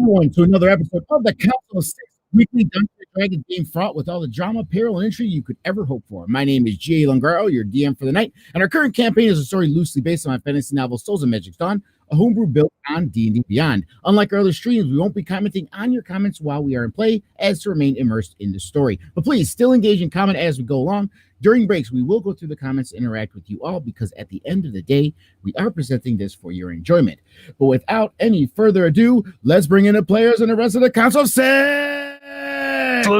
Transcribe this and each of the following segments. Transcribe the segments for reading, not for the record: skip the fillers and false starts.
everyone to another episode of the Council of Six weekly Dungeons & Dragons game fraught with all the drama, peril, and intrigue you could ever hope for. My name is G.A. Longaro, your DM for the night, and our current campaign is a story loosely based on my fantasy novel Souls of Magic's Dawn, a homebrew built on D&D Beyond. Unlike our other streams, we won't be commenting on your comments while we are in play, as to remain immersed in the story. But please, still engage and comment as we go along. During breaks, we will go through the comments and interact with you all, because at the end of the day, we are presenting this for your enjoyment. But without any further ado, let's bring in the players and the rest of the Council of Six! Do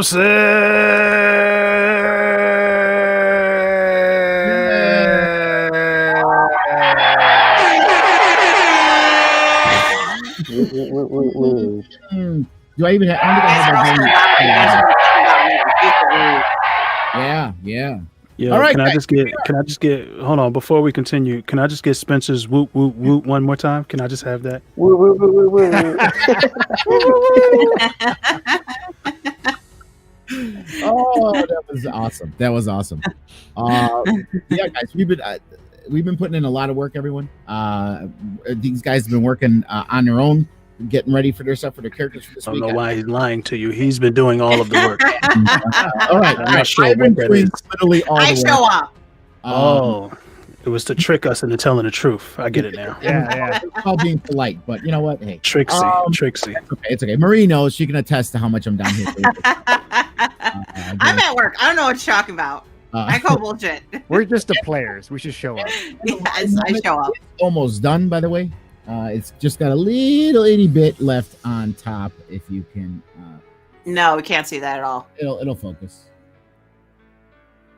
I even have? Yeah. Yeah. All right, can I just get? Hold on. Before we continue, can I just get Spencer's whoop whoop whoop one more time? Can I just have that? Woo, woo, woo, woo, woo. Oh, that was awesome. Yeah, guys, we've been putting in a lot of work, everyone. These guys have been working on their own, getting ready for their stuff for their characters for this week. I don't know why he's lying to you. He's been doing all of the work. All right, I'm not sure. I've been doing literally all the work. I show up. It was to trick us into telling the truth. I get it now. Yeah. It's all being polite, but you know what? Hey, Trixie. It's okay. Marie knows. She can attest to how much I'm down here. I'm at work. I don't know what you're talking about. I call bullshit. We're just the players. We should show up. Yes, I show up. It's almost done, by the way. It's just got a little itty bit left on top. If you can, No, we can't see that at all. it'll focus.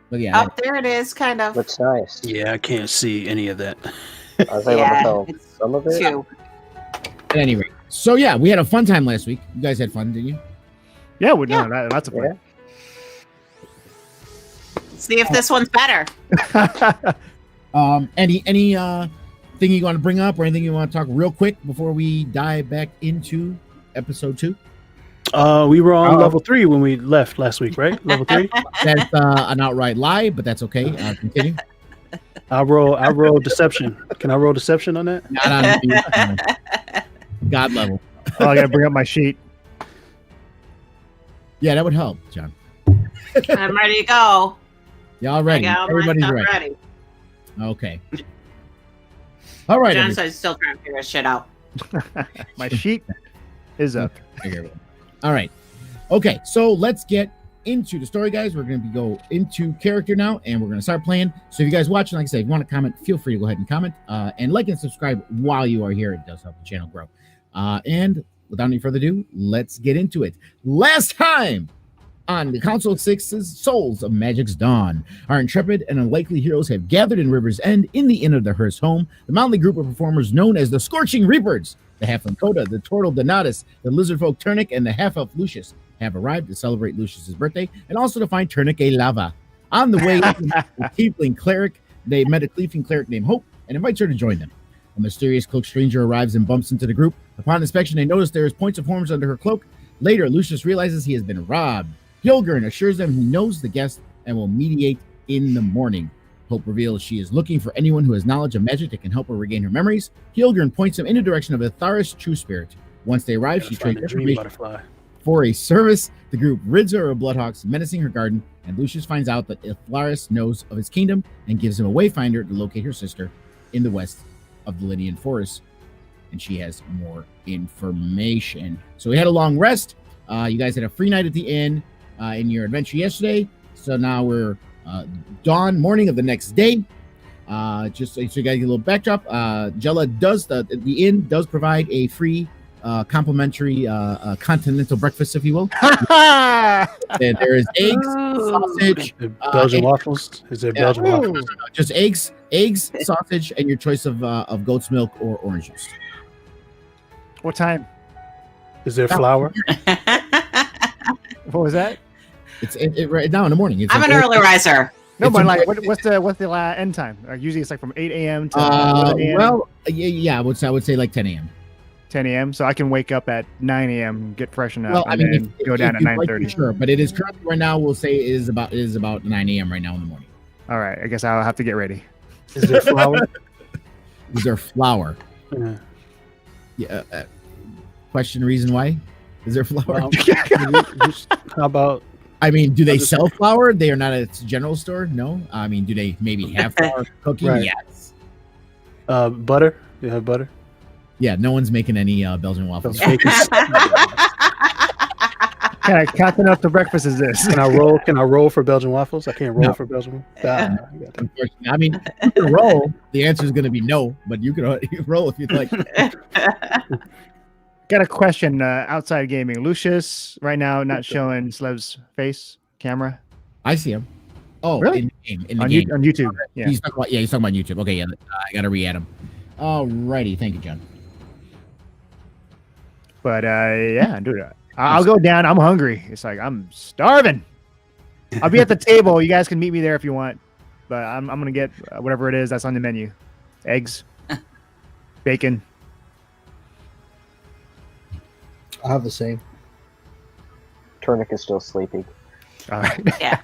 But yeah, Oh, there it is, kind of. Looks nice. Yeah, I can't see any of that. I was able to tell it's some of it. two. at any rate. So yeah, we had a fun time last week. You guys had fun, didn't you? Yeah, we're doing that. Lots of fun. See if this one's better. Any thing you want to bring up or anything you want to talk real quick before we dive back into episode 2? We were on level 3 when we left last week, right? Level 3. That's an outright lie, but that's okay. Continue. I roll deception. Can I roll deception on that? Not on God level. Oh, I gotta bring up my sheet. Yeah, that would help, John. I'm ready to go. Y'all ready? Everybody's ready. Okay. All right. John says still trying to figure this shit out. My sheet is up. All right. Okay, so let's get into the story, guys. We're going to go into character now, and we're going to start playing. So if you guys watching, like I said, if you want to comment, feel free to go ahead and comment. And like and subscribe while you are here. It does help the channel grow. And without any further ado, let's get into it. Last time on the Council of Six's Souls of Magic's Dawn, our intrepid and unlikely heroes have gathered in River's End in the Inn of the Hearst home. The motley group of performers known as the Scorching Reapers, the half-elf Coda, the turtle Donatus, the lizard folk Turnic, and the half-elf Lucius have arrived to celebrate Lucius's birthday and also to find Turnic a lava. On the way, they met a tiefling cleric named Hope and invites her to join them. A mysterious cloaked stranger arrives and bumps into the group. Upon inspection, they notice there is points of horns under her cloak. Later, Lucius realizes he has been robbed. Hilgern assures them he knows the guest and will mediate in the morning. Hope reveals she is looking for anyone who has knowledge of magic that can help her regain her memories. Hilgern points them in the direction of Atharis True Spirit. Once they arrive, she trades information for a service. The group rids her of Bloodhawks menacing her garden, and Lucius finds out that Atharis knows of his kingdom and gives him a wayfinder to locate her sister in the west of the Lydian Forest. And she has more information. So we had a long rest. You guys had a free night at the inn in your adventure yesterday. So now we're dawn, morning of the next day. Just so you guys get a little backdrop. Jella does the inn does provide a free complimentary continental breakfast, if you will. And there is eggs, sausage, Belgian waffles. Is there Belgian waffles? Just eggs, sausage, and your choice of goat's milk or orange juice. What time? Is there flour? What was that? It's right now in the morning. I'm an early riser. No, but like, what's the end time? Usually it's like from 8 a.m. to 11 a.m. Well, yeah, I would say like 10 a.m. 10 a.m. So I can wake up at 9 a.m., get freshened up, well, and then go down at 9:30. Like, sure, but it is currently right now. We'll say it is about 9 a.m. right now in the morning. All right, I guess I'll have to get ready. Is there flour? Is there flour? Yeah. Yeah. question the reason why? Is there flour? How about I mean, do they sell flour? They are not at a general store. No. I mean, do they maybe have flour for cooking? Right. Yes. butter? You have butter? Yeah. No one's making any Belgian waffles. Those bacon- What kind of continental breakfast is this? Can I roll? Can I roll for Belgian waffles? I can't roll No. for Belgian. Unfortunately, I mean, you can roll. The answer is going to be no, but you can roll if you'd like. Got a question outside gaming. Lucius, right now, not showing Slev's face camera. I see him. Oh, Really? in the game. In the On, game. on YouTube. Yeah. He's talking about YouTube. Okay, yeah. I got to re-add him. Alrighty. Thank you, John. But yeah, dude, I'll go down. I'm hungry. It's like I'm starving. I'll be at the table. You guys can meet me there if you want. But I'm gonna get whatever it is that's on the menu: eggs, bacon. I have the same. Turnic is still sleeping. All right. Yeah.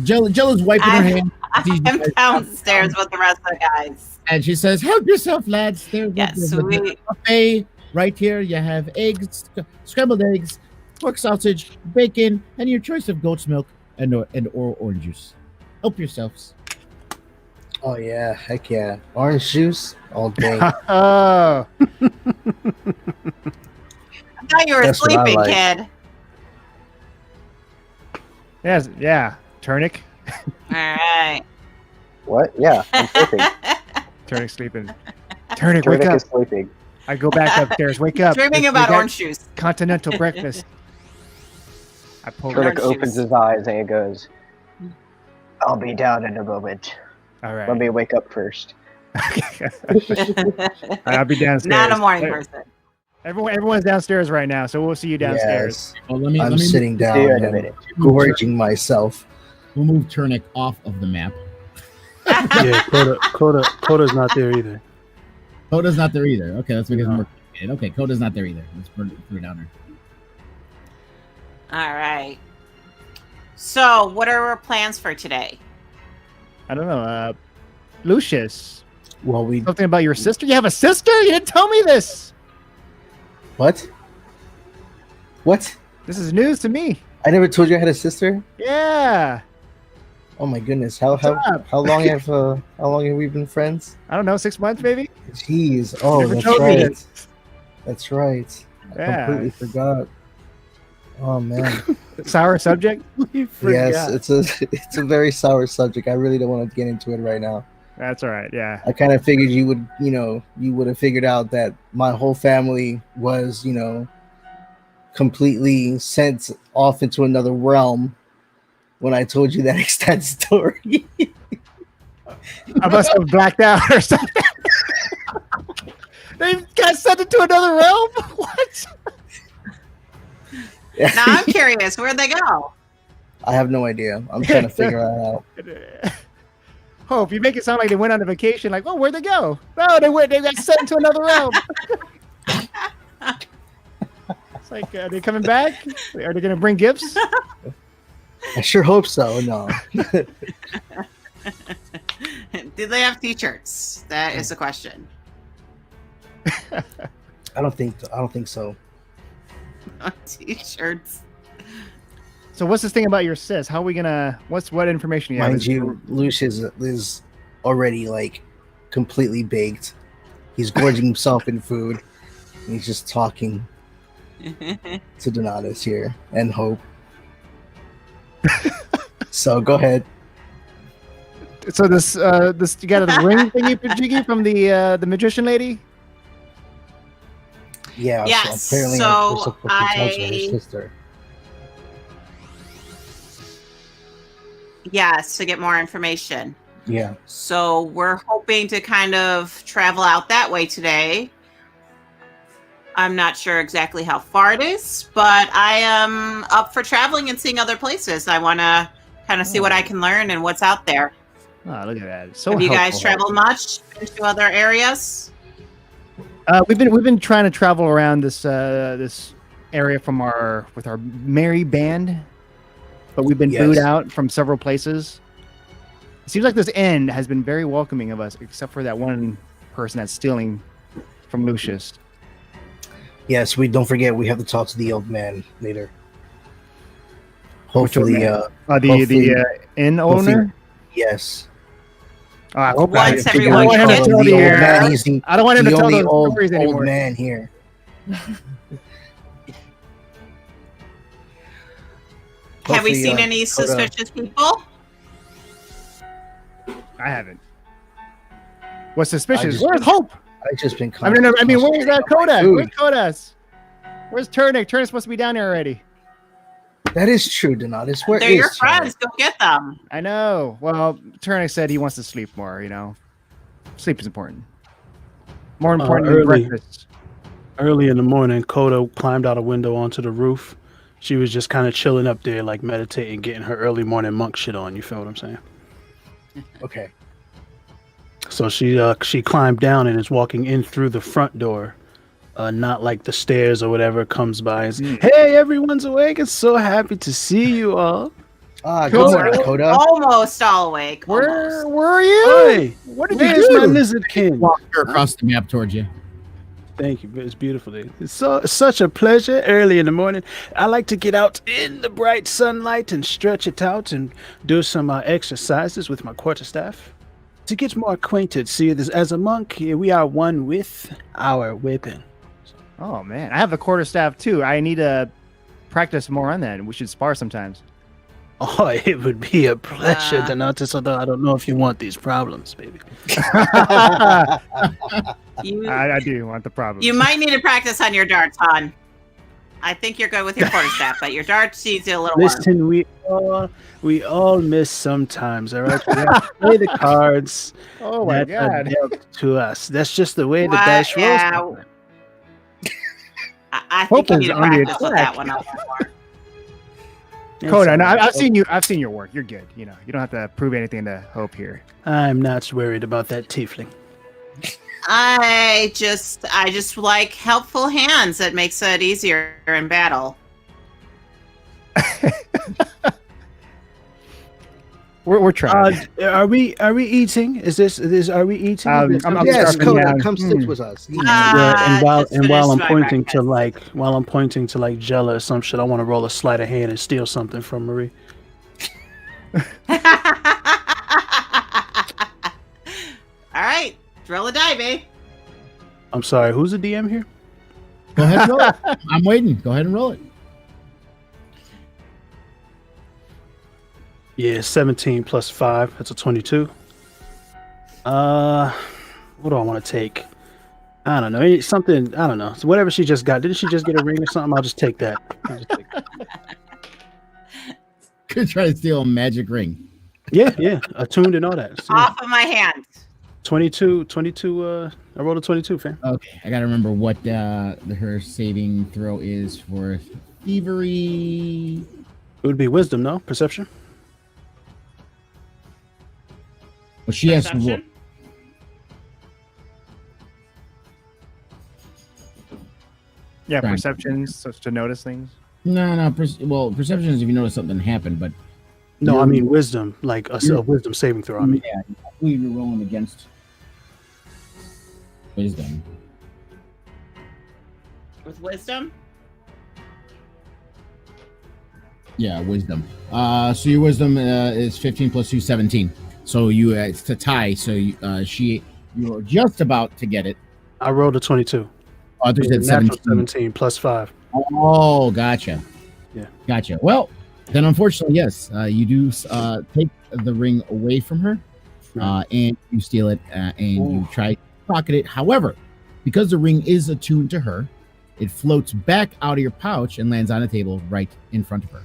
Jella's wiping her hand. I'm downstairs with the rest of the guys. And she says, "Help yourself, lads. There's Yes, a buffet right here. You have eggs, scrambled eggs, pork sausage, bacon, and your choice of goat's milk and or orange juice. Help yourselves." Oh yeah, heck yeah. Orange juice all day. Oh, I thought you were That's what I sleeping, like. kid. yes, yeah. Turnic. All right. What? Yeah, I'm sleeping. Turnic sleeping. Turnic, wake Turnic up. is sleeping. I go back upstairs. Wake up. Dreaming We about got orange juice. continental breakfast. I pulled Turnic Orange opens juice. his eyes and he goes, "I'll be down in a moment. All right. Let me wake up first." I'll be downstairs. Not a morning person. Everyone's downstairs right now, so we'll see you downstairs. Yes. Well, let me I'm sitting down move- See you in a minute. Gorging myself. We'll move Turnic off of the map. Yeah, Coda's not there either. Coda's not there either. Okay, let's make it No. more complicated. Okay, Coda's not there either. Let's put her down there. All right. So, what are our plans for today? I don't know. Lucius, Well, we something about your sister? You have a sister? You didn't tell me this. what? What? This is news to me. I never told you I had a sister. Yeah. Oh my goodness! How up? long have we been friends? I don't know, 6 months maybe? Jeez! Oh, Never that's told me right. this. That's right. I Yeah. completely forgot. Oh man. Sour subject? Yes, it's a very sour subject. I really don't want to get into it right now. That's all right. Yeah. I kind of figured you would have figured out that my whole family was, completely sent off into another realm when I told you that extent story. I must have blacked out or something. They got sent into another realm? What? Now I'm curious. Where'd they go? I have no idea. I'm trying to figure that out. Hope, you make it sound like they went on a vacation. Like, oh, where'd they go? No, they got sent into another realm. It's like, are they coming back? Are they going to bring gifts? I sure hope so. No. Did they have t-shirts? That is the question. I don't think so. T-shirts. So what's this thing about your sis? How are we gonna? What information you have? Mind you, Lucius is already like completely baked. He's gorging himself in food. And he's just talking to Donatus here and Hope. So go ahead. So this you got a ring thingy Jiggy from the magician lady? Yeah. Yes, So apparently so we're supposed to touch her sister. Yes, to get more information. Yeah. So we're hoping to kind of travel out that way today. I'm not sure exactly how far it is, but I am up for traveling and seeing other places. I want to kind of see what I can learn and what's out there. Oh, look at that! It's so Have you guys helpful. traveled much into other areas? We've been trying to travel around this this area with our merry band, but we've been booed out from several places. It seems like this inn has been very welcoming of us, except for that one person that's stealing from Lucius. Yes, we don't forget we have to talk to the old man later. Hopefully, the hopefully- inn hopefully- owner. yes. I hope Once I everyone don't want him to gets tell the the old here- man. He's the, I don't want him to the tell only those old stories anymore. man here. Have we Hopefully, seen any Coda- suspicious people? I haven't. What's suspicious? just- Where's Hope? I've just been. I mean, where's that concentrating on my Koda? food. Where's Kodas? Where's Turnic? Turnic's supposed to be down here already. That is true, Donatus. Where They're is your Turnic? friends. Go get them. I know. Well, Turnic said he wants to sleep more. Sleep is important. More important than early. breakfast. Early in the morning, Coda climbed out a window onto the roof. She was just kind of chilling up there, like meditating, getting her early morning monk shit on. You feel what I'm saying? Okay. So she climbed down and is walking in through the front door, not like the stairs or whatever comes by. It's, hey, everyone's awake! It's so happy to see you all. Good Coda. morning, Coda. Almost all awake. Where Almost. were you? Hey, What did you where's do? my lizard king? Walk her across the map towards you. Thank you. It's beautiful. It's such a pleasure early in the morning. I like to get out in the bright sunlight and stretch it out and do some exercises with my quarterstaff to get more acquainted. See, as a monk, we are one with our weapon. Oh man, I have a quarterstaff too. I need to practice more on that. We should spar sometimes. Oh, it would be a pleasure, Uh. Donatus, although I don't know if you want these problems, baby. You, I do want the problem. you might need to practice on your darts, hon. I think you're good with your quarterstaff, but your darts needs a little work. Listen, we all miss sometimes, all right? We have to play the cards Oh my that are god. dealt to us. That's just the way the What? dice rolls. Yeah. I think Hope you is need to on the practice with attack. that one a little more. Coda, no, I've seen you. I've seen your work. You're good. You don't have to prove anything to Hope here. I'm not worried about that tiefling. I just like helpful hands. That makes it easier in battle. We're trying. Are we eating? Are we eating? I'm Yes, scarfing Coda, down. come sit with us. Yeah, just and while I'm finished my pointing to like Jella or some shit, I want to roll a sleight of hand and steal something from Marie. All right, roll a die, babe. I'm sorry, who's the DM here? Go ahead and roll it. I'm waiting. Go ahead and roll it. Yeah, 17 plus 5. That's a 22. What do I want to take? I don't know. Something, I don't know. So whatever she just got. Didn't she just get a ring or something? I'll just take that. Could try to steal a magic ring. Yeah. Attuned and all that. So, Off of my hand. 22, I rolled a 22, fam. Okay, I gotta remember what her saving throw is for thievery. It would be wisdom, no? Perception? Well, she has to roll. Perception? Yeah, Right. perceptions, so to notice things. No. Perception is if you notice something happened, but No, I You're- mean wisdom. Like a wisdom saving throw. I mean, yeah, I believe you're rolling against wisdom. With wisdom? Yeah, wisdom. So your wisdom is 15 plus 2, 17. So it's a tie. So you're just about to get it. I rolled a 22. Oh, I thought you said Natural 17. 17 plus 5. Oh, gotcha. Yeah. Gotcha. Well, then unfortunately, yes, you do take the ring away from her, and you steal it, and you try to pocket it. However, because the ring is attuned to her, it floats back out of your pouch and lands on a table right in front of her.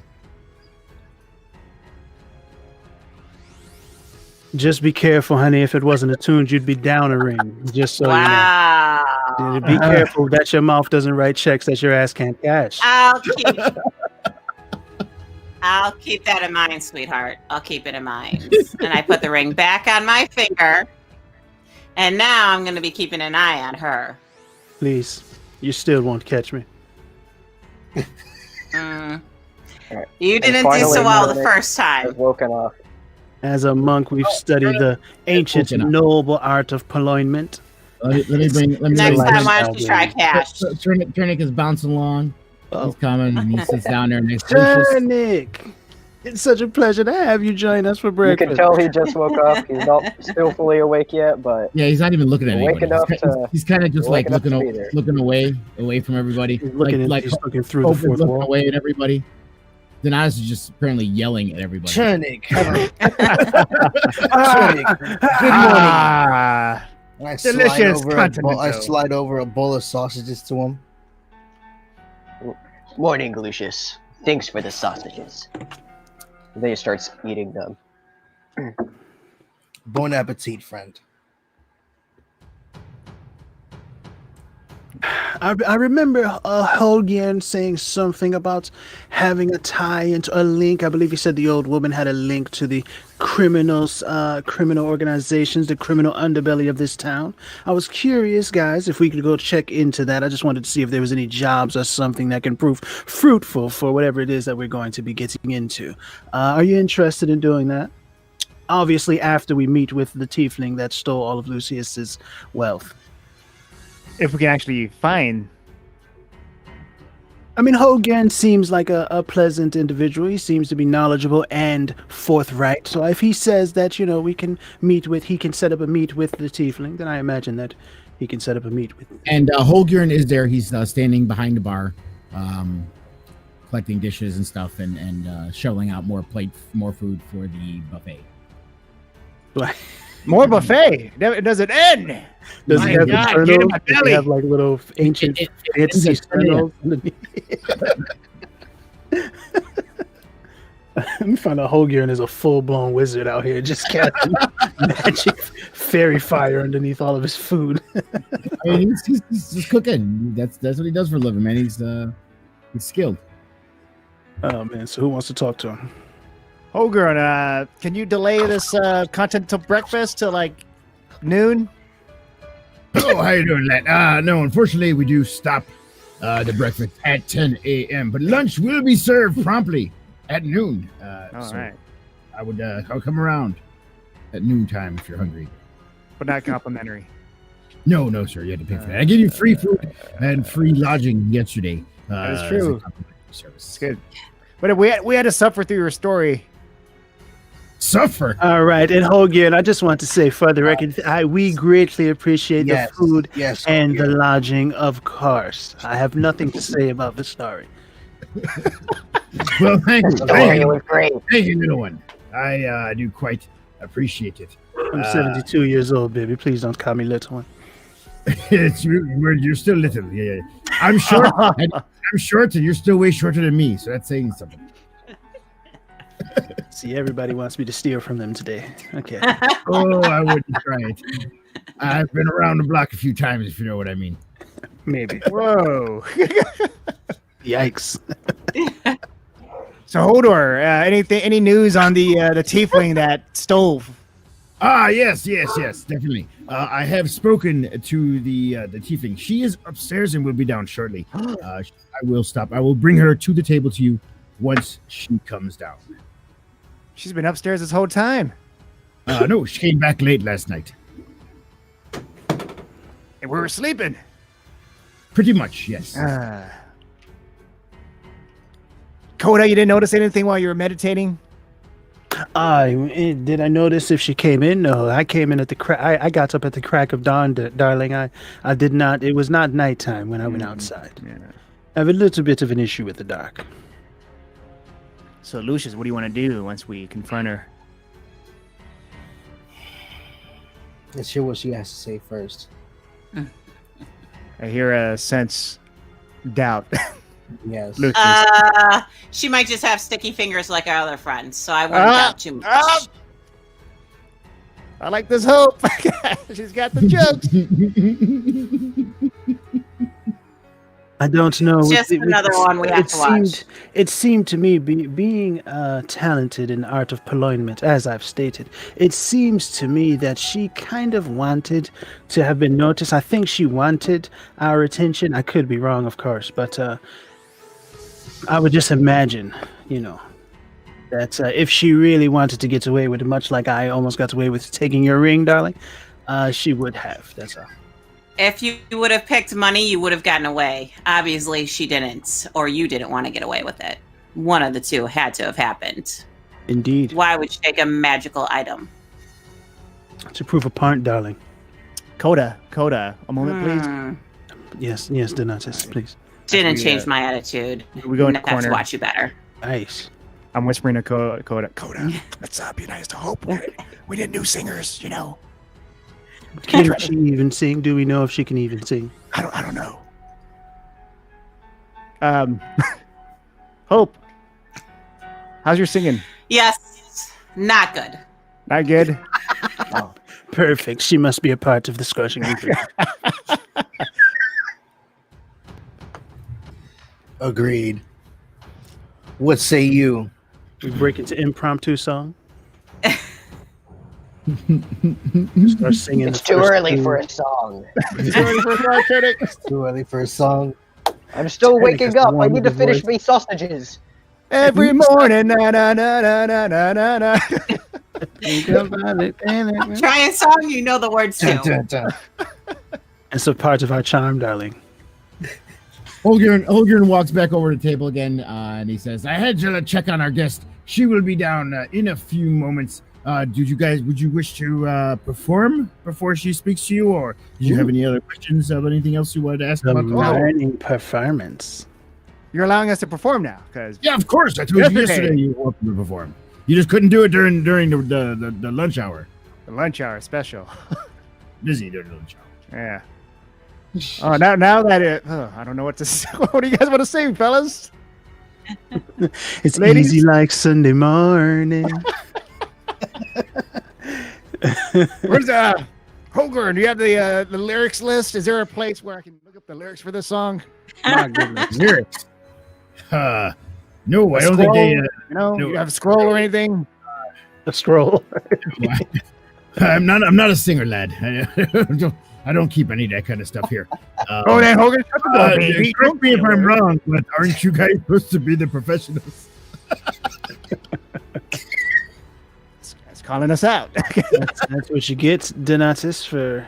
Just be careful, honey. If it wasn't attuned, you'd be down a ring. Just so Wow. you know. Be careful that your mouth doesn't write checks that your ass can't cash. I'll keep that in mind, sweetheart. I'll keep it in mind. And I put the ring back on my finger. And now I'm going to be keeping an eye on her. Please, you still won't catch me. Mm. Alright. You didn't do finally, so well the Merlin first time. has woken up. As a monk, we've studied the ancient Open up. noble art of purloinment. Let me bring. Let me Next bring. time, why don't you try cash? Turnic is bouncing along. Oh. He's coming, and he sits down there next to Lucius. Turnic, it's such a pleasure to have you join us for You breakfast. can tell he just woke up. He's not still fully awake yet, but Yeah, he's not even looking at Wake anybody. enough to- He's kind of just like wake enough to looking, be there. looking away from everybody. He's looking, like he's looking through Hope the is fourth looking wall. away at everybody. Donatus is just apparently yelling at everybody. Turnic, Turnic, good morning. Ah, And I Delicious slide over, I continental. slide over a bowl of sausages to him. morning, Lucius. Thanks for the sausages. They starts eating them. Bon appetit, friend. I remember Holgian saying something about having a tie into a link. I believe he said the old woman had a link to the criminals, criminal organizations, the criminal underbelly of this town. I was curious, guys, if we could go check into that. I just wanted to see if there was any jobs or something that can prove fruitful for whatever it is that we're going to be getting into. Are you interested in doing that? Obviously, after we meet with the tiefling that stole all of Lucius's wealth. if we can actually find. I mean, Hogan seems like a pleasant individual. He seems to be knowledgeable and forthright. So if he says that, we can he can set up a meet with the tiefling, then I imagine that he can set up a meet with. And Holgern is there. He's standing behind the bar, collecting dishes and stuff, and shoveling out more food for the buffet. More buffet. It doesn't end. Does My he have God, the get in turtles? my Does he belly. have like little ancient fancy turtles underneath? Let me find out Holgern is a full-blown wizard out here just casting magic fairy fire underneath all of his food. I mean, he's just cooking. That's what he does for a living, man. He's skilled. Oh man, so who wants to talk to him? Holgren, can you delay this continental breakfast to like noon? Oh, how you doing, lad? No, unfortunately, we do stop the breakfast at 10 a.m., but lunch will be served promptly at noon. All right, I'll come around at noontime if you're hungry. but not complimentary. No, sir, you had to pay for that. I gave you free food and free lodging yesterday. That is as a true. complimentary service. It's good. But we had to suffer through your story. Suffer. All right, and Hogan, I just want to say for the record, we greatly appreciate Yes, the food yes, and the Hogan. lodging, of course. I have nothing to say about the story. Well, thank you. The story was great. Thank you, little one. I do quite appreciate it. I'm 72 years old, baby. Please don't call me little one. You're still little. Yeah. I'm short. I'm short, and you're still way shorter than me. So that's saying something. See, everybody wants me to steal from them today. Okay. Oh, I wouldn't try it. I've been around the block a few times, if you know what I mean. Maybe. Whoa. Yikes. So Hodor, any news on the tiefling that stole? Yes, definitely. I have spoken to the tiefling. She is upstairs and will be down shortly. I will stop. I will bring her to the table to you once she comes down. She's been upstairs this whole time. No, she came back late last night. And we were sleeping. Pretty much, yes. Coda, you didn't notice anything while you were meditating? Did I notice if she came in? No, I came in at the crack. I got up at the crack of dawn, darling. I did not. It was not nighttime when I went outside. Yeah. I have a little bit of an issue with the dark. So Lucius, what do you want to do once we confront her? Let's hear what she has to say first. I hear a sense doubt. Yes. Lucius. She might just have sticky fingers like our other friends, so I wouldn't doubt too much. I like this hope. She's got the jokes. I don't know. Just another one we have to watch. It seemed to me, being talented in the art of purloinment, as I've stated, it seems to me that she kind of wanted to have been noticed. I think she wanted our attention. I could be wrong, of course, but I would just imagine, that if she really wanted to get away with it, much like I almost got away with taking your ring, darling, she would have. That's all. If you would have picked money, you would have gotten away. Obviously, she didn't, or you didn't want to get away with it. One of the two had to have happened. Indeed. Why would you take a magical item? To prove a point, darling. Coda, a moment, please. Yes, Donatus, please. Didn't we, change my attitude. We go in the I have to corner. watch you better. Nice. I'm whispering to Coda. Let's be nice to Hope. We need new singers, you know. Can she even sing? Do we know if she can even sing? I don't know. Hope, how's your singing? Yes, not good. Not good. Perfect. She must be a part of the Scorching Reaper. Agreed. What say you? We break into impromptu song. Start singing. It's too early for a song. It's too early for a song. I'm still Tunic is waking the up. one I need with to the finish voice. me sausages. Every morning, na na na na na na na na. Try a song you know the words Dun, to. dun, dun. It's a part of our charm, darling. Holgren walks back over to the table again, and he says, "I had to check on our guest. She will be down in a few moments. Would you wish to perform before she speaks to you, or did you have any other questions of anything else you wanted to ask The about? mining performance. You're allowing us to perform now, because Yeah, of course. I told you yesterday you wanted to perform. You just couldn't do it during the lunch hour. the lunch hour special. Busy during the lunch hour. Yeah. Oh, now that I don't know what to say. What do you guys want to say, fellas? It's Ladies? easy like Sunday morning. Where's Holgren? Do you have the lyrics list? Is there a place where I can look up the lyrics for this song? My goodness. Lyrics. No, I don't think they. You know, no. you have a scroll or anything? A scroll. I'm not a singer, lad. I don't keep any of that kind of stuff here. Oh, then Hogan, shut the door, baby. Correct me if I'm wrong, but aren't you guys supposed to be the professionals? It's calling us out. That's what you get, Donatus, for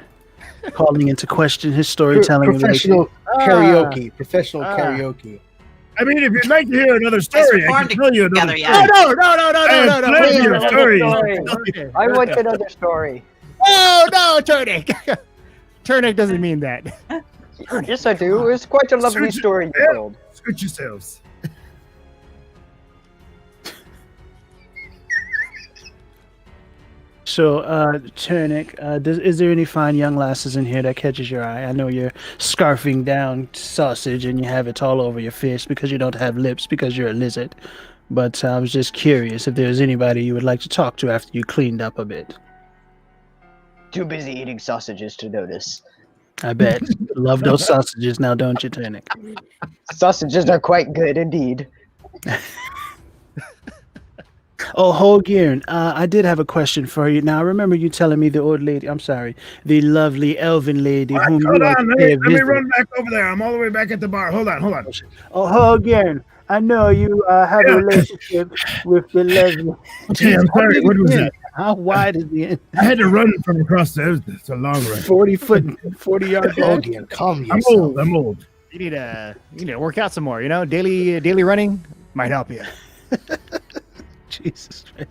calling into question his storytelling. Professional karaoke. Professional Ah. karaoke. I mean, if you'd like to hear another story, I performed can tell you another together story. yet. No. Plenty Please, of another stories. story. I want another story. Oh, no, Turnick. Turnick doesn't mean that. Yes, I do. It's quite a lovely story you Yeah. told. Scoot yourselves. So, Turnick, is there any fine young lasses in here that catches your eye? I know you're scarfing down sausage and you have it all over your face because you don't have lips because you're a lizard. But I was just curious if there's anybody you would like to talk to after you cleaned up a bit. Too busy eating sausages to notice. I bet. Love those sausages now, don't you, Turnick? Sausages are quite good indeed. Oh, Holgren, I did have a question for you. Now, I remember you telling me the old lady, I'm sorry, the lovely elven lady whom you Hold like on, to let pay a me visit. run back over there. I'm all the way back at the bar. Hold on. Oh, Holgren, I know you have a relationship with the lovely. Okay, I'm sorry. What was that? How wide is the end? I had to run from across the. It's a long run. 40-yard dash? Hogan, calm I'm yourself. old. You need to work out some more. You know, daily running might help you. Jesus Christ.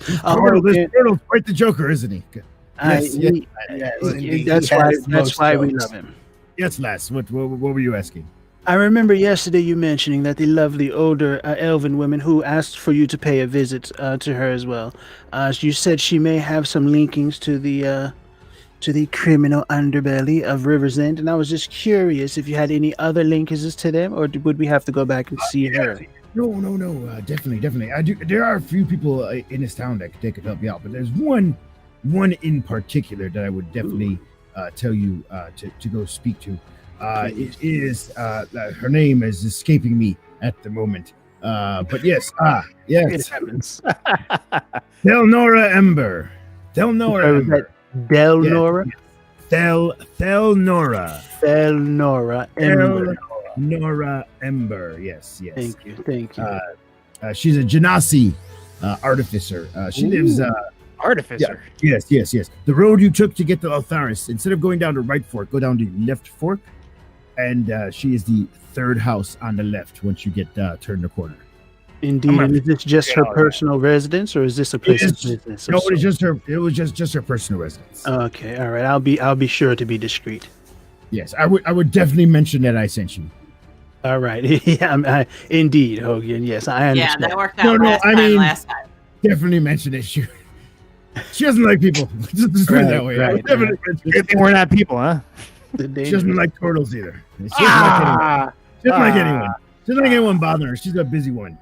This Turtle's quite the Joker, isn't he? Yes, indeed. that's He why. has the That's most why we jokes. love him. Yes, lass. What were you asking? I remember yesterday you mentioning that the lovely older elven woman who asked for you to pay a visit to her as well. You said she may have some linkings to the criminal underbelly of River's End, and I was just curious if you had any other linkings to them, or would we have to go back and see her? No. Definitely. I do. There are a few people in this town that could help you out, but there's one in particular that I would definitely tell you to go speak to. It is her name is escaping me at the moment. But yes, It yes, happens. Thelnora Ember. Delnora. Thelnora. Delnora. Ember. Nora Ember. Yes. Thank you. She's a Genasi artificer. She lives Artificer. Yes. The road you took to get to Altharis, instead of going down the right fork, go down the left fork. And she is the third house on the left once you get turned the corner. Indeed. And is this just her personal residence, or is this a place of business? No, it's just her. It was just her personal residence. Okay, all right. I'll be sure to be discreet. Yes, I would definitely mention that I sent you. All right. Yeah, indeed, Hogan. Yes, I understand. Yeah, that worked out last time. Definitely mention it. She doesn't like people. Just put it that way. Right. We're not people, huh? She doesn't like turtles either. She doesn't like anyone. She doesn't like anyone bothering her. She's a busy one.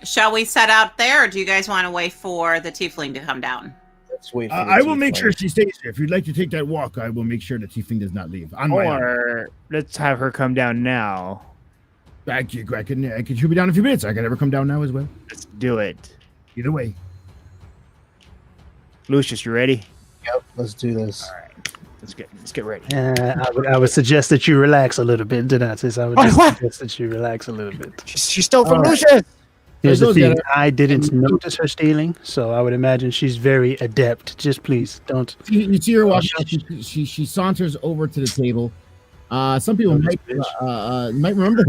Shall we set out there, or do you guys want to wait for the tiefling to come down? Let's wait for I will make sure she stays here. If you'd like to take that walk, I will make sure the tiefling does not leave. Or let's have her come down now. I can she'll be down in a few minutes. I can have her come down now as well. Let's do it. Either way. Lucius, you ready? Yep, let's do this. All right. Let's get ready. I would suggest that you relax a little bit, Donatus. I would suggest that you relax a little bit. She stole from Lucius. Here's the thing. I didn't notice her stealing, so I would imagine she's very adept. Just please don't. You see her walk out. She saunters over to the table. Some people might remember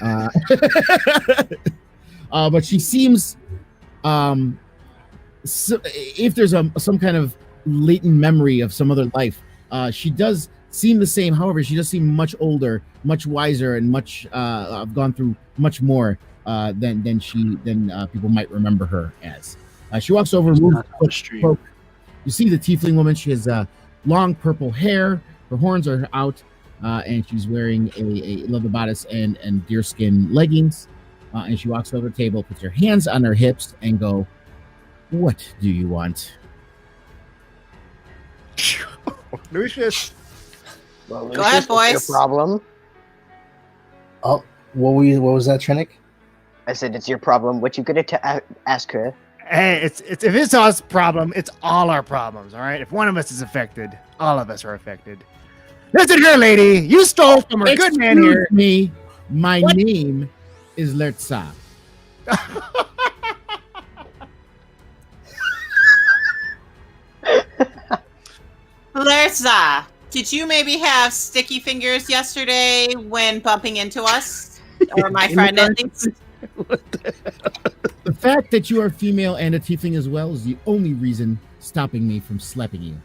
her, but she seems, if there's some kind of latent memory of some other life, she does seem the same. However, she does seem much older, much wiser, and much gone through much more than people might remember her as. She walks over. You see the tiefling woman. She has long purple hair. Her horns are out. And she's wearing a leather bodice and deerskin leggings. And she walks over to the table, puts her hands on her hips, and go, "What do you want?" Lucius. Well, Go ahead, Lucius, what's boys. your problem? Oh, what was that, Trinick? I said it's your problem. What you gonna ask her? Hey, it's if it's our problem, it's all our problems. All right. If one of us is affected, all of us are affected. Listen here, lady. You stole from a good man here. Me, my name is Lertza. Lerza, did you maybe have sticky fingers yesterday when bumping into us? Or my friend, at least? The fact that you are female and a tiefling as well is the only reason stopping me from slapping you.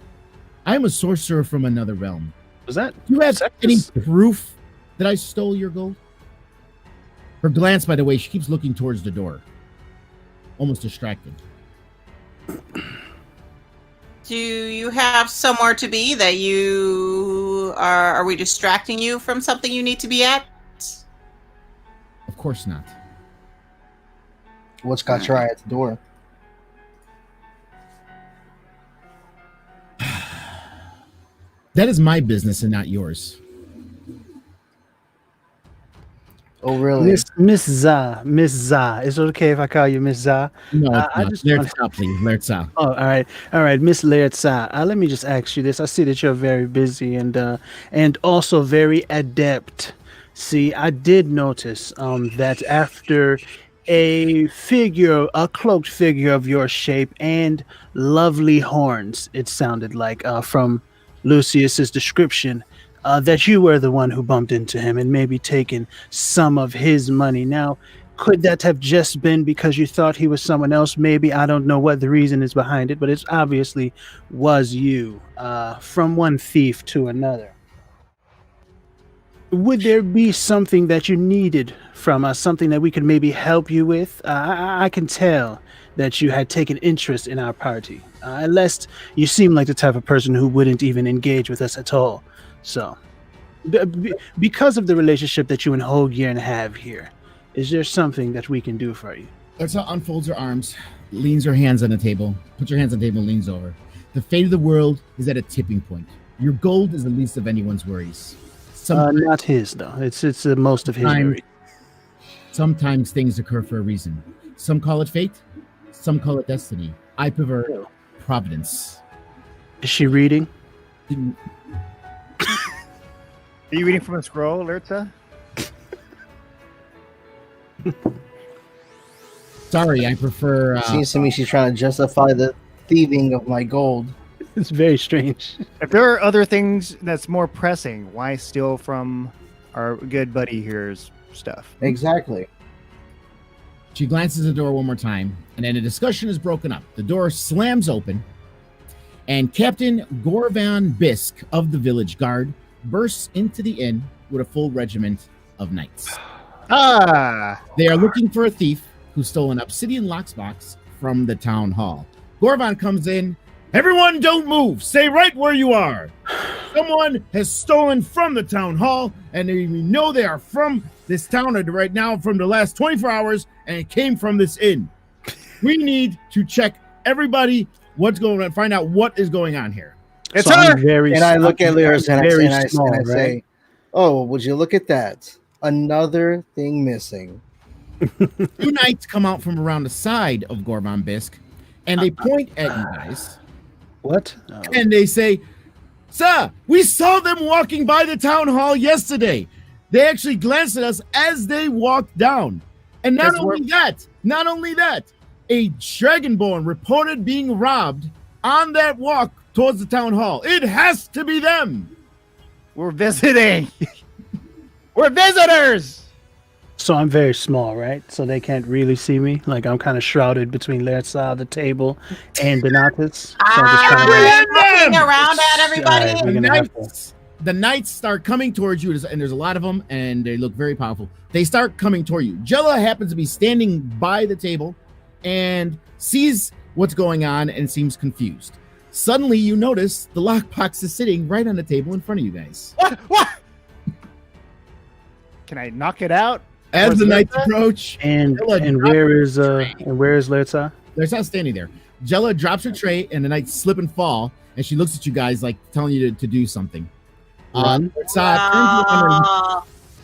I am a sorcerer from another realm. Was that? Do you have any proof that I stole your gold? Her glance, by the way, she keeps looking towards the door, almost distracted. Do you have somewhere to be that you are we distracting you from something you need to be at? Of course not. What's got your eye at the door? That is my business and not yours. Oh, really? Miss Za. Is it okay if I call you Miss Za? No, I it's just not. want- Lertza, please. Lertza. Oh, all right, Miss Lertza. Let me just ask you this. I see that you're very busy and also very adept. See, I did notice that after a cloaked figure of your shape and lovely horns, it sounded like from Lucius's description, that you were the one who bumped into him and maybe taken some of his money. Now, could that have just been because you thought he was someone else? Maybe. I don't know what the reason is behind it, but it obviously was you, from one thief to another. Would there be something that you needed from us, something that we could maybe help you with? I can tell that you had taken interest in our party, unless you seem like the type of person who wouldn't even engage with us at all. So, because of the relationship that you and Hogiern have here, is there something that we can do for you? Lertza unfolds her arms, leans her hands on the table, puts her hands on the table, leans over. The fate of the world is at a tipping point. Your gold is the least of anyone's worries. Not his, though. It's most of his worries. Sometimes things occur for a reason. Some call it fate, some call it destiny. I prefer providence. Is she reading? Are you reading from a scroll, Lertza? Sorry, I prefer. Seems to me she's trying to justify the thieving of my gold. It's very strange. If there are other things that's more pressing, why steal from our good buddy here's stuff? Exactly. She glances at the door one more time, and then the discussion is broken up. The door slams open, and Captain Gorvan Bisk of the Village Guard bursts into the inn with a full regiment of knights. Ah! They are looking for a thief who stole an obsidian locksbox from the town hall. Gorvan comes in. Everyone don't move. Stay right where you are. Someone has stolen from the town hall, and we know they are from this town right now from the last 24 hours, and it came from this inn. We need to check everybody what's going on, find out what is going on here. It's So I'm her! very And I look at Lyris and very I small, right? say, "Oh, would you look at that? Another thing missing." Two knights come out from around the side of Gorvan Bisk, and they point at you guys, What? and they say, "Sir, we saw them walking by the town hall yesterday. They actually glanced at us as they walked down. And not only that, a dragonborn reported being robbed on that walk towards the town hall. It has to be them." We're visiting! We're visitors! So I'm very small, right? So they can't really see me. Like I'm kind of shrouded between Lertsa, the table, and Donatus. So I'm looking around at everybody. We're gonna have to- The knights start coming towards you, and there's a lot of them, and they look very powerful. They start coming toward you. Jella happens to be standing by the table and sees what's going on and seems confused. Suddenly, you notice the lockbox is sitting right on the table in front of you guys. What? Can I knock it out? As Where's the knights Lertsa? approach, And Jella drops where is her tray. Lertsa? They're not standing there. Jella drops her tray, and the knights slip and fall, and she looks at you guys like telling you to do something. Run.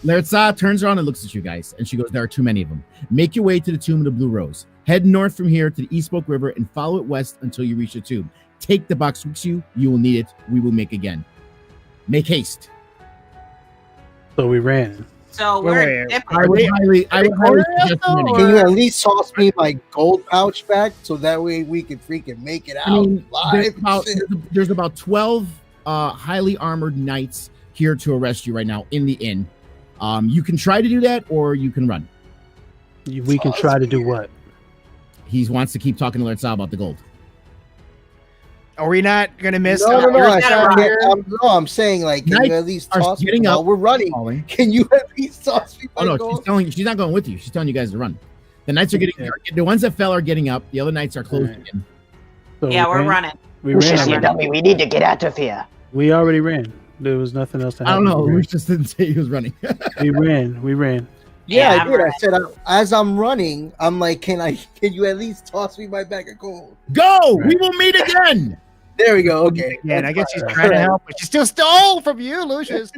Lertsa turns around and looks at you guys, and she goes, "There are too many of them. Make your way to the Tomb of the Blue Rose. Head north from here to the East Spoke River and follow it west until you reach the tomb. Take the box with you. You will need it. We will make again. Make haste." So we ran. So Wait, we're wait. I would highly suggest doing it. Can you at least toss me my gold pouch back so that way we can freaking make it out I mean, live? there's about 12 highly armored knights here to arrest you right now in the inn. You can try to do that, or you can run. We can try to do what? He wants to keep talking to Lertsa about the gold. Are we not going to miss? No, I'm saying like, can Knights you at least are toss me getting while up, we're running? falling. Can you at least toss me Oh my no, gold? she's not going with you. She's telling you guys to run. The knights are getting the ones that fell are getting up. The other knights are closing in. So yeah, we we're ran? running. We Lucius, you ran. dummy, we need to get out of here. We already ran. There was nothing else to I happen. don't know. We ran. Lucius didn't say he was running. We ran. Yeah, Yeah, I did. I right. said as I'm running, I'm like, can you at least toss me my bag of gold? Go! We will meet again. There we go. Okay. Yeah, and I guess she's That's trying to fine. help, but she still stole from you, Lucius.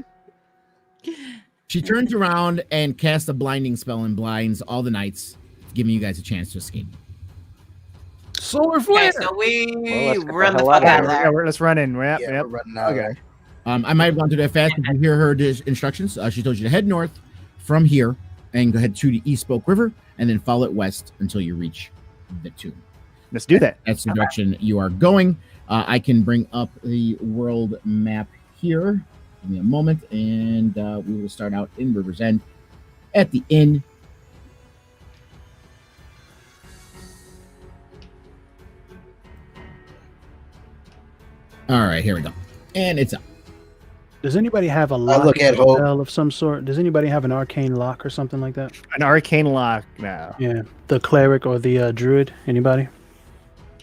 She turns around and casts a blinding spell and blinds all the knights, giving you guys a chance to escape. Solar Okay, flare. so we let's get run the the hell fuck out out of of Yeah, there. let's run in. Yep, Yeah, yep. we're running out. Okay. I might have gone through that fast. If you hear her instructions, she told you to head north from here and go ahead to the East Spoke River and then follow it west until you reach the tomb. Let's do that. That's the direction you are going. I can bring up the world map here. Give me a moment, and we will start out in River's End at the inn. All right, here we go. And it's up. Does anybody have a lock look at or Hope. bell of some sort? Does anybody have an arcane lock or something like that? An arcane lock now. Yeah, the cleric or the druid. Anybody?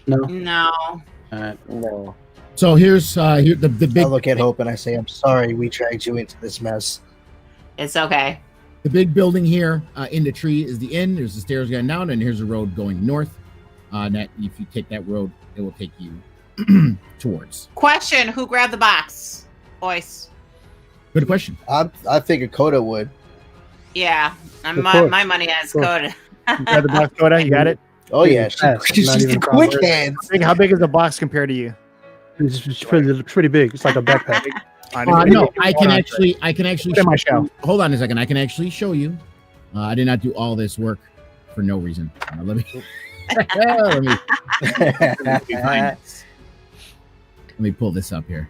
No. No. All right. No. So here's the big I look at Hope and I say, I'm sorry we dragged you into this mess. It's okay. The big building here in the tree is the inn. There's the stairs going down, and here's a road going north. That if you take that road, it will take you towards. Question: who grabbed the box? Boys. Good question. I figured Coda would. Yeah, Of course. my money has Of course. code. You got the box, Coda? You got it? Oh yeah, Fast, she's not even the quick problem. hands. How big is the box compared to you? It's pretty big. It's like a backpack. No, I can actually Put in my show. Hold on a second. I can actually show you. I did not do all this work for no reason. Let me let me pull this up here.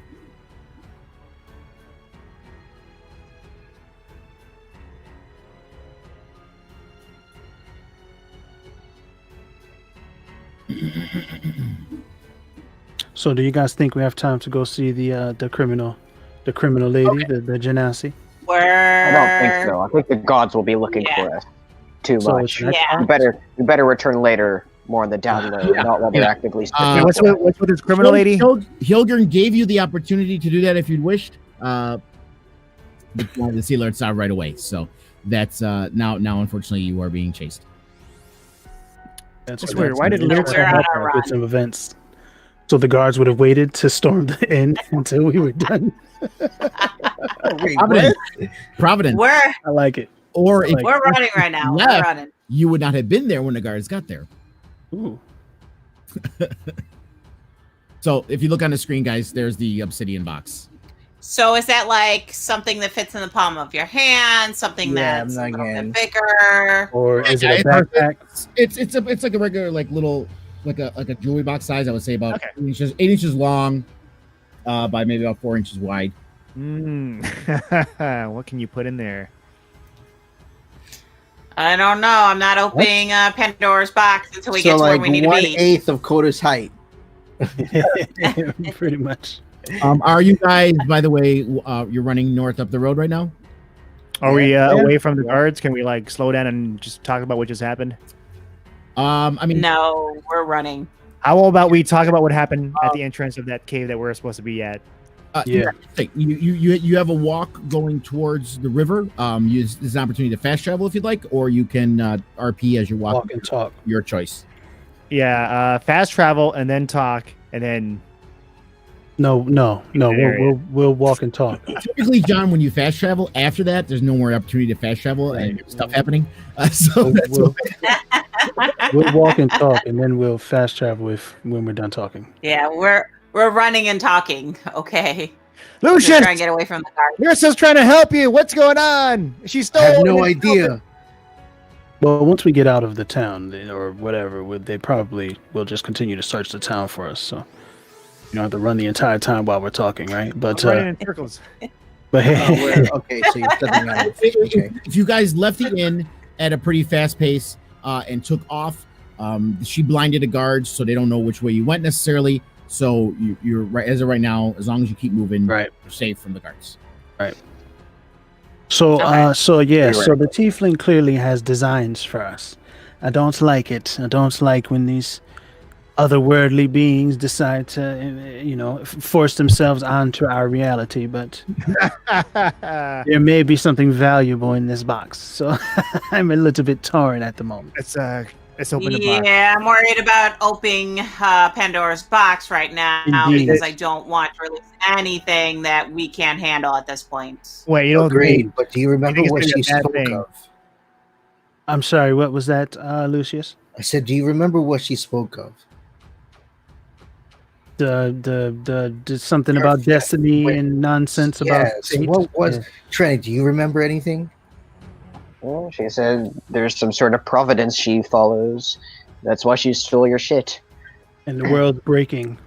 So, do you guys think we have time to go see the criminal lady, the genasi? I don't think so. I think the gods will be looking for us too So much. it's Yeah. We better return later, more on the down low, not while they're actively. What's with this criminal lady? Hilgern gave you the opportunity to do that if you'd wished. But you wanted to see Lord Star right away. So that's now unfortunately you are being chased. That's weird. Why did Lord We're on a run. with some events? So the guards would have waited to storm the inn until we were done. Wait, Providence. what? Providence. I like it. Or if We're running right now. We're left, running. you would not have been there when the guards got there. Ooh. So if you look on the screen, guys, there's the obsidian box. So is that like something that fits in the palm of your hand? Something Yeah, that's a I'm not little getting- bit bigger? Or is it a It's- backpack? It's like a regular little like a jewelry box size. I would say about Okay. 8 inches long, by maybe about 4 inches wide. What can you put in there? I don't know. I'm not opening Pandora's box until we get So to where like we need to be. 1/8 of Coda's height. Pretty much. Are you guys, by the way, you're running north up the road right now? Are we Yeah. away from the guards? Can we like slow down and just talk about what just happened? I mean, No, we're running. How about we talk about what happened at the entrance of that cave that we're supposed to be at? Yeah. You have a walk going towards the river. There's an opportunity to fast travel if you'd like, or you can RP as you walk. Walk and talk. Your choice. Yeah, fast travel and then talk and then No. We'll walk and talk. Typically, John, when you fast travel, after that, there's no more opportunity to fast travel and stuff happening. So that's We'll walk and talk, and then we'll fast travel when we're done talking. Yeah, we're running and talking. Okay. Lucius, Just try and get away from the guard. Nurse's trying to help you. What's going on? She I stole. have no idea. Well, once we get out of the town or whatever, they probably will just continue to search the town for us. So you don't have to run the entire time while we're talking, right? But Running in circles. but hey, Okay, so you're stepping out. Okay. if you guys left the inn at a pretty fast pace and took off, she blinded the guards so they don't know which way you went necessarily. So you're right as of right now. As long as you keep moving, right. you're safe from the guards. So, Okay. so You're the tiefling clearly has designs for us. I don't like it. I don't like when these otherworldly beings decide to, force themselves onto our reality. But there may be something valuable in this box. So I'm a little bit torn at the moment. Let's open the box. Yeah, I'm worried about opening Pandora's box right now Indeed. because I don't want to release anything that we can't handle at this point. Wait, you don't Agreed, agree? but do you remember think it's what gonna be she a bad spoke thing. of? I'm sorry. What was that, Lucius? I said, do you remember what she spoke of? The something about destiny and nonsense about Yes. fate? What was Yeah. Trent? Do you remember anything? Well, she said there's some sort of providence she follows. That's why she stole your shit. And the world's breaking.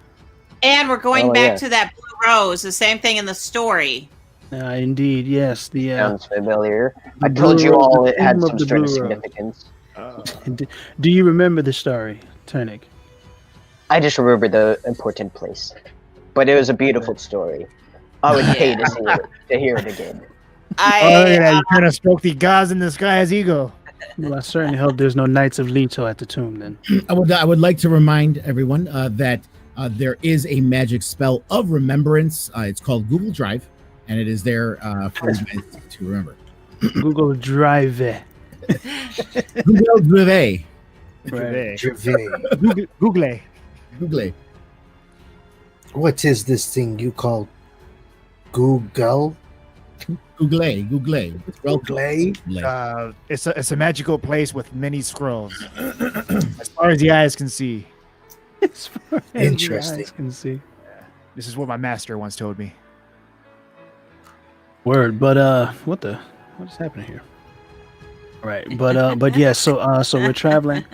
And we're going Oh, back yeah. to that blue rose, the same thing in the story. Indeed, yes. The Sounds familiar. the I told you blue- all the it had theme of some the sort of blue significance. do you remember the story, Turnick? I just remember the important place. But it was a beautiful story. I would pay to hear it again. Oh, look at that. I You're trying to stroke the gods in the sky's ego. Well, I certainly hope there's no Knights of Leto at the tomb then. I would like to remind everyone that there is a magic spell of remembrance. It's called Google Drive, and it is there for you guys to remember. Google Drive. Google Drive. Right. Gervais. Google. Google. What is this thing you call Google? Google. Google. It's well Google? It's a magical place with many scrolls, as far as the eyes can see. As far as your Interesting. eyes can see. This is what my master once told me. Word, but what is happening here? Right, but yeah. So we're traveling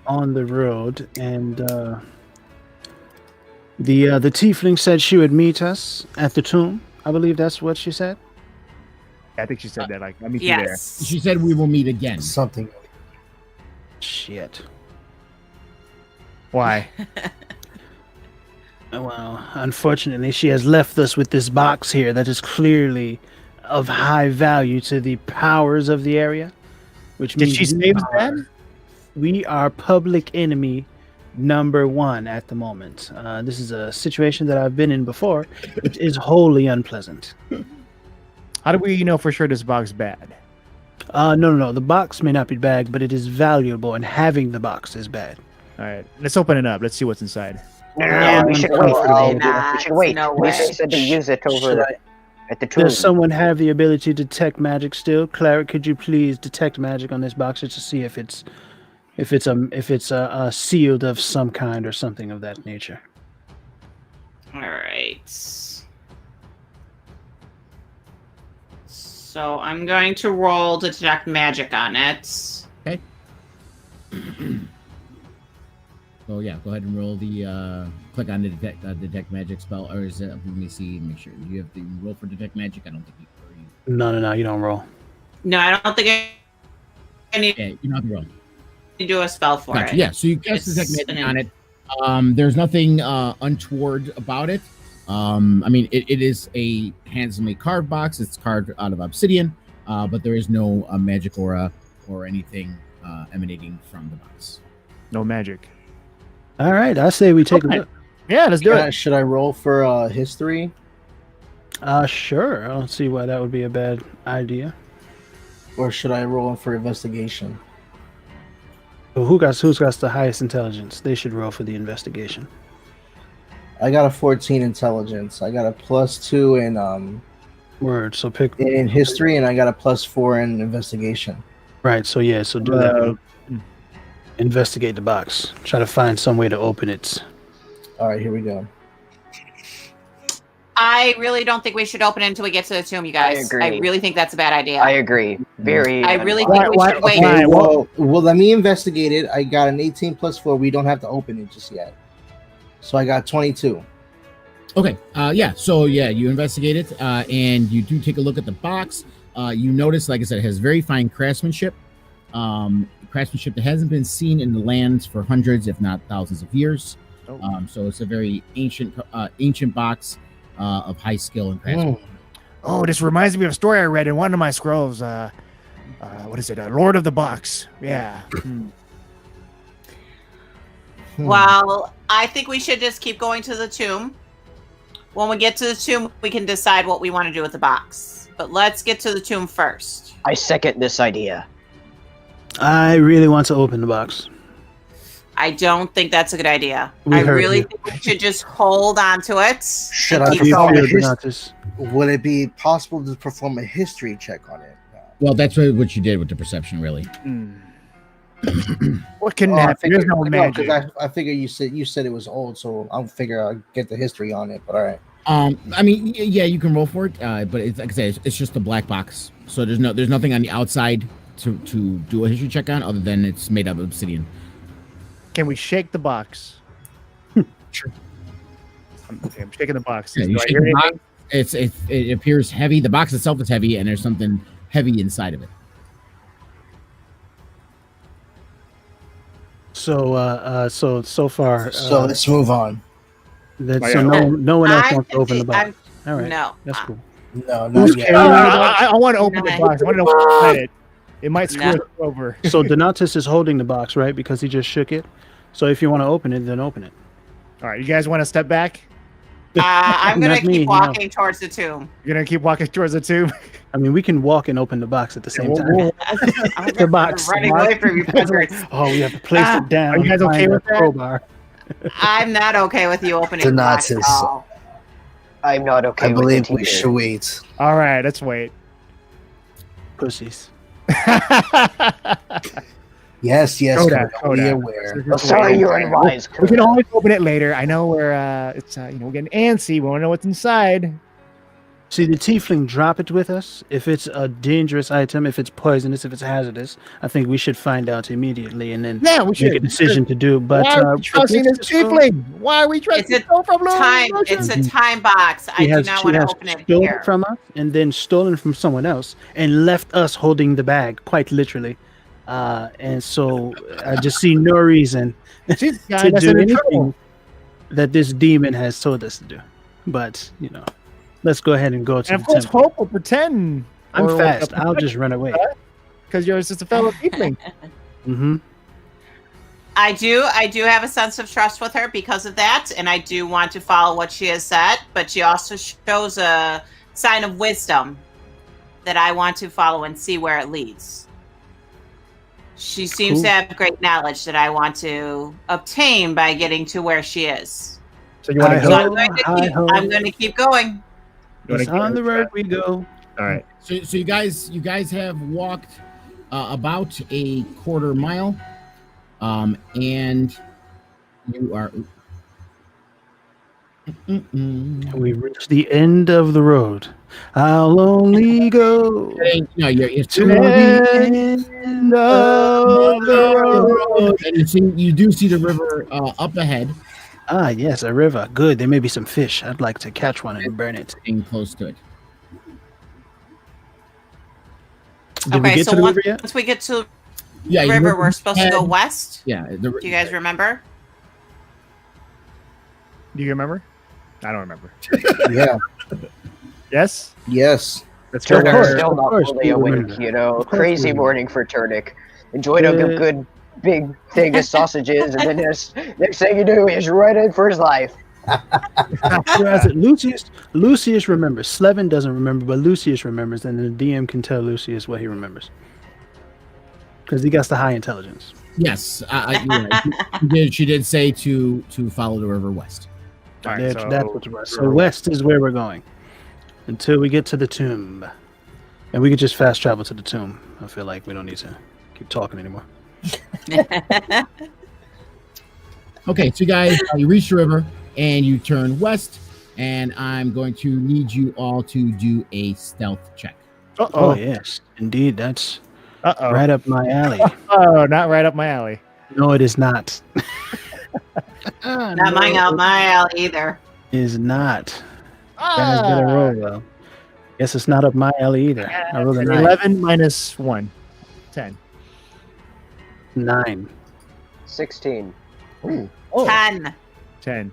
on the road, and the tiefling said she would meet us at the tomb. I believe that's what she said. I think she said that. Like, let me see there. Yes. She said we will meet again. Something. Shit. Why? Well, unfortunately, she has left us with this box here that is clearly of high value to the powers of the area. Which Did means she save us, Dad? we are public enemy number one at the moment. This is a situation that I've been in before, which is wholly unpleasant. How do we know for sure this box bad? No. The box may not be bad, but it is valuable, and having the box is bad. All right, let's open it up. Let's see what's inside. Yeah, we should wait. Probably We should wait. not. No We way. said to use it over at the tomb. Does someone have the ability to detect magic still? Cleric, could you please detect magic on this box just to see if it's sealed of some kind or something of that nature? All right. So I'm going to roll to detect magic on it. Okay. So yeah, go ahead and roll the click on the detect magic spell, or is it? Let me see. Make sure you have to roll for detect magic. I don't think you. No, you don't roll. No, I don't think I need Yeah, you don't have to roll. to do a spell for Gotcha. it. Yeah, so you cast detect magic on it. There's nothing untoward about it. I mean, it is a handsomely carved box. It's carved out of obsidian, but there is no magic aura or anything emanating from the box. No magic. All right, I say we take a look. Yeah, let's do it. Should I roll for history? Sure. I don't see why that would be a bad idea. Or should I roll for investigation? Well, who's got the highest intelligence? They should roll for the investigation. I got a 14 intelligence. I got a +2 in Word. So pick in history, and I got a +4 in investigation. right. So yeah. So do that. Investigate the box. Try to find some way to open it. All right, here we go. I really don't think we should open it until we get to the tomb, you guys. agree. I really think that's a bad idea. I agree. Very. I really unwise. think we should wait. Okay, well, let me investigate it. I got an 18 +4. We don't have to open it just yet. So I got 22. Okay. Yeah. So yeah, you investigate it, and you do take a look at the box. You notice, like I said, it has very fine craftsmanship. Craftsmanship that hasn't been seen in the lands for hundreds, if not thousands of years. So it's a very ancient box of high skill and craftsmanship. Oh, this reminds me of a story I read in one of my scrolls. What is it? Lord of the Box. Yeah. Well, I think we should just keep going to the tomb. When we get to the tomb, we can decide what we want to do with the box. But let's get to the tomb first. I second this idea. I really want to open the box. I don't think that's a good idea. We I heard really you. think we should just hold on to it. Should and I keep Do you perform going. a feel his- Donatus? Would it be possible to perform a history check on it? Well, that's what you did with the perception, really. What can Oh, I happen? There's figured, no magic. because I figure you said it was old, so I'll figure I'll get the history on it. But all right. I mean, yeah, you can roll for it, but it's like I said, it's just a black box. So there's nothing on the outside to do a history check on, other than it's made out of obsidian. Can we shake the box? Sure. Okay, I'm shaking the box. Yeah, Do you I shake hear the anything? box, it appears heavy. The box itself is heavy, and there's something heavy inside of it. So far. So let's move on. No one else I wants to open the box. I'm- All right. No. That's cool. No, Who's not yet. carrying the box? I want to open the Nice. box. I want to know what's inside it. It might screw No. us over. So Donatus is holding the box, right? Because he just shook it. So if you want to open it, then open it. All right, you guys want to step back? I'm going Not to me, keep no. walking towards the tomb. You're gonna keep walking towards the tomb. I mean, we can walk and open the box at the same time. I'm The box. running away from you, fuckers. Oh, we have to place it down. Are you guys okay behind with the that? crowbar. I'm not okay with you opening the box at Donatus. all. I'm not okay I with believe it we either. should wait. All right, let's wait. Pussies. Yes, Kodak, we're Kodak. aware. Oh, sorry, you're unwise. We can always open it later. I know we're it's we're getting antsy. We want to know what's inside. See, the tiefling drop it with us. If it's a dangerous item, if it's poisonous, if it's hazardous, I think we should find out immediately and then Yeah, we make should. a decision to do. But Why are we trusting this tiefling? Why are we trusting It's a so from time. It's a time box. I do not want to open it stolen here. from us and then stolen from someone else and left us holding the bag, quite literally. And so I just see no reason She's to got us do in anything trouble. that this demon has told us to do. But let's go ahead and go to And the of course, temple. Hope will pretend. I'm fast. I'll just run away. Because you're just a fellow tiefling. Mm-hmm. I do have a sense of trust with her because of that, and I do want to follow what she has said, but she also shows a sign of wisdom that I want to follow and see where it leads. She seems to have great knowledge that I want to obtain by getting to where she is. So you want to So go? I'm going to keep going. It's on the road we go. All right. So you guys have walked about a quarter mile, and you are. We reached the end of the road. I'll only go No, you're to the end of the road. and you do see the river up ahead, Ah, yes, a river. Good. There may be some fish. I'd like to catch one and burn it. getting close to it. Did we get to the river yet? Once we get to Yeah, the you river, look we're supposed to go ahead. west. Yeah, Do you guys remember? Do you remember? I don't remember. Yeah. Yes? Yes. Let's go. Turnick's still not course fully we awake, remember. Of course Crazy we morning for Turnick. Enjoyed a good big thing of sausages, and then next thing you do, he's right in for his life. Whereas Lucius remembers. Slevin doesn't remember, but Lucius remembers, and the DM can tell Lucius what he remembers. Because he got the high intelligence. Yes, she did say to follow the river west. All right, That's what's right. So west is where we're going. Until we get to the tomb. And we could just fast travel to the tomb. I feel like we don't need to keep talking anymore. Okay, so you guys, you reach the river and you turn west, and I'm going to need you all to do a stealth check. Oh, yes. Indeed, that's Uh-oh. right up my alley. Oh, not right up my alley. No, it is not. Not my alley either. Is not. That has been a roll, though. Guess it's not up my alley either. I rolled a 9. 11 minus 1. 10. 9. 16. Oh. 10. 10.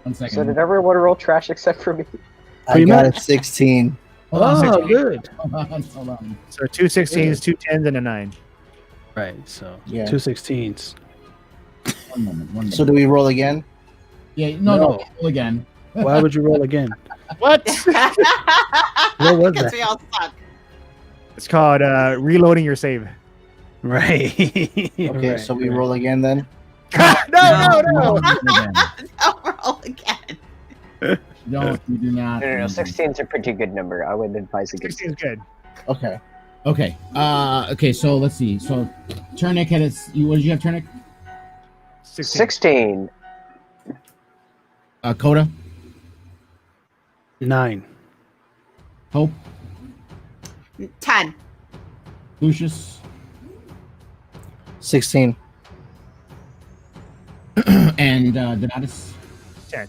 1 second. So did everyone roll trash except for me? I Pretty got much. it 16. Hold on, Oh, good. hold on. So 2 16s, 2 10s, and a 9. Right, so Yeah. 2 16s. One moment. So do we roll again? Yeah, no, roll again. Why would you roll again? What? What was Because that? we all suck. It's called reloading your save. Right. Okay, so we roll again then? No. Don't roll again. No, you do not. No, 16's a pretty good number. I would advise against 16 is good. Okay. Okay. Okay. So let's see. So Turnick had his. What did you have, Turnick? 16. Coda, 9. Hope, 10. Lucius, 16. and Donatus. 10.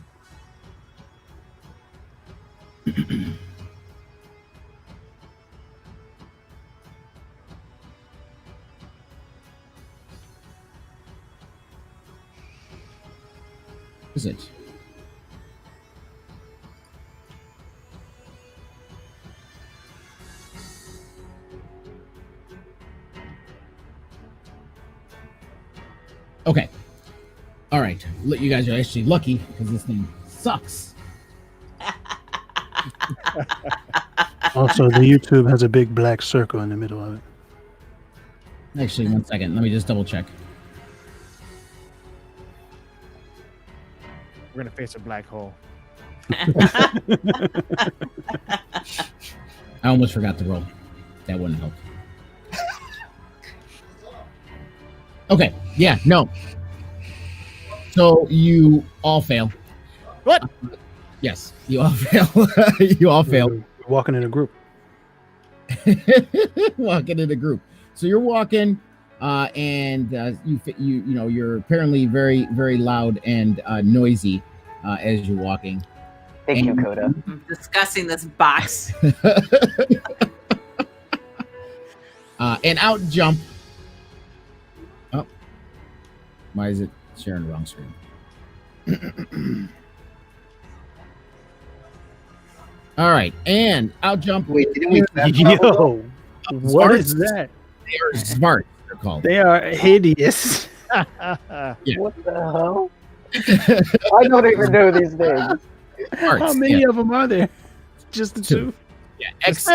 Is it? Okay. All right. You guys are actually lucky because this thing sucks. Also, the YouTube has a big black circle in the middle of it. Actually, 1 second. Let me just double check. We're going to face a black hole. I almost forgot to roll. That wouldn't help. Okay. Yeah. No. So you all fail. What? Yes, you all fail. You all fail. We're walking in a group. Walking in a group. So you're walking, and you're apparently very very loud and noisy as you're walking. Thank you, Coda. I'm discussing this box. And out jump. Oh, why is it sharing the wrong screen? All right, and out jump. Wait, didn't we? Yo, what is Smarts. that? They are smart. They're called. They are hideous. Yeah. What the hell? I don't even know these names. Smarts, How many yeah. of them are there? Just the two. Yeah, X.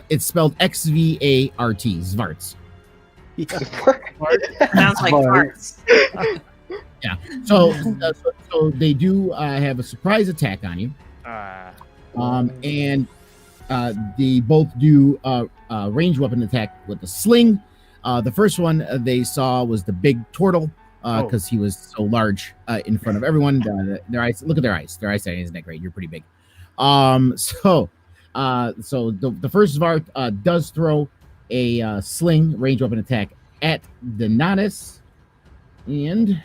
It's spelled XVART. Zvarts. Sounds like farts. So they do have a surprise attack on you. And they both do range weapon attack with the sling. The first one they saw was the big turtle because he was so large in front of everyone. Their eyes, look at their eyes. Their eyesight isn't that great. You're pretty big. So the first Zvart does throw a sling range weapon attack at Donatus, and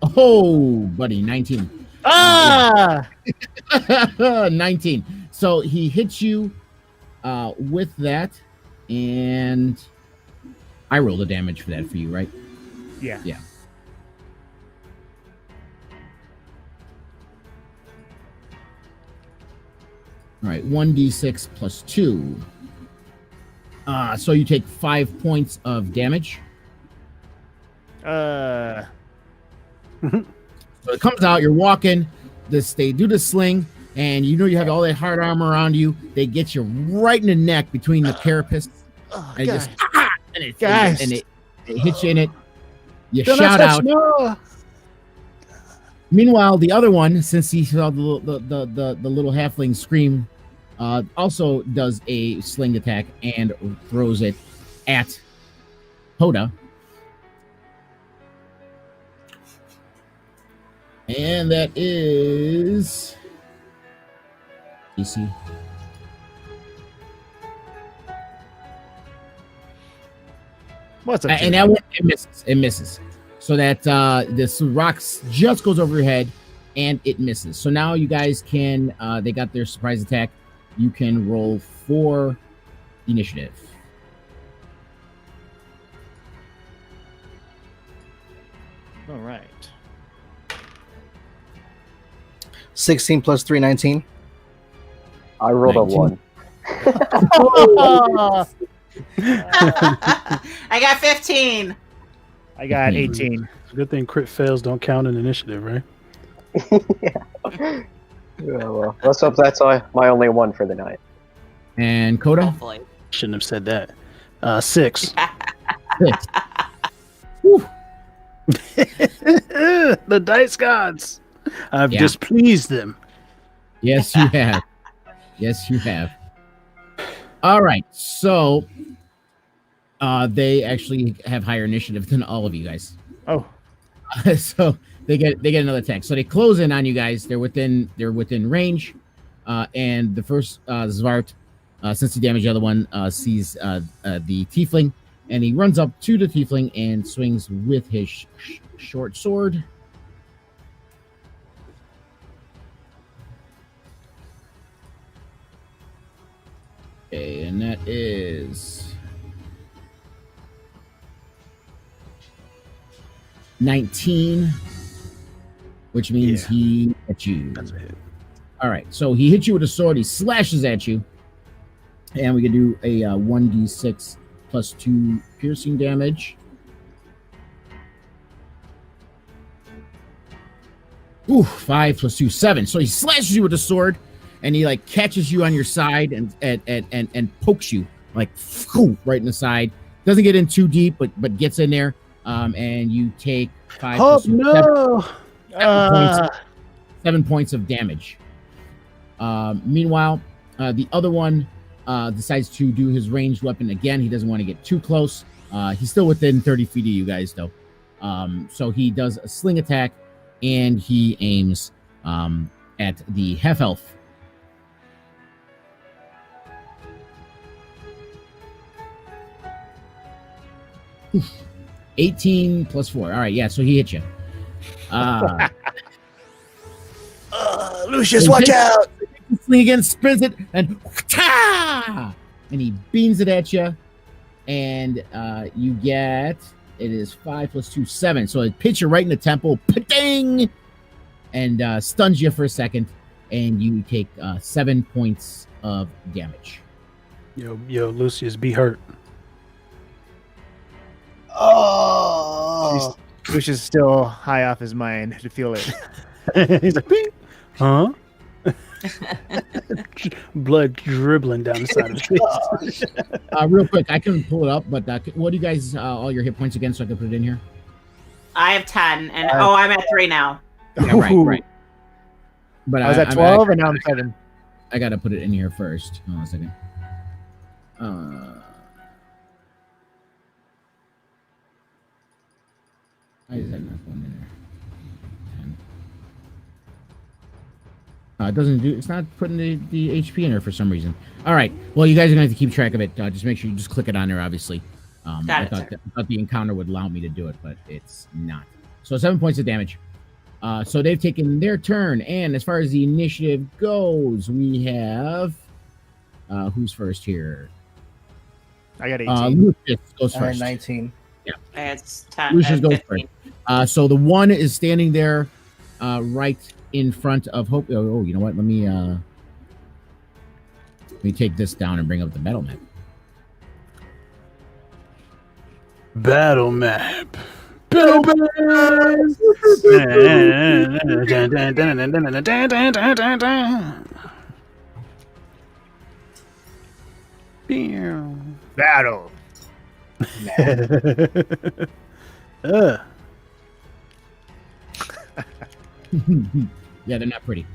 oh, buddy, 19. 19. So he hits you with that, and I rolled the damage for that for you, right? Yeah. Yeah. All right, 1d6 plus 2. So you take 5 points of damage. So it comes out, you're walking, they do the sling, and you have all that hard armor around you. They get you right in the neck between the carapace. And it just, and it hits you in it. You shout out. No. Meanwhile, the other one, since he saw the little halfling scream, also does a sling attack and throws it at Hoda. And that is DC. What's up? And that one, it misses. It misses. So that this rocks just goes over your head, and it misses. So now you guys can. They got their surprise attack. You can roll 4 initiative. All right. 16 plus 3, 19. I rolled a 19. 1. I got 15. I got 18. It's a good thing crit fails don't count in initiative, right? Yeah, well, let's hope that's my only 1 for the night. And Coda. Hopefully. Shouldn't have said that. 6. 6. The dice gods. I've Yeah. displeased them. Yes, you have. Yes, you have. All right. So they actually have higher initiative than all of you guys. Oh. So they get another attack. So they close in on you guys. They're within range. And the first Zvart, since he damaged the other one, sees the tiefling, and he runs up to the tiefling and swings with his short sword. Okay, and that is 19, which means he hit you. That's a hit. All right, so he hits you with a sword. He slashes at you, and we can do a 1d6 plus 2 piercing damage. Ooh, 5 plus 2, 7. So he slashes you with a sword, and he like catches you on your side and pokes you like right in the side. Doesn't get in too deep, but gets in there. And you take 5 plus 2, no! 7 points of damage. Meanwhile, the other one decides to do his ranged weapon again. He doesn't want to get too close. He's still within 30 feet of you guys, though. So he does a sling attack, and he aims at the half elf. Oof. 18 plus 4. All right, yeah, so he hit you. Lucius, watch out! Sling again, spins it, and he beams it at you. And you get, it is 5 plus 2, 7. So it hits you right in the temple, pa-ding, and stuns you for a second, and you take 7 points of damage. Yo, Lucius, be hurt. Oh, Lucius is still high off his mind to feel it. He's like, "Bing." Huh? Blood dribbling down the side of his face. Real quick, I can pull it up, but what do you guys, all your hit points again, so I can put it in here? I have 10, and I'm at 3 now. Yeah, right. But I was at 12, and now I'm 7. I got to put it in here first. Hold on a second. Why is that not going in there? 10. It doesn't do. It's not putting the HP in there for some reason. All right. Well, you guys are going to have to keep track of it. Just make sure you just click it on there. Obviously, I thought the encounter would allow me to do it, but it's not. So 7 points of damage. So they've taken their turn, and as far as the initiative goes, we have who's first here? I got 18. Lucius goes all right, first. 19. It's 10. Lucius goes first. So the one is standing there, right in front of Hope. Oh, you know what? Let me take this down and bring up the battle map. Battle map. Battle Battle. Yeah, they're not pretty.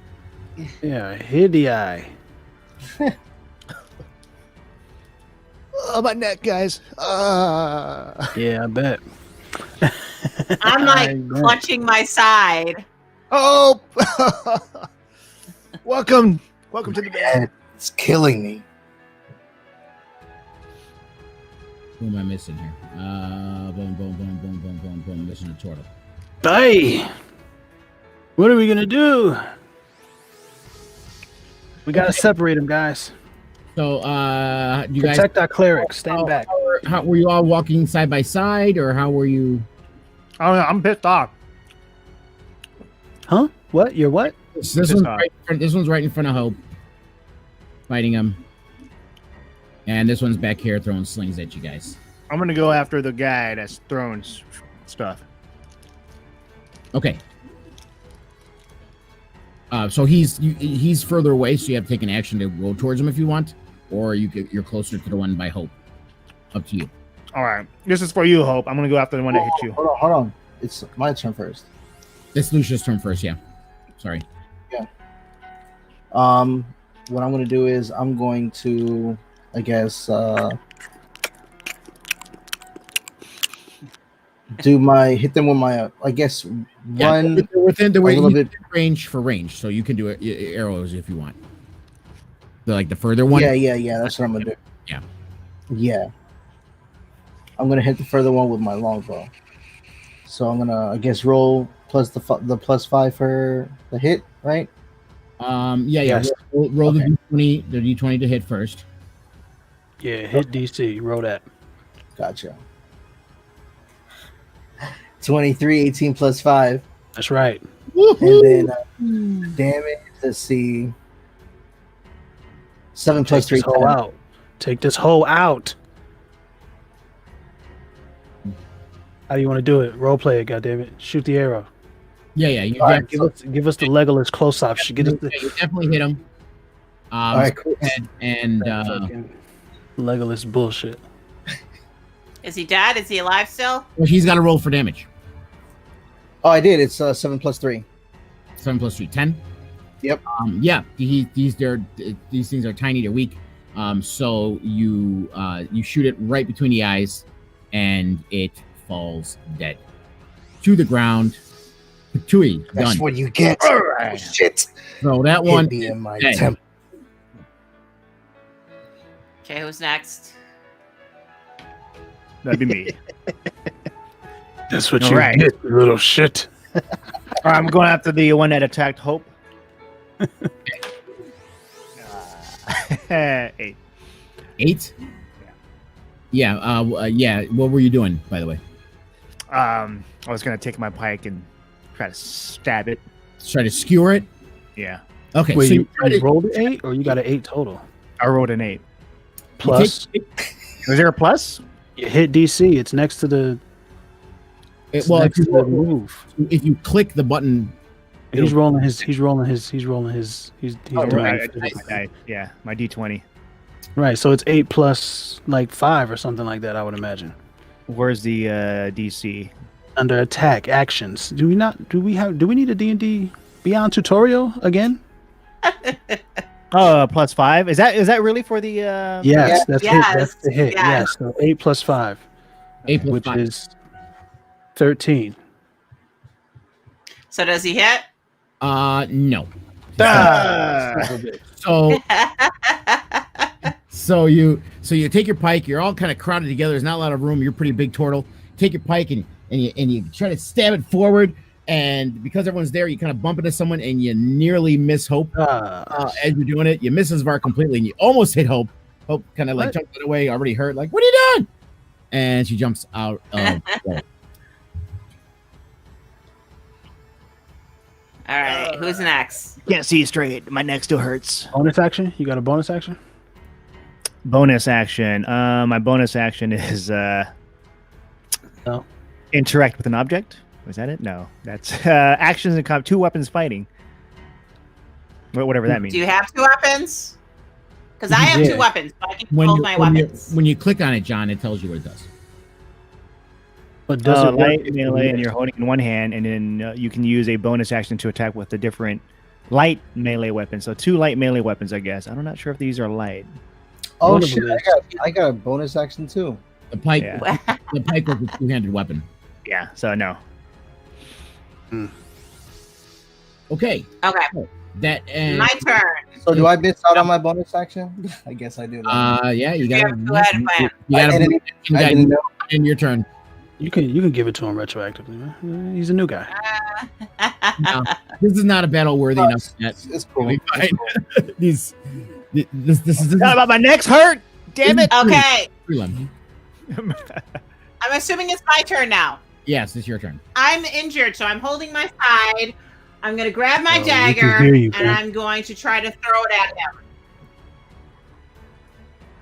Yeah, hit the eye. Oh, my neck, guys. Yeah, I bet. I'm like clutching my side. Oh, welcome to the bed. It's killing me. Who am I missing here? Boom. Missing a turtle. Hey, what are we gonna do? We gotta separate them, guys. So, you guys Protect our clerics. Stand back. How were you all walking side by side, or how were you? Oh, I'm pissed off. Huh? What? You're what? This one's right in front of Hope, fighting him, and this one's back here throwing slings at you guys. I'm gonna go after the guy that's throwing stuff. Okay. So he's further away, so you have to take an action to go towards him if you want, or you're closer to the one by Hope. Up to you. All right, this is for you, Hope. I'm gonna go after the one that hit you. Hold on. It's my turn first. It's Lucia's turn first. Yeah. Sorry. Yeah. What I'm gonna do is I'm going to, I guess, hit them with my, I guess, one. They're within the little bit range for range, so you can do arrows if you want. Like the further one. Yeah. That's what I'm gonna do. Yeah. I'm gonna hit the further one with my longbow. So I'm gonna, I guess, roll plus the +5 for the hit, right? Yes. Roll the d20 to hit first. Yeah, hit DC. Roll that. Gotcha. 23, 18 plus 5. That's right. And then damage, let's see. 7 plus 3. Take this hole out. Take this hole out. How do you want to do it? Role play it, goddammit. Shoot the arrow. Yeah. Right, give us the Legolas close-up. You definitely hit him. All right, cool. And Legolas bullshit. Is he dead? Is he alive still? well, he's got to roll for damage. Oh, I did. It's 7 plus 3. 7 plus 3, 10. Yep. Yeah. These things are tiny. They're weak. So you shoot it right between the eyes, and it falls dead to the ground. Patui, That's done. what you get. All right. Shit. So that Hit one. me in my dead. temple. Okay, who's next? That'd be me. That's what All you right. get, you little shit. All right, I'm going after the one that attacked Hope. 8. 8? Yeah. Yeah. What were you doing, by the way? I was gonna take my pike and try to stab it. Try to skewer it. Yeah, Okay. Wait, so you try to- rolled an 8 or you got an 8 total? I rolled an 8. Plus, Was there a plus? you hit DC. It's next to the. It's well, next to the move. if you click the button, He's rolling his. He's rolling his. He's Oh, doing right. it. Yeah, my D20. Right. So it's 8 plus like 5 or something like that. I would imagine. Where's the DC? Under attack actions. Do we not? Do we have? Do we need a D&D Beyond tutorial again? Oh, plus 5. Is that really for the? Yes, Yes. that's hit. That's the hit. Yes. Yes. So 8 plus 5, 8 plus which 5. is 13. So does he hit? No. Ah! So you take your pike. You're all kind of crowded together. There's not a lot of room. You're a pretty big turtle. Take your pike and you try to stab it forward. And because everyone's there, you kind of bump into someone and you nearly miss Hope. As you're doing it, you miss Var completely and you almost hit Hope. Hope kind of like What? jumps away, already hurt. Like, what are you doing? And she jumps out of the way. All right, who's next? Can't see straight. My neck still hurts. Bonus action? You got a bonus action? Bonus action. My bonus action is No. interact with an object. Was that it? No, that's actions and 2 weapons fighting. Whatever that means. Do you have 2 weapons? Because I have Yeah. 2 weapons, but I can When hold you, my when, you, weapons. when you click on it, John, it tells you what it does. But does it work light if melee, you- and you're holding in one hand, and then you can use a bonus action to attack with a different light melee weapon. So 2 light melee weapons, I guess. I'm not sure if these are light. Oh One of shit! them I got a bonus action too. The pike, Yeah. the pike was a two-handed weapon. Yeah, so no. Okay, Okay, that and my turn. So do I miss out on my bonus action? I guess I do. yeah, you You got have 2 ahead plan. you got I didn't- I didn't know. in your turn. You can give it to him retroactively. Man. He's a new guy. No, this is not a battle worthy enough yet. It's cool. It'll be fine. This is Forgot about my neck's hurt. Damn it. Okay, prelim. I'm assuming it's my turn now. Yes, it's your turn. I'm injured, so I'm holding my side. I'm going to grab my Oh, we can dagger, hear you, and man. I'm going to try to throw it at him.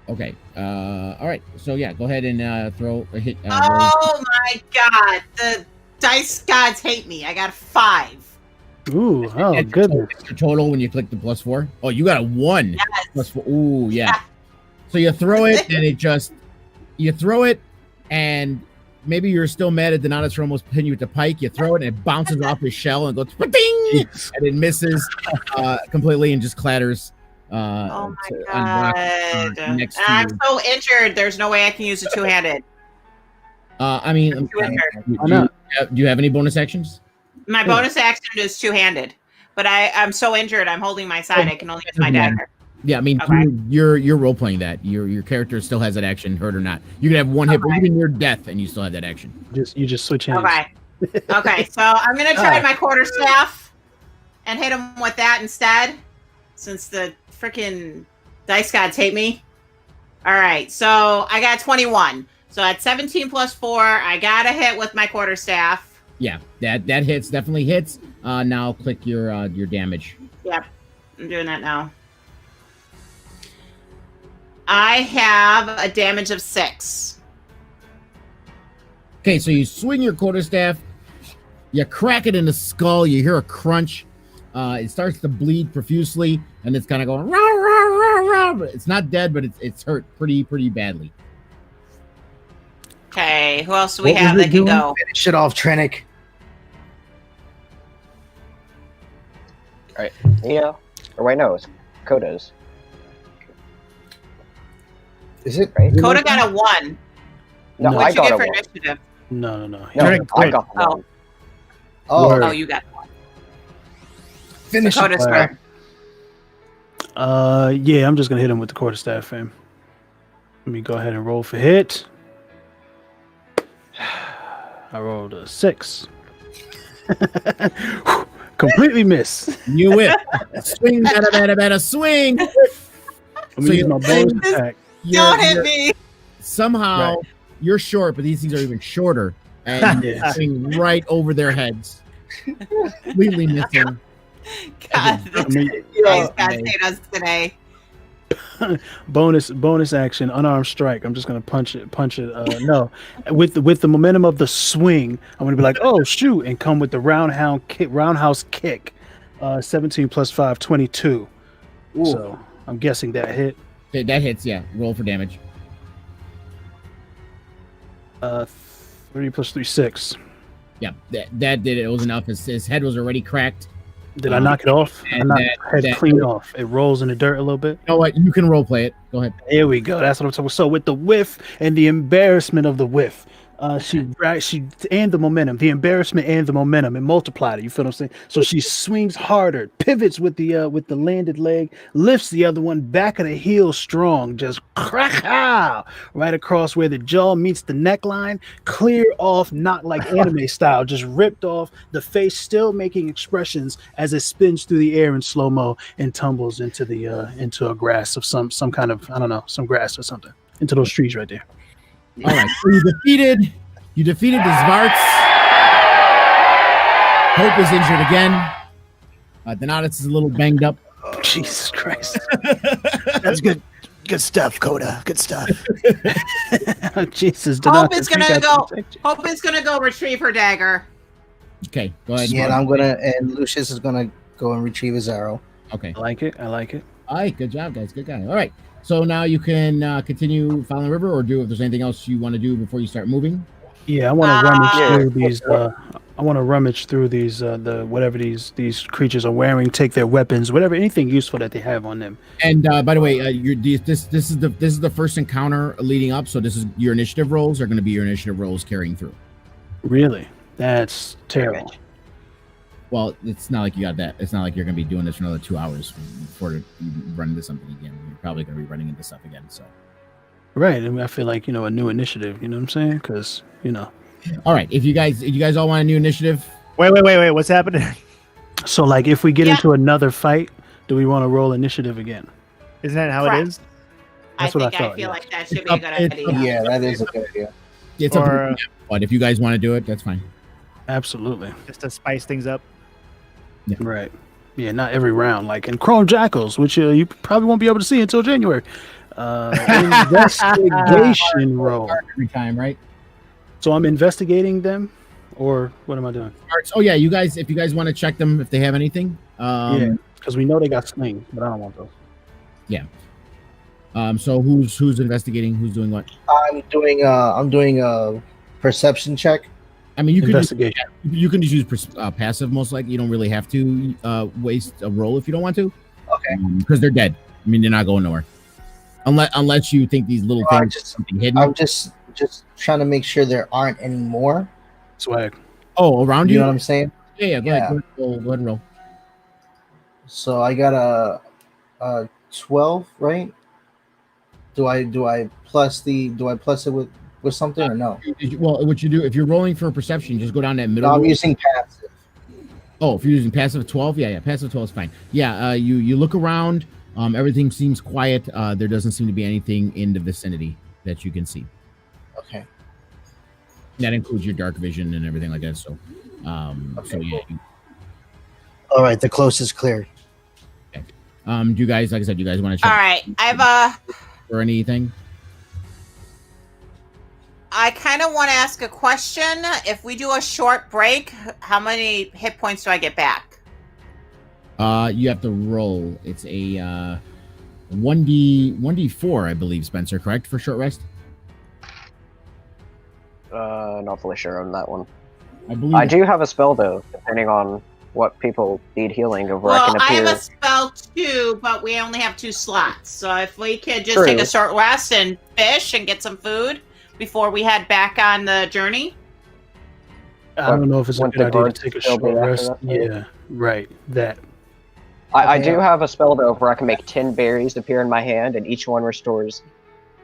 Okay. All right. So yeah, go ahead and throw a hit. roll. Oh my god, the dice gods hate me. I got a 5. Ooh, oh And goodness. so your total when you click the +4. Oh, you got a 1. Yes. +4. Ooh, yeah. So you throw it, and you throw it, and maybe you're still mad at Donatus for almost hitting you with the pike. You throw it, and it bounces off his shell and goes ding, and it misses completely and just clatters. Oh my on rock, god. next to I'm you. so injured. There's no way I can use a 2-handed. I mean, I'm too injured. Why not? do you have any bonus actions? My bonus action is 2-handed, but I'm so injured. I'm holding my side. I can only use my Doesn't matter. dagger. Yeah, I mean, Okay. you're role playing that. Your character still has that action, hurt or not. You can have one hit, but Okay. even near death, and you still have that action. You just switch hands. Okay. Okay, so I'm gonna try my quarterstaff and hit him with that instead, since the freaking dice gods hate me. All right, so I got 21. So at 17 plus 4, I got a hit with my quarterstaff. Yeah, that hits, definitely hits. Now click your damage. Yep, I'm doing that now. I have a damage of 6. Okay, so you swing your quarterstaff, you crack it in the skull, you hear a crunch. It starts to bleed profusely, and it's kind of going rah, rah, rah, rah. It's not dead, but it's hurt pretty badly. Okay, who else do we What have was that it can doing? go? Finish it off, Trennick. You know, or wait, no, it's Kodos. Is it? Right? Coda got a 1. No, No, I What'd you got get a for 1. initiative? No. No, You're I got Oh. 1. Oh, Word. Oh, you got 1. finish it. Coda's Alright. turn. Yeah, I'm just gonna hit him with the quarterstaff, fam. Let me go ahead and roll for hit. I rolled a 6. Completely miss. You whip. Swing, better, swing. I'm So gonna use you- my bonus attack. Don't hit me. Somehow you're short, but these things are even shorter, and Yeah. swing right over their heads, completely missing. God, I mean, you guys hate us today. bonus action, unarmed strike. I'm just gonna punch it. No, with the momentum of the swing, I'm gonna be like, oh shoot, and come with the roundhouse kick. 17 plus 5, 22. So I'm guessing that hit. Okay, that hits. Yeah, roll for damage. 30 plus 3, 6. Yeah, that did it. It was enough. His head was already cracked. Did I knock it off? I and knocked that- the head clean off. It rolls in the dirt a little bit. You know what? You can role play it. Go ahead. Here we go. That's what I'm talking about. So with the whiff and the embarrassment of the whiff, she and the momentum, the embarrassment and the momentum, and multiplied it. You feel what I'm saying? So she swings harder, pivots with the landed leg, lifts the other one back of the heel strong, just crack right across where the jaw meets the neckline, clear off, not like anime style, just ripped off. The face still making expressions as it spins through the air in slow mo and tumbles into the into a grass of some kind of, I don't know, some grass or something, into those trees right there. All right. So you defeated the Zvarts. Hope is injured again. Donatus is a little banged up. Jesus Christ. That's good. Good stuff, Coda. Good stuff. Jesus. Hope is gonna go retrieve her dagger. Okay, go ahead. Yeah, and Lucius is gonna go and retrieve his arrow. Okay. I like it. All right, good job, guys. Good guy. All right. So now you can continue following the river, or if there's anything else you want to do before you start moving. Yeah, I want to rummage Yeah. through these. I want to rummage through these. The whatever these creatures are wearing. Take their weapons, whatever, anything useful that they have on them. And by the way, this is the first encounter leading up. So this is your initiative rolls are going to be your initiative rolls carrying through. Really, that's terrible. Well, it's not like you got that. It's not like you're going to be doing this for another 2 hours before you run into something again. You're probably going to be running into stuff again. So. Right. I mean, I feel like a new initiative. You know what I'm saying? Because All right. If you guys all want a new initiative. Wait. What's happening? So like, if we get Yeah. into another fight, do we want to roll initiative again? Isn't that how Correct. it is? That's what I I thought, feel yeah. like that should be a good idea. Yeah, that is a good idea. It's up to Or you, but if you guys want to do it, that's fine. Absolutely. just to spice things up? Right. Yeah, not every round. Like in Chrome Jackals, which you probably won't be able to see until January. Investigation roll. Every time, right? So I'm investigating them, or what am I doing? Oh yeah, you guys. If you guys want to check them, if they have anything. Yeah, because we know they got slings, but I don't want those. So who's investigating? Who's doing what? I'm doing a perception check. I mean, you can just Investigation. use passive. Most likely, you don't really have to waste a roll if you don't want to. Okay. Because they're dead. I mean, they're not going nowhere. Unless you think these little things just- something hidden. I'm just trying to make sure there aren't any more. Swag. Oh, around You you? know what I'm saying? Yeah. Go ahead. Go ahead and roll. So I got a 12, right? Do I plus it with something or no? Well, what you do if you're rolling for perception, just go down that middle. No, I'm roll. using passive. Oh, if you're using passive 12, yeah, passive 12 is fine. Yeah, you look around. Everything seems quiet. There doesn't seem to be anything in the vicinity that you can see. Okay. That includes your dark vision and everything like that. So, so yeah. All right, the coast is clear. Do you guys, like I said, you guys want to All check right, I've or anything? I kind of want to ask a question. If we do a short break, how many hit points do I get back? You have to roll. It's a 1d4, I believe, Spencer. Correct for short rest. Not fully sure on that one. I believe. I do have a spell though, depending on what people need healing of where Well, I can I appear. have a spell too, but we only have 2 slots. So if we could just True. take a short rest and fish and get some food before we head back on the journey. I don't know if it's a Wouldn't good the idea to guards take a still be short after rest. that, though? Yeah, right. That. I Okay. do have a spell though where I can make 10 berries appear in my hand, and each one restores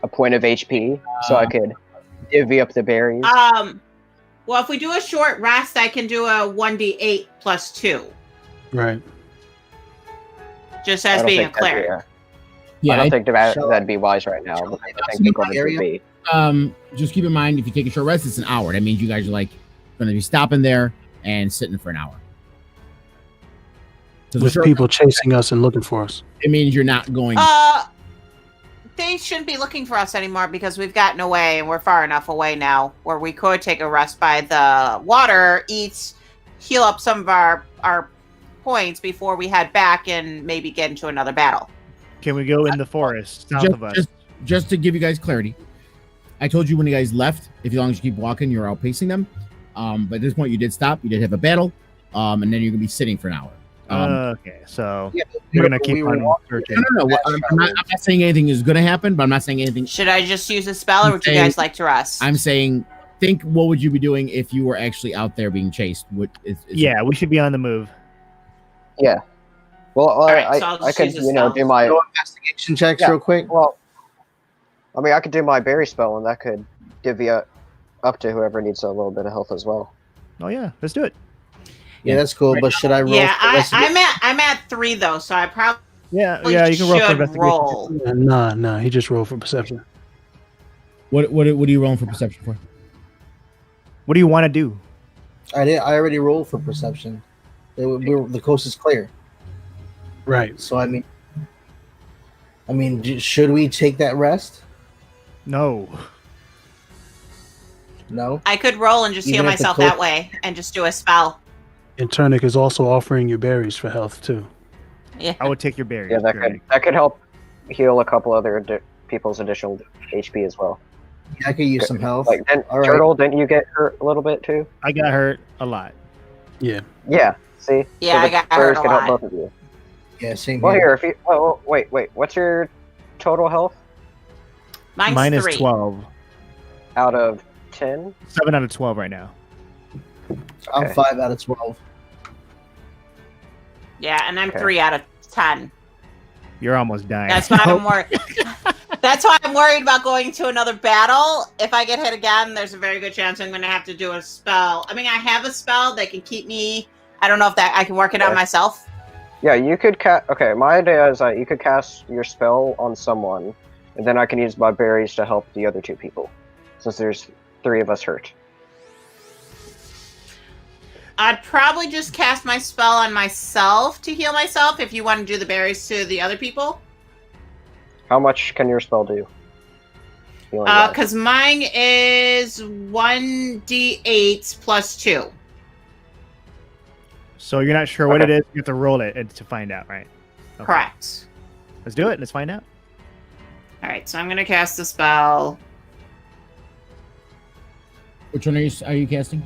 a point of HP, so I could divvy up the berries. Well, if we do a short rest, I can do a 1d8 plus 2, Right. just I as don't being a think that'd be cleric. Yeah, I don't think Shall that'd be wise right now. shall I I think the guards area? would be. just keep in mind if you take a short rest, it's an hour. That means you guys are like going to be stopping there and sitting for an hour. So the With short people chasing us and looking for us. it means you're not going. They shouldn't be looking for us anymore because we've gotten away and we're far enough away now where we could take a rest by the water, eat, heal up some of our points before we head back and maybe get into another battle. Can we go in the forest south of us? Just to give you guys clarity, I told you when you guys left, if as long as you keep walking, you're outpacing them. But at this point, you did stop. You did have a battle, and then you're gonna be sitting for an hour. Okay, so Yeah, we're gonna we keep were on walking- searching. No. I'm not saying anything is gonna happen, but I'm not saying anything. Should I just use a spell or would you Okay. guys like to rest? I'm saying, think what would you be doing if you were actually out there being chased? Yeah, we should be on the move. Yeah. Well, right, so I'll I just could, use a you know, spell. do my. No investigation checks Yeah. real quick. Well, I mean, I could do my berry spell, and that could divvy up to whoever needs a little bit of health as well. Oh yeah, let's do it. Yeah, that's cool. But should I roll? Yeah, for investigation? I'm at 3 though, so I probably Yeah, you can roll for should investigation. roll. Nah. He just rolled for perception. What are you rolling for perception for? What do you want to do? I already rolled for perception. The coast is clear. Right. So I mean, should we take that rest? No. No. I could roll and just Even heal if the myself clerk- that way and just do a spell. And Turnic is also offering you berries for health too. Yeah. I would take your berries. Yeah, that Greg. could help heal a couple other people's additional HP as well. I could use some health. Like, All right. Turtle, didn't you get hurt a little bit too? I got hurt a lot. Yeah. Yeah. See. Yeah, I the got berries hurt a could help lot. both of you. Yeah, same Well, here. here, if you. Oh, wait. What's your total health Mine's Mine is 3. 12. out of 10? 7 out of 12 right now. I'm Okay. 5 out of 12. Yeah, and I'm Okay. 3 out of 10. You're almost dying. That's why I'm worried. That's why I'm worried about going to another battle. If I get hit again, there's a very good chance I'm going to have to do a spell. I mean, I have a spell that can keep me. I don't know if that I can work it on Okay. myself. Yeah, you could cast. Okay, my idea is that you could cast your spell on someone, and then I can use my berries to help the other 2 people, since there's 3 of us hurt. I'd probably just cast my spell on myself to heal myself if you want to do the berries to the other people. How much can your spell do? Healing-wise? Because mine is 1d8 plus 2. So you're not sure what it is. You have to roll it to find out, right? Okay. Correct. Let's do it. Let's find out. All right, so I'm going to cast the spell. Which one are you casting?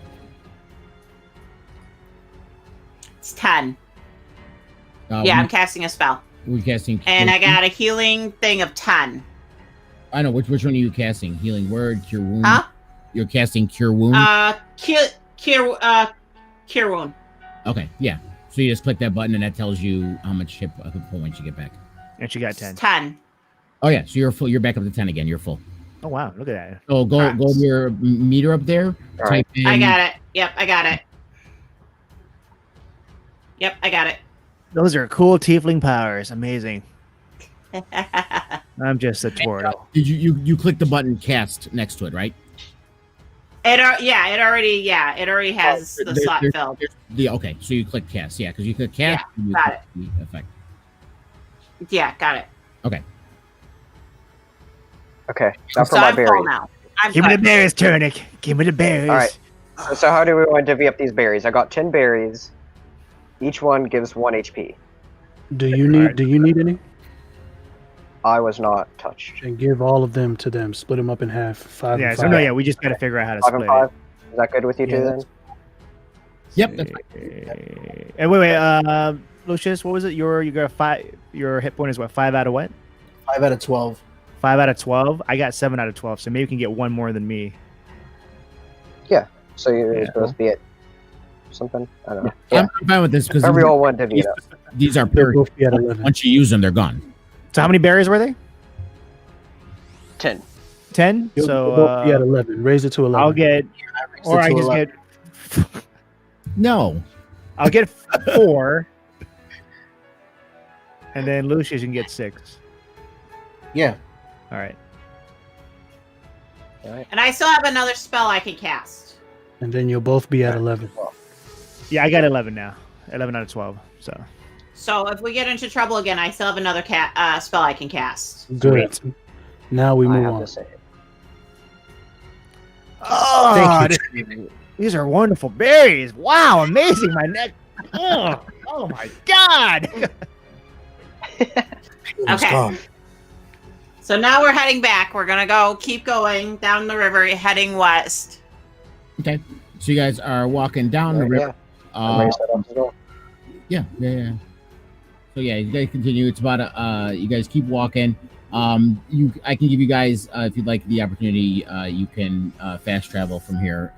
It's 10. Yeah, I'm casting a spell. We're casting. And I got a healing thing of 10. I know which one are you casting? Healing word, cure wound. Huh? You're casting cure wound. Cure wound. Okay, yeah. So you just click that button and that tells you how much hit points you get back. And she got 10. It's 10. Oh yeah, so you're full. You're back up to 10 again. You're full. Oh, wow. Look at that. So go to your meter up there. All right. Type in. I got it. Yep, I got it. Yep, I got it. Those are cool tiefling powers. Amazing. I'm just a twirl. Did you click the button cast next to it, right? It already has the slot filled. Okay, so you click cast, yeah, because you click cast. Yeah, you got click it. the effect. Yeah, got it. Okay. Okay, now for So my I'm full berries. now. I'm Give me the good. berries, Turnic. Give me the berries. All right. So how do we want to divvy up these berries? I got 10 berries. Each one gives 1 HP. Do you need any? I was not touched. And give all of them to them. Split them up in half. 5 Yeah, and so 5. no, yeah, we just got to figure out how to 5 and split 5. it. Is that good with you Yeah, two then? Yep, that's fine. And wait. Lucius, what was it? You got 5. Your hit point is what? 5 out of what? 5 out of 12. 5 out of 12. I got 7 out of 12. So maybe you can get one more than me. So you're Yeah. supposed to be at something. I don't know. I'm fine with this because Or we all want to be up. these are They'll perks. both be at 11. Once you use them, they're gone. So how many berries were they? 10. 10. You'll So both be at 11. Raise it to 11. I'll get, or I just get, No. I'll get 4, and then Lucius can get 6. Yeah. All right. And I still have another spell I can cast. And then you'll both be at 11. Yeah, I got 11 now. 11 out of 12. So if we get into trouble again, I still have another spell I can cast. Good. Now we I move have on. to say it. Oh, Thank you. these are wonderful berries. Wow, amazing. My neck. Oh my God. Okay. So now we're heading back. We're gonna keep going down the river, heading west. Okay. So you guys are walking down the river. I'm ready to set up as well. Yeah. So yeah, you guys continue. It's about you guys keep walking. I can give you guys if you'd like the opportunity, you can fast travel from here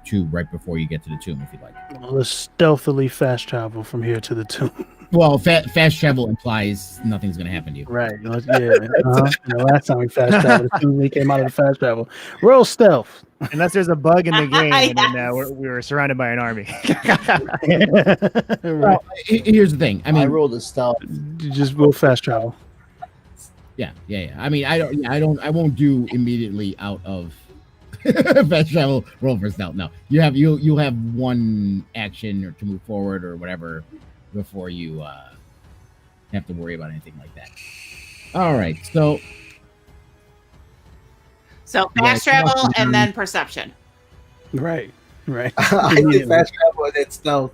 to right before you get to the tomb if you'd like. Well, let's stealthily fast travel from here to the tomb. Well, fast travel implies nothing's gonna happen to you. Right. Yeah. The last time we fast traveled, as soon as we came out of the fast travel, roll stealth. Unless there's a bug in the game, and then Yes. we were surrounded by an army. Right. Well, here's the thing. I I mean, rolled a stealth. Just roll fast travel. yeah. I mean, I won't do immediately out of fast travel roll for stealth. No, you'll have one action or to move forward or whatever before you have to worry about anything like that. All right, so Fast Yeah, travel come and on. then perception. Right. I did fast travel and it's stealth.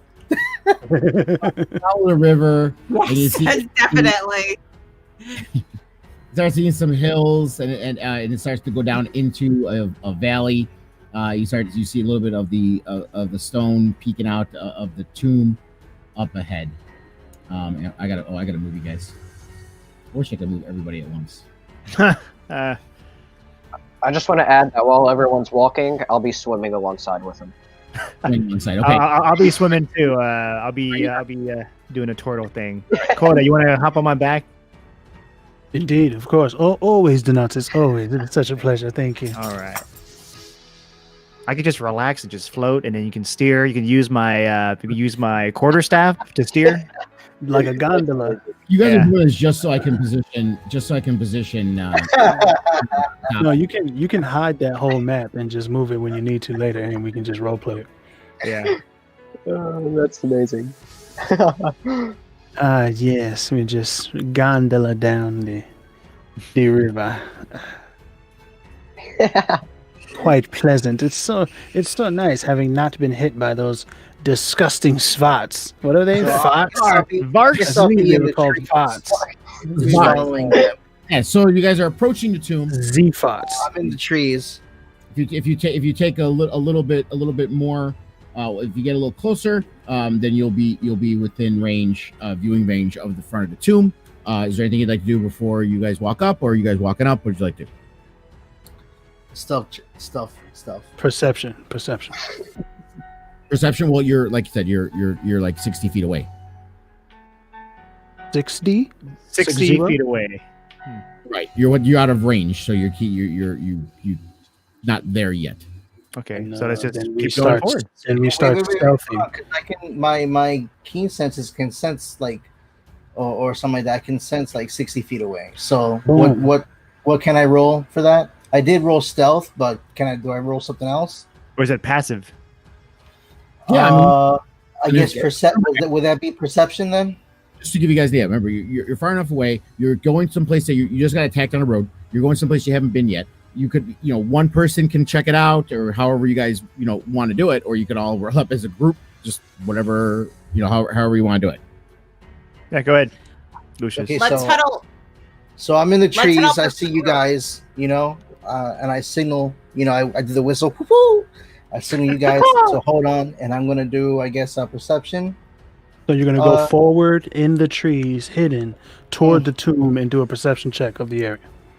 follow the river. And you Yes, see- definitely. Start seeing some hills, and it starts to go down into a valley. You see a little bit of the stone peeking out of the tomb up ahead. And I gotta move you guys. I wish I could move everybody at once. I just want to add that while everyone's walking, I'll be swimming alongside with them. On one side, okay. I'll be swimming too. I'll be doing a turtle thing. Coda, you want to hop on my back? Indeed, of course. Always, Donatus. Always. It's such a pleasure. Thank you. All right. I could just relax and just float, and then you can steer. You can use my quarterstaff to steer. Like a gondola. You guys Yeah. are doing this just so I can position. No, you can hide that whole map and just move it when you need to later, and we can just roleplay it. Yeah. That's amazing. Yes, we just gondola down the river. Quite pleasant. It's so nice having not been hit by those disgusting svats. What are they? Fots? I Varks. believe they were called fots. Following them. Yeah, so you guys are approaching the tomb. Z-fots. I'm in the trees. If you take a little bit more, if you get a little closer, then you'll be within viewing range of the front of the tomb. Is there anything you'd like to do before you guys walk up, or are you guys walking up? What would you like to do? Stuff. Perception. Perception. Well, you're like you said, you're like 60 feet away. 60? 60 feet away. Right. You're out of range, so you're not there yet. Okay, so let's just then we keep going start. forward. And we start stealthing. I can my keen senses can sense like or something like that. I can sense like 60 feet away. So Boom. what can I roll for that? I did roll stealth, but do I roll something else? Or is it passive? Yeah, I guess would that be perception then? Just to give you guys the idea, remember you're far enough away. You're going someplace that you just got attacked on a road. You're going someplace you haven't been yet. You could, one person can check it out, or however you guys, want to do it, or you could all roll up as a group, just whatever, however you want to do it. Yeah, go ahead, Lucius. Okay, Let's huddle. So I'm in the Let's trees. huddle I for see the you road. guys, and I signal. I do the whistle, woo, assuming you guys. So hold on, and I'm gonna do, I guess, a perception. So you're gonna go forward in the trees, hidden toward the tomb, and do a perception check of the area.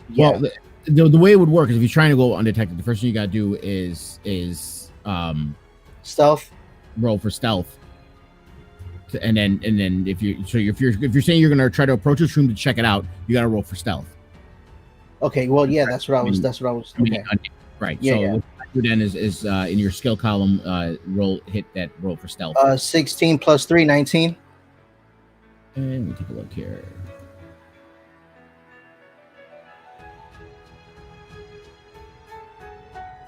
Yeah. Well, the way it would work is if you're trying to go undetected, the first thing you gotta do is Stealth. roll for stealth. And then if you're saying you're gonna try to approach this room to check it out, you gotta roll for stealth. Okay. Well, yeah, that's what I was. Okay. Right. Yeah, so yeah. what you do then is in your skill column, hit that roll for stealth. 16 plus 3, 19. And we take a look here.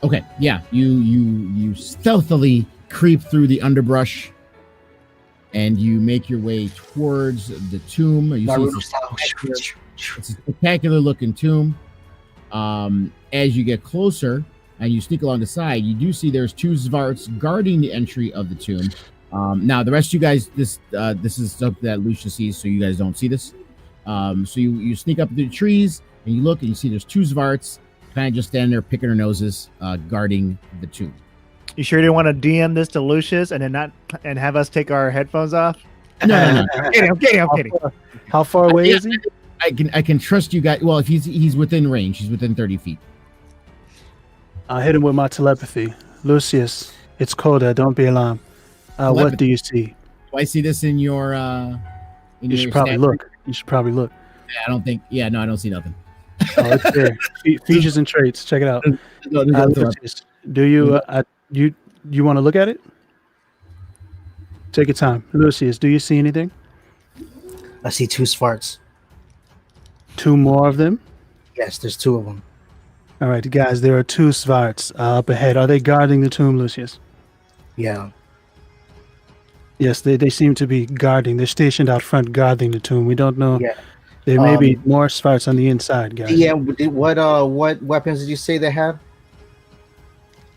Okay, yeah, you stealthily creep through the underbrush, and you make your way towards the tomb. You see it's a spectacular looking tomb. As you get closer and you sneak along the side, you do see there's 2 Zvarts guarding the entry of the tomb. Now the rest of you guys, this is stuff that Lucia sees, so you guys don't see this. So you sneak up through the trees and you look and you see there's 2 Zvarts kind of just standing there picking their noses, guarding the tomb. You sure you didn't want to DM this to Lucius and then have us take our headphones off? No. I'm kidding. How far away is he? I can trust you guys. Well, if he's within range, he's within 30 feet. I'll hit him with my telepathy. Lucius, it's Coda. Don't be alarmed. What do you see? Do I see this in your? You should probably look. You should probably look. I don't think. Yeah, no, I don't see nothing. Oh, it's there. Features and traits. Check it out. Lucius, do you want to look at it? Take your time. Lucius, do you see anything? I see 2 Zvarts. 2 more of them? Yes, there's 2 of them. All right, guys, there are 2 Zvarts up ahead. Are they guarding the tomb, Lucius? Yeah. Yes, they seem to be guarding. They're stationed out front guarding the tomb. We don't know. Yeah. There may be more Zvarts on the inside, guys. Yeah. What weapons did you say they have?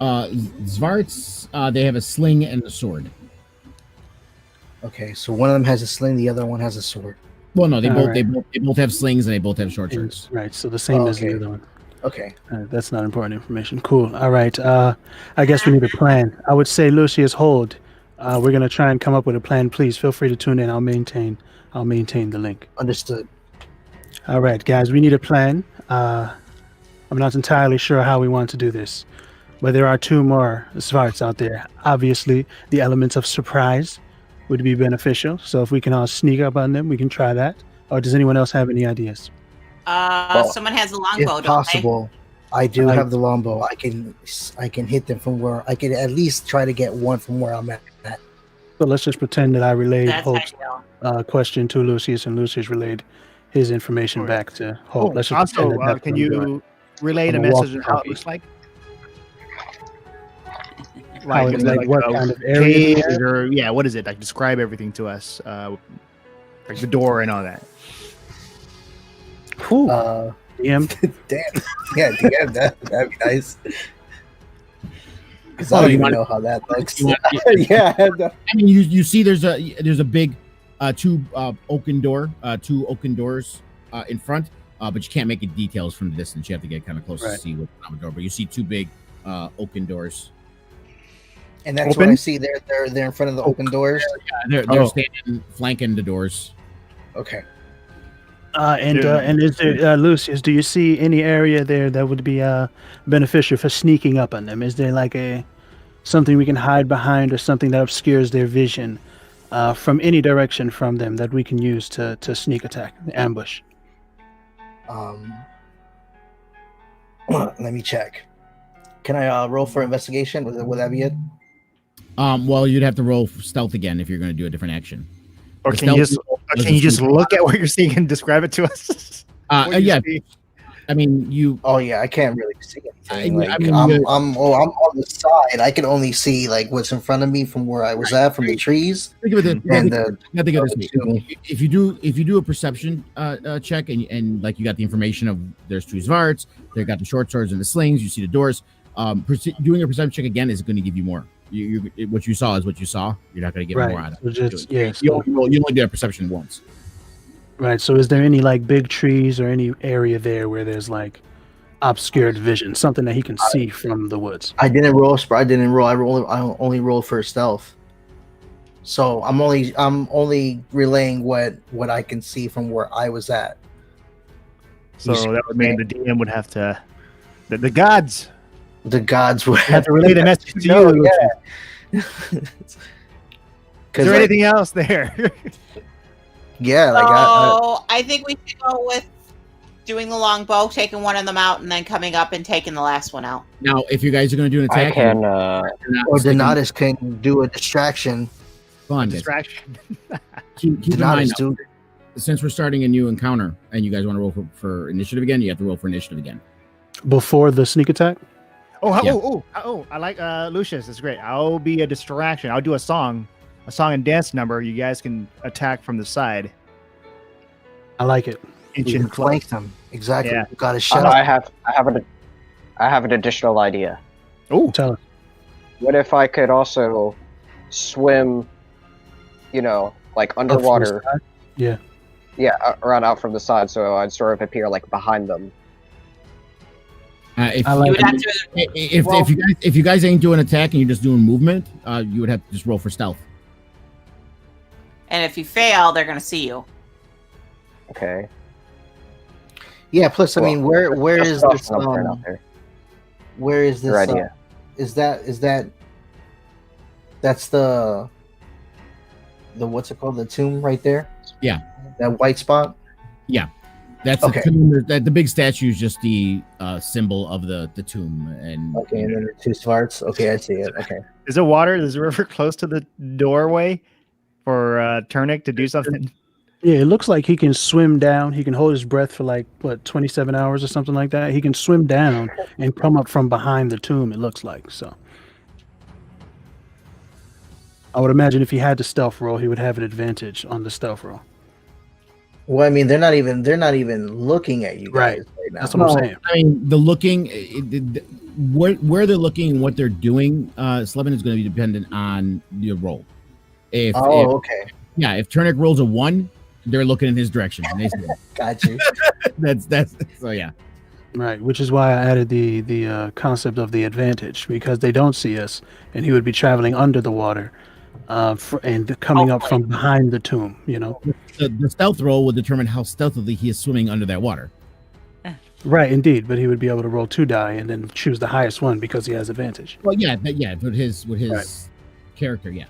Zvarts, they have a sling and a sword. Okay, so one of them has a sling, the other one has a sword. Well, no, they both have slings and they both have short swords. Right, so the same as the other one. Okay. That's not important information. Cool. All right. I guess we need a plan. I would say Lucius, hold. We're gonna try and come up with a plan. Please feel free to tune in. I'll maintain the link. Understood. All right, guys. We need a plan. I'm not entirely sure how we want to do this, but there are 2 more Zvarts out there. Obviously, the elements of surprise would be beneficial. So if we can all sneak up on them, we can try that. Or does anyone else have any ideas? Someone has a longbow. If possible, I do have the longbow. I can hit them from where I can at least try to get one from where I'm at. So let's just pretend that I relayed That's Hope's question to Lucius, and Lucius relayed his information back to Hope. Let's just Also, can you relay the message of how it looks like? Like what kind of area? area? Or, yeah, what is it? Like, describe everything to us. Like the door and all that. Whew. DM. Damn. Yeah, DM, that'd be nice. Because I Oh, don't you even want- know how that looks. you want- Yeah. I mean, you see, there's a big 2 oaken doors in front, but you can't make it details from the distance. You have to get kind of close to see what's on the door. But you see 2 big oaken doors. And that's what I see. They're in front of the open doors. Yeah, they're standing flanking the doors. Okay. And is there, Lucius, do you see any area there that would be beneficial for sneaking up on them? Is there like something we can hide behind, or something that obscures their vision from any direction from them that we can use to sneak attack, ambush? Let me check. Can I roll for investigation? Would that be it? Well, you'd have to roll for stealth again if you're going to do a different action. Or The can you stealth just look at what you're seeing and describe it to us? What do you yeah. see? I mean, you. Oh yeah, I can't really see anything. I Like, mean, I'm on the side. I can only see like what's in front of me from where I was at, from the trees. Think of it. And Think of it this way. If you do a perception check and like you got the information of there's 2 Zvarts, they got the short swords and the slings. You see the doors. Doing a perception check again is going to give you more. What you saw is what you saw. You're not going to get more out of it. So just, You only do a perception once. Right. So is there any like big trees or any area there where there's like obscured vision, something that he can see from the woods. I didn't roll. I didn't roll. I only rolled for stealth. So I'm only relaying what I can see from where I was at. So that would mean the DM would have to, the gods The gods would have to relay the message to No, you. yeah. Is there anything else there? Yeah, So like I think we should go with doing the longbow, taking one of them out, and then coming up and taking the last one out. Now, if you guys are going to do an attack, I can. or Donatus can do a distraction. fun. Distraction. Keep in mind, Donatus, dude. since we're starting a new encounter, and you guys want to roll for initiative again, you have to roll for initiative again. Before the sneak attack? Oh, I like Lucius. It's great. I'll be a distraction. I'll do a song and dance number. You guys can attack from the side. I like it. You can flank them. Exactly. Yeah. You got a shot. I have an additional idea. Oh, Tell us. What if I could also swim, like underwater? Yeah. Yeah, run out from the side, so I'd sort of appear like behind them. If, I like You would have to, if you guys ain't doing attack and you're just doing movement, you would have to just roll for stealth. and if you fail, they're going to see you. Okay. Yeah. Plus, I mean, where is this? Out there. Where is this? Your idea. Is that? That's the what's it called? The tomb right there. Yeah. That white spot. That's Okay. the tomb. The big statue is just the symbol of the tomb. And Okay, and then the two svarts. Okay, I see it. Okay. is there water? Is the river close to the doorway for Turnic to do something? Yeah, it looks like he can swim down. He can hold his breath for 27 hours or something like that. He can swim down and come up from behind the tomb, it looks like. So I would imagine if he had the stealth roll, he would have an advantage on the stealth roll. Well, I mean, they're not even looking at you guys right now. That's what I'm saying. I mean, the looking, where they're looking and what they're doing, Slevin is going to be dependent on your roll. If Okay. Turnic rolls a 1, they're looking in his direction. And they see it. Got you. that's so yeah. Right, which is why I added the concept of the advantage, because they don't see us, and he would be traveling under the water, and coming up from behind the tomb. The stealth roll will determine how stealthily he is swimming under that water. Right, indeed, but he would be able to roll 2 die and then choose the highest one because he has advantage. Well, with his character, yeah.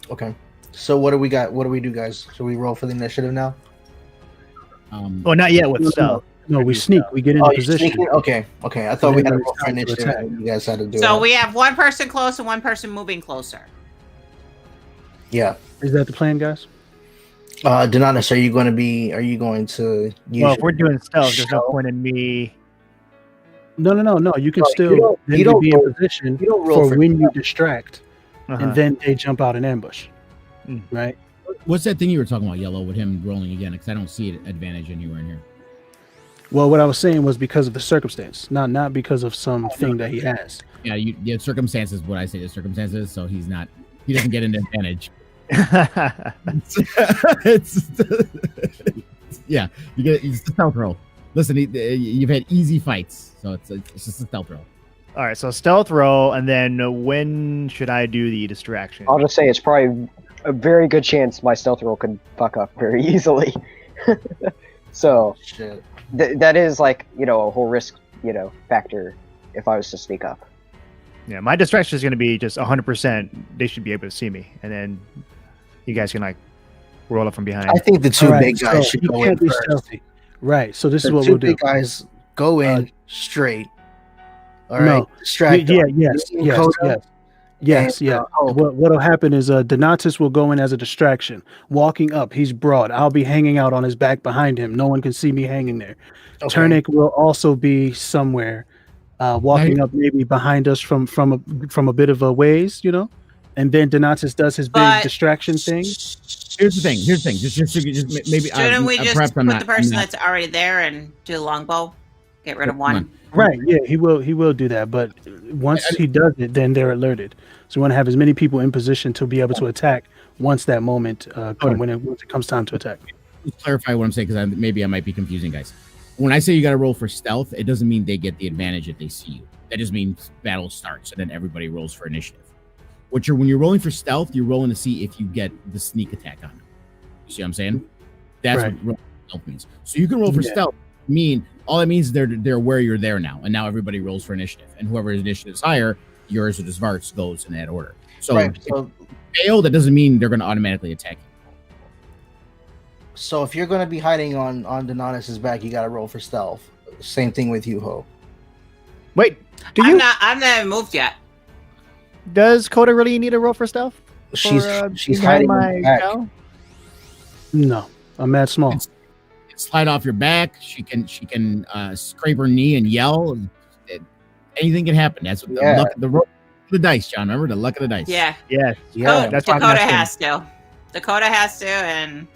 Okay. So what do we got? What do we do, guys? Should we roll for the initiative now? Oh, not yet with stealth. No, we sneak. We get into you're position. sneaking? Okay. I thought we had to roll for Time to initiative. attack. You guys had to do So it. we have one person close and one person moving closer. Yeah. Is that the plan, guys? Donatus, are you going to use Well, if we're doing stealth, there's no point in me. No. You can No, still you don't be roll- in position you don't roll for when you distract, Uh-huh. and then they jump out and ambush. Mm. Right? What's that thing you were talking about, Yellow, with him rolling again? Because I don't see an advantage anywhere in here. Well, what I was saying was because of the circumstance, not because of something that he has. Yeah, the circumstances. What I say, the circumstances. So he doesn't get an advantage. it's a stealth roll. Listen, you've had easy fights, so it's just a stealth roll. All right, so stealth roll, and then when should I do the distraction? I'll just say it's probably a very good chance my stealth roll could fuck up very easily. So shit? that is a whole risk factor if I was to sneak up. Yeah, my distraction is going to be just 100%. They should be able to see me, and then you guys can roll up from behind. I think the two All right, big guys so should you go can't in be first. stealthy. Right. So this The is what two we'll do. big guys go in straight. All right. No. Distract. Yeah. them. Yes. You see Yes. Coda? Yes. Yes. And, Yeah. Hope. What'll happen is Donatus will go in as a distraction, walking up. He's broad. I'll be hanging out on his back behind him. No one can see me hanging there. Okay. Turnic will also be somewhere, walking up maybe behind us from a bit of a ways, and then Donatus does his big But- distraction thing. Here's the thing. Just maybe. Shouldn't we just perhaps put I'm the not- person I'm not- that's already there and do the longbow? Get rid of Come one. on. Right? Yeah, he will do that. But once he does it, then they're alerted. So we want to have as many people in position to be able to attack once that moment once it comes time to attack. Just clarify what I'm saying because maybe I might be confusing guys. When I say you got to roll for stealth, it doesn't mean they get the advantage if they see you. That just means battle starts and then everybody rolls for initiative. When you're rolling for stealth, you're rolling to see if you get the sneak attack on them. You see what I'm saying? That's Right. what rolling for stealth means. So you can roll for stealth. All that means is they're aware you're there now, and now everybody rolls for initiative. And whoever's initiative is higher, yours or Svart's goes in that order. So, Right. if you fail, that doesn't mean they're going to automatically attack you. So if you're going to be hiding on Donatus's back, you got to roll for stealth. Same thing with you, Hope. Wait, I'm not moved yet. does Coda really need a roll for stealth? She's being hiding my on back. cow? No, I'm mad small. Slide off your back. She can scrape her knee and yell. Anything can happen. That's what Yeah. the roll of the dice, John. Remember the luck of the dice. Yeah. Yes. Yeah. That's why I'm Dakota asking. has to. Dakota has to, and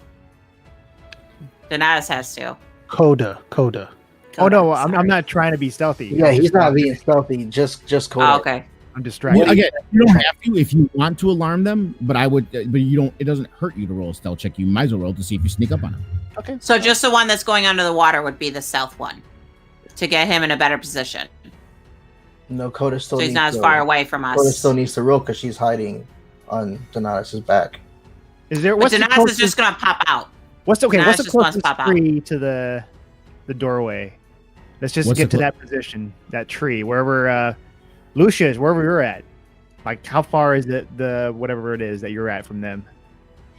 Donatus has to. Coda. Oh no, Coda, I'm sorry. not trying to be stealthy. Yeah, I'm he's just- not being stealthy. Just Coda. Oh, okay. I'm distracted. Well, again, you don't have to if you want to alarm them, but I would. But you don't. It doesn't hurt you to roll a stealth check. You might as well roll to see if you sneak up on them. Okay. So just the one that's going under the water would be the stealth one to get him in a better position. No, Coda still So he's needs not as to- far away from Coda us. still needs to roll because she's hiding on Donatus's back. Is there But what's the Donatus is closest? just going to pop out. What's the Donatus closest just wants to pop out. tree to the doorway? Let's just What's get the to that position, that tree, wherever Lucia is, wherever you're at. Like, how far is it, the whatever it is that you're at from them?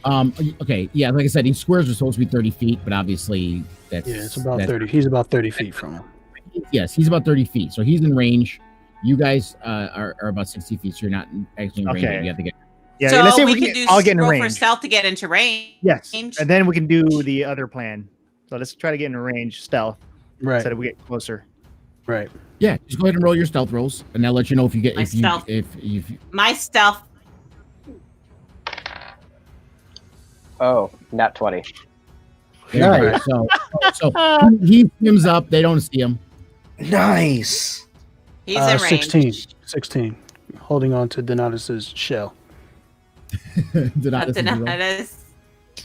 Okay. Yeah. Like I said, these squares are supposed to be 30 feet, but obviously that's It's about that's- 30. He's about 30 feet from him. Yes, he's about 30 feet, so he's in range. You guys are about 60 feet, so you're not actually in range. Okay. You have to get. Yeah, so let's say we we could can do all get in roll for range. stealth to get into range. Yes, and then we can do the other plan. So let's try to get in range stealth Right. instead of we get closer. Right. Yeah, just go ahead and roll your stealth rolls, and I'll let you know if you get My stealth. if My stealth. Oh, nat 20. there you go. So he swims up. They don't see him. Nice. He's in range. 16. Holding on to Donatus's shell. Did not listen to you. Donatus.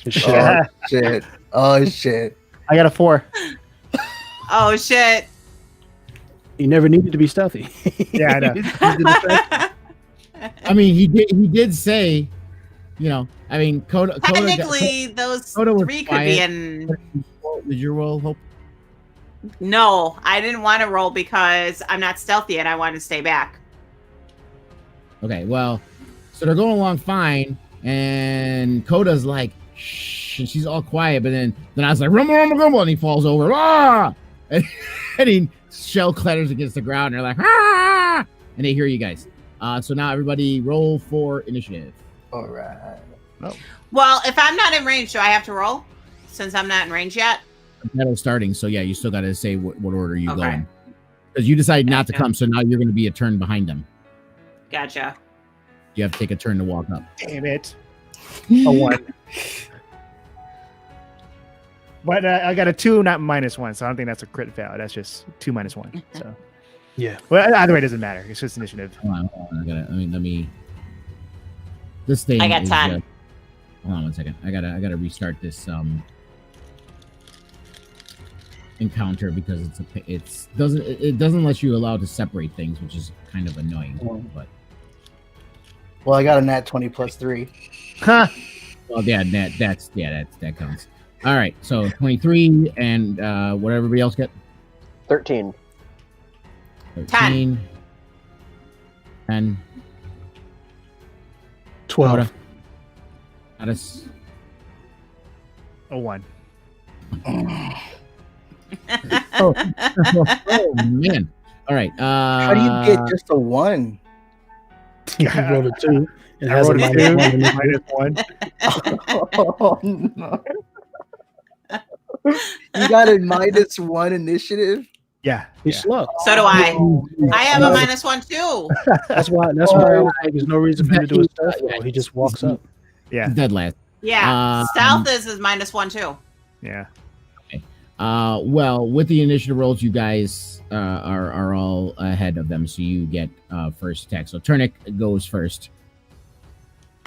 His shell. Oh shit. Oh shit. I got a 4. Oh shit. He never needed to be stealthy. Yeah, I know. I mean, he did say, I mean, Coda. Technically, those Coda was 3 could be quiet. in. Did you roll Hope? No, I didn't want to roll because I'm not stealthy and I wanted to stay back. Okay, well, so they're going along fine, and Coda's like, shh, and she's all quiet, but then I was like, rumble, rumble, rumble, and he falls over, ah! And he shell clatters against the ground, and they're like, ah! And they hear you guys. So now everybody roll for initiative. All right. Well, if I'm not in range, do I have to roll? Since I'm not in range yet? Battle's starting, so yeah, you still got to say what order you go Okay. in. Because you decided not to Gotcha. come, so now you're going to be a turn behind them. Gotcha. You have to take a turn to walk up. Damn it. A 1. But I got a 2, not -1, so I don't think that's a crit fail. That's just 2 minus 1. So, Yeah. well, either way, it doesn't matter. It's just initiative. Hold on, let me. This thing. I got is, 10. Hold on one second. I gotta restart this encounter because it doesn't let you allow to separate things, which is kind of annoying. But Well, I got a nat 20 plus 3. Huh. well, yeah, that counts. All right, so 23 and what everybody else get? 13. 13. 10. 12. Addis. A 1. Oh man! All right. How do you get just a 1? He rolled a 2. It I has a rolled a minus 2, one. Oh, no. You got a -1 initiative? Yeah. He's yeah. slow. So do I. I have a -1 too. That's why I was like, there's no reason for him to do a stealth roll. He just walks up. Yeah. Dead last. Yeah. Stealth is -1 too. Yeah. Well, with the initiative rolls, you guys are all ahead of them, so you get first attack. So Turnic goes first.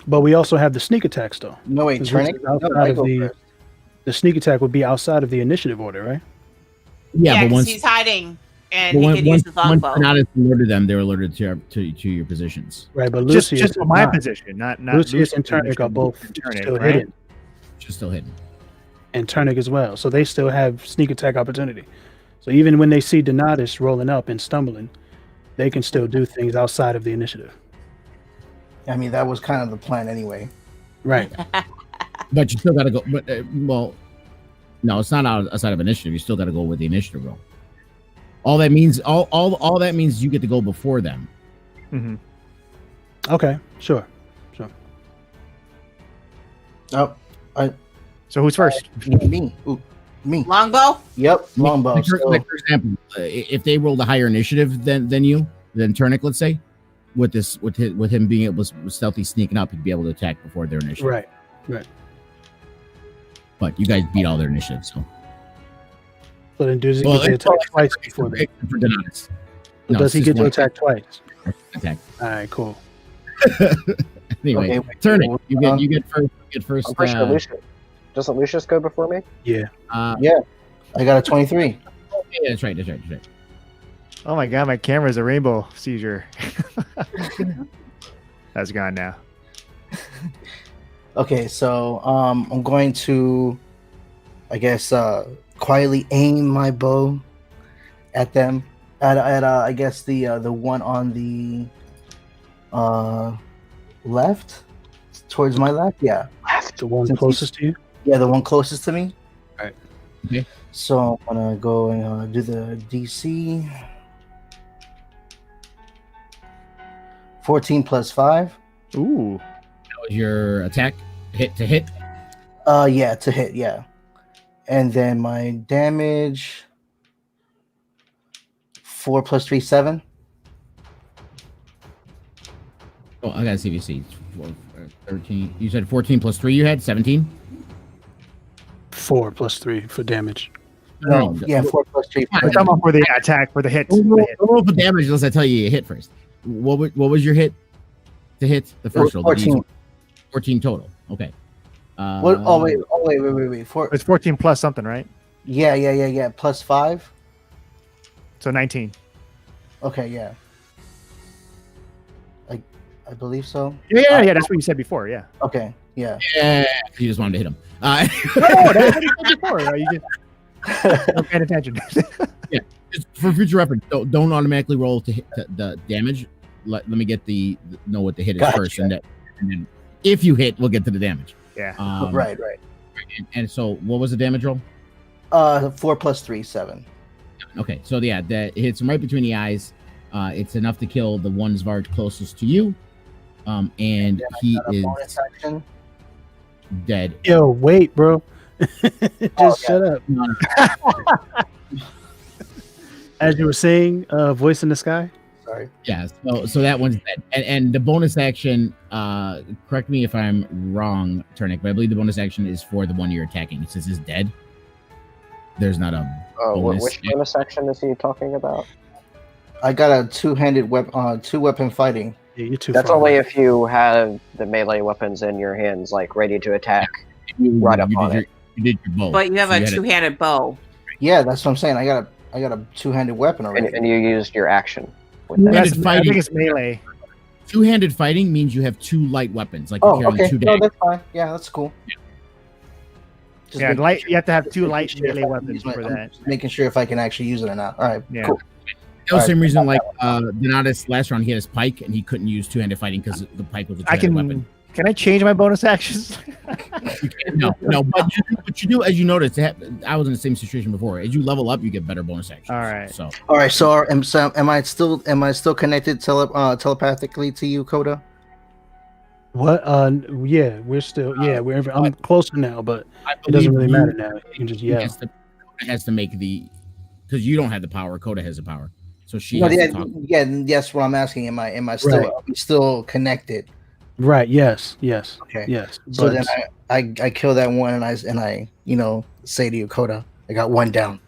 But we also have the sneak attacks, though. No, wait, Since Trinic? this is outside No, I of go the- first. The sneak attack would be outside of the initiative order, right? Yeah, but 'cause once he's hiding and but he when- could use once his longbow. Donatus alerted them, they were alerted to your positions. Right, but Just Lucius for my not. position, not Lucius and Lucy's Turnic are position, both Turnic, still right? hidden, Just still hidden. and Turnic as well. So they still have sneak attack opportunity. So even when they see Donatus rolling up and stumbling, they can still do things outside of the initiative. I mean, that was kind of the plan anyway. Right. But you still got to go. But well, no, it's not outside of initiative. You still got to go with the initiative roll. All that means, all that means, is you get to go before them. Mm-hmm. Okay. Sure. Oh, So who's first? me. Ooh, me. Longbow? Yep, longbow. Like, So, for example, if they rolled a higher initiative than Turnic, let's say, with him being able to stealthy sneaking up, he'd be able to attack before their initiative. Right. But you guys beat all their initiatives, so. So then does he Well, get to it's attack twice before that? except for Donatus. So No, does it's he just get to one attack twice? attack? All right. Cool. Anyway, Okay, Turnic, you get first. You get first. I'm pretty sure Lucius. Doesn't Lucius go before me? Yeah. I got a 23. Yeah, that's right. Oh my god, my camera's a rainbow seizure. That's gone now. Okay, so I'm going to, I guess, quietly aim my bow at them. At I guess the one on the left, towards my left. Yeah, The one Since closest to you? yeah, the one closest to me. Right. Okay. So I'm gonna go and do the DC. 14 plus 5. Ooh. That was your attack hit to hit. Yeah, to hit, yeah. And then my damage 4 plus 3, 7. Oh, I got CVC. 13. You said 14 plus 3. You had 17. 4 plus 3 for damage. No, Yeah, 4 plus 3. We're talking about for the attack, for the hit. Don't roll for damage unless I tell you hit first. What was your hit to hit? The first roll. 14. 14 total. Okay. What? Oh wait. It's 14 plus something, right? Yeah. Plus 5. So 19. Okay, yeah. I believe so. Yeah. That's what you said before. Yeah. Okay, yeah. Yeah, you just wanted to hit him. No, that's what you said before. You just not paying attention. Just for future reference, don't automatically roll to hit the damage. Let me get know what the hit is Gotcha. first, and then if you hit, we'll get to the damage. Yeah. Right. And so, what was the damage roll? 4 plus 3, 7. Okay, so yeah, that hits him right between the eyes. It's enough to kill the one Zvarg closest to you, and he is Bonus action. dead. Yo, wait, bro. Just shut up. As you were saying, voice in the sky. Sorry. Yeah, so that one's dead. And the bonus action, correct me if I'm wrong, Turnic, but I believe the bonus action is for the one you're attacking. Since he's dead, there's not a bonus. Which bonus action is he talking about? I got a two-handed weapon, two-weapon fighting. Yeah, you're too That's far only away. if you have the melee weapons in your hands, like ready to attack. Right up on it. You did your bow. But you have So a had two-handed bow. Yeah, that's what I'm saying. I got a two-handed weapon already. And you used your action with Yeah. that. That's, I fighting. think it's melee. Two-handed fighting means you have two light weapons, like Oh, you're carrying okay. two No, daggers. that's fine. Yeah, that's cool. Just Yeah, making light. sure- You have to have two making light sure if melee I can weapons use my- for I'm that. just making sure if I can actually use it or not. All right, Yeah. cool. That was the same Alright. reason, like Donatus last round, he had his pike and he couldn't use two-handed fighting because the pike was a I two-handed can. weapon. Can I change my bonus actions? You can't- no. But you do, as you notice, I was in the same situation before. As you level up, you get better bonus actions. All right. So All right. So am I still connected telepathically to you, Coda? What? Yeah, we're still. Yeah, I'm closer now, but I it doesn't believe really you- matter now. You can just He yell. has to make the, because you don't have the power. Coda has the power, so she No, has yeah, to talk. yeah. That's what I'm asking. Am I still Right. are we still connected? Right. Yes. Okay. Yes. So But- then I kill that one and I say to you, Coda, I got one down.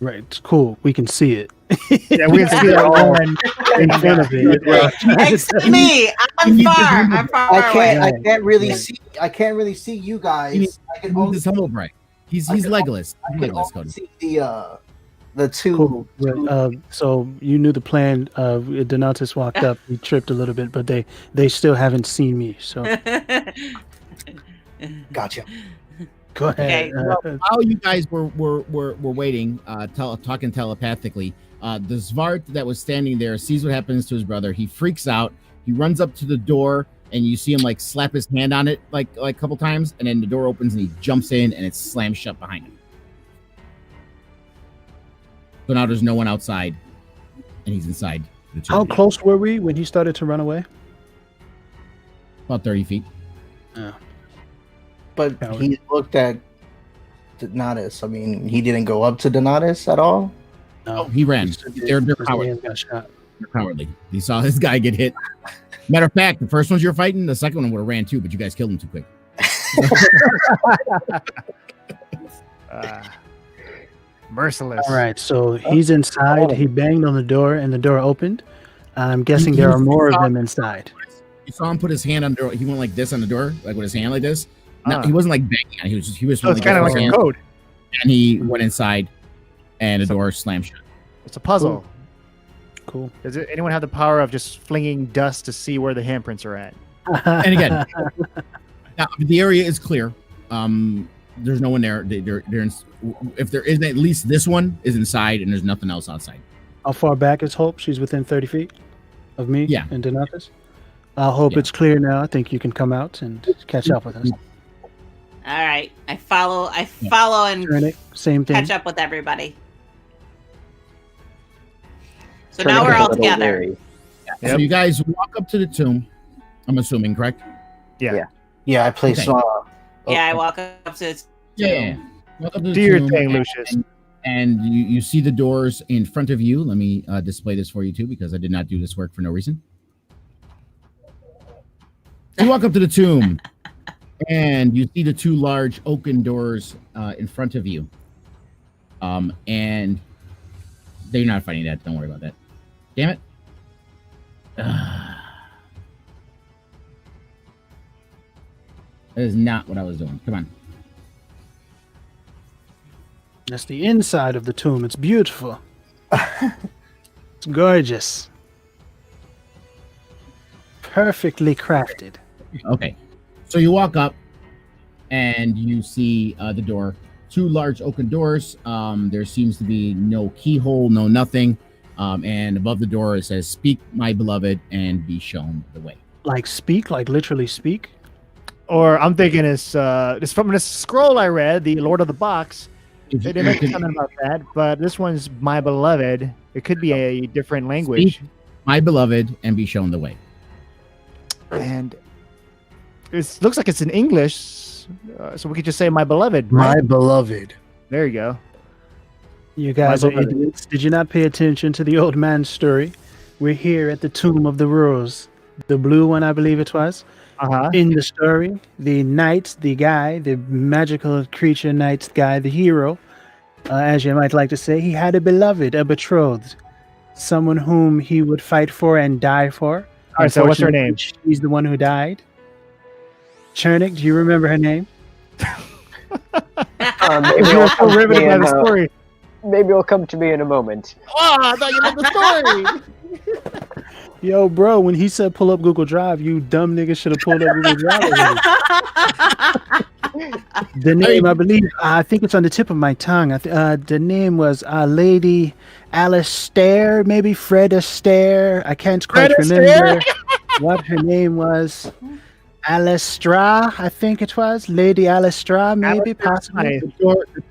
right. It's cool. We can see it. Yeah, we can see that one. in front of it. Except me. I'm far away. I can't really Yeah. see. I can't really see you guys. I can He's only his humble brag. He's I can Legolas. I He's can Legolas, only Coda. see the two. Cool. So you knew the plan. Donatus walked up. He tripped a little bit, but they still haven't seen me. So Gotcha. go ahead. Okay. While you guys were waiting, talking telepathically, the Zvart that was standing there sees what happens to his brother. He freaks out. He runs up to the door, and you see him like slap his hand on it like a couple times, and then the door opens and he jumps in, and it slams shut behind him. So now there's no one outside, and he's inside. How close were we when he started to run away? About 30 feet. But he looked at Donatus. I mean, he didn't go up to Donatus at all. Oh, he ran. They're cowardly. Got shot. They're cowardly. He saw this guy get hit. Matter of fact, the first ones you're fighting, the second one would have ran too, but you guys killed him too quick. Merciless. All right, so he's inside. He banged on the door, and the door opened. I'm guessing there are more of them inside. You saw him put his hand on the door. He went like this on the door, like with his hand like this. No, he wasn't like banging on it. He was So it's kind of like a code. And he went inside, and the door slammed shut. It's a puzzle. Cool. Does anyone have the power of just flinging dust to see where the handprints are at? And again, now, the area is clear. There's no one there. They're in, if there is, at least this one is inside, and there's nothing else outside. How far back is Hope? She's within 30 feet of me. Yeah. And Donatus. I hope it's clear now. I think you can come out and catch up with us. All right, I follow and Tunic, same thing. catch up with everybody. So now we're all together. So you guys walk up to the tomb. I'm assuming, correct? Yeah. Yeah, I placed. Okay. Yeah, I walk up to Yeah. Walk up to the Do your tomb, thing, Lucius. And you see the doors in front of you. Let me display this for you too, because I did not do this work for no reason. You walk up to the tomb, and you see the two large oaken doors in front of you. And they're not fighting that. Don't worry about that. Damn it. That is not what I was doing. Come on. That's the inside of the tomb. It's beautiful. It's gorgeous. Perfectly crafted. Okay. So you walk up, and you see the door. Two large oaken doors. There seems to be no keyhole, no nothing. And above the door it says, "Speak, my beloved, and be shown the way." Like speak, like literally speak. Or I'm thinking it's from this scroll I read, the Lord of the Box. They didn't mention something about that, but this one's my beloved. It could be a different language. Speak, my beloved, and be shown the way. And it looks like it's in English, so we could just say my beloved. My Right? beloved. There you go. You guys are beloved. idiots. Did you not pay attention to the old man's story? We're here at the Tomb of the Rose. The blue one, I believe it was. Uh-huh. In the story, the knight, the guy, the magical creature knight guy, the hero, as you might like to say, he had a beloved, a betrothed, someone whom he would fight for and die for. All right, so what's her name? She's the one who died. Chernik, do you remember her name? Maybe You're it'll so come to riveted me by in the a- story. maybe it'll come to me in a moment. Oh, I thought you loved the story. Yo, bro, when he said pull up Google Drive, you dumb nigga should have pulled up Google Drive already. The name, I believe, I think it's on the tip of my tongue. The name was Lady Alistair, maybe Fred Astaire. I can't quite remember what her name was. Alistra, I think it was. Lady Alistra, maybe, possibly.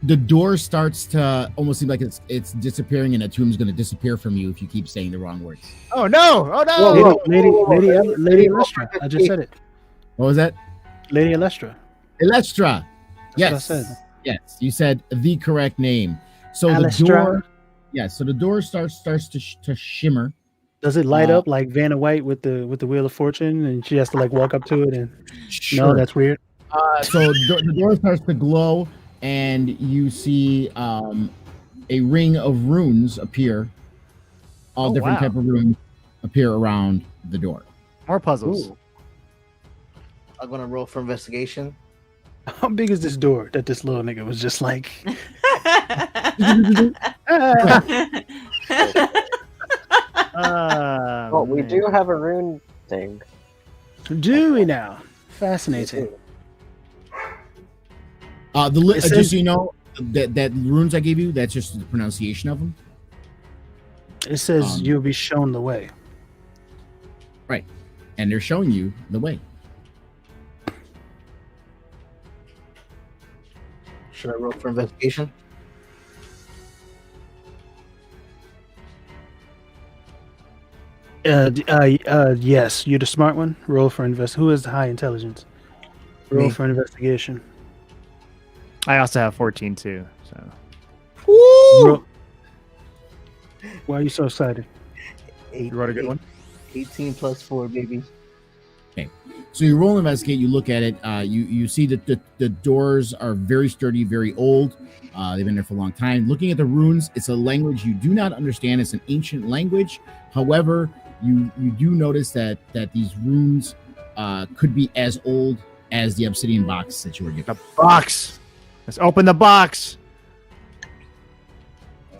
The door starts to almost seem like it's disappearing, and the tomb's going to disappear from you if you keep saying the wrong words. Oh no! Oh no! Lady Alestra. I just said it. What was that? Lady Alestra. Electra. Yes. That's what I said. Yes, you said the correct name. So Alestra. the door. Yeah. So the door starts to shimmer. Does it light up like Vanna White with the Wheel of Fortune, and she has to like walk up to it? And no, that's weird. So the door starts to glow, and you see a ring of runes appear. All different type of runes appear around the door. More puzzles. Ooh. I'm gonna roll for investigation. How big is this door that this little nigga was just like? Well, we man. do have a rune thing. Do we now? Fascinating. Just It says- so you know, that runes I gave you, that's just the pronunciation of them. It says Um, you'll be shown the way. Right. And they're showing you the way. Should I roll for investigation? Yes, you're the smart one. Roll for invest. Who has the high intelligence? Roll Me. for investigation. I also have 14 too. So Roll- Why are you so excited? you wrote a good one. 18 plus 4, baby. So you roll investigate, you look at it, you see that the doors are very sturdy, very old. They've been there for a long time. Looking at the runes, it's a language you do not understand. It's an ancient language. However, you do notice that these runes could be as old as the obsidian box that you were given. The box. Let's open the box.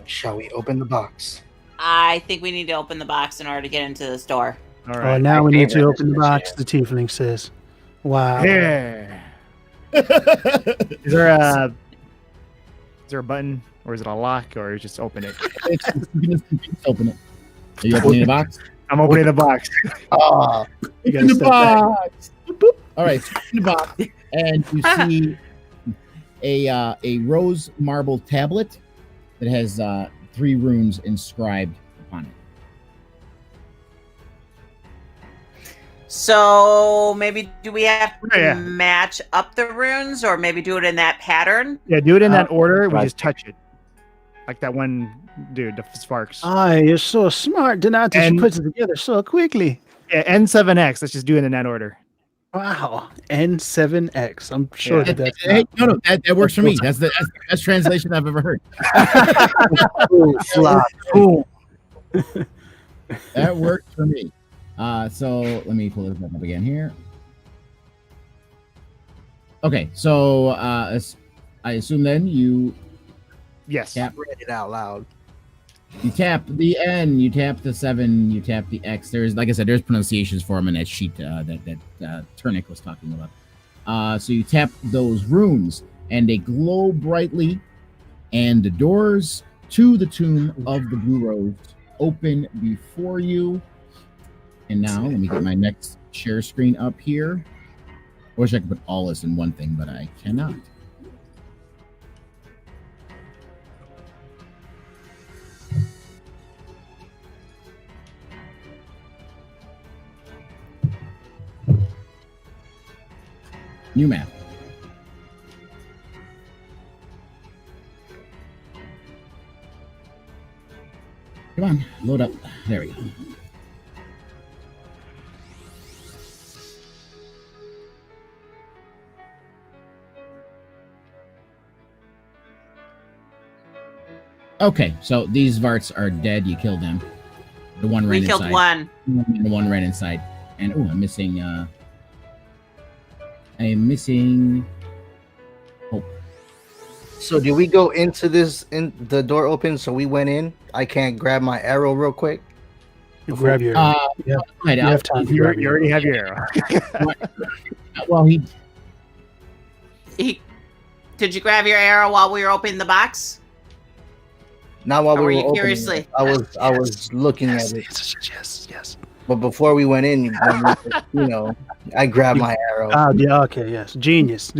Shall we open the box? I think we need to open the box in order to get into this door. All Oh, right. now we need to favorite open the is box. this, The tiefling says, "Wow." Here. Is there a button or is it a lock or just open it? You can just open it. Are you opening the box? I'm opening the box. Ah, You gotta In the step back. box. All right, so in the box, and you see a rose marble tablet that has 3 runes inscribed upon it. So maybe do we have to Yeah. match up the runes, or maybe do it in that pattern? Yeah, do it in that order. We right. just touch it, like that one dude, the Sparks. Ah, you're so smart, Donatus. And- You put it together so quickly. Yeah, N7X. Let's just do it in that order. Wow. N7X. I'm sure Yeah. that's Hey, no, that works for me. That's the best translation I've ever heard. flop. Cool. That works for me. So let me pull this back up again here. Okay, so I assume then you Yes. Yeah. Read it out loud. tap the N, you tap the 7, you tap the X. There's, like I said, there's pronunciations for them in that sheet that Turnick was talking about. So you tap those runes, and they glow brightly, and the doors to the tomb of the Blue Rose open before you. And now let me get my next share screen up here. I wish I could put all this in one thing, but I cannot. New map. Come on, load up. There we go. Okay, so these Varts are dead. You killed them. The one ran We killed inside. one. And the one ran inside. And oh, I'm missing. I am missing. Hope. So do we go into this? In the door open, so we went in. I can't grab my arrow real quick. You grab your. Yeah. Right, you have time to You grab your. already have your arrow. Well, he. Did you grab your arrow while we were opening the box? Not while Or we were were you opening curiously- it. I was looking Yes, at it, yes. but before we went in, I grabbed my arrow. Oh, yeah, okay, yes. Genius.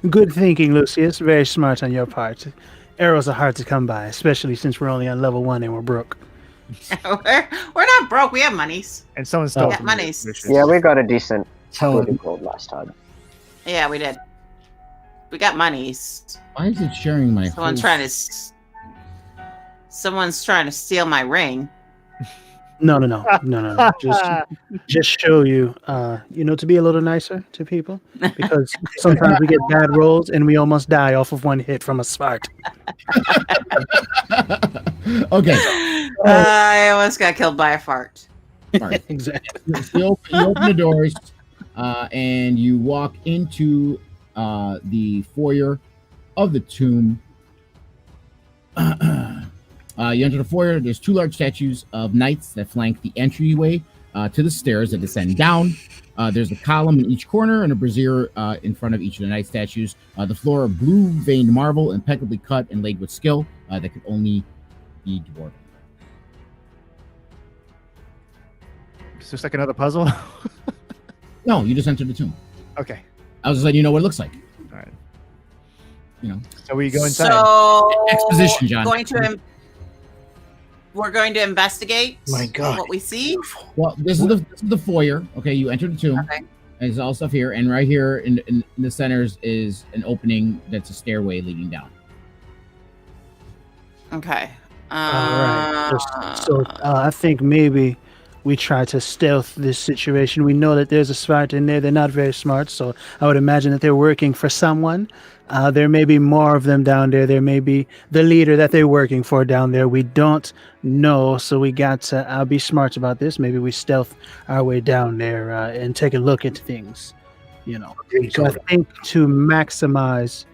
Good thinking, Lucius. Very smart on your part. Arrows are hard to come by, especially since we're only on level 1 and we're broke. we're not broke. We have monies. And someone stole Yeah, from monies. you, Lucius. Yeah, we got a decent Telling bit of gold last time. Yeah, we did. We got monies. Why is it sharing my? Someone's whole- trying to. Someone's trying to steal my ring. No. Just show you, to be a little nicer to people, because sometimes we get bad rolls and we almost die off of one hit from a smart. Okay. I almost got killed by a fart. Alright. Exactly. You open the doors, and you walk into the foyer of the tomb. You enter the foyer. There's 2 large statues of knights that flank the entryway to the stairs that descend down. There's a column in each corner and a brazier in front of each of the knight statues. The floor of blue-veined marble, impeccably cut and laid with skill that could only be dwarven. Is this like another puzzle? No, you just entered the tomb. Okay. I was just letting you know what it looks like. All right. You know. So we go inside. So Exposition, John. We're going to investigate My God. what we see. Well, this is the foyer. Okay, you enter the tomb. Okay. There's all stuff here, and right here in the centers is an opening that's a stairway leading down. Okay. All right. So I think maybe we try to stealth this situation. We know that there's a smart in there. They're not very smart, so I would imagine that they're working for someone. There may be more of them down there. There may be the leader that they're working for down there. We don't know, so we got to I'll be smart about this. Maybe we stealth our way down there and take a look at things, you know. So I think to maximize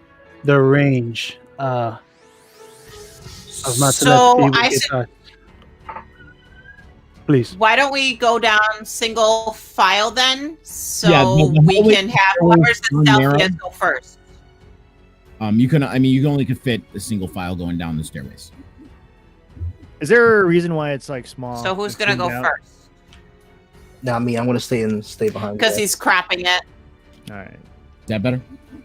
the range of my So please. why don't we go down single file then, so Yeah, the we hallway can have is whoever's the narrow. stealthiest go first. You can only could fit a single file going down the stairways. Is there a reason why it's like small? So who's and gonna go zoomed out? first? Not me. I'm gonna stay behind. Because you he's cropping it. All right. Is that better?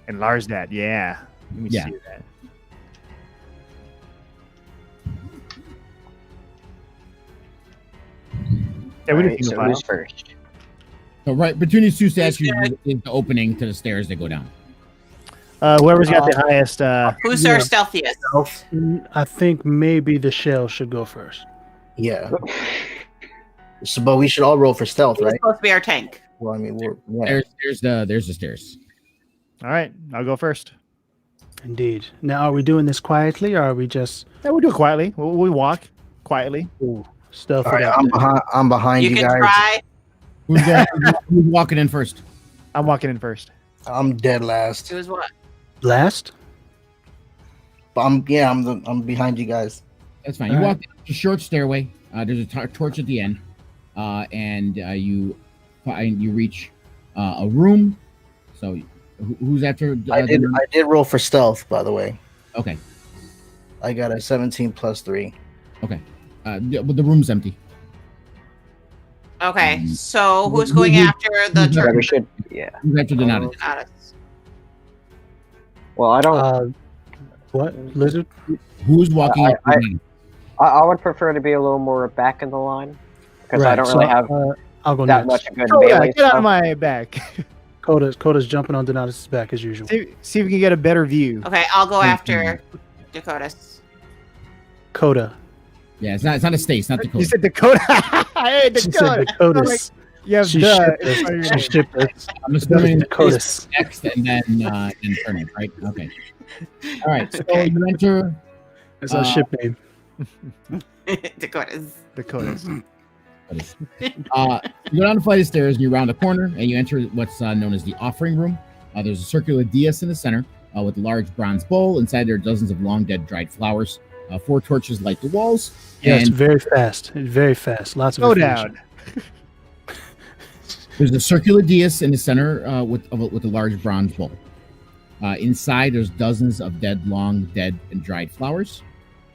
Enlarge that. Yeah. Let me Yeah. see that. Yeah, we Alright, just so file. who's first? So right between these 2 Who's statues gonna- is the opening to the stairs that go down. Whoever's got the highest. Who's Yeah. our stealthiest? I think maybe the shell should go first. Yeah. So, but we should all roll for stealth, He's right? supposed to be our tank. Well, I mean, yeah. There's the stairs. All right, I'll go first. Indeed. Now, are we doing this quietly, or are we just Yeah, we'll do it quietly. We walk quietly. stealth All it right, out? I'm behind You you can guys. try. Who's walking in first? I'm walking in first. I'm dead last. It was what? Last? But I'm behind you guys. That's fine. You walk down a short stairway. There's a torch at the end, and you reach a room. So who's after? I did roll for stealth, by the way. Okay. I got a 17 plus 3. Okay. But the room's empty. Okay, so who's going after the who's Yeah, we turret? should. Yeah. Who's after the Donatus? Donatus. Well, I don't. What? Lizard? Who's walking after I- Donatus? I would prefer to be a little more back in the line because I Right, don't so, really have I'll go that next. much good Oh, yeah, melee get out stuff. of my back. Coda's jumping on Donatus' back as usual. see if we can get a better view. Okay, I'll go after Dakotas. Coda. Yeah, it's not a state. It's not You Dakota. said Dakota. Hey, She said Dakota. Dakotas. You have She duh. shipped in front of us. your She name. shipped us. I'm assuming Dakotas. next and then turnip, right? Okay. All right. So you enter. That's our ship name. Dakotas. Dakotas. You go down the flight of stairs and you round a corner and you enter what's known as the offering room. There's a circular dais in the center with a large bronze bowl. Inside there are dozens of long dead dried flowers. 4 torches light the walls. Yeah, it's and very fast. It's very fast. Lots of Go information. down. there's a circular dais in the center with a large bronze bowl. Inside there's dozens of long dead and dried flowers.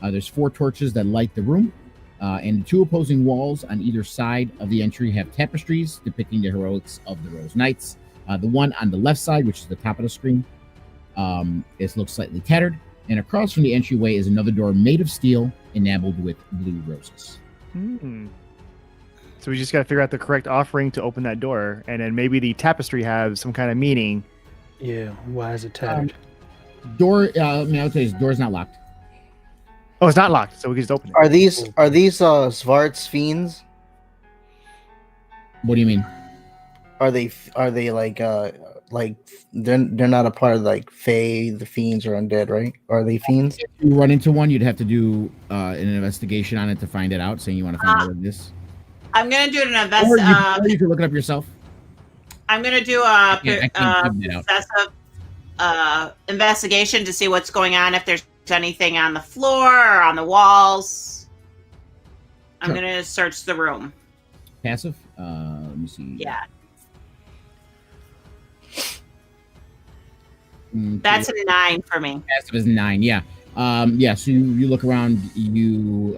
There's 4 torches that light the room. And the 2 opposing walls on either side of the entry have tapestries depicting the heroics of the Rose Knights. The one on the left side, which is the top of the screen, looks slightly tattered. And across from the entryway is another door made of steel, enameled with blue roses. Hmm. So we just got to figure out the correct offering to open that door, and then maybe the tapestry has some kind of meaning. Yeah. Why is it tattered? Door, I'll tell you, this door's not locked. Oh, it's not locked, so we can just open it. Are these Svart's fiends? What do you mean? Are they like they're not a part of like Fae, the fiends, or undead, right? Or are they fiends? If you run into one, you'd have to do an investigation on it to find it out, saying you want to find out what it is. I'm gonna do an Or you can look it up yourself. I'm gonna do a Yeah, I can't figure it out. possessive investigation to see what's going on. If there's anything on the floor or on the walls. I'm Sure. gonna search the room. Passive. Let me see. Yeah, That's that's a 9 for me. passive is 9. Yeah. Yeah. So you look around. You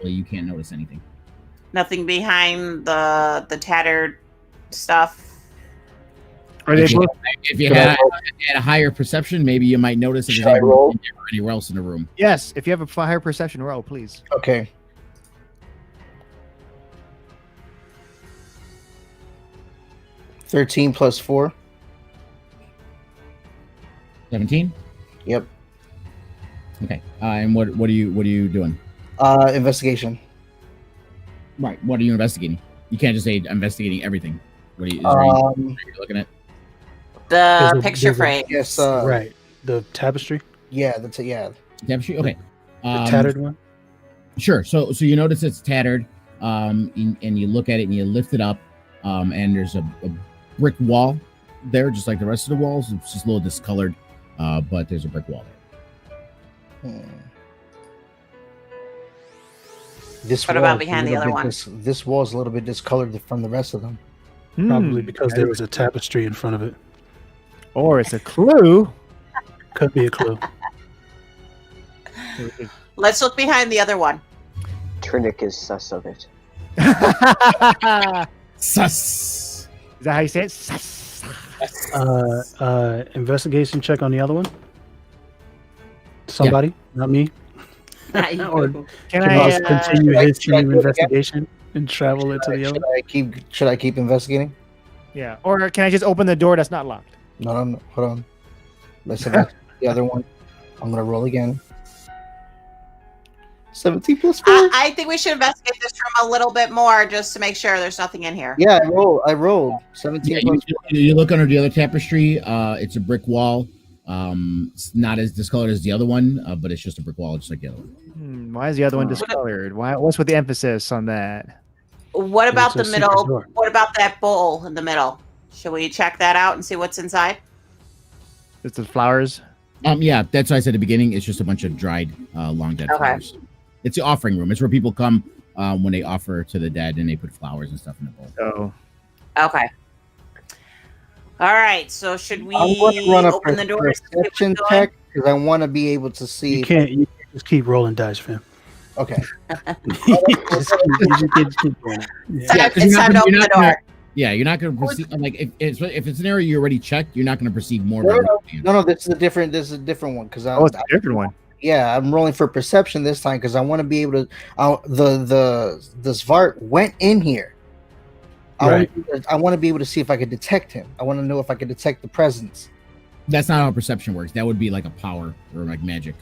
you can't notice anything. Nothing behind the tattered stuff. Are they If you, both? if you had a higher perception, maybe you might notice if Should there's I roll? anywhere else in the room. Yes. If you have a higher perception, roll, please. Okay. 13 plus 4. 17. Yep. Okay. And what are you doing? Investigation. Right. What are you investigating? You can't just say investigating everything. What are you, is there anything you're looking at? The picture frame. Yes. Right. The tapestry, Yeah. Tapestry? Okay. the tattered one. Sure. So you notice it's tattered, and you look at it and you lift it up, and there's a brick wall there, just like the rest of the walls. It's just a little discolored, but there's a brick wall there. This What wall about is a behind the little other bit one? This wall is a little bit discolored from the rest of them. Probably because there was a tapestry in front of it. Or it's a clue. Could be a clue. Let's look behind the other one. Trinnick is sus of it. Sus. Is that how you say it? Sus. Investigation check on the other one. Somebody, not me. Or Can can I? Ross continue should I- his should I team do it again? investigation and travel into the other? Should I keep investigating? Yeah. Or can I just open the door that's not locked? No, hold on. Let's investigate the other one. I'm gonna roll again. 17 plus 4. I think we should investigate this room a little bit more just to make sure there's nothing in here. Yeah, I rolled 17 Yeah, plus you look under the other tapestry. It's a brick wall. It's not as discolored as the other one, but it's just a brick wall, just like the other one. Why is the other one discolored? What's with the emphasis on that? What about It's a the secret middle? door. What about that bowl in the middle? Should we check that out and see what's inside? It's the flowers. Yeah, that's what I said at the beginning. It's just a bunch of dried, long dead Okay. flowers. It's the offering room. It's where people come when they offer to the dead, and they put flowers and stuff in the bowl. So Okay. All right. So should we I'm going to run a open the door? and see what's perception going? check because I want to be able to see. You can't just keep rolling dice, fam. Okay. You just keep doing it. It's Yeah. time- it's time to open the door. Yeah, you're not going to perceive like if it's an area you already checked, you're not going to perceive more. No, about no, what you- No, this is a different. This is a different one because it's a different one. yeah, I'm rolling for perception this time because I want to be able to. The Svart went in here. Right. I want to be able to see if I could detect him. I want to know if I could detect the presence. That's not how perception works. That would be like a power or like magic.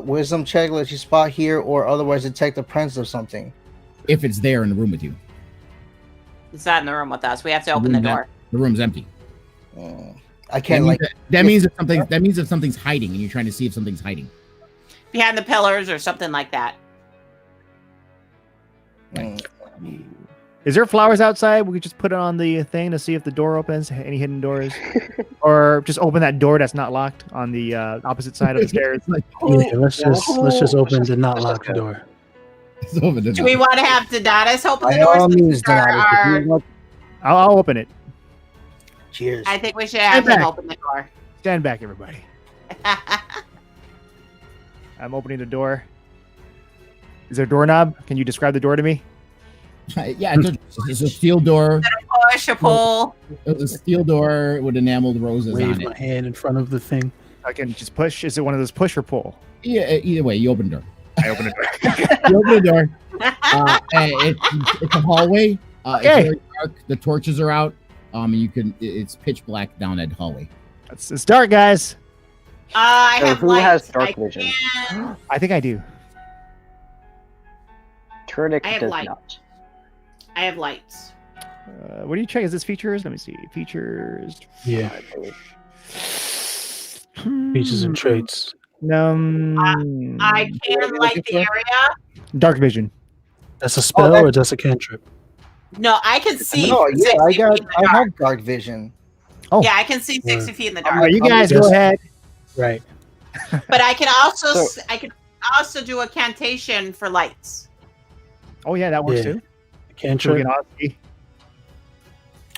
Wisdom check lets you spot here or otherwise detect the presence of something. If it's there in the room with you, It's not in the room with us. We have to open the door. the room's empty. I can't like. That means if something. That means if something's hiding, and you're trying to see if something's hiding. Behind the pillars or something like that. Is there flowers outside? We could just put it on the thing to see if the door opens. Any hidden doors, or just open that door that's not locked on the opposite side of the stairs. Yeah, let's just open the not lock the door. It's over the Do we want to have Donatus open the By all door? means, Or- Donatus, if you want- I'll open it. Cheers. I think we should have Stand him back. open the door. Stand back, everybody. I'm opening the door. Is there a doorknob? Can you describe the door to me? Yeah, it's a steel door. Push a pull. It's a steel door with enameled roses Wave on my it. hand in front of the thing. I can just push. Is it one of those push or pull? Yeah, either way, you open the door. I open it. You open the door. And it's a hallway. Okay. It's very dark. The torches are out. And it's pitch black down that hallway. It's dark, guys. I So have who lights. has dark I vision? can- I think I do. Trinnick I have does light. not. I have lights. What do you check? Is this features? Let me see. Features. Yeah. Features and traits. I can light the area. Dark vision. That's a spell that- or just a cantrip? No, I can see. No, yeah, 60 feet in the I dark. have dark vision. Oh. Yeah, I can see 60 feet in the All dark. right, you guys Yes. go ahead. Right. But I can also So- do a cantation for lights. Oh yeah, that works Yeah. too. Cantrip. Friggin' Aussie.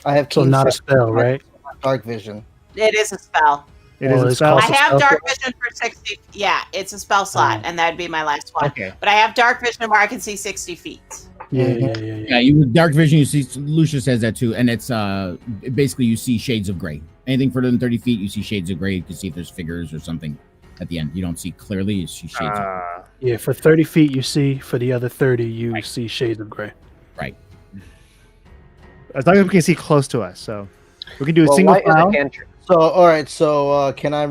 I have So keen not a sight, spell, right? dark vision. It is a spell. It Oh, is a it's spell. called- I Also have spell dark slot? vision for 60. Yeah, it's a spell slot, and that'd be my last one. Okay. But I have dark vision where I can see 60 feet. Yeah. Yeah, you dark vision. You see, Lucius has that too, and it's basically you see shades of gray. Anything further than 30 feet, you see shades of gray. You can see if there's figures or something at the end. You don't see clearly. You see shades. Of Yeah, for 30 feet you see. For the other 30, you see shades of gray. Right. As long as we can see close to us, so we can do a Well, single light is file. a cantrip. So all right, so can I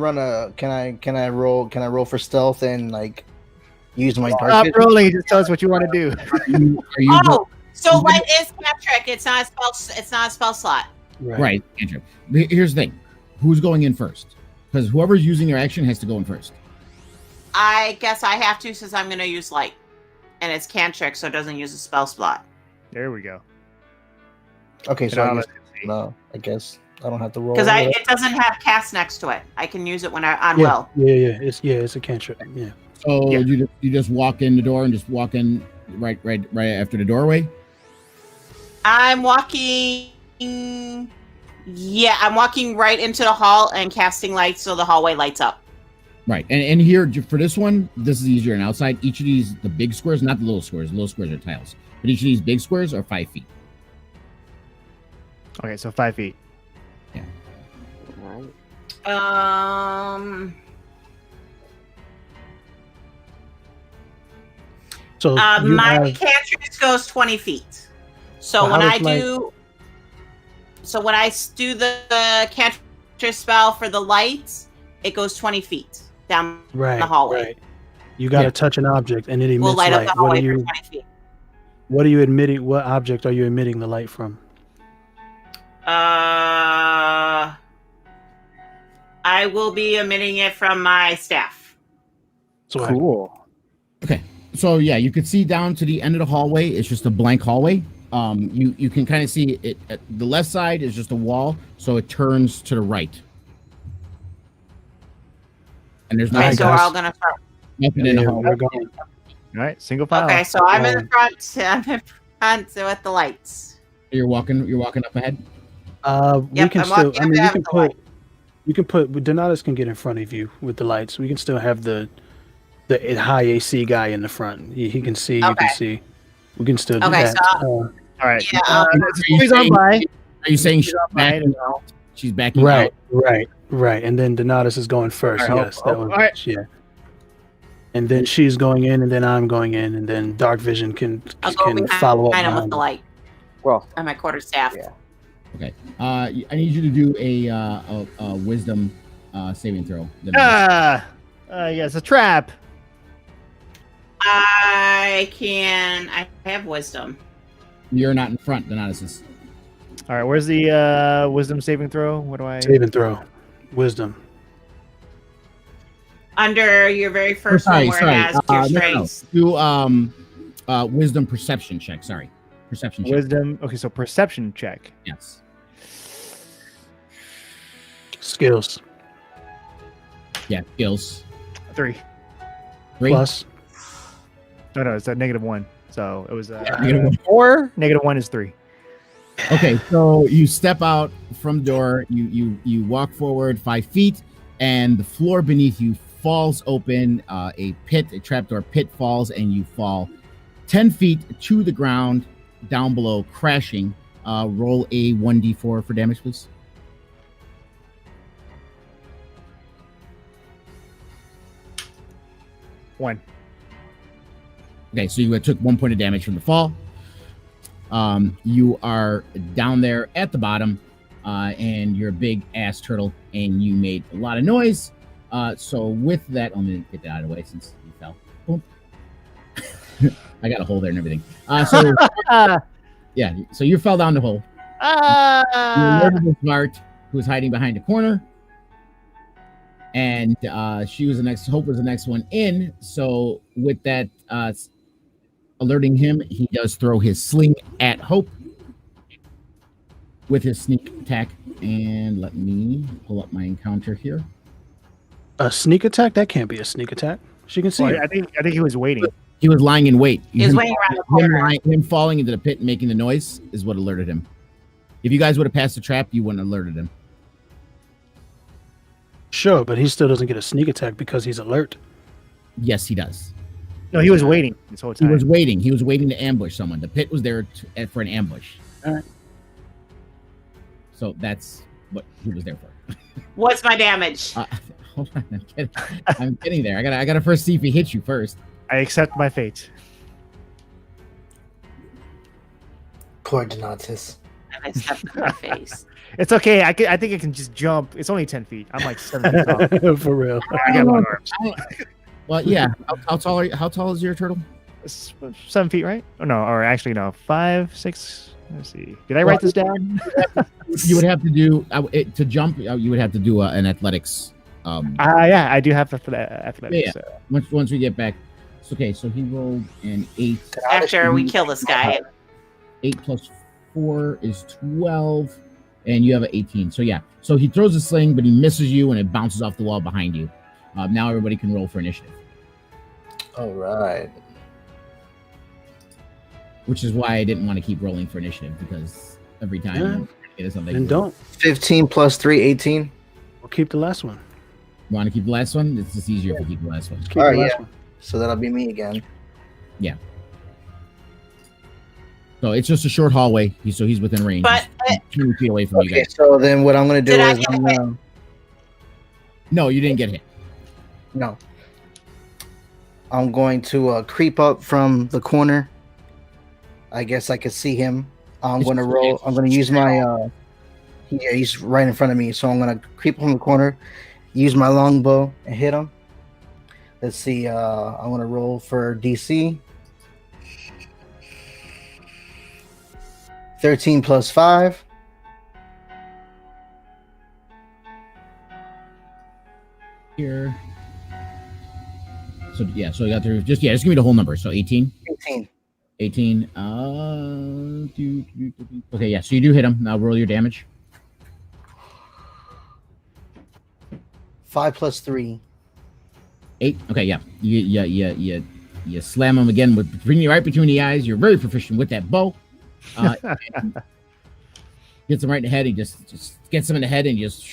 roll for stealth and like use my dark Stop vision? rolling. Just tell us what you want to do. Are you Oh, so light is cantrip. It's not a spell. It's not a spell slot. right? Cantrip. Here's the thing: who's going in first? Because whoever's using their action has to go in first. I guess I have to since I'm going to use light, and it's cantrip, so it doesn't use a spell slot. There we go. Okay, so Now I let's guess, see. no, I guess I don't have to roll. Because it doesn't have cast next to it. I can use it when on Yeah, will. it's a cantrip. Yeah. So Yeah. you just walk in the door and just walk in right after the doorway. I'm walking. Yeah, I'm walking right into the hall and casting lights so the hallway lights up. Right, and here for this one, this is easier on outside. Each of these, the big squares, not the little squares. The little squares are tiles, but each of these big squares are 5 feet. Okay, so 5 feet. So you My have, cantrip goes 20 feet. So Well, when how I does do the cantrip spell for the lights, it goes 20 feet down right, the hallway. right. You got to Yeah. touch an object and it emits We'll light light. up the hallway for 20 feet. What are you emitting? What object are you emitting the light from? I will be emitting it from my staff. So Cool. Okay, so yeah, you can see down to the end of the hallway. It's just a blank hallway. You can kind of see it. The left side is just a wall, so it turns to the right, and there's Okay, Alright, so we're guys. all gonna start. nothing in the hallway. we're going. All right, single file. Okay, so I'm in the front. I'm in front with the lights. You're walking up ahead. We Yep, can I'm still. walking I mean, up the light. You can put. Donatus can get in front of you with the lights. We can still have the high AC guy in the front. He can see. You Okay. can see. We can still do Okay, that. All right. Yeah, Please on by. Are you saying she's Bye. backing out? She's backing right, out. right. And then Donatus is going first. All right, Yes, that was alright. yeah. And then she's going in, and then I'm going in, and then Dark Vision can I'll go follow up. behind him with behind the him. light. Well, And my quarterstaff. Yeah. Okay. I need you to do a wisdom saving throw. Yeah, it's a trap. I have wisdom. You're not in front. Donatus is. All right, where's the wisdom saving throw? What do I? Save and throw, wisdom. Under your very first one where it has your strengths. Do wisdom perception check. Sorry, perception check. Wisdom. Okay, so perception check. Yes. Skills Yeah. Skills. 3. 3. plus. No, it's a -1. So it was -1. 4. -1 is 3. Okay, so you step out from the door. You walk forward 5 feet, and the floor beneath you falls open. A trapdoor pit falls, and you fall 10 feet to the ground, down below, crashing. Roll a 1d4 for damage, please. One. Okay, so you took 1 point of damage from the fall. You are down there at the bottom, and you're a big ass turtle, and you made a lot of noise. So with that, I'm gonna get that out of the way since you fell. Boom. I got a hole there and everything. So yeah, so you fell down the hole. You alerted this Mart, who was hiding behind a corner, and she was the next. Hope was the next one in. So with that, alerting him, he does throw his sling at Hope with his sneak attack. And let me pull up my encounter here. A sneak attack? That can't be a sneak attack. She can see Well, it. I think he was waiting. He was lying in wait. He's waiting around the corner. Him falling into the pit and making the noise is what alerted him. If you guys would have passed the trap, you wouldn't have alerted him. Sure, but he still doesn't get a sneak attack because he's alert. Yes, he does. No, he was waiting this whole He time. was waiting. He was waiting to ambush someone. The pit was there for an ambush. All right. So that's what he was there for. What's my damage? Hold on, I'm getting there. I gotta first see if he hits you first. I accept my fate. Coordinates. And I stepped in my face. It's okay. I think I can just jump. It's only 10 feet. I'm like 7 feet tall. For real. I got long arms. Well, yeah. How tall is your turtle? 7 feet, right? Oh no, or actually no, 5, 6. Let's see. Did I write this down? You would have to do to jump. You would have to do an athletics. Yeah, I do have athletics. Yeah. So. Once we get back. Okay, so he rolled an 8. After we kill this guy. 8 plus 4 is 12, and you have an 18. So yeah. So he throws a sling, but he misses you, and it bounces off the wall behind you. Now everybody can roll for initiative. All right. Which is why I didn't want to keep rolling for initiative, because every time it is something. And don't. 15 plus 3, 18. We'll keep the last one. You want to keep the last one? It's just easier if we keep the last one. Keep All the right, last yeah. one. So that'll be me again. So it's just a short hallway. He's within range. But He's 2 feet away from you Okay, guys. so then what I'm going to do Did I is get I'm hit? gonna, No, you didn't get hit. no. I'm going to creep up from the corner. I guess I could see him. I'm going to roll. I'm going to use my. He's right in front of me, so I'm going to creep from the corner, use my longbow, and hit him. Let's see. I'm going to roll for DC. 13 plus 5. Here. So yeah, so you got to just give me the whole number. So 18. 18. 18. Okay, yeah. So you do hit him. Now roll your damage. 5 plus 3. 8. Okay, yeah. You slam him again right between the eyes. You're very proficient with that bow. Gets him right in the head. He just gets him in the head, and he just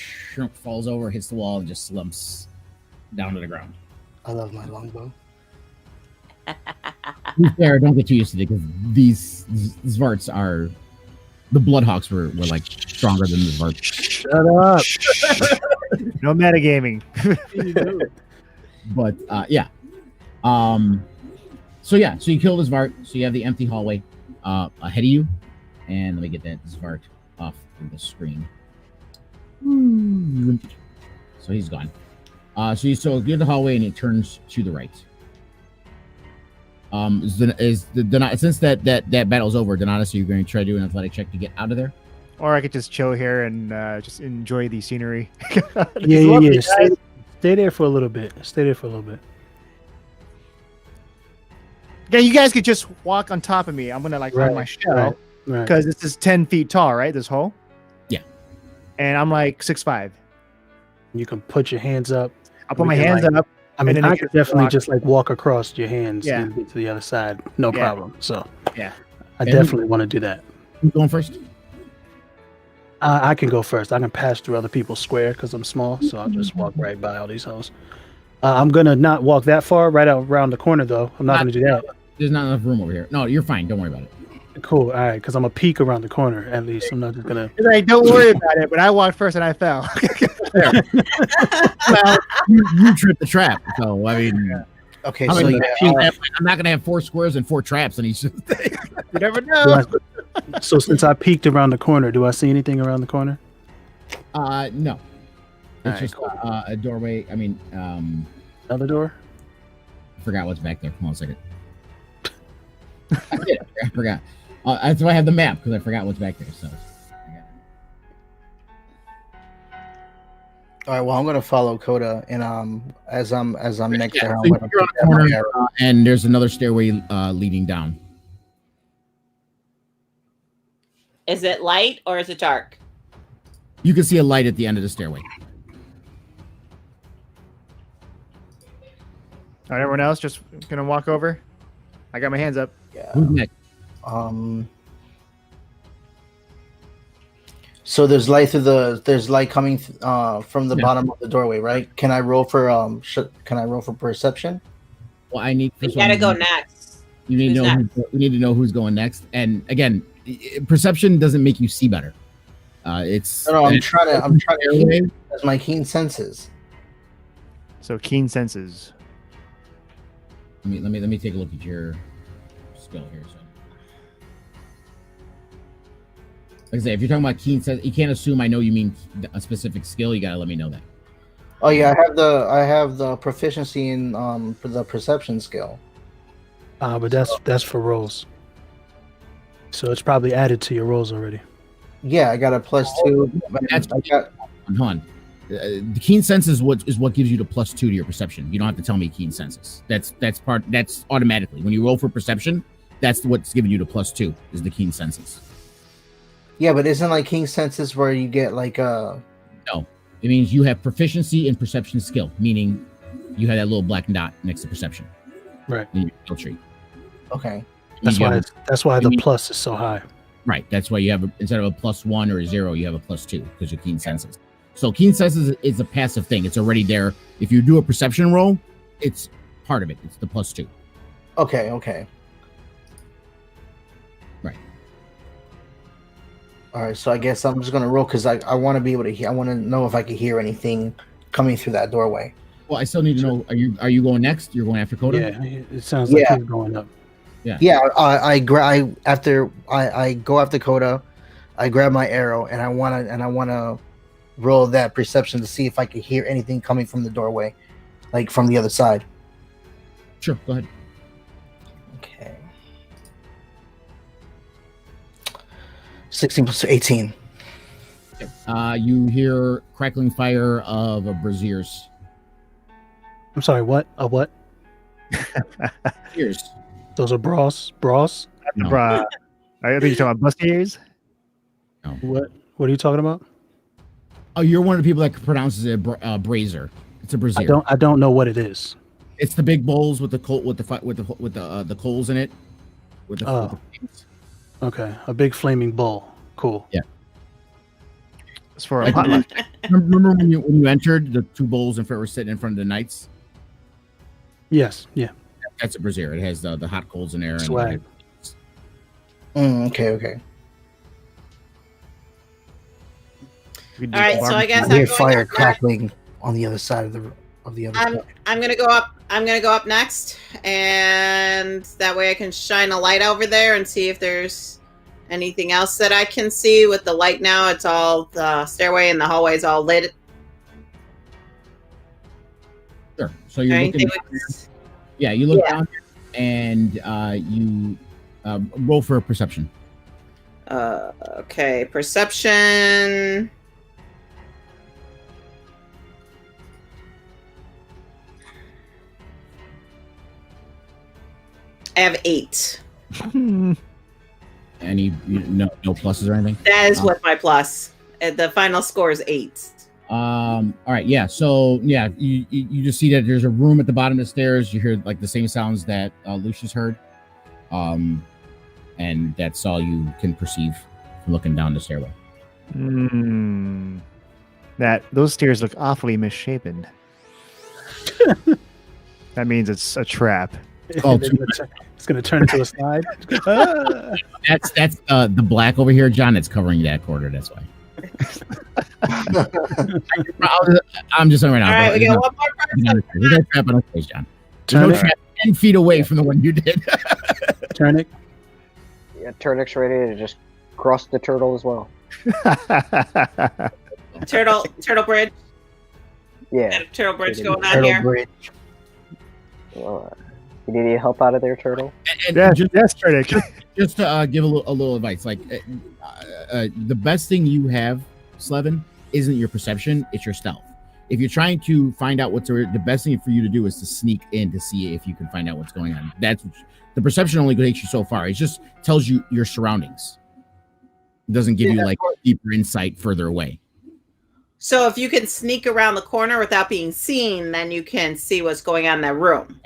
falls over, hits the wall, and just slumps down to the ground. I love my longbow. Fair, don't get too used to it, because these Zvarts are the Bloodhawks were like stronger than the Zvarts. Shut up. No metagaming. But yeah. So you kill the Zvart. So you have the empty hallway ahead of you. And let me get that Zvart off the screen. So he's gone. So you get the hallway, and it turns to the right. Since that battle's over, Donatus, are you going to try to do an athletic check to get out of there? Or I could just chill here and just enjoy the scenery. Yeah. Stay there for a little bit. Yeah, you guys could just walk on top of me. I'm gonna find my shell Right. because this is 10 feet tall, right? This hole. Yeah. And I'm like 6'5". You can put your hands up. I'll put We my can, hands up. I mean, And then I you could can definitely walk. just walk across your hands Yeah. and get to the other side. No Yeah. problem. So Yeah. I definitely want to do that. Who's going first? I can go first. I can pass through other people's square because I'm small, so I'll just walk right by all these hoes. I'm gonna not walk that far, right out around the corner though. I'm not gonna do that. There's not enough room over here. No, you're fine. Don't worry about it. Cool. All right, because I'm a peek around the corner at least. I'm not just gonna. He's like, don't worry about it. But I walked first and I fell. Well, you tripped the trap. So I mean, Okay, I so mean, yeah, I'm not gonna have 4 squares and 4 traps, and he's just. You never know. So since I peeked around the corner, do I see anything around the corner? No. It's Alright, just cool. a doorway. I mean, Another door? I forgot what's back there. Hold on a second. I forgot. That's why I have the map, because I forgot what's back there. So. all right. Well, I'm gonna follow Coda, and as I'm next to her, So I'm gonna you're on pick the up my corner, arrow. and there's another stairway leading down. Is it light or is it dark? You can see a light at the end of the stairway. All right, everyone else just gonna walk over. I got my hands up. Yeah. Who's next? So there's light coming from the bottom of the doorway, right? Can I roll for perception? Well, I need. You gotta go next. You need to know. We need to know who's going next. And again, perception doesn't make you see better. It's. No, I'm trying to as my keen senses. So keen senses. Let me take a look at your skill here. So, like I say, if you're talking about keen sense, you can't assume I know you mean a specific skill. You gotta let me know that. Oh yeah, I have the proficiency in for the perception skill. But that's for rolls. So it's probably added to your rolls already. Yeah, I got a +2. Hold on. The keen sense is what gives you the +2 to your perception. You don't have to tell me keen senses. That's automatically when you roll for perception. That's what's giving you the +2 is the keen senses. Yeah, but isn't like keen senses where you get like No, it means you have proficiency in perception skill, meaning you have that little black dot next to perception. Right. In your skill tree. Okay. That's why the plus is so high. Right. That's why you have instead of a +1 or a 0, you have a +2 because you're keen senses. So keen senses is a passive thing. It's already there. If you do a perception roll, it's part of it. It's the +2. Okay. Right. All right. So I guess I'm just gonna roll because I want to be able to hear. I want to know if I can hear anything coming through that doorway. Well, I still need to know. Are you going next? You're going after Coda? Yeah, it sounds like he's going up. Yeah. I go after Coda. I grab my arrow and I wanna roll that perception to see if I can hear anything coming from the doorway, like from the other side. Sure. Go ahead. Okay. 16 plus 18. You hear crackling fire of a braziers. I'm sorry, what? A what? Ears. Those are bras? No. I think you're talking about bustiers. What are you talking about? Oh, you're one of the people that pronounces it brazier. It's a brazier. I don't know what it is. It's the big bowls with the coals in it. With the flames. Okay, a big flaming bowl. Cool. Yeah. It's for a potluck. Remember when you entered, the two bowls in front were sitting in front of the knights? Yes. Yeah. That's a brazier. It has the hot coals in there. Swag. Okay. All right, so I guess I hear fire crackling on the other side of the other side. I'm gonna go up. I'm gonna go up next, and that way I can shine a light over there and see if there's anything else that I can see. With the light now, it's all the stairway and the hallway's all lit. Sure. So you're looking. Yeah, you look down and you roll for a perception. Okay, perception. I have 8. Any no pluses or anything? That is what my plus. The final score is 8. All right, yeah. So yeah, you just see that there's a room at the bottom of the stairs. You hear like the same sounds that Lucius heard, and that's all you can perceive from looking down the stairway. Those stairs look awfully misshapen. That means it's a trap. Oh, it's going to turn into a slide. that's the black over here, John. It's covering that corner. That's why. I'm just saying right now. All right, we got one more person. We got a trap on our face, John. There's no trap 10 feet away from the one you did. Turnic. Yeah, Turnic's ready to just cross the turtle as well. Turtle bridge. Yeah. Turtle bridge going on Turtle here. bridge. You need any help out of there, turtle? And Yes, Turnic. just to give a little advice, like the best thing you have, Slevin, isn't your perception; it's your stealth. If you're trying to find out the best thing for you to do is to sneak in to see if you can find out what's going on. That's the perception only takes you so far. It just tells you your surroundings. It doesn't give you like deeper insight further away. So if you can sneak around the corner without being seen, then you can see what's going on in that room.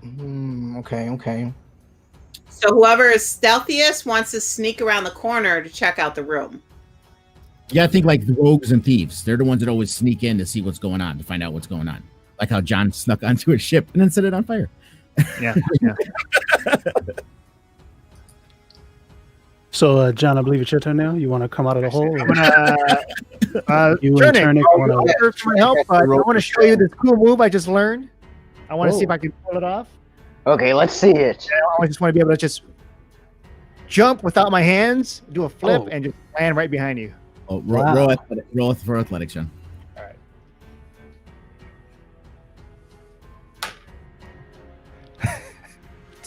Okay. So whoever is stealthiest wants to sneak around the corner to check out the room. Yeah, I think like the rogues and thieves. They're the ones that always sneak in to see what's going on, to find out what's going on. Like how John snuck onto a ship and then set it on fire. Yeah. So, John, I believe it's your turn now. You want to come out of the hole? I'm gonna You turn and it. Turnic wanna- For my help, but I want to show you this cool move I just learned. I want to see if I can pull it off. Okay, let's see it. I just want to be able to just jump without my hands, do a flip, and just land right behind you. Oh, Wow. roll for athletics, John. All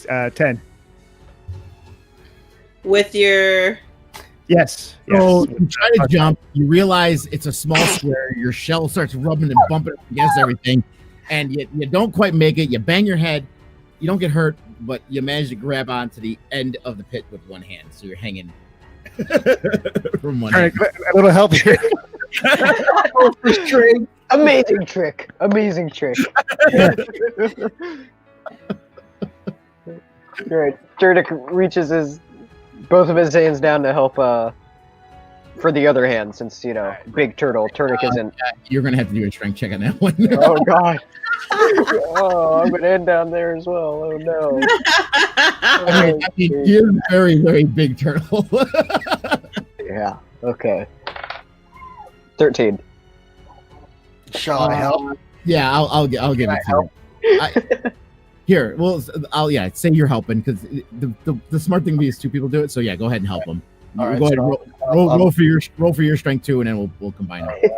right. 10. With your Yes. So you try to jump, you realize it's a small square, your shell starts rubbing and bumping up against everything, and you don't quite make it. You bang your head, you don't get hurt, but you manage to grab onto the end of the pit with one hand, so you're hanging from one hand. A little help here. Amazing trick. Amazing trick. Right. Turnic reaches both of his hands down to help for the other hand, since big turtle. Turnic isn't. You're gonna have to do a strength check on that one. Oh god. Oh, I'm gonna end down there as well. Oh no. I mean, you're a very, very big turtle. Yeah. Okay. 13. Shall I help? Yeah, I'll give it to you. Here, well, say you're helping, because the smart thing would be is two people do it. So yeah, go ahead and help them. All right, go ahead, so roll for your strength too, and then we'll combine it.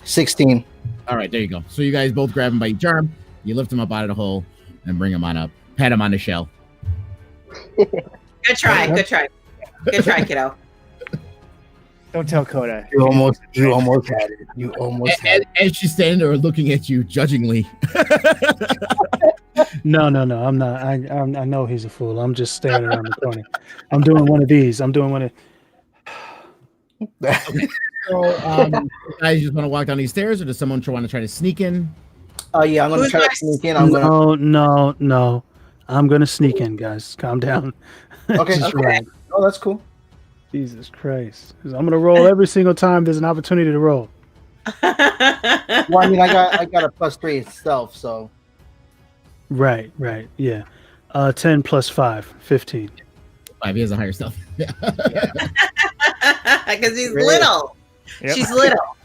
16. All right, there you go. So you guys both grab him by each arm, you lift him up out of the hole, and bring him on up. Pat him on the shell. Good try, kiddo. Don't tell Coda. You almost had it. You almost had it. As she's standing there looking at you judgingly. No, I'm not. I know he's a fool. I'm just standing around the corner. I'm doing one of these. I'm doing one of. So, guys, just want to walk down these stairs, or does someone want to try to sneak in? Yeah, I'm gonna Who's try to next? sneak in. I'm gonna. No. I'm gonna sneak in, guys. Calm down. Okay, Just okay. roll. Oh, that's cool. Jesus Christ. I'm gonna roll every single time there's an opportunity to roll. Well, I mean, I got a +3 stealth, so Right. Yeah. 10 plus 5, 15. 5. He has a higher stealth. Yeah. Because he's Really? little. Yep. She's little.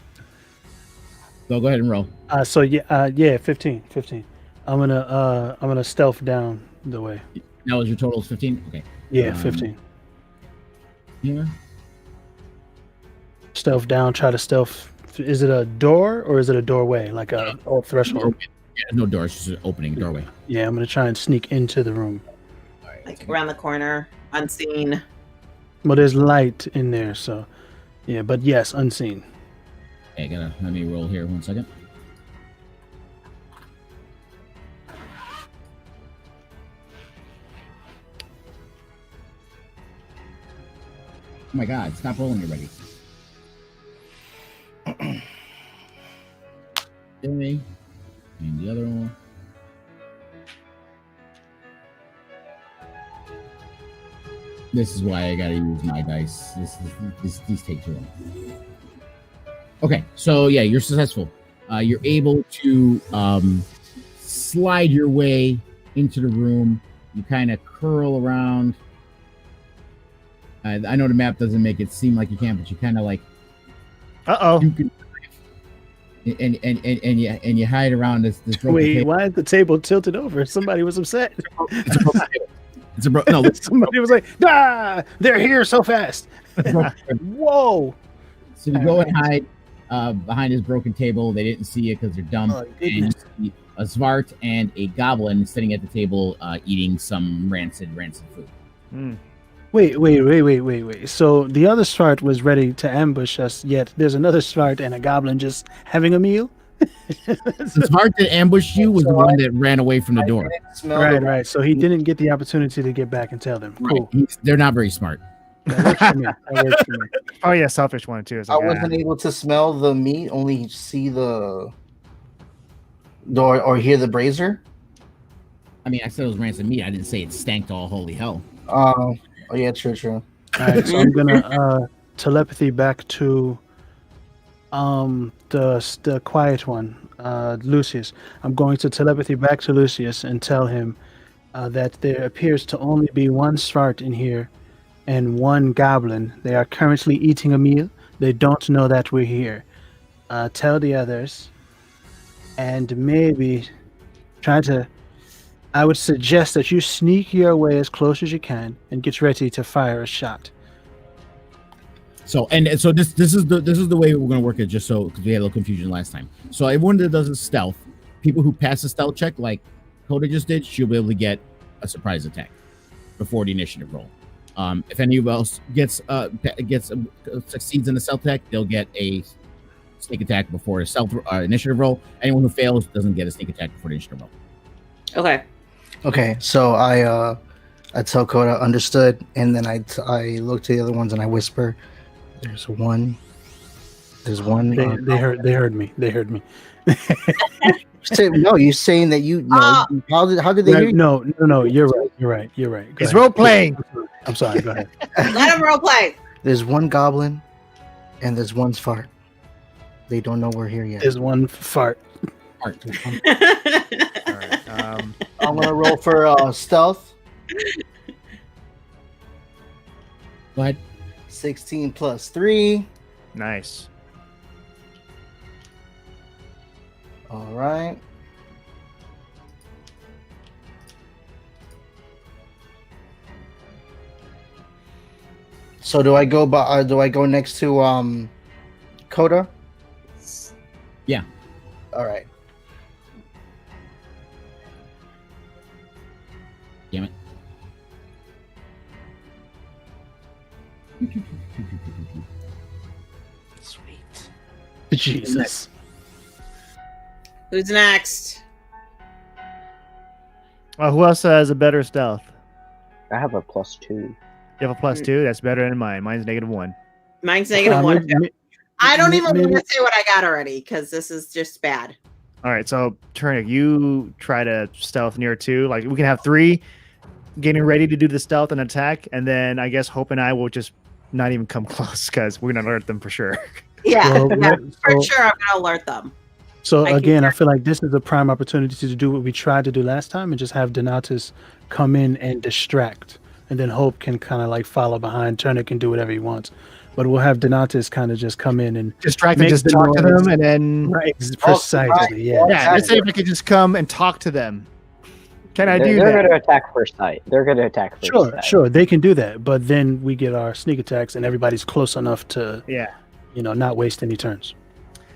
So go ahead and roll. 15. I'm gonna stealth down the way. That was your total is 15. Okay. Yeah, 15. Yeah. Stealth down. Try to stealth. Is it a door or is it a doorway, like a threshold? Yeah, no door. It's just an opening doorway. Yeah, I'm gonna try and sneak into the room. Like around the corner, unseen. Well, there's light in there, so yeah. But yes, unseen. Okay, let me roll here 1 second. Oh my god, stop rolling already. Okay. And the other one. This is why I gotta use my dice. These take too long. Okay, so yeah, you're successful. You're able to slide your way into the room. You kind of curl around. I know the map doesn't make it seem like you can, but you kind of like Uh-oh. you can, and you hide around this broken Wait, table. why is the table tilted over? Somebody was upset. It's a broken table. It's a no. Somebody was like, "Ah, they're here so fast!" Whoa! So you go and hide behind this broken table. They didn't see you because they're dumb. Oh, And you goodness. see a Svart and a goblin sitting at the table eating some rancid food. Mm. Wait. So the other Svart was ready to ambush us, yet there's another Svart and a goblin just having a meal? The Svart that ambushed you was the one that ran away from the door. smell the- Right. So he didn't get the opportunity to get back and tell them. Cool. They're not very smart. That works for me. That works for me. Oh yeah, selfish one too. It's I like, wasn't able to smell the meat, only see the or hear the brazier? I mean, I said it was rancid meat. I didn't say it stank to all holy hell. Oh yeah, true. All right, so I'm gonna telepathy back to the quiet one, Lucius. I'm going to telepathy back to Lucius and tell him that there appears to only be one Svart in here and one goblin. They are currently eating a meal. They don't know that we're here. Tell the others, and maybe try to. I would suggest that you sneak your way as close as you can and get ready to fire a shot. So this is the way we're gonna work it, just so because we had a little confusion last time. So everyone that does a stealth, people who pass a stealth check like Coda just did, she'll be able to get a surprise attack before the initiative roll. If anyone else succeeds in the stealth attack, they'll get a sneak attack before a stealth initiative roll. Anyone who fails doesn't get a sneak attack before the initiative roll. Okay, so I tell Coda understood, and then I look to the other ones and I whisper, "There's one." They heard me. No, you're saying that you know. How did they hear you? No. You're right. Go It's ahead. role playing. I'm sorry. Go ahead. Let him role play. There's one goblin, and there's one Svart. They don't know we're here yet. There's one fart. All right. I'm gonna roll for stealth. Go ahead. 16 plus 3. Nice. All right. So do I go next to Coda? Yeah. All right. Damn it. Sweet. Jesus. Who's next? Who else has a better stealth? I have a +2. You have a +2. That's better than mine. Mine's -1. Mine's -1. I don't even want to say what I got already because this is just bad. All right, so Turnic, you try to stealth near 2. Like we can have 3 getting ready to do the stealth and attack, and then I guess Hope and I will just not even come close because we're gonna alert them for sure. Yeah, Well, for sure. I'm gonna alert them. So again, I feel like this is a prime opportunity to do what we tried to do last time and just have Donatus come in and distract, and then Hope can kind of like follow behind. Turner can do whatever he wants, but we'll have Donatus kind of just come in and Distract make and just the talk to noise. them, and then Precisely, yeah. yeah. Let's say if I could just come and talk to them. Can I do They're that? going to attack first sight. Sure, they can do that, but then we get our sneak attacks, and everybody's close enough to, Yeah. not waste any turns.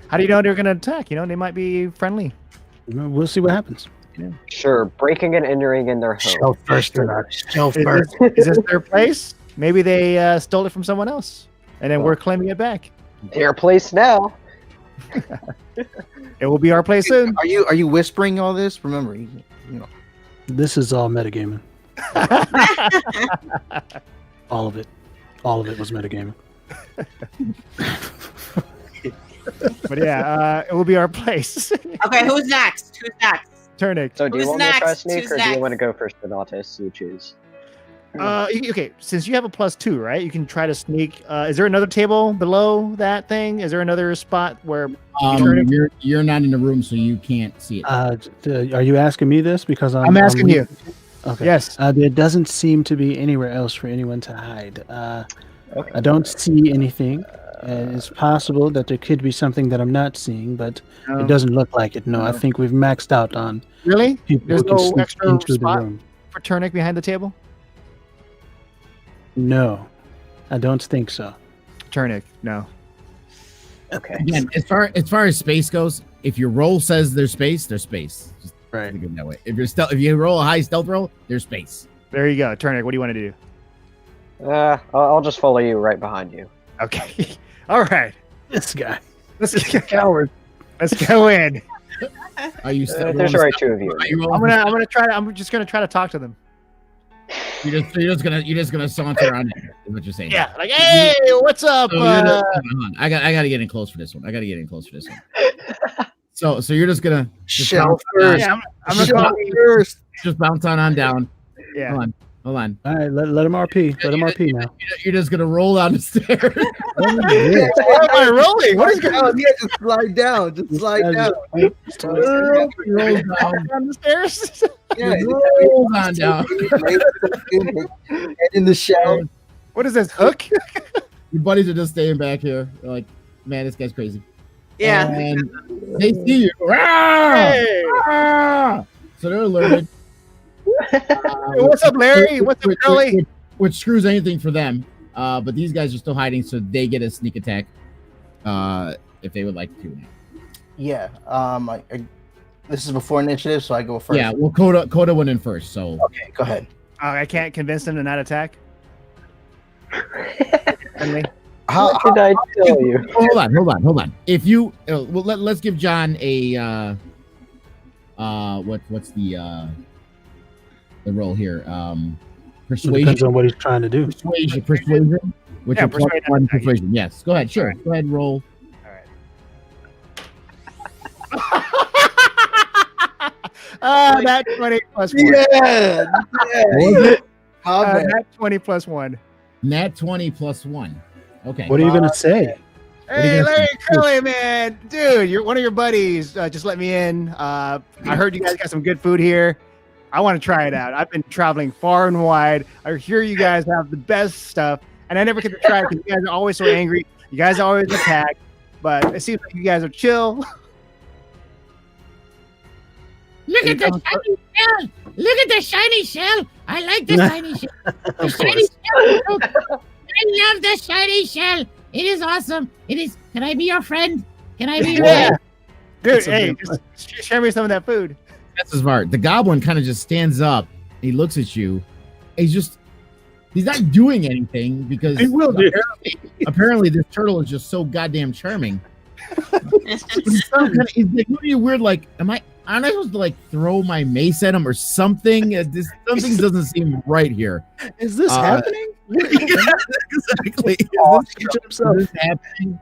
How do you know they're gonna attack? They might be friendly. We'll see what happens. Sure, breaking and entering in their home. Shelf first, Shelf Is first. this, is this their place? Maybe they stole it from someone else, and then we're claiming it back. Their place now. It will be our place soon. Are you whispering all this? Remember, This is all metagaming. All of it was metagaming. But yeah, it will be our place. Okay, who's next? Turnic. So do you Who's want me to try next? sneak, Who's or do you next? want to go first, Donatus? You choose. Okay, since you have a +2, right? You can try to sneak. Is there another table below that thing? Is there another spot where You're not in the room, so you can't see it. Are you asking me this? Because I'm asking you. Okay. Yes. There doesn't seem to be anywhere else for anyone to hide. I don't see anything. It's possible that there could be something that I'm not seeing, but it doesn't look like it. No, I think we've maxed out on Really? people There's who can no sneak extra into the spot room. for Turnic behind the table? No, I don't think so. Turnic, no. Okay. Again, as far as space goes, if your roll says there's space, there's space. Just Right. think of it that way. If you roll a high stealth roll, there's space. There you go. Turnic, what do you want to do? I'll just follow you right behind you. Okay. All right. This guy. Let's coward. Let's go in. Are you? There's already 2 of you. I'm just gonna try to talk to them. You're just gonna saunter around there. Is what you're saying? Yeah, like, hey, what's up? So I gotta get in close for this one. So you're just gonna Shell first. Yeah, I'm gonna call Shell you. first. just bounce on down. Yeah. Hold on. All right, let him RP. Let him RP now. You're just gonna roll down the stairs. Why am I rolling? What is going on? Yeah, just slide down. Just slide down. Roll down. Down the stairs? Yeah, Roll on down. Head in the shell. What is this, hook? Your buddies are just staying back here. They're like, man, this guy's crazy. Yeah. And they see you. Rah! Hey. Rah! So they're alerted. What's up, Larry? What's up, Curly? Which screws anything for them. But these guys are still hiding, so they get a sneak attack. If they would like to. Yeah. This is before initiative, so I go first. Yeah. Well, Coda went in first, so Okay, go ahead. I can't convince them to not attack. Friendly. How What did I tell you? Hold on. If you well, let's give John a what's the role here? Persuasion. Depends on what he's trying to do. Persuasion. Which Yeah, is plus persuade one attack. persuasion. Yes. Go ahead. Sure. Alright. Go ahead. Roll. That 20 plus 1. Yeah. What was it? That 20 plus 1. Nat 20 plus 1. Okay. What are you gonna say? Hey, you gonna Larry say? Curly, man. Dude, you're one of your buddies. Just let me in. I heard you guys got some good food here. I want to try it out. I've been traveling far and wide. I hear you guys have the best stuff, and I never get to try it because you guys are always so angry. You guys always attack, but it seems like you guys are chill. Look at the shiny shell. Look at the shiny shell. I like the shiny shell. The shiny shell. I love the shiny shell. It is awesome. It is. Can I be your friend? Can I be your Yeah. friend? Dude, That's a hey, good just share me some of that food. That's the smart. The goblin kind of just stands up. He looks at you. He's not doing anything because He will do. apparently this turtle is just so goddamn charming. He's like looking weird. Like, am I supposed to like throw my mace at him or something? Something doesn't seem right here. Is this happening? Exactly. Is this happening?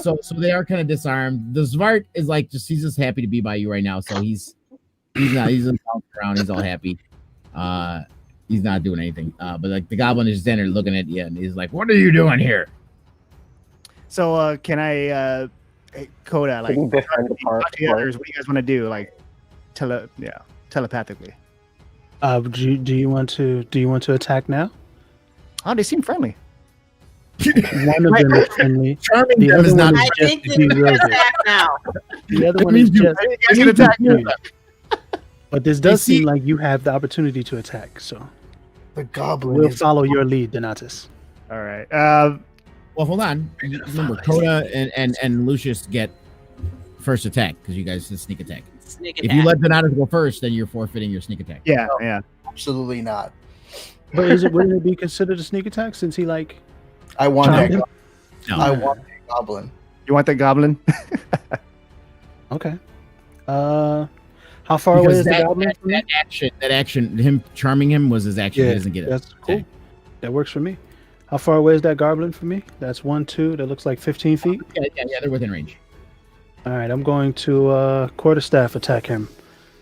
So they are kind of disarmed. The Zvart is like he's just happy to be by you right now. So he's just bouncing around. He's all happy. He's not doing anything. But like the goblin is standing there looking at you, and he's like, "What are you doing here?" So can I, hey, Coda, like, Can you defend the talk park? to the others? What do you guys want to do? Like, telepathically. Do you want to attack now? Oh, they seem friendly. One of them is friendly. Charming The them other is not. one I is just think to we be can real good. attack now. The other That one is means you- just. You guys can attack me. But this does seem like you have the opportunity to attack, so The goblin we'll is follow your lead, Donatus. All right. Well, hold on. Remember, Coda and Lucius get first attack because you guys did sneak attack. Sneak If you attack. let Donatus go first, then you're forfeiting your sneak attack. Yeah, yeah. absolutely not. But wouldn't it be considered a sneak attack since he like? I want that. Charming? No. I want that goblin. You want that goblin? Okay. How far away Because is the goblin from me? that action, him charming him was his action. He doesn't get it. That's cool. That works for me. How far away is that goblin from me? That's 1, 2. That looks like 15 feet. Yeah, they're within range. All right, I'm going to quarterstaff attack him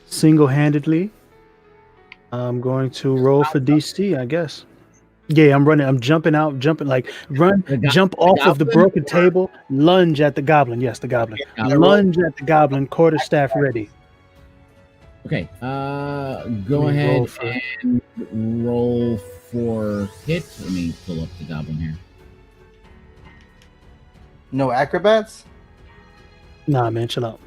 single-handedly. I'm going to roll for DC, I guess. Yeah, I'm running. I'm jumping out, jump off of the goblin broken or- table, lunge at the goblin. Yes, the goblin. Yeah, Lunge at the goblin, quarterstaff ready. Okay. Go Let me roll ahead for- and roll for hit. Let me pull up the goblin here. No acrobats? Nah, man, chill out.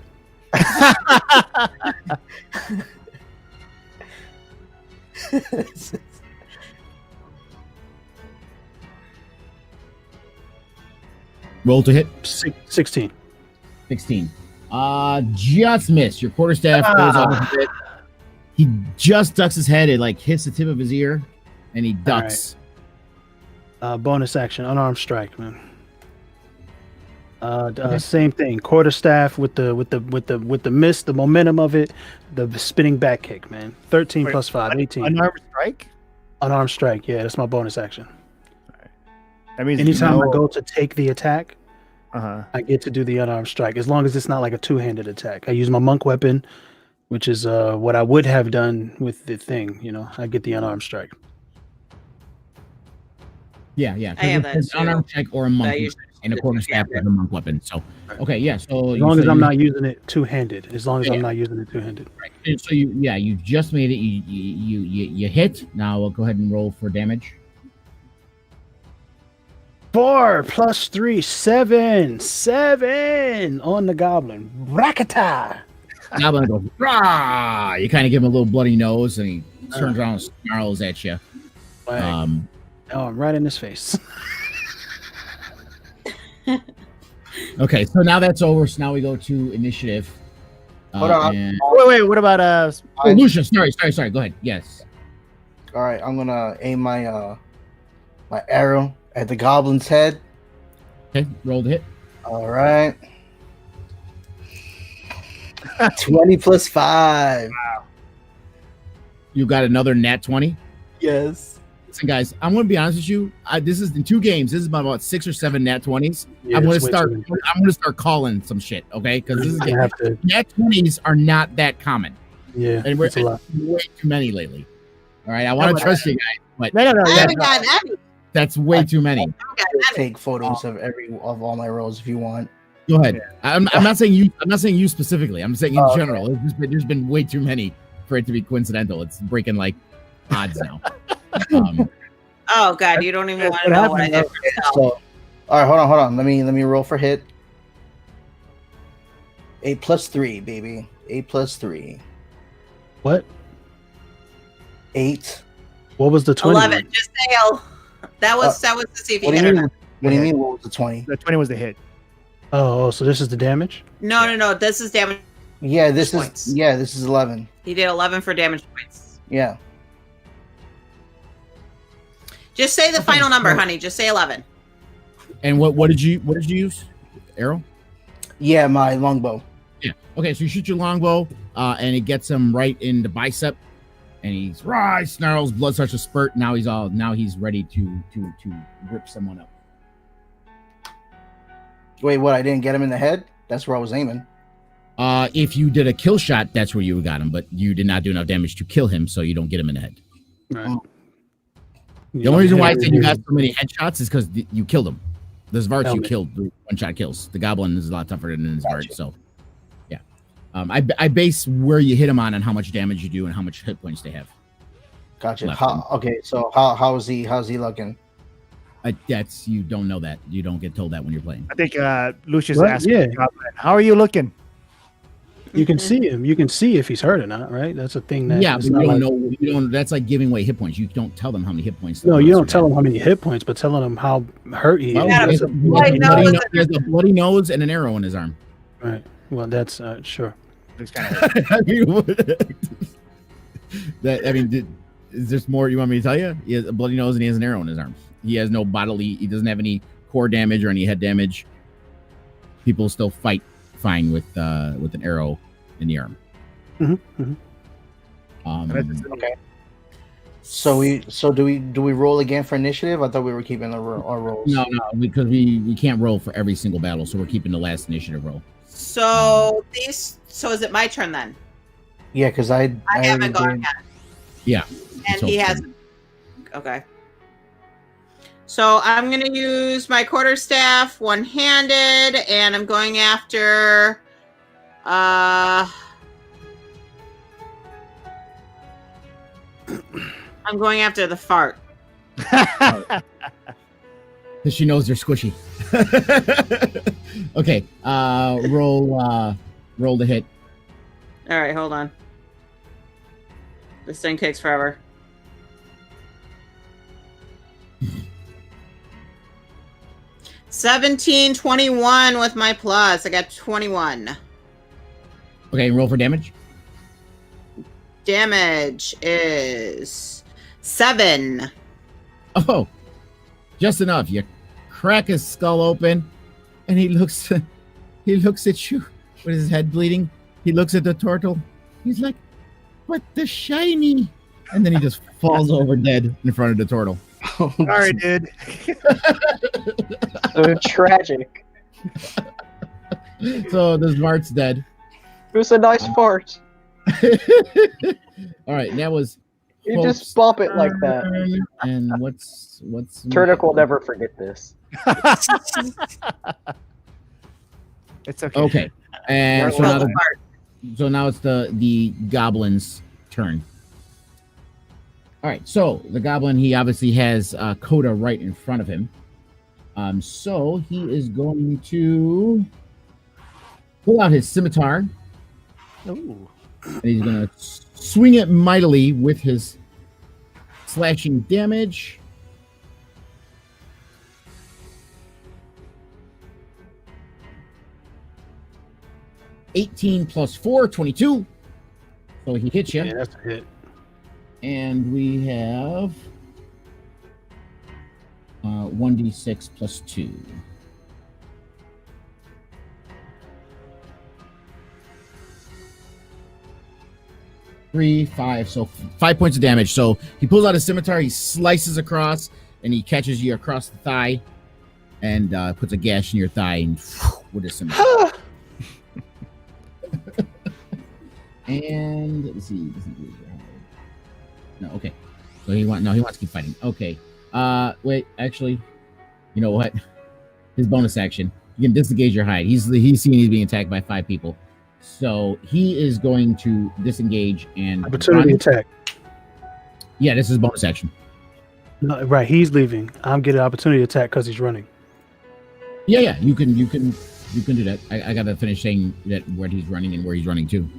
Roll to hit. 16. 16. Just missed. Your quarterstaff goes off a bit. He just ducks his head. It like hits the tip of his ear, and he ducks. Bonus action, unarmed strike, man. Same thing. Quarterstaff with the miss, the momentum of it, the spinning back kick, man. 13 Wait, plus 5, 18. Unarmed strike? Unarmed strike, yeah, that's my bonus action. That means Anytime no- I go to take the attack, I get to do the unarmed strike as long as it's not like a two-handed attack. I use my monk weapon, which is what I would have done with the thing. I get the unarmed strike. Yeah. I have that It's too. unarmed strike or a monk I weapon, usually and a quarterstaff is a monk weapon. So okay, yeah. So As long as I'm not using it two-handed. As long as I'm not using it two-handed. Right. So you just made it. You hit. Now we'll go ahead and roll for damage. 4 + 3, 7. 7 on the goblin. Rakata. Goblin goes, rah! You kind of give him a little bloody nose, and he turns around and snarls at you. Oh, I'm right in his face. Okay, so now that's over. So now we go to initiative. Hold on. and- Wait. What about Oh, Lucian, sorry. Go ahead. Yes. All right, I'm gonna aim my my arrow at the goblin's head. Okay, roll the hit. All right. 20 + 5. You got another nat 20. Yes. Listen, guys, I'm going to be honest with you. This is in 2 games. This is about 6 or 7 nat 20s. Yeah, I'm going it's to way start. too many. I'm going to start calling some shit. Okay, because this is I have to. nat 20s are not that common, Yeah, and we're it's a lot. way too many lately. All right, I want to trust you guys, but no? I Yeah, haven't gotten any. that's way too many. Take photos of all my rolls if you want. Go ahead. I'm not saying you. I'm not saying you specifically. I'm saying in general. There's been way too many for it to be coincidental. It's breaking like odds now. Oh God, you don't even want to what know what I happened, did. So, all right, hold on. Let me roll for hit. 8 + 3, baby. 8 + 3. What? 8. What was the 20? 11. Just say that was to see if you What do hit you or mean? not. What do you mean? What was the 20? the 20 was the hit. Oh, so this is the damage? No. This is damage. Yeah, this Points. is 11. He did 11 for damage points. Yeah. Just say the final number, honey. Just say 11. And what did you use? Arrow. Yeah, my longbow. Yeah. Okay, so you shoot your longbow, and it gets him right in the bicep, and he snarls, blood starts to spurt. Now he's ready to rip someone up. Wait, what? I didn't get him in the head? That's where I was aiming. If you did a kill shot, that's where you got him, but you did not do enough damage to kill him, so you don't get him in the head. Right. The only reason why I said you got so many headshots is because you killed him. The Zvarts you Helmet. killed, 1-shot kills. The Goblin is a lot tougher than the Zvart, so yeah. I base where you hit him on and how much damage you do and how much hit points they have. Gotcha. Left Okay, so how's he looking? That's you don't know that. You don't get told that when you're playing. I think Lucius What? asked, Yeah. "How are you looking?" You can see him. You can see if he's hurt or not, right? That's a thing that. Yeah, but it's you not don't like- know. You don't. That's like giving away hit points. You don't tell them how many hit points. No, you don't tell him how many hit points, but telling him how hurt he Well, is. he has a bloody bloody nose. nose- he has a bloody nose and an arrow in his arm. Right. Well, that's sure. Looks kind of Is there more you want me to tell you? He has a bloody nose and he has an arrow in his arm. He has no bodily. He doesn't have any core damage or any head damage. People still fight fine with an arrow in the arm. Mm-hmm. Okay. So do we roll again for initiative? I thought we were keeping our rolls. No, because we can't roll for every single battle, so we're keeping the last initiative roll. So is it my turn then? Yeah, because I haven't already gone did. yet. Yeah. And So- he hasn't. Okay. So I'm going to use my quarterstaff one-handed, and I'm going after. I'm going after the fart. Because she knows they're squishy. Okay. Roll the hit. All right, hold on. This thing takes forever. $17.21 with my plus. I got 21. Okay, roll for damage. Damage is 7. Oh, just enough. You crack his skull open, and he looks at you with his head bleeding. He looks at the turtle. He's like, "But the shiny," and then he just falls over dead in front of the turtle. Sorry, dude. So tragic. So the Zmart's dead. It was a nice fart. All right, that was. You just bump it like that. And what's Turnic will never forget this. It's okay. Okay, and so now it's the goblin's turn. All right, so the goblin, he obviously has Coda right in front of him. So he is going to pull out his scimitar. Ooh. And he's going to swing it mightily with his slashing damage. (18 plus 4, 22). So he hits you. Yeah, that's a hit. And we have 1d6 plus 2. 3, 5, so 5 points of damage. So he pulls out his scimitar, he slices across, and he catches you across the thigh, and puts a gash in your thigh and with his scimitar. And let's see. No, okay. So he wants to keep fighting. Okay. Wait, actually, you know what? His bonus action. You can disengage your hide. He's seeing he's being attacked by 5 people. So he is going to disengage and Opportunity attack. Yeah, this is bonus action. No, right, he's leaving. I'm getting opportunity attack because he's running. Yeah, you can do that. I gotta finish saying that where he's running and where he's running to.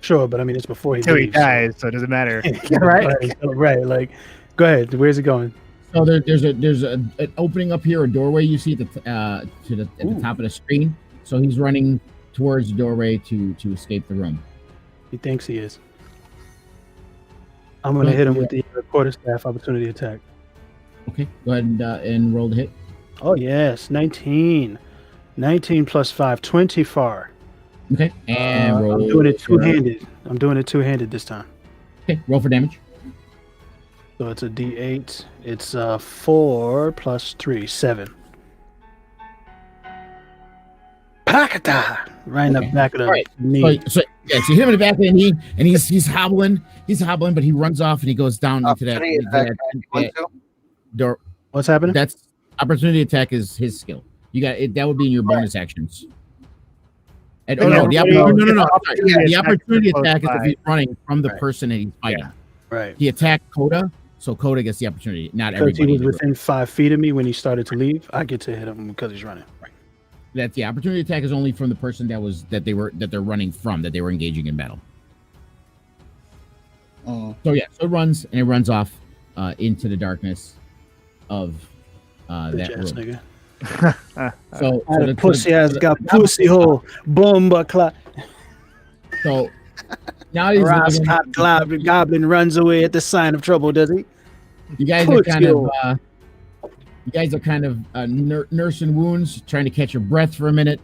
Sure, but I mean it's before he Until he leaves, dies, so it doesn't matter. right. Like, go ahead. Where's he going? So there's an opening up here, a doorway you see at the top of the screen. So he's running towards the doorway to escape the room. He thinks he is. I'm gonna hit him with the quarterstaff opportunity attack. Okay, go ahead and roll the hit. Oh yes, 19. 19 plus 5, 20 far. Okay, and roll. I'm doing it two-handed. I'm doing it two-handed this time. Okay, roll for damage. So it's a D8. It's 4 plus 3, 7. Pakata! Right in the back of the knee. So you hit him in the back of the knee, and he's hobbling. He's hobbling, but he runs off and he goes down into that door. What's happening? That's opportunity attack is his skill. You got it. That would be in your bonus actions. And, no. The opportunity attack is if he's running from the person that he's fighting. Yeah. Right. He attacked Coda, so Coda gets the opportunity. Not because everybody. He was within 5 feet of me when he started to leave. I get to hit him because he's running. Right. That's the opportunity attack is only from the person that they're running from, that they were engaging in battle. So it runs off into the darkness of that room. Nigga. So the pussy ass got pussy hole bomba clock. So now he's goblin runs away at the sign of trouble, does he? You guys are kind of nursing wounds, trying to catch your breath for a minute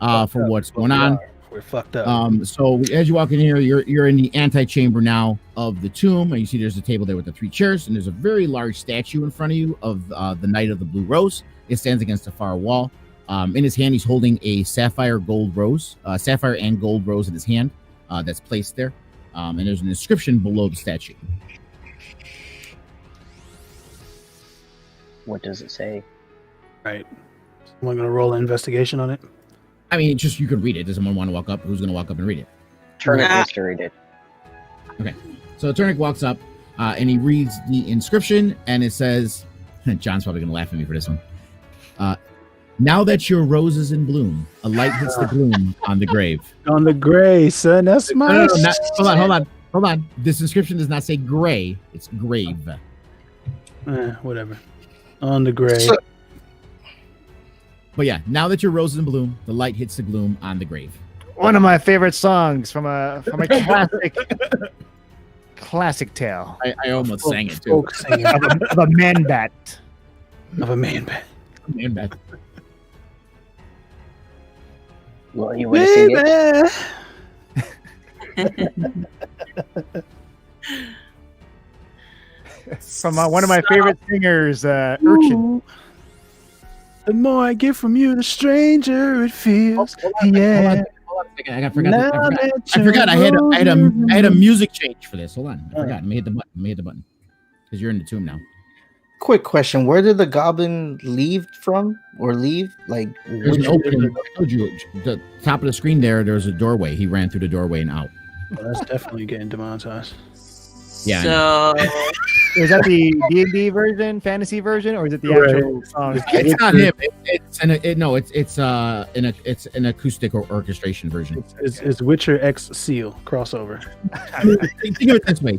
for what's going on. We're fucked up. So as you walk in here, you're in the antechamber now of the tomb, and you see there's a table there with the 3 chairs, and there's a very large statue in front of you of the Knight of the Blue Rose. It stands against a far wall. In his hand, he's holding a sapphire and gold rose in his hand that's placed there. And there's an inscription below the statue. What does it say? Right. Someone gonna roll an investigation on it? I mean, just you could read it. Does someone want to walk up? Who's going to walk up and read it? Turnic wants to read it. Okay. So Turnic walks up and he reads the inscription, and it says, John's probably going to laugh at me for this one. Now that your rose is in bloom, a light hits the gloom on the grave. On the gray, son. That's my. Hold on. This inscription does not say gray. It's grave. Whatever. On the gray. But yeah, now that your rose is in bloom, the light hits the gloom on the grave. One of my favorite songs from a classic tale. I almost sang it too. of a man bat. Of a man bat. Man bat. Well, you would have seen it. From one of my favorite singers, Urchin. The more I get from you, the stranger it feels. Hold on a second. I forgot. I had a music change for this. Hold on. I forgot. Let me hit the button. Because you're in the tomb now. Quick question: where did the goblin leave from, or leave? Like, There's an opening. I told you, the top of the screen there's a doorway. He ran through the doorway and out. Well, that's definitely getting demonetized. Yeah. So Is that the D&D version, fantasy version, or is it the actual song? It's not him. It's an acoustic or orchestration version. It's Witcher X Seal crossover. Think of it this way.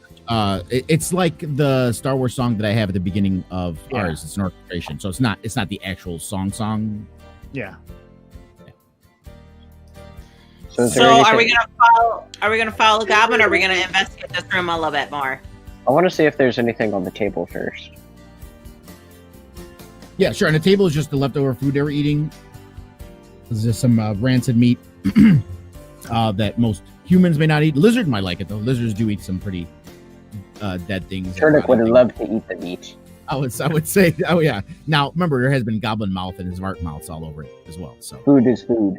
It's like the Star Wars song that I have at the beginning of ours. It's an orchestration, so it's not the actual song. Yeah. So are we gonna follow the goblin, or are we gonna investigate this room a little bit more? I want to see if there's anything on the table first. Yeah, sure. And the table is just the leftover food they were eating. There's just some rancid meat that most humans may not eat. Lizards might like it though. Lizards do eat some pretty dead things. Turnip would love to eat the meat. I would say, oh yeah. Now remember, there has been goblin mouth and his Vart mouths all over it as well. So food is food.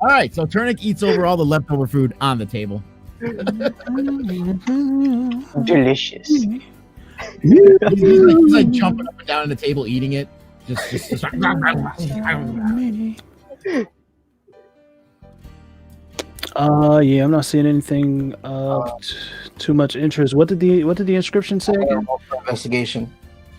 All right, so Turnip eats over all the leftover food on the table. Delicious. He's like jumping up and down on the table, eating it. Just like, yeah, I'm not seeing anything too much interest. What did the inscription say again? Investigation.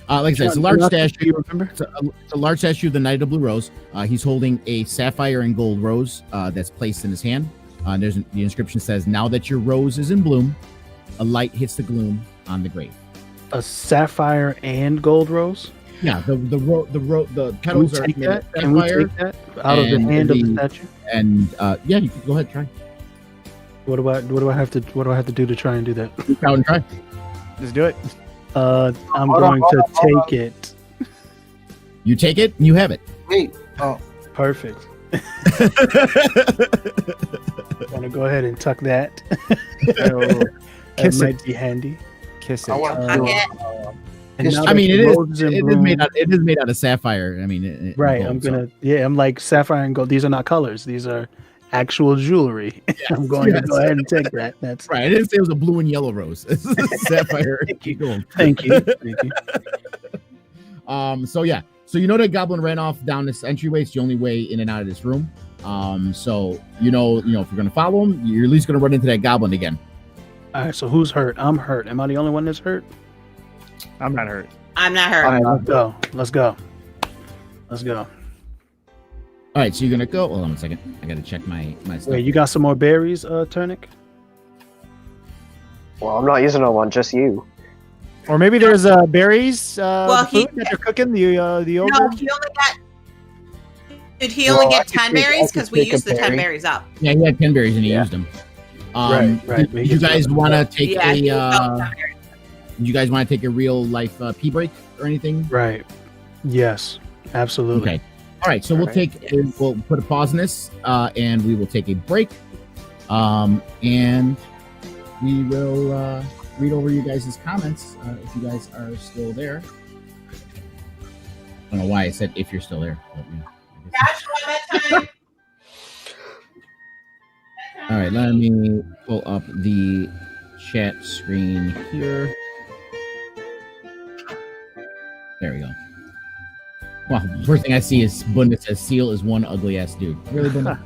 Like I said, it's a large statue. Remember? It's a large statue of the Knight of the Blue Rose. He's holding a sapphire and gold rose that's placed in his hand. The inscription says, "Now that your rose is in bloom, a light hits the gloom on the grave." A sapphire and gold rose. Yeah, the petals are made of Can we sapphire. take that out of the hand of the statue? And yeah, you can go ahead, try. What do I have to do to try and do that? Go and try. Just do it. I'm going to take it. You take it, and you have it. Wait. Oh, Perfect. Want to go ahead and tuck that? Kiss That might it. be handy. Kiss it. I want Tuck to. it. And now I mean, that it the is. rose in It is bloom- made out. It is made out of sapphire. I mean, Right. gold, I'm so. gonna. Yeah. I'm like sapphire and gold. These are not colors. These are actual jewelry. I'm going to go ahead and take that. That's Right. I didn't say it was a blue and yellow rose. It's sapphire. Thank you. Gold. Thank you. Thank you. So yeah. So you know that goblin ran off down this entryway. It's the only way in and out of this room. So you know if you're gonna follow him, you're at least gonna run into that goblin again. All right. So who's hurt? I'm hurt. Am I the only one that's hurt? I'm not hurt. I'm not hurt. All right. Let's go. Let's go. Let's go. All right. So you're gonna go. Hold on a second. I gotta check my stuff. Wait. You got some more berries, Turnick? Well, I'm not using no one, just you. Or maybe there's berries. Well, The food that you're cooking. The No, ogre. he only got. Did he only Well, I get could 10 take- I berries? could Because we take a used the 10 berry. berries up. Yeah, he had 10 berries and he used them. Right, right. Do you guys want to take Yeah, he used all a? 10 berries. Do you guys want to take a real life pee break or anything? Right. Yes. Absolutely. Okay. All right. So we'll Alright, we'll put a pause in this, and we will take a break, and we will read over you guys' comments if you guys are still there. I don't know why I said if you're still there. But, yeah, I guess. Joshua, bedtime. All right, let me pull up the chat screen here. There we go. Wow, first thing I see is Bunda says Seal is one ugly ass dude. Really, Bunda?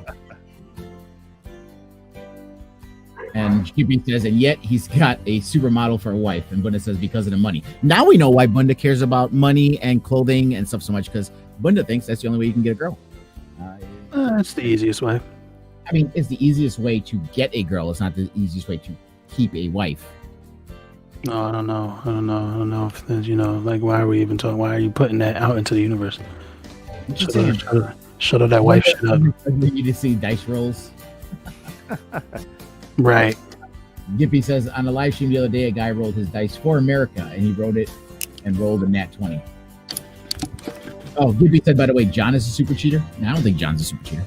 And GP says, and yet he's got a supermodel for a wife. And Bunda says, because of the money. Now we know why Bunda cares about money and clothing and stuff so much, because Bunda thinks that's the only way you can get a girl. That's the easiest way. I mean, it's the easiest way to get a girl. It's not the easiest way to keep a wife. No, I don't know if there's, like, why are we even talking? Why are you putting that out into the universe? Shut up that wife shit up. You just see dice rolls. Right. Gippy says, on the live stream the other day, a guy rolled his dice for America, and he wrote it and rolled a nat 20. Oh, Gippy said, by the way, John is a super cheater. No, I don't think John's a super cheater.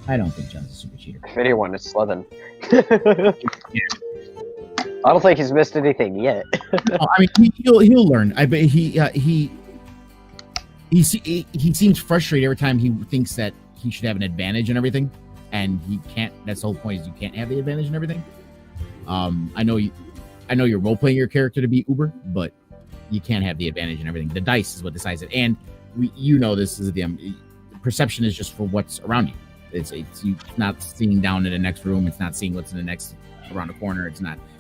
I don't think John's a super cheater. If anyone, it's Slevin. I don't think he's missed anything yet. I mean, he'll learn. I bet he seems frustrated every time he thinks that he should have an advantage and everything, and he can't. That's the whole point, is you can't have the advantage and everything. I know you're role playing your character to be uber, but you can't have the advantage and everything. The dice is what decides it, and this is the perception is just for what's around you. It's you not seeing down in the next room. It's not seeing what's in the next around the corner.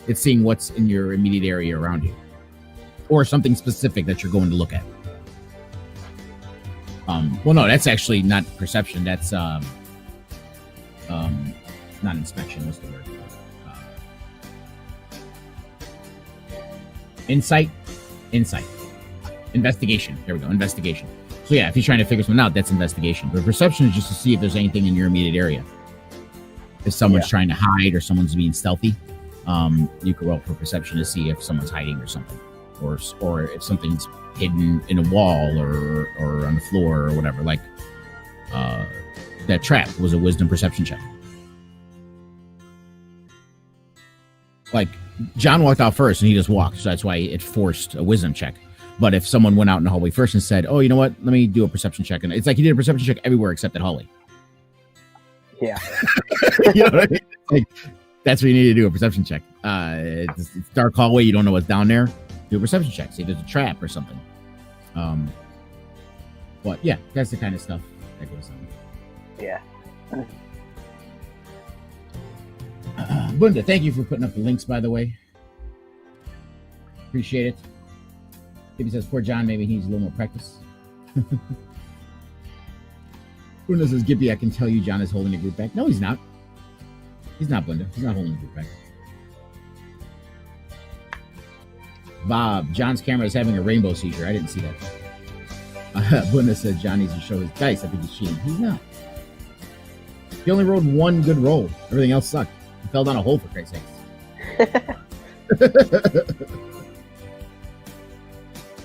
It's seeing what's in your immediate area around you, or something specific that you're going to look at. Well, no, that's actually not perception. That's not inspection. What's the word? Insight. Investigation. There we go. Investigation. So yeah, if he's trying to figure something out, that's investigation. But perception is just to see if there's anything in your immediate area. If someone's trying to hide or someone's being stealthy, you could roll for perception to see if someone's hiding or something, or if something's hidden in a wall or on the floor or whatever. Like that trap was a wisdom perception check. Like John walked out first and he just walked, so that's why it forced a wisdom check. But if someone went out in the hallway first and said, "Oh, you know what? Let me do a perception check," and it's like he did a perception check everywhere except at hallway. Yeah. You know what I mean? Like, that's what you need to do, a perception check. It's dark hallway, you don't know what's down there. Do a perception check. See if there's a trap or something. But yeah, that's the kind of stuff that goes on. Yeah. Bunda, thank you for putting up the links, by the way. Appreciate it. Maybe says, poor John, maybe he needs a little more practice. Bunda says, Gippy, I can tell you John is holding the group back. No, he's not. He's not, Bunda. He's not holding the group back. Bob, John's camera is having a rainbow seizure. I didn't see that. Bunda says, John needs to show his dice. I think he's cheating. He's not. He only rolled one good roll. Everything else sucked. He fell down a hole, for Christ's sakes.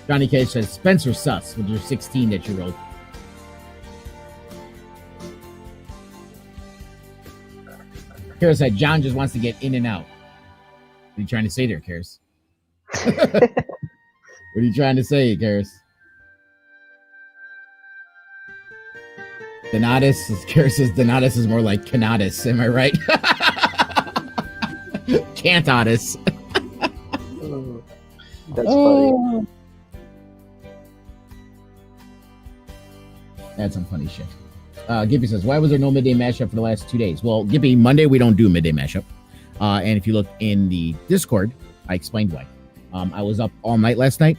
Johnny Cage says, Spencer sus with your 16 that you rolled. Kara said, John just wants to get in and out. What are you trying to say there, Karis? What are you trying to say, Karis? Donatus, Karis says, Donatus is more like Canatus. Am I right? Cantatus. That's funny. That's some funny shit. Gippy says, why was there no midday mashup for the last 2 days? Well, Gippy, Monday we don't do midday mashup. And if you look in the Discord, I explained why. I was up all night last night.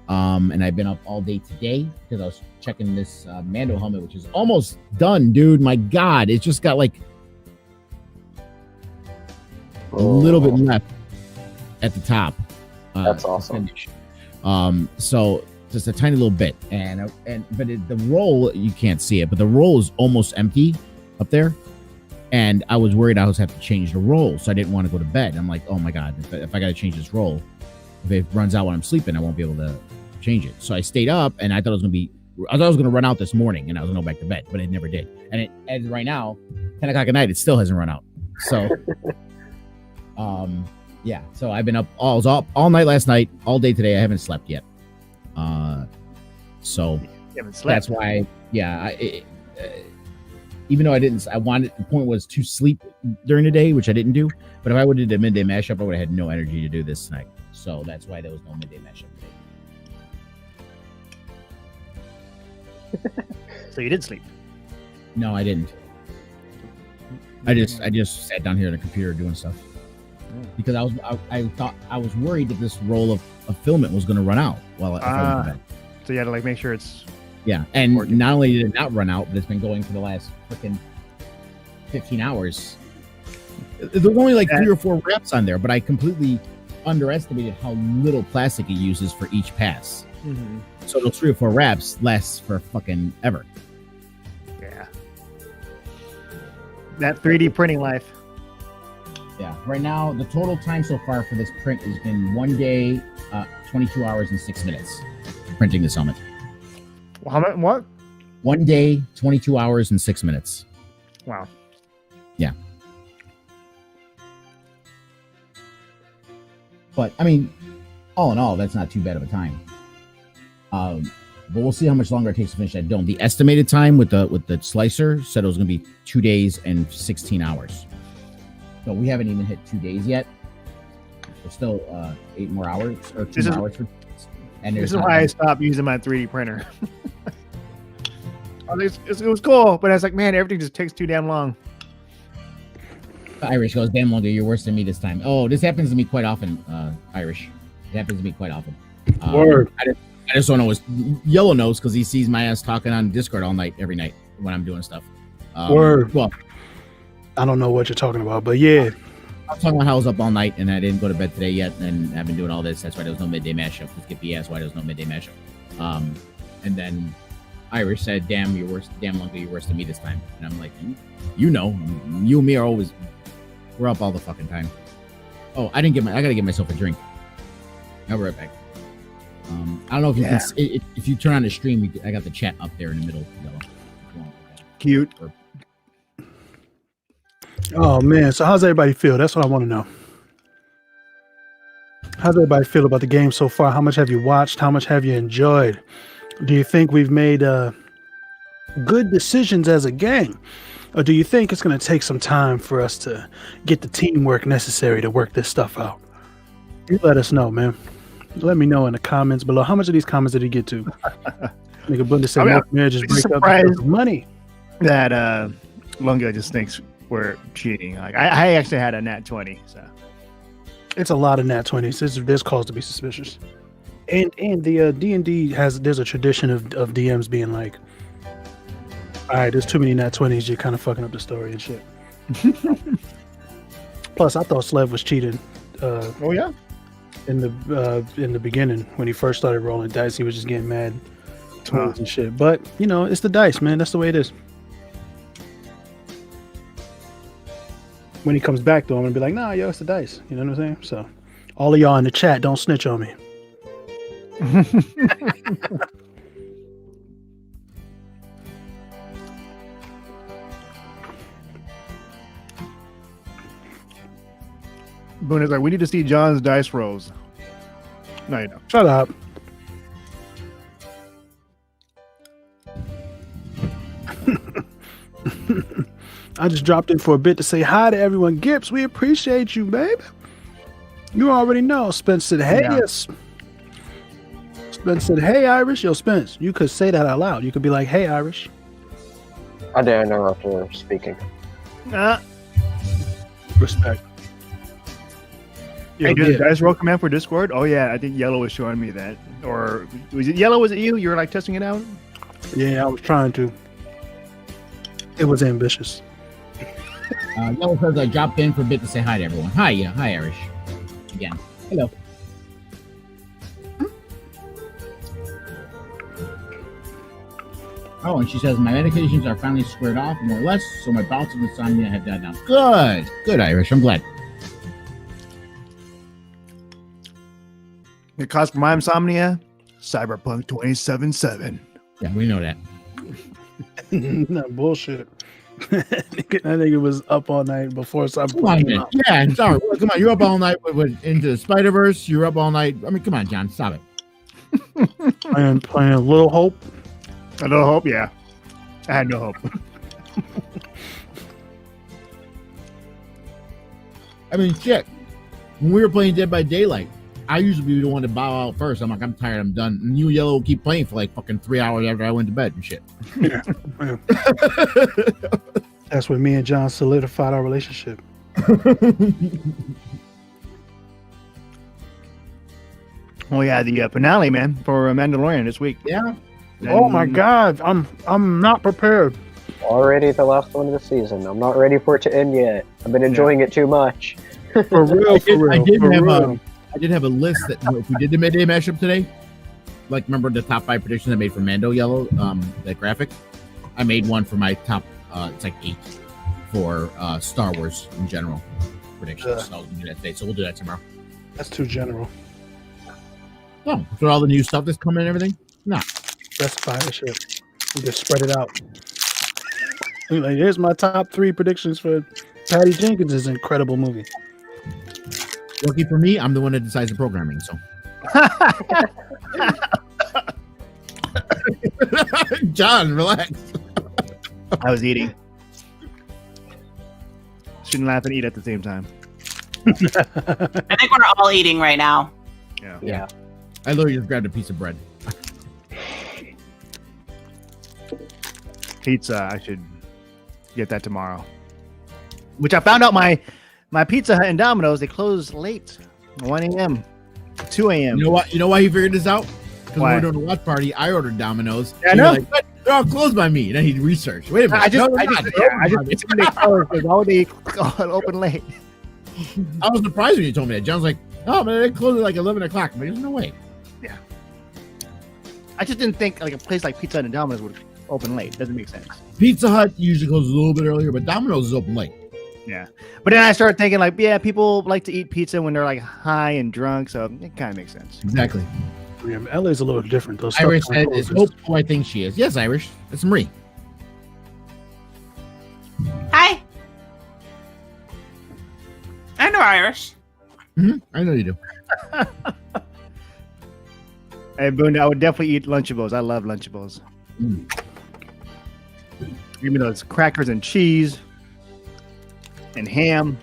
And I've been up all day today because I was checking this Mando helmet, which is almost done, dude. My God, it's just got like a little bit left at the top. That's awesome. So just a tiny little bit, the roll, you can't see it, but the roll is almost empty up there, and I was worried I was have to change the roll, so I didn't want to go to bed. I'm like, oh my God, if I got to change this roll, if it runs out when I'm sleeping, I won't be able to change it. So I stayed up, and I thought it was going to run out this morning, and I was going to go back to bed, but it never did. And as right now, 10 o'clock at night, it still hasn't run out. So, yeah. So I've been up all night last night, all day today. I haven't slept yet. So that's why, yeah. Even though the point was to sleep during the day, which I didn't do. But if I would have did a midday mashup, I would have had no energy to do this tonight. So that's why there was no midday mashup today. So you did sleep? No, I didn't. I just sat down here on the computer doing stuff because I thought I was worried that this roll of filament was going to run out while I went to bed. So you had to like make sure it's and working. Not only did it not run out, but it's been going for the last freaking 15 hours. There's only like 3 or 4 wraps on there, but I completely underestimated how little plastic it uses for each pass. Mm-hmm. So those 3 or 4 wraps lasts for fucking ever. Yeah. That 3D printing life. Yeah. Right now, the total time so far for this print has been 1 day, 22 hours and 6 minutes printing this helmet. What? 1 day, 22 hours and 6 minutes. Wow. Yeah. But I mean, all in all, that's not too bad of a time. But we'll see how much longer it takes to finish that dome. The estimated time with the slicer said it was going to be 2 days and 16 hours. So we haven't even hit 2 days yet. There's still 8 more hours or 2 hours for. And this is why I stopped using my 3D printer. It was cool, but I was like, man, everything just takes too damn long. Irish goes, damn longer. You're worse than me this time. Oh, this happens to me quite often, Irish. It happens to me quite often. Word. I just don't know what Yellow knows because he sees my ass talking on Discord all night, every night when I'm doing stuff. Word. Well, I don't know what you're talking about, but yeah. I'm talking about how I was up all night and I didn't go to bed today yet, and I've been doing all this. That's why there was no midday mashup. Skip the ass why there was no midday mashup. And then Irish said, "Damn, you're worse. Damn, longer you're worse than me this time." And I'm like, you know, you and me are always we're up all the fucking time. Oh, I gotta get myself a drink. I'll be right back. I don't know if you can if you turn on the stream, I got the chat up there in the middle. Cute. Oh man, so how's everybody feel? That's what I want to know. How's everybody feel about the game so far? How much have you watched? How much have you enjoyed? Do you think we've made good decisions as a gang? Or do you think it's going to take some time for us to get the teamwork necessary to work this stuff out? You let us know, man. Let me know in the comments below. How much of these comments did he get to? Nigga Bunda said, marriages break up because of money. That Lunga just thinks we're cheating. Like I actually had a nat 20, so it's a lot of nat 20s. There's cause to be suspicious. And the D&D there's a tradition of DMs being like, all right, there's too many nat 20s. You're kind of fucking up the story and shit. Plus, I thought Slev was cheating. Oh yeah. In the beginning, when he first started rolling dice, he was just getting mad and shit. But you know, it's the dice, man. That's the way it is. When he comes back, though, I'm gonna be like, nah, yo, it's the dice. You know what I'm saying? So, all of y'all in the chat, don't snitch on me. Boone is like, we need to see John's dice rolls. No, you don't. Shut up. I just dropped in for a bit to say hi to everyone. Gibbs, we appreciate you, baby. You already know. Spence said, hey, yes. Spence said, hey, Irish. Yo, Spence, you could say that out loud. You could be like, hey, Irish. I didn't interrupt her speaking. Respect. Hey, did the dice roll command for Discord? Oh yeah, I think Yellow was showing me that. Or was it Yellow? Was it you? You were like testing it out? Yeah, I was trying to. It was ambitious. Yellow says I dropped in for a bit to say hi to everyone. Hi, hi, Irish. Again, hello. Oh, and she says my medications are finally squared off, more or less, so my bouts of insomnia have died down. Good, Irish. I'm glad. The cost for my insomnia, Cyberpunk 2077. Yeah, we know that. No bullshit. I think it was up all night before Cyberpunk. Yeah, sorry. Come on, you're up all night with Into the Spider-Verse. You're up all night. I mean, come on, John, stop it. playing a Little Hope. A Little Hope, yeah. I had no hope. I mean, shit. When we were playing Dead by Daylight, I usually be the one to bow out first. I'm like, I'm tired, I'm done. And you and Yellow keep playing for like fucking 3 hours after I went to bed and shit. Yeah. That's when me and John solidified our relationship. Oh yeah, the finale, man, for Mandalorian this week. Yeah. Oh my God, I'm not prepared. Already the last one of the season. I'm not ready for it to end yet. I've been enjoying it too much. For real, I did have a list that if we did the midday mashup today, like remember the top 5 predictions I made for Mando Yellow, that graphic. I made one for my top. It's like 8 for Star Wars in general predictions. So I'll do that today. So we'll do that tomorrow. That's too general. Oh, for all the new stuff that's coming and everything. No, that's fine. Shit. We just spread it out. Like, here's my top 3 predictions for Patty Jenkins' incredible movie. Lucky for me, I'm the one that decides the programming. So John, relax. I was eating. Shouldn't laugh and eat at the same time. I think we're all eating right now. Yeah. I literally just grabbed a piece of bread. Pizza. I should get that tomorrow. Which I found out my Pizza Hut and Domino's, they close late. 1 a.m. 2 a.m. You know what? You know why he figured this out? Because when we Why? were doing a watch party, I ordered Domino's. Yeah, I And know. you're like, "What? They're all closed by me." And then he researched. Wait a minute. I just They're not. They're open by me. assumed they closed because all they open late. I was surprised when you told me that. John's like, "Oh, man, they close at like 11 o'clock." But there's no way. I just didn't think like a place like Pizza Hut and Domino's would open late. Doesn't make sense. Pizza Hut usually closes a little bit earlier, but Domino's is open late. Yeah. But then I started thinking like, yeah, people like to eat pizza when they're like high and drunk, so it kind of makes sense. Exactly. Yeah, LA's a little different. Those Irish stuff said, don't "Is close. Hope who I think she is?" Yes, Irish. It's Marie. Hi. I know Irish. I know you do. Hey, Boone, I would definitely eat Lunchables. I love Lunchables. Give me those crackers and cheese and ham.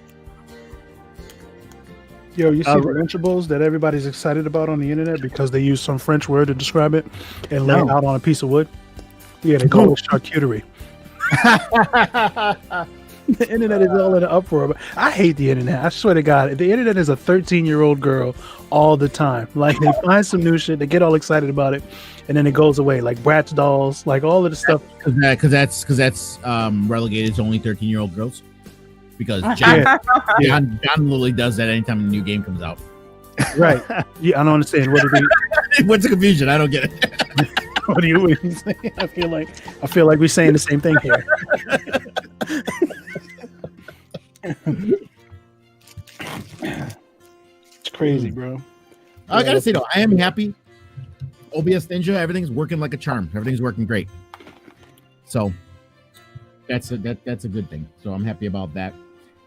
Yo, you see the Lunchables that everybody's excited about on the internet because they use some French word to describe it and lay it out on a piece of wood? Yeah, they call it charcuterie. The internet is all in an uproar. But I hate the internet. I swear to God, the internet is a 13-year-old girl all the time. Like they find some new shit, they get all excited about it, and then it goes away. Like Bratz dolls, like all of the stuff. Because that's relegated to only 13-year-old girls. Because John literally does that anytime a new game comes out. Right. Yeah, I don't understand. What are they? What's the confusion? I don't get it. What are you saying? I feel like we're saying the same thing here. It's crazy, bro. I gotta say though, I am happy. OBS Ninja, everything's working like a charm. Everything's working great. So that's a good thing. So I'm happy about that.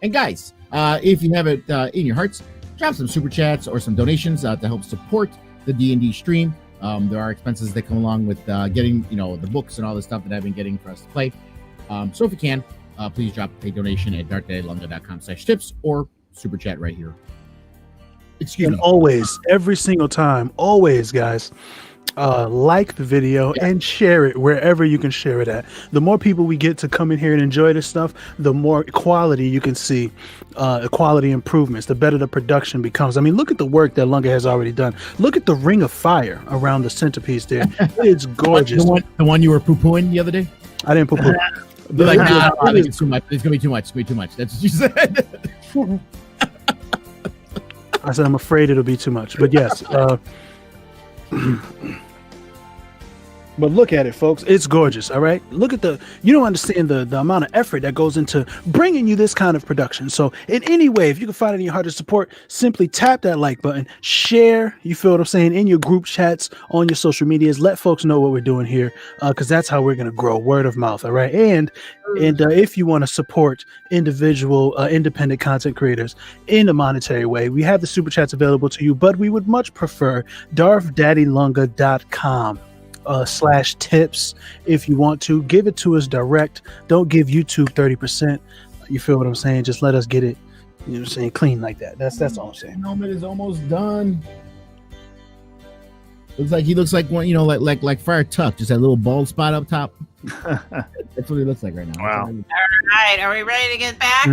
And guys, if you have it in your hearts, drop some super chats or some donations to help support the D&D stream. There are expenses that come along with getting the books and all the stuff that I've been getting for us to play. So if you can, please drop a donation at darkdaylunga.com/tips or super chat right here. Excuse me. Always, every single time, always, guys, like the video and share it wherever you can share it at. The more people we get to come in here and enjoy this stuff, the more quality you can see, quality improvements, the better the production becomes. I mean, look at the work that Lunga has already done. Look at the ring of fire around the centerpiece there. It's gorgeous. The one you were poo-pooing the other day? I didn't poo-poo. You're like, nah, I think it's too much. It's gonna be too much. It's gonna be too much. That's what you said. I said I'm afraid it'll be too much, but yes. But look at it, folks. It's gorgeous, all right? Look at you don't understand the amount of effort that goes into bringing you this kind of production. So in any way, if you can find it in your heart to support, simply tap that like button, share, you feel what I'm saying, in your group chats, on your social medias. Let folks know what we're doing here, because that's how we're going to grow, word of mouth, all right? And if you want to support individual, independent content creators in a monetary way, we have the super chats available to you, but we would much prefer darfdaddylunga.com. /tips. If you want to give it to us direct, don't give YouTube 30%. You feel what I'm saying? Just let us get it, you know what I'm saying, clean like that. That's all I'm saying. Helmet is almost done. He looks like one, like Friar Tuck, just that little bald spot up top. That's what he looks like right now. Wow. All right, are we ready to get back?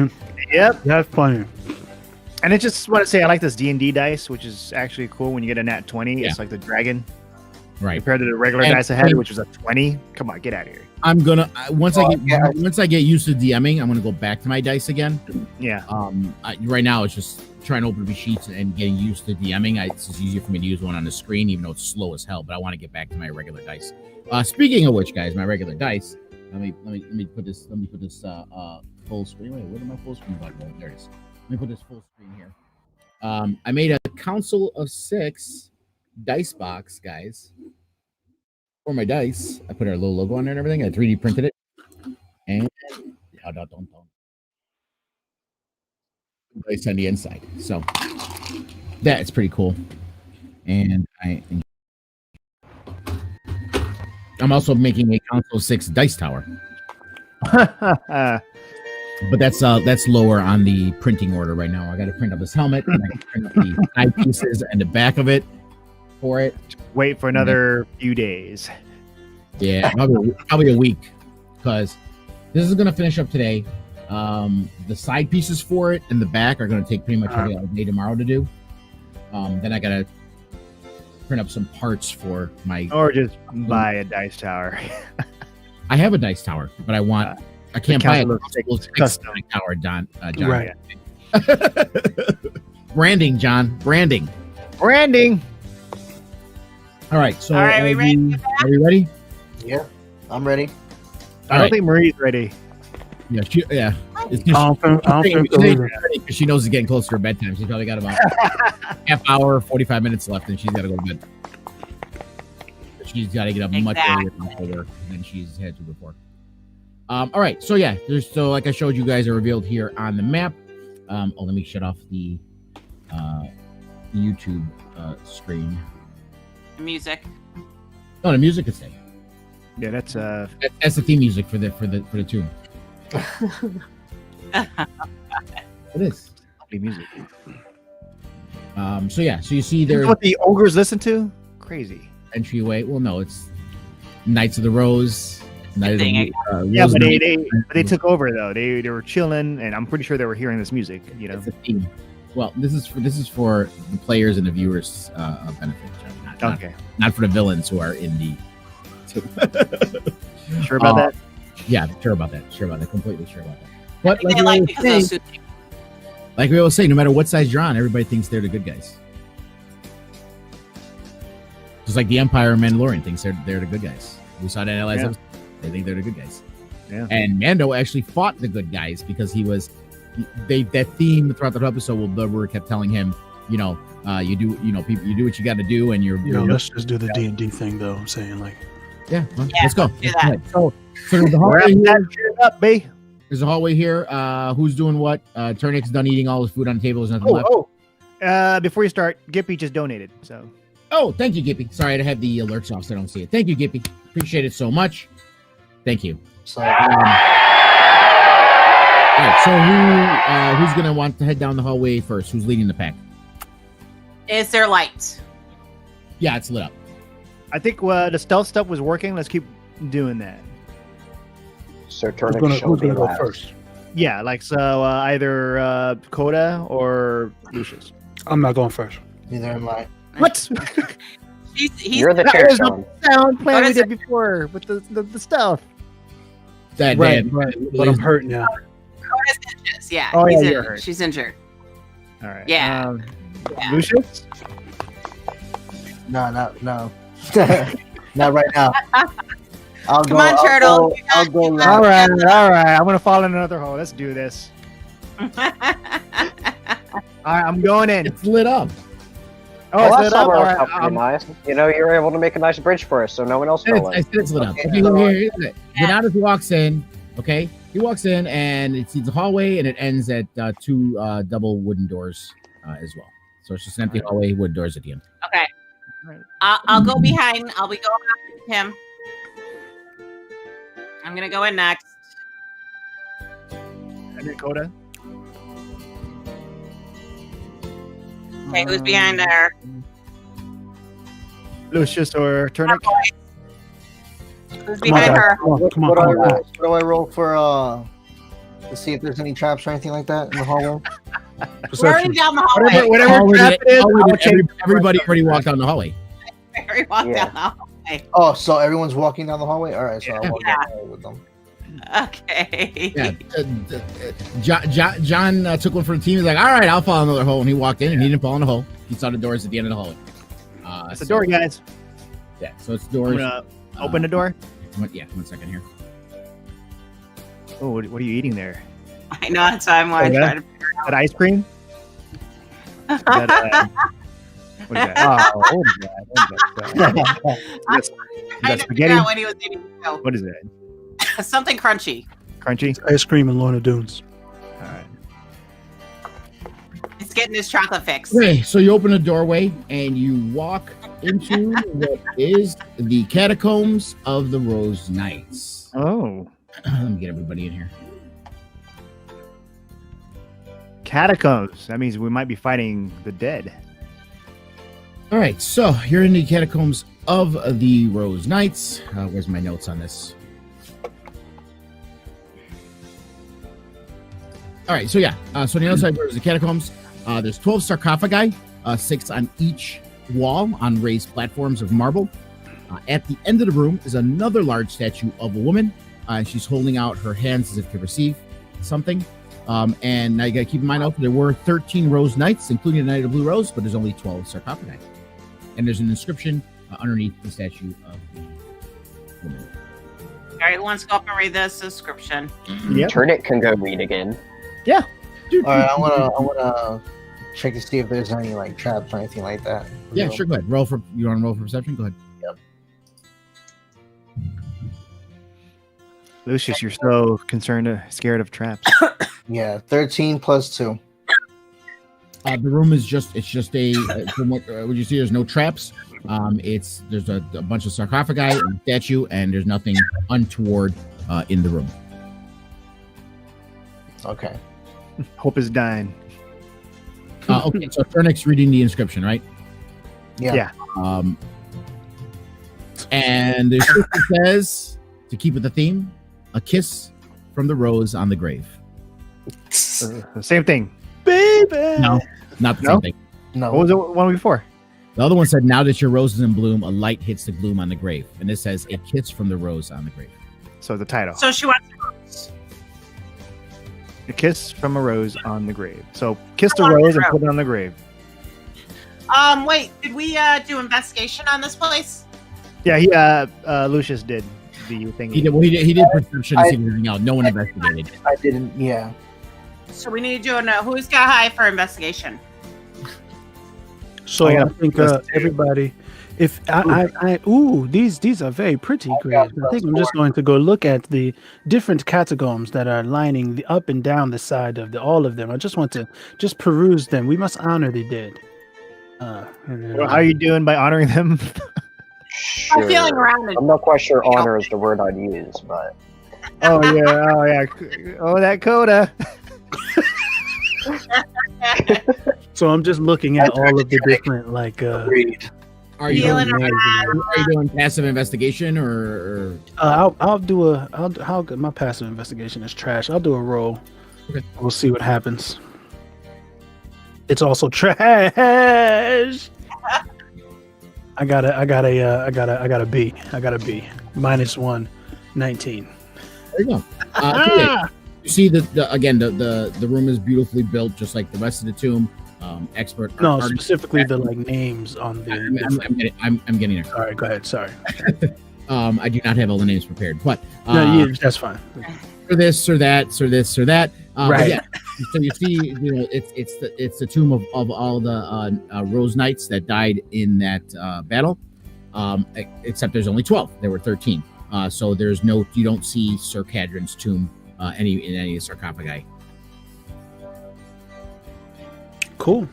Yep. That's funny. And I just want to say I like this D&D dice, which is actually cool when you get a nat 20. It's like the dragon. Right. Compared to the regular dice I had, which was a 20. Come on, get out of here. I'm gonna once I get used to DMing, I'm gonna go back to my dice again. Yeah. Right now it's just trying to open up the sheets and getting used to DMing. It's just easier for me to use one on the screen, even though it's slow as hell. But I want to get back to my regular dice. Speaking of which, guys, my regular dice. Let me put this full screen. Wait, where did my full screen button go? There it is. Let me put this full screen here. I made a Council of 6 dice box, guys. For my dice, I put our little logo on there and everything. I 3D printed it, and don't dice on the inside. So that's pretty cool. and I'm also making a Council 6 dice tower, but that's lower on the printing order right now. I got to print up this helmet, and I can print up the side pieces and the back of it for it. Wait for another few days. Yeah, probably a week, because this is gonna finish up today. The side pieces for it and the back are gonna take pretty much all day tomorrow to do. Then I gotta print up some parts for my. Or just buy a dice tower. I have a dice tower, but I can't buy a custom tower, John. Right. Branding, John. Branding. All right. So All right, we ready? Are we ready? Yeah, I'm ready. I don't think Marie's ready. Yeah. It's just, I don't think so either. she knows it's getting closer to her bedtime. She's probably got about half hour, 45 minutes left, and she's got to go to bed. She's got to get up much earlier than she's had to before. All right. So yeah, like I showed you guys are revealed here on the map. Let me shut off the YouTube screen. Music. Oh, the music is staying. Yeah, that's That's the theme music for the tune. It is lovely music. So you see This is there's what the ogres listen to? Crazy. entryway. Well, no, it's Knights of the Rose. Yeah, but they took over though. They were chilling, and I'm pretty sure they were hearing this music. You know, It's a theme. Well, this is for the players and the viewers' benefit. Not for the villains who are in the. Sure about that? Yeah, sure about that. Completely sure about that. But They like because those two like we always say, no matter what size you're on, everybody thinks they're the good guys. Just like the Empire and Mandalorian thinks they're the good guys. We saw that in last episode. They think they're the good guys. Yeah. And Mando actually fought the good guys because that theme throughout the episode. Will Bloodworth kept telling him, you do what you got to do, and you're. Let's just do the D&D thing, though. I'm saying, like. Yeah, let's go. do that. So there's a hallway here. Up, B. There's a hallway here. Who's doing what? Turnick's done eating all his food on the table. There's nothing left. Before you start, Gippy just donated. So. Oh, thank you, Gippy. Sorry, I have the alerts off, so I don't see it. Thank you, Gippy. Appreciate it so much. Thank you. So, All right, so who's gonna want to head down the hallway first? Who's leading the pack? Is there light? Yeah, it's lit up. I think the stealth stuff was working. Let's keep doing that. So Who's gonna go first? Yeah, like so either Coda or Lucius. I'm not going first. neither am I. What? You're the That chair, was Sean. the sound plan we is did before with the stuff. That Right, damn- right. But I'm hurt now. Coda's injured. Yeah. Oh, he's yeah, you're injured. hurt. She's injured. All right. Yeah. Yeah. Lucius? No. Not right now. Come on, Turtle. I'll go All last. right. I'm gonna fall in another hole. Let's do this. All right, I'm going in. It's lit up. Oh, Well, it's that lit up. summer All worked right. out pretty nice. You were able to make a nice bridge for us, so no one else fell in. It's lit up. Okay, Okay, so- here's it. Donatus walks in. Okay, he walks in and it sees a hallway and it ends at two double wooden doors as well. So it's just an empty hallway, wood doors at the end. Okay. I'll go behind. I'll be going behind him. I'm gonna go in next. And then Coda. Okay, who's behind her? Lucius or Turnick? Who's behind her? What do I roll for to see if there's any traps or anything like that in the hallway? We're already down the hallway. Whatever Hallway trap it is, hallway I'll that change. everybody already walked down the hallway. Mary walked Yeah. down the hallway. Oh, so everyone's walking down the hallway? All right, so I'll walk down the hallway with them. Okay. Yeah. John took one for the team. He's like, all right, I'll fall in another hole. And he walked in and he didn't fall in the hole. He saw the doors at the end of the hallway. It's the door, guys. Yeah, so it's I'm doors. gonna open the door. One second here. Oh, what are you eating there? I know that's why I'm trying to figure That ice cream? Is that, what is that? Oh, what is that? What is that? I That know spaghetti? what he was eating. So, What is that? something crunchy. Crunchy? Ice cream and Lorna Dunes. All right. It's getting his chocolate fix. Okay, so you open a doorway and you walk into what is the catacombs of the Rose Knights. Oh, Let me get everybody in here. catacombs. That means we might be fighting the dead. All right, so you're in the catacombs of the Rose Knights. Where's my notes on this? All right, so yeah, so on the other side there's the catacombs. There's 12 sarcophagi, 6 on each wall on raised platforms of marble. At the end of the room is another large statue of a woman. She's holding out her hands as if to receive something. And now you got to keep in mind also there were 13 Rose Knights, including the Knight of the Blue Rose, but there's only 12 sarcophagi. And there's an inscription underneath the statue of the woman. All right, who wants to go up and read this description? Yep. Turnit can go read again. All right, I wanna check to see if there's any like traps or anything like that. Yeah, sure. Go ahead. You want to roll for perception? Go ahead. Lucius, you're so concerned, scared of traps. Yeah, 13 plus 2. The room is just a from what would you see? There's no traps. There's a bunch of sarcophagi and a statue, and there's nothing untoward in the room. Okay. Hope is dying. Okay, so Turnix reading the inscription, right? Yeah. And the inscription says, to keep with the theme, a kiss from the rose on the grave. Same thing. Baby. No, not the No? same thing. No. What was the one before? The other one said, now that your rose is in bloom, a light hits the gloom on the grave. And this says, a kiss from the rose on the grave. So the title. So she wants. A kiss from a rose on the grave. So kiss I the want rose the and put it on the grave. Wait, did we do investigation on this place? Yeah, Lucius did the thing. He did perception and see everything out. No one investigated. I didn't. Yeah. So we need to do who's got high for investigation? So I I got think plus 2. everybody, if these are very pretty grades. I think I'm just going to go look at the different catacombs that are lining the up and down the side of all of them. I just want to peruse them. We must honor the dead. Well, how are you doing by honoring them? I'm feeling around it. I'm not quite sure honor is the word I'd use, but Oh yeah. Oh, that coda. So I'm just looking at all of the different Agreed. Are you Feeling doing, around. are you doing passive investigation or I'll do how good my passive investigation is trash. I'll do a roll. Okay. We'll see what happens. It's also trash. I got a B. I got a B. -1, 19. There you go. Okay. You see the room is beautifully built, just like the rest of the tomb. Expert. No, artist- specifically the names on the. I'm getting there. Sorry, go ahead. Sorry. I do not have all the names prepared, but No, that's fine. for this or that, or this or that. Right. Yeah. So you see, it's the tomb of all the Rose Knights that died in that battle. Except there's only 12. There were 13. So you don't see Sir Cadron's tomb in any of the sarcophagi. Cool.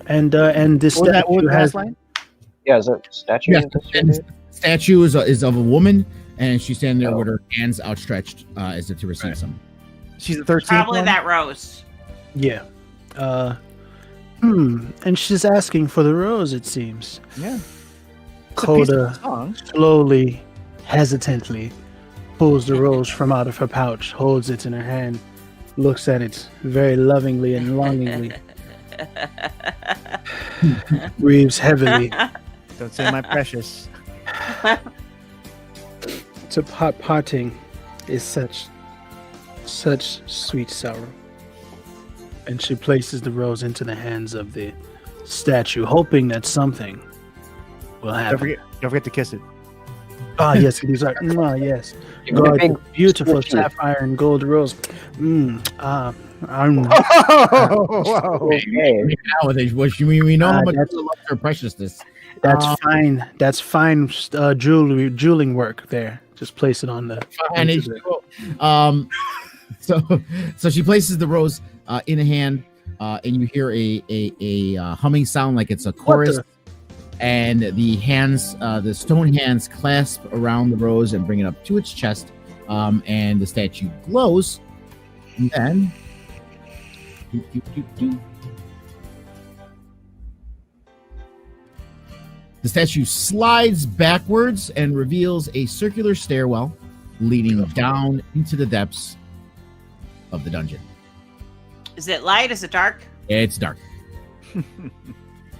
And this What was statue the has. last line? yeah, is it statue? Yes, and statue is of a woman, and she's standing there with her hands outstretched as if to receive something. She's the 13th Probably one? that rose. Yeah. And she's asking for the rose, it seems. Yeah. It's a piece of Coda song. slowly, hesitantly pulls the rose from out of her pouch, holds it in her hand, looks at it very lovingly and longingly, breathes heavily. Don't say my precious. To parting is such sweet sorrow. And she places the rose into the hands of the statue, hoping that something will happen. Don't forget to kiss it. Ah, yes, these are. Yes. Give it a big Beautiful squishy. sapphire and gold rose. I'm Wow. Okay. We know how much that's- you love her preciousness. That's fine. That's fine. Jeweling work there. Just place it on the. And it's cool. So she places the rose in a hand and you hear a humming sound like it's a chorus. And the stone hands clasp around the rose and bring it up to its chest. And the statue glows. And then the statue slides backwards and reveals a circular stairwell leading down into the depths of the dungeon. Is it light? Is it dark? It's dark.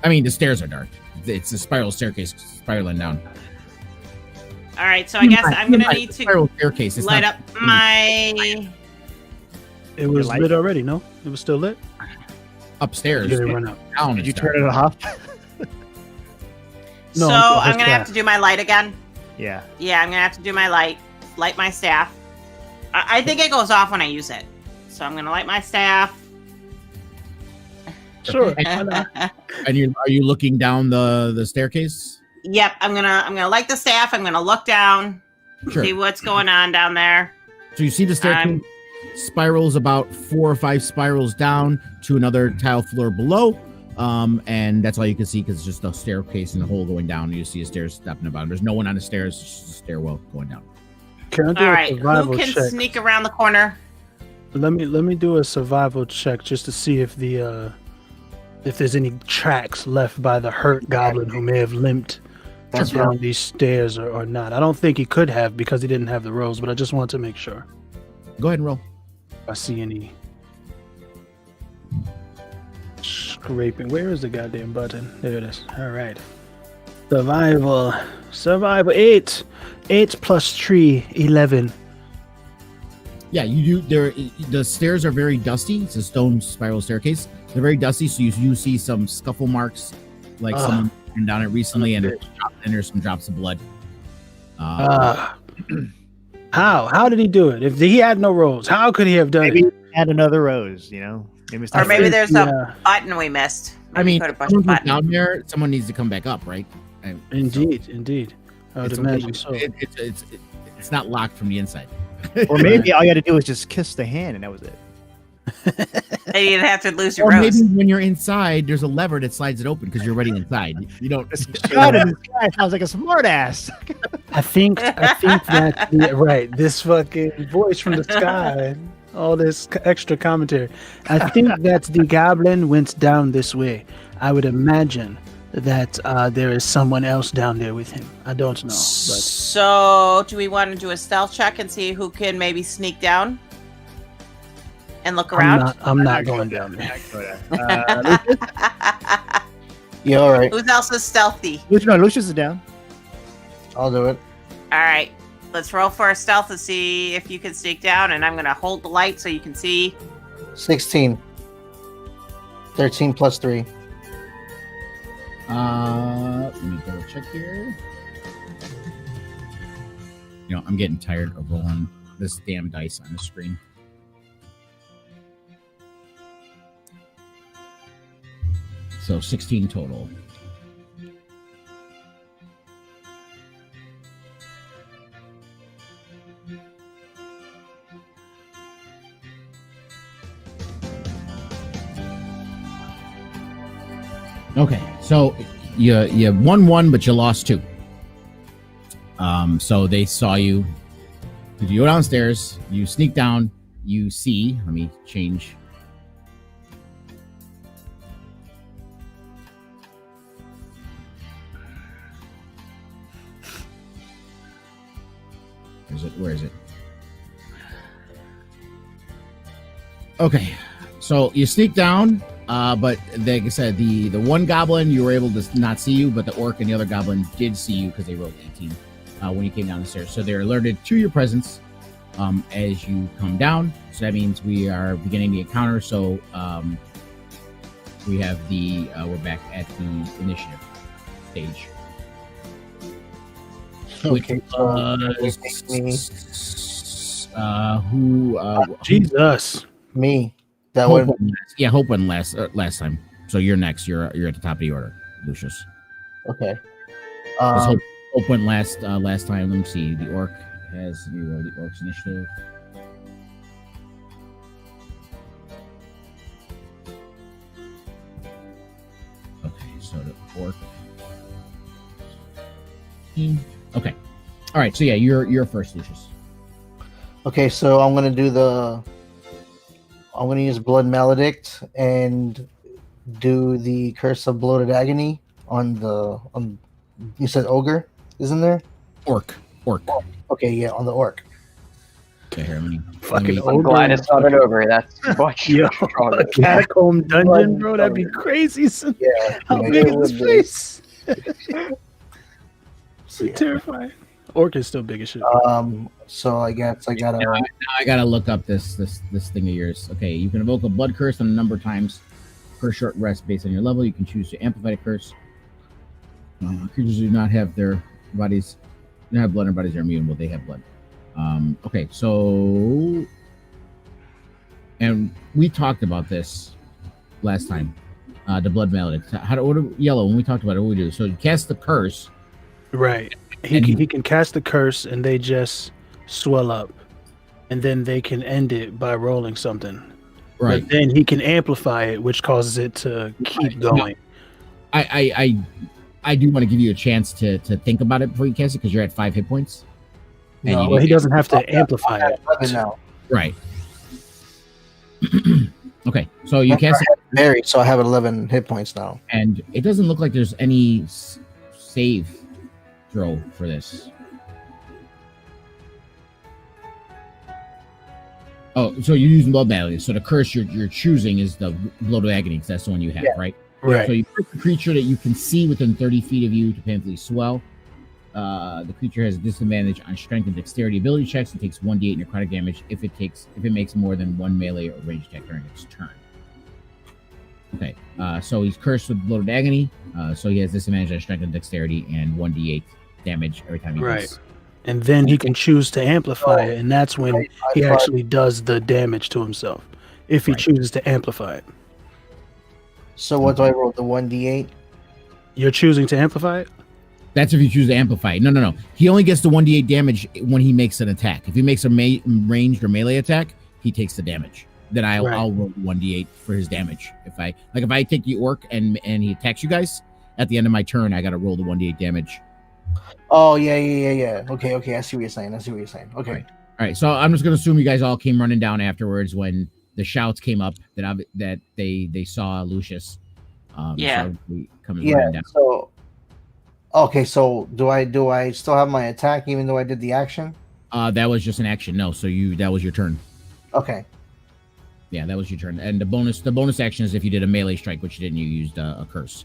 I mean, the stairs are dark. It's a spiral staircase spiraling down. All right, so I guess I'm gonna need to spiral staircase. It's light not- up my. It was light? lit already, no? It was still lit? upstairs. Did it run out? Down. Did you turn it off? No, So that's I'm gonna have that. to do my light again. Yeah. Yeah, I'm gonna have to do my light my staff. I think it goes off when I use it. So I'm gonna light my staff. Sure. And are you looking down the staircase? Yep, I'm gonna light the staff. I'm gonna look down, Sure. see what's going on down there. So you see the staircase spirals about 4 or 5 spirals down to another tile floor below. And that's all you can see because it's just a staircase and a hole going down. You see a stairs stepping about. There's no one on the stairs, just a stairwell going down. Can I do All a right, survival who can check? sneak around the corner? Let me do a survival check just to see if the if there's any tracks left by the hurt goblin who may have limped down these stairs or not. I don't think he could have because he didn't have the rose, but I just want to make sure. Go ahead and roll. If I see any scraping. Where is the goddamn button? There it is. All right. Survival 8 plus 3 11. Yeah, you do. The stairs are very dusty. It's a stone spiral staircase. They're very dusty, so you see some scuffle marks, like someone been down it recently, and there's some drops of blood. How did he do it? If he had no rose, how could he have done Maybe it? add another rose, you know? Maybe Or maybe there's Yeah. a button we missed. Maybe I mean, put a bunch of someone buttons. down there, someone needs to come back up, right? Indeed. I would It's imagine so. It's not locked from the inside. Or maybe all you had to do was just kiss the hand and that was it. And you'd have to lose your Or rose. maybe when you're inside, there's a lever that slides it open because you're already inside. You don't. God in the sky sounds like a smart ass. I think that's right. This fucking voice from the sky, all this extra commentary. I think that the goblin went down this way. I would imagine that there is someone else down there with him. I don't know, but So, do we want to do a stealth check and see who can maybe sneak down and look around? I'm not going down there. Yeah, all right. Who else is stealthy? Lucius is down. I'll do it. All right, let's roll for a stealth to see if you can sneak down. And I'm gonna hold the light so you can see. 16. 13 plus 3. Let me double check here. You know, I'm getting tired of rolling this damn dice on the screen. So 16 total. Okay, so you won 1, but you lost 2. So they saw you. You go downstairs, you sneak down, you see. Let me change. Where is it? Okay, so you sneak down, but like I said, the one goblin, you were able to not see you, but the orc and the other goblin did see you because they rolled 18 when you came down the stairs. So they're alerted to your presence as you come down. So that means we are beginning the encounter. So we have we're back at the initiative stage. Okay, Jesus. me. That Hope one. won last. Yeah, Hope won last time. So you're next. You're at the top of the order, Lucius. Okay. 'Cause Hope went last time. Let me see. The orc has the orc's initiative. orc. Okay. All right. So yeah, you're first, Lucius. Okay, so I'm gonna use Blood Maledict and do the Curse of Bloated Agony on you said ogre, isn't there? Orc. Okay, yeah, on the orc. Okay, here, Fucking I'm glad it's not an ogre. That's much Yo, stronger. a catacomb dungeon, bro. That'd be crazy. Yeah. How yeah, big it is this would be. place? So, yeah. Terrifying. Orc is still big as shit. So I guess I gotta. Now I gotta look up this thing of yours. Okay, you can evoke a blood curse on a number of times per short rest based on your level. You can choose to amplify the curse. Creatures do not have their bodies, don't have blood in their bodies are immune. Well, they have blood. Okay, so and we talked about this last time. The blood maledict. Yellow? When we talked about it, what we do? So you cast the curse. Right. He can cast the curse and they just swell up, and then they can end it by rolling something. Right. But then he can amplify it, which causes it to keep going. I do want to give you a chance to think about it before you cast it because you're at 5 hit points. And Well, he doesn't have to amplify it. 11 now. Right. Okay, so you cast it, Buried, so I have 11 hit points now. and it doesn't look like there's any save throw for this. Oh, so you're using blood malady. So the curse you're choosing is the blood of agony, because that's the one you have, Yeah. right? Right. So you pick a creature that you can see within 30 feet of you to painfully swell. The creature has a disadvantage on strength and dexterity ability checks and takes 1d8 necrotic damage if it makes more than one melee or range attack during its turn. Okay, so he's cursed with bloated agony, so he has disadvantage on strength and dexterity and 1d8 damage every time he Right. hits. And then he can choose to amplify it, and that's when Right. he actually does the damage to himself. If he Right. chooses to amplify it. So what do I roll? The 1d8? You're choosing to amplify it? That's if you choose to amplify it. No. He only gets the 1d8 damage when he makes an attack. If he makes a ranged or melee attack, he takes the damage. Then I'll roll 1d8 for his damage. If I take the orc and he attacks you guys, at the end of my turn, I got to roll the 1d8 damage. Oh, yeah. Okay, I see what you're saying. Okay. Right. All right, so I'm just gonna assume you guys all came running down afterwards when the shouts came up that they saw Lucius. Yeah. Coming Yeah, running down. so... Okay, so do I still have my attack even though I did the action? That was just an action. No, so that was your turn. Okay. Yeah, that was your turn. And the bonus action is if you did a melee strike, which you didn't, you used a curse.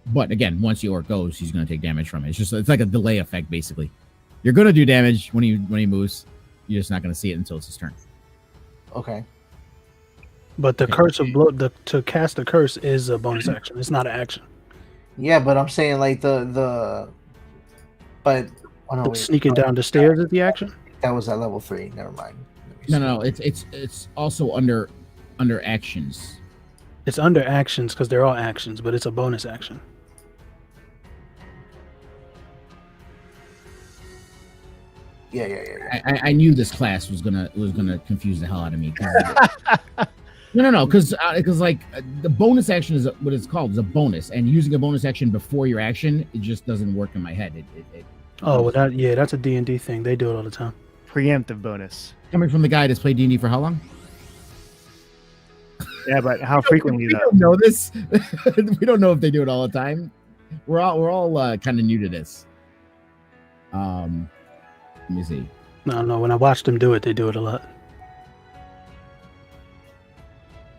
But again, once the orc goes, he's gonna take damage from it. It's like a delay effect, basically. You're gonna do damage when he moves. You're just not gonna see it until it's his turn. Okay. But the curse of blood, to cast a curse is a bonus action. It's not an action. Yeah, but I'm saying like but oh no, wait. Sneaking down the stairs is the action? That was at level 3. Never mind. No. It's also under actions. It's under actions because they're all actions, but it's a bonus action. Yeah. I knew this class was gonna confuse the hell out of me. No, because like the bonus action is what it's called, is a bonus, and using a bonus action before your action, it just doesn't work in my head. Oh, well, that's a D&D thing. They do it all the time. Preemptive bonus. Coming from the guy that's played D&D for how long? Yeah, but how frequently We though? don't know this. We don't know if they do it all the time. We're all kind of new to this. Let me see. No. When I watch them do it, they do it a lot.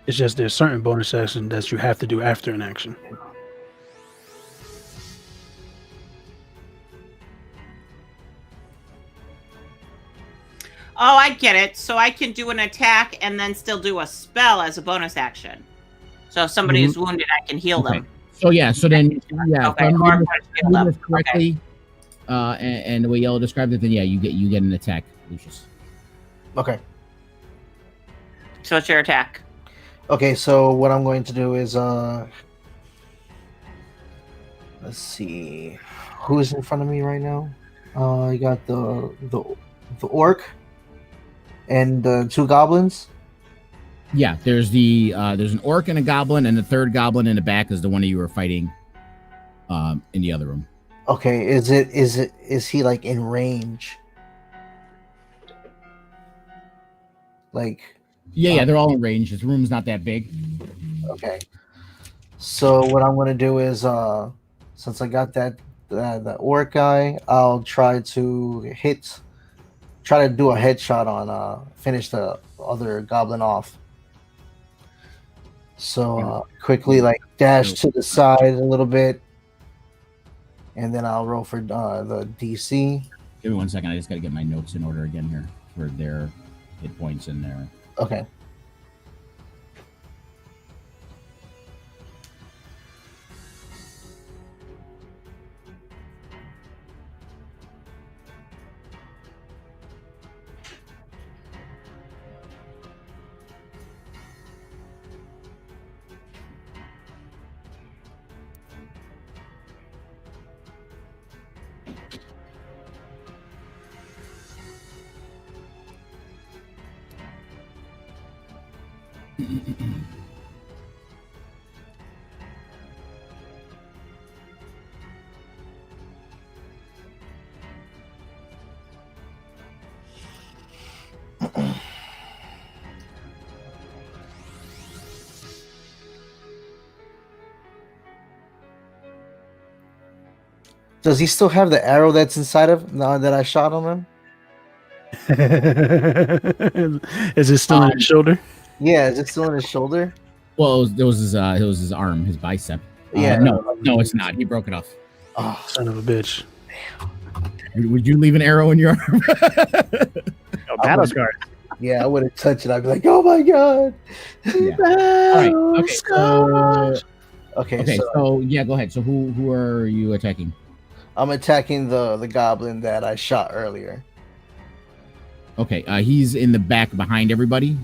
It's just there's certain bonus actions that you have to do after an action. Oh, I get it. So I can do an attack and then still do a spell as a bonus action. So if somebody is wounded, I can heal them. So yeah, so then Okay, if I'm or reading heal them. this correctly, and the way Yellow described it, then yeah, you get an attack, Lucius. Okay. So it's your attack. Okay, so what I'm going to do is let's see. Who's in front of me right now? You got the orc and the 2 goblins. Yeah, there's an orc and a goblin, and the third goblin in the back is the one that you were fighting in the other room. Okay, is he like in range? Like, Yeah, they're all in range. This room's not that big. okay. So what I'm gonna do is, since I got that orc guy, I'll try to do a headshot on finish the other goblin off. So quickly like dash to the side a little bit, and then I'll roll for the DC. Give me 1 second. I just got to get my notes in order again here for their hit points in there. Okay. Does he still have the arrow that's inside of now that I shot on him? Is it still on his shoulder? Yeah, is it still in his shoulder? Well, it was his arm, his bicep. Yeah. No, it's not. He broke it off. Oh, Son of a bitch. Would you leave an arrow in your arm? Battle scars. yeah, I wouldn't touch it. I'd be like, oh my god. Yeah. All right. Okay. Okay, So yeah, go ahead. So who are you attacking? I'm attacking the goblin that I shot earlier. Okay. He's in the back behind everybody.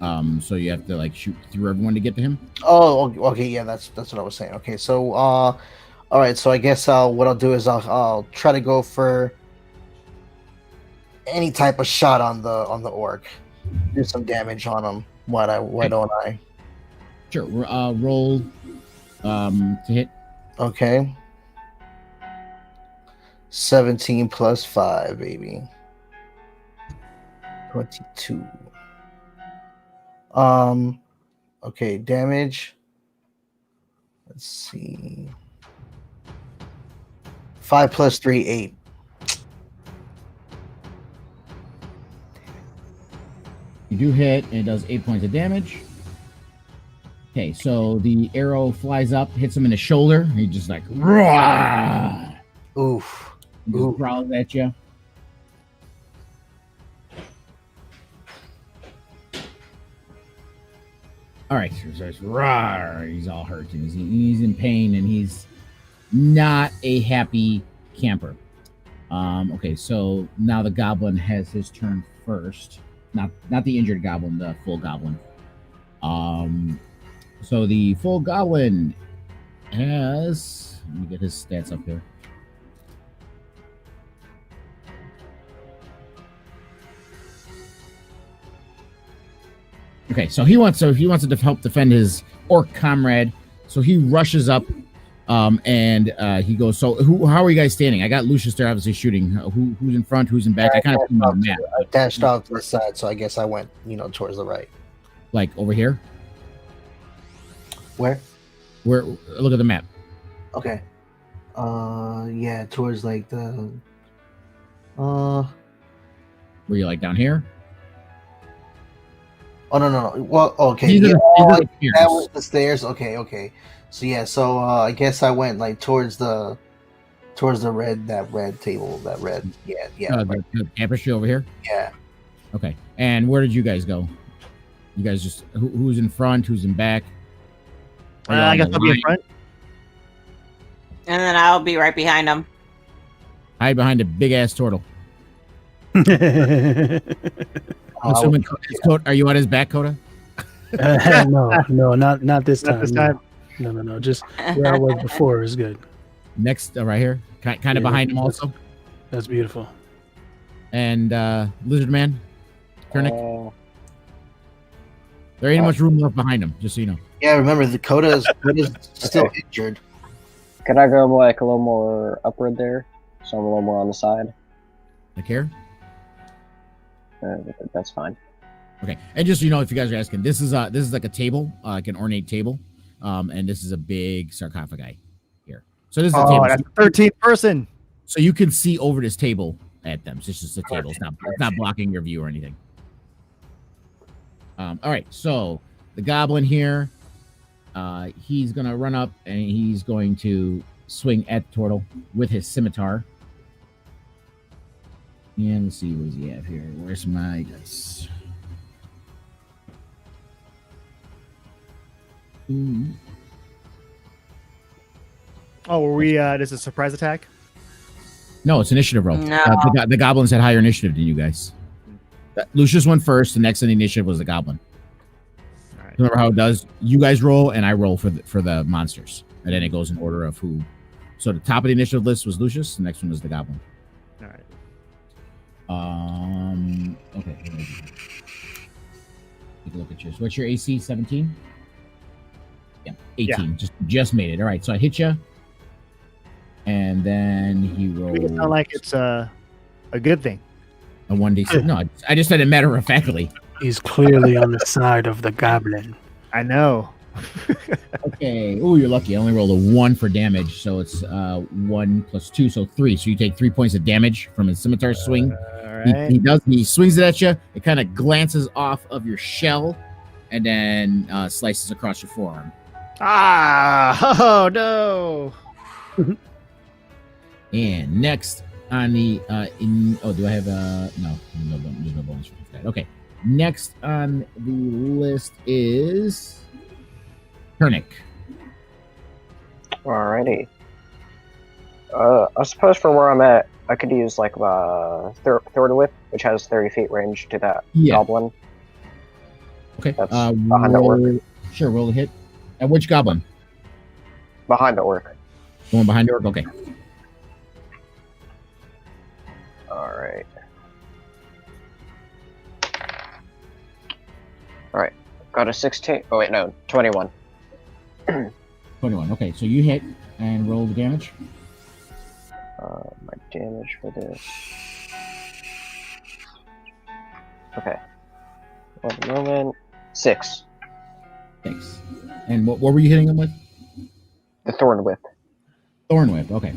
So you have to like shoot through everyone to get to him. Oh, okay, yeah, that's what I was saying. Okay, so all right, so I guess what I'll do is I'll try to go for any type of shot on the orc, do some damage on him. Why don't I? Sure. Roll to hit. Okay. 17 plus 5, baby. 22. Okay, damage. Let's see. 5 plus 3, 8. You do hit, and it does 8 points of damage. Okay, so the arrow flies up, hits him in the shoulder. He just like, "Rah!" Oof. He just growls at you. All right, so it's rawr. He's all hurt, and he's in pain, and he's not a happy camper. Okay, so now the goblin has his turn first. Not the injured goblin, the full goblin. So the full goblin has. Let me get his stats up here. Okay, so he wants to help defend his orc comrade. So he rushes up, and he goes. So how are you guys standing? I got Lucius there, obviously shooting. Who's in front? Who's in back? I kind of put him on the map. I dashed off to the side, so I guess I went, towards the right. Like over here. Where? Look at the map. Okay. Yeah, towards like the. Were you like down here? Oh no. Well, okay. These are the stairs. That was the stairs. Okay. So yeah, I guess I went like towards the red table, Yeah. The tapestry over here. Yeah. Okay. And where did you guys go? You guys just who's in front? Who's in back? I guess I'll be in front. And then I'll be right behind him. Hide behind a big ass turtle. Are you on his back, Coda? No, not this time. Not this time. No. Just where I was before is good. Next, right here, kind of behind him also. That's beautiful. And Lizard Man, Kernick. There ain't much room left behind him, just so you know. Yeah, remember the Coda's still injured. Can I go like a little more upward there, so I'm a little more on the side? Like here? That's fine. Okay, and just so you know, if you guys are asking, this is like a table, like an ornate table, and this is a big sarcophagi here. So this is a table. That's the 13th person. So you can see over this table at them. So it's just a table. It's not blocking your view or anything. All right, so the goblin here, he's gonna run up and he's going to swing at the turtle with his scimitar. And let's see, what does he have here? Where's my dice? Oh, were we? This is a surprise attack. No, it's initiative roll. No. The goblins had higher initiative than you guys. Lucius went first. The next in the initiative was the goblin. All right. Remember how it does? You guys roll, and I roll for the monsters, and then it goes in order of who. So the top of the initiative list was Lucius. The next one was the goblin. All right. Okay. Take a look at yours. What's your AC? 17. Yeah, 18. Yeah. Just made it. All right. So I hit you, and then he rolls. Make it sound like it's a good thing. A 1d6. No, I just said it matter of factly. He's clearly on the side of the goblin. I know. Okay. Oh, you're lucky. I only rolled a 1 for damage, so it's 1 plus 2, so 3. So you take 3 points of damage from his scimitar swing. All right. He swings it at you. It kind of glances off of your shell, and then slices across your forearm. Oh no! And next on the do I have no, there's no bonus for that. Okay. Next on the list is Turnic. Alrighty. I suppose for where I'm at, I could use like Thorn Whip, which has 30 feet range to that goblin. Okay. That's behind the orc. Sure, roll a hit. And which goblin? Behind the orc. The one behind the orc? Okay. Alright. Alright. Got a 16. Oh, wait, no. 21. 21. Okay, so you hit and roll the damage. My damage for this. Okay. One moment. 6. Thanks. And what were you hitting him with? The Thorn Whip. Thorn Whip. Okay.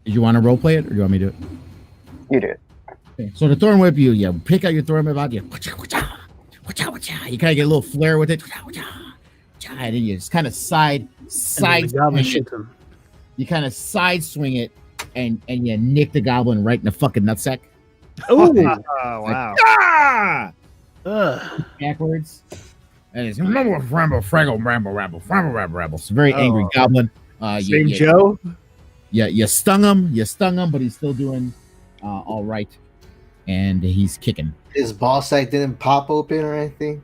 Did you want to roleplay it, or do you want me to do it? You do it. Okay. So the Thorn Whip, you pick out your Thorn Whip out, you kind of get a little flare with it, and then you just kind of side you kind of side swing it, and you nick the goblin right in the fucking nutsack. Oh wow! Backwards, and it's It's a very angry goblin. Joe. Yeah, you stung him, but he's still doing all right, and he's kicking. His ball sack didn't pop open or anything?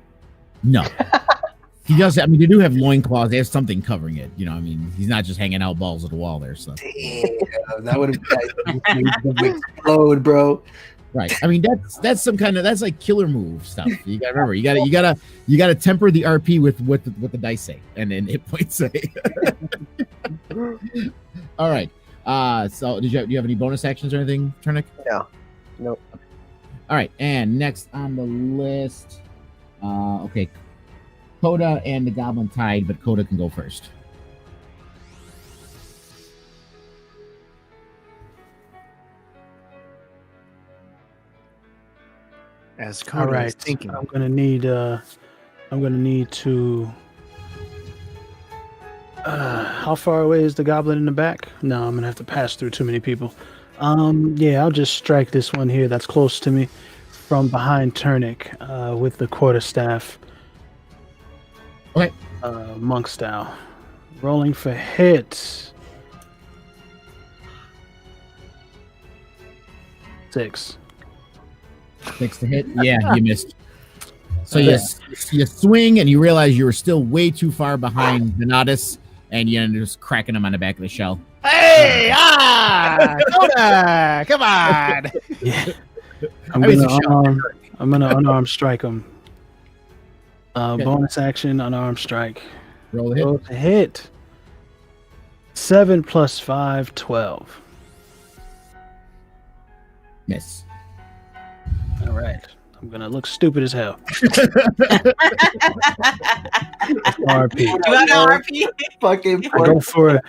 No. He does. I mean, they do have loincloths. They have something covering it. You know, I mean, he's not just hanging out balls at the wall there. So Damn, that would have explode, bro. right. I mean, that's some kind of like killer move stuff. You gotta remember. You gotta temper the RP with what the dice say, and then hit points say. All right. So do you have any bonus actions or anything, Turnic? No. Nope. All right. And next on the list, okay. Coda and the goblin tied, but Coda can go first. As Coda All right. is thinking. I'm gonna need to. How far away is the goblin in the back? No, I'm gonna have to pass through too many people. Yeah, I'll just strike this one here that's close to me from behind Turnic with the quarterstaff. Okay. Monk style. Rolling for hit. 6. 6 to hit. Yeah, you missed. So you swing and you realize you were still way too far behind Donatus, and you end up just cracking him on the back of the shell. Hey, Coda, come on! Yeah. I'm gonna unarmed strike him. Okay. Bonus action, unarmed strike. Roll the hit. Roll to hit. 7 plus 5, 12. Miss. All right. I'm gonna look stupid as hell. RP. Do you want an RP? Fucking I go for a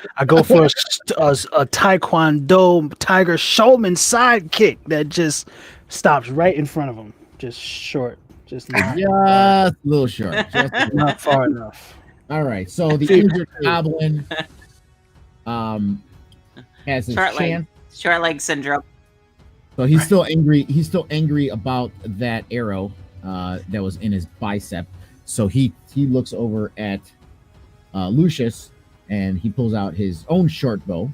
Taekwondo Tiger Showman sidekick that just stops right in front of him. Just short. Just not, Just a little short. Just a little. not far enough. All right. So the injured goblin has his chance. Short leg syndrome. So he's still angry. He's still angry about that arrow that was in his bicep. So he looks over at Lucius and he pulls out his own short bow.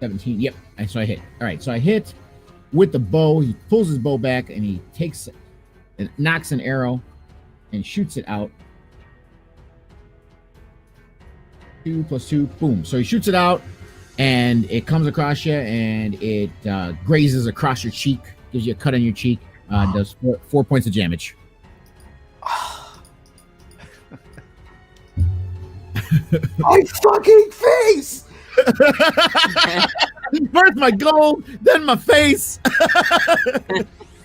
$17. Yep. So I hit. All right. So I hit with the bow. He pulls his bow back and he takes and knocks an arrow and shoots it out. 2 plus 2, boom. So he shoots it out, and it comes across you, and it grazes across your cheek, gives you a cut on your cheek, does 4 points of damage. My fucking face! First my gold, then my face.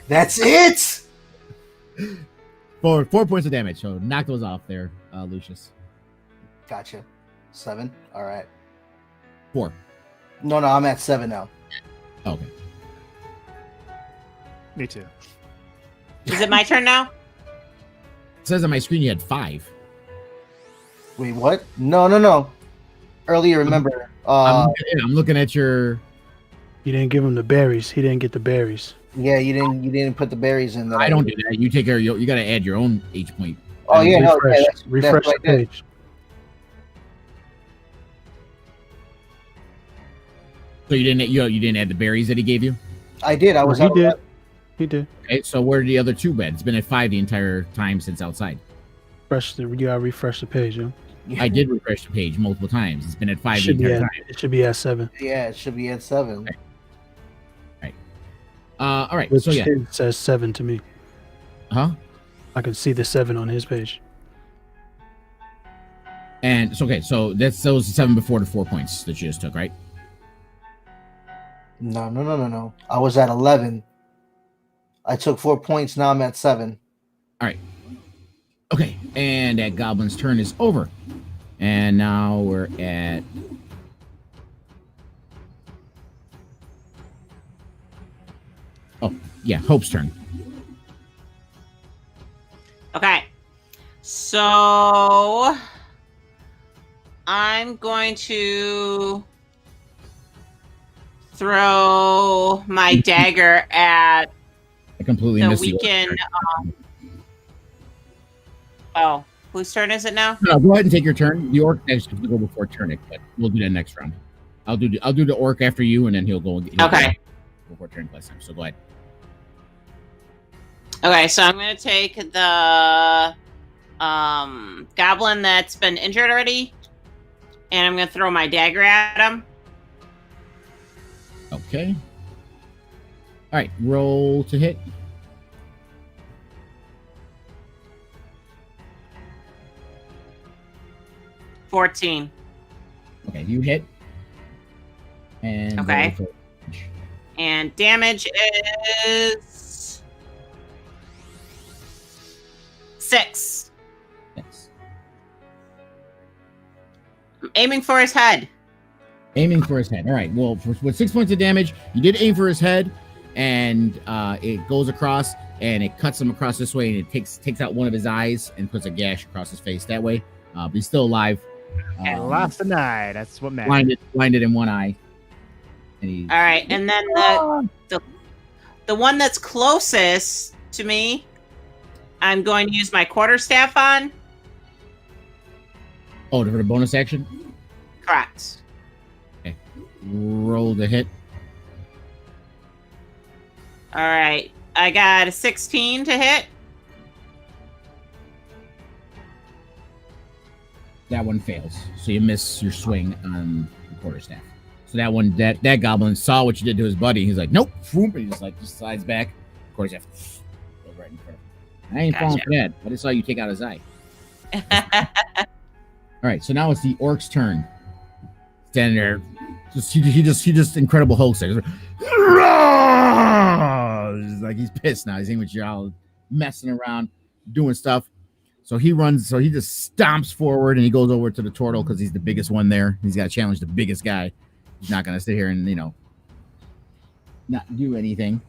That's it! 4 points of damage. So knock those off there, Lucius. Gotcha. 7. All right. 4. No, I'm at 7 now. Okay. Me too. Is it my turn now? It says on my screen you had 5. Wait, what? No. Earlier, remember. I'm looking at your. You didn't give him the berries. He didn't get the berries. Yeah, you didn't put the berries in. I don't do that. You take care of you got to add your own H point. Oh yeah, no, refresh, yeah, refresh that's the what I did. page. So you didn't add the berries that he gave you. I did. I was. He out- did. He did. Okay, so where are the other 2 beds? It's been at 5 the entire time since outside. You gotta refresh the page, yo. I did refresh the page multiple times. It's been at 5 the Should be entire at, time. it should be at 7. Yeah, it should be at 7. Okay. All right. Which So yeah. it says 7 to me. Huh? I can see the 7 on his page. And so okay. So those 7 before the 4 points that you just took, right? No. I was at 11. I took 4 points. Now I'm at 7. All right. Okay. And that goblin's turn is over. And now we're at. Oh yeah, Hope's turn. Okay. So I'm going to throw my dagger at I completely the missed the orc weakened. turn. Oh, whose turn is it now? No, go ahead and take your turn. The orc has to go before Turnic, but we'll do that next round. I'll do the orc after you, and then he'll go. Okay. Before Turnic last time. So go ahead. Okay, so I'm going to take the goblin that's been injured already, and I'm going to throw my dagger at him. Okay. All right. Roll to hit. $14. Okay, you hit. And Okay. roll for- And damage is 6. Yes. I'm aiming for his head. Aiming for his head. All right. Well, with 6 points of damage, you did aim for his head, and it goes across, and it cuts him across this way, and it takes out one of his eyes and puts a gash across his face that way. But he's still alive. And last tonight. That's what matters. Blinded in one eye. And he, All right, and then the one that's closest to me, I'm going to use my quarterstaff on. oh, for the bonus action. Correct. Roll the hit. All right, I got a 16 to hit. That one fails. So you miss your swing on the quarterstaff. So that one, that goblin saw what you did to his buddy. He's like, nope, and he just slides back. Of course, you have to go right in front of him. I ain't falling for that. I just saw you take out his eye. All right, so now it's the orc's turn. Standing there, he just incredible Hulk there. Like he's pissed now. He's in with y'all messing around, doing stuff. So he runs. So he just stomps forward and he goes over to the turtle because he's the biggest one there. He's got to challenge the biggest guy. He's not gonna sit here and not do anything.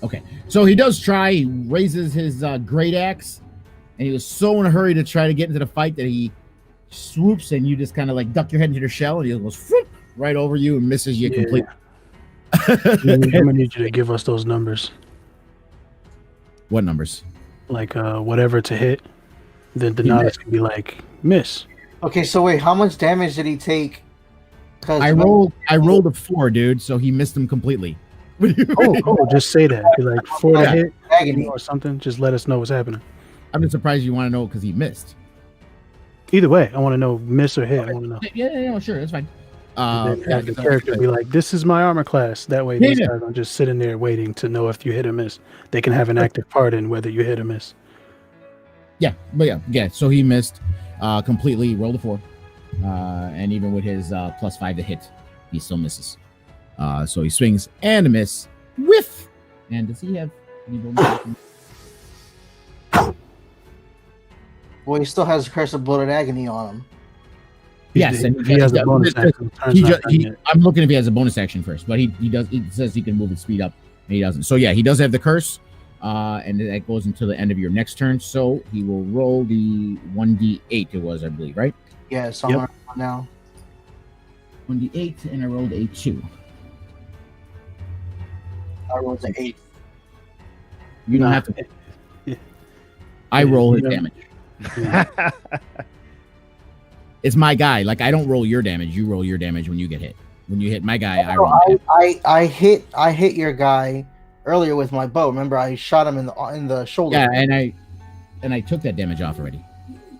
Okay, so he does try. He raises his great axe, and he was so in a hurry to try to get into the fight that he swoops, and you just kind of like duck your head into the shell, and he goes whoop, right over you and misses you completely. I'm gonna need you to give us those numbers. What numbers? Like whatever to hit. Then Donatus can be like miss. Okay, so wait, how much damage did he take? I rolled a 4, dude, so he missed him completely. Oh, just say that. Be like 4 to hit agony or something. Just let us know what's happening. I'm just surprised you want to know because he missed. Either way, I want to know miss or hit. I want to know. Yeah, sure, that's fine. The character be like, "This is my armor class." That way, these guys aren't just sitting there waiting to know if you hit or miss. They can have an active part in whether you hit or miss. Yeah, but yeah. So he missed completely. Rolled a 4, and even with his +5 to hit, he still misses. So he swings and a miss. Whiff! And does he have any bonus action? Well, he still has Curse of Bloated Agony on him. Yes, and he has a bonus action. I'm looking if he has a bonus action first, but he does. It says he can move his speed up, and he doesn't. So yeah, he does have the curse, and that goes until the end of your next turn. So he will roll the 1d8. It was, I believe, right? Yeah, so I'm on now. 1d8, and I rolled a 2. I rolled an 8. You don't have to. I roll his damage. It's my guy. Like, I don't roll your damage. You roll your damage when you get hit. When you hit my guy, I roll. I hit your guy earlier with my bow. Remember, I shot him in the shoulder. Yeah, and I took that damage off already.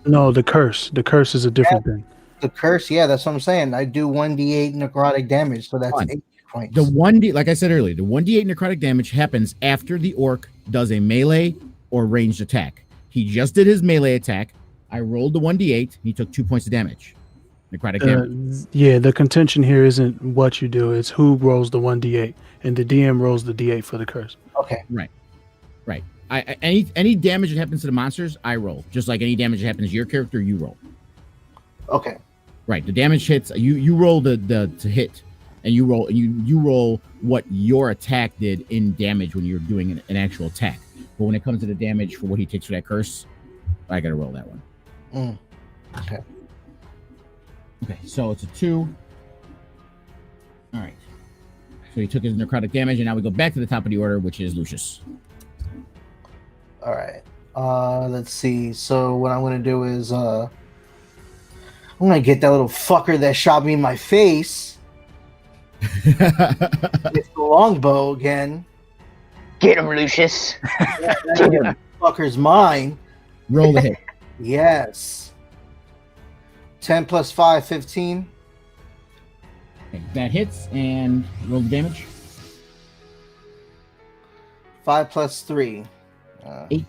No, the curse. The curse is a different thing. The curse, yeah, that's what I'm saying. I do 1d8 necrotic damage, so that's 8 points. The 1d, like I said earlier, the 1d8 necrotic damage happens after the orc does a melee or ranged attack. He just did his melee attack. I rolled the 1d8. He took 2 points of damage. Necrotic damage. Yeah, the contention here isn't what you do; it's who rolls the 1d8, and the DM rolls the d8 for the curse. Okay. Right. Any damage that happens to the monsters, I roll. Just like any damage that happens to your character, you roll. Okay. Right. The damage hits. You roll the to hit, and you roll what your attack did in damage when you're doing an actual attack. But when it comes to the damage for what he takes for that curse, I gotta roll that one. Okay. Okay, so it's a 2. All right. So he took his necrotic damage, and now we go back to the top of the order, which is Lucius. All right. Let's see. So what I'm gonna do is I'm gonna get that little fucker that shot me in my face with the longbow again. Get him, Lucius. That fucker's mine. Roll the hit. Yes. 10 plus 5, 15. Okay, that hits, and roll the damage. 5 plus 3. 8.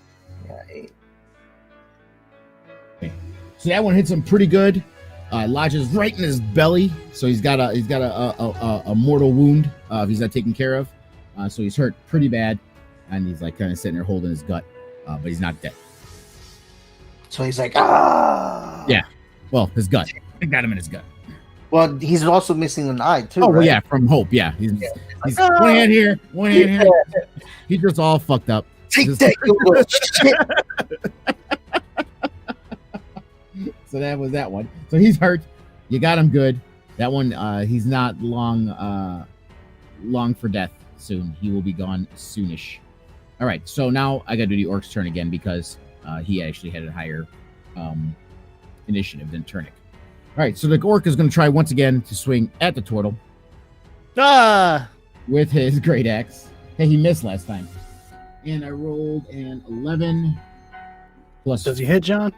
Yeah, 8. Okay. So that one hits him pretty good. Lodges right in his belly, so he's got a mortal wound. He's not taken care of, so he's hurt pretty bad, and he's like kind of sitting there holding his gut, but he's not dead. So he's like, ah. Yeah. Well, his gut. I got him in his gut. Well, he's also missing an eye too. Oh, right? well, yeah, from hope. Yeah, he's one hand here, one hand here. He's just all fucked up. Take that, you little shit. So that was that one. So he's hurt. You got him good. That one, he's not long for death soon. He will be gone soonish. All right, so now I got to do the orc's turn again because he actually had a higher initiative than Turnic. All right, so the orc is going to try once again to swing at the turtle with his great axe. Hey, he missed last time. And I rolled an 11 plus. Does he hit, John?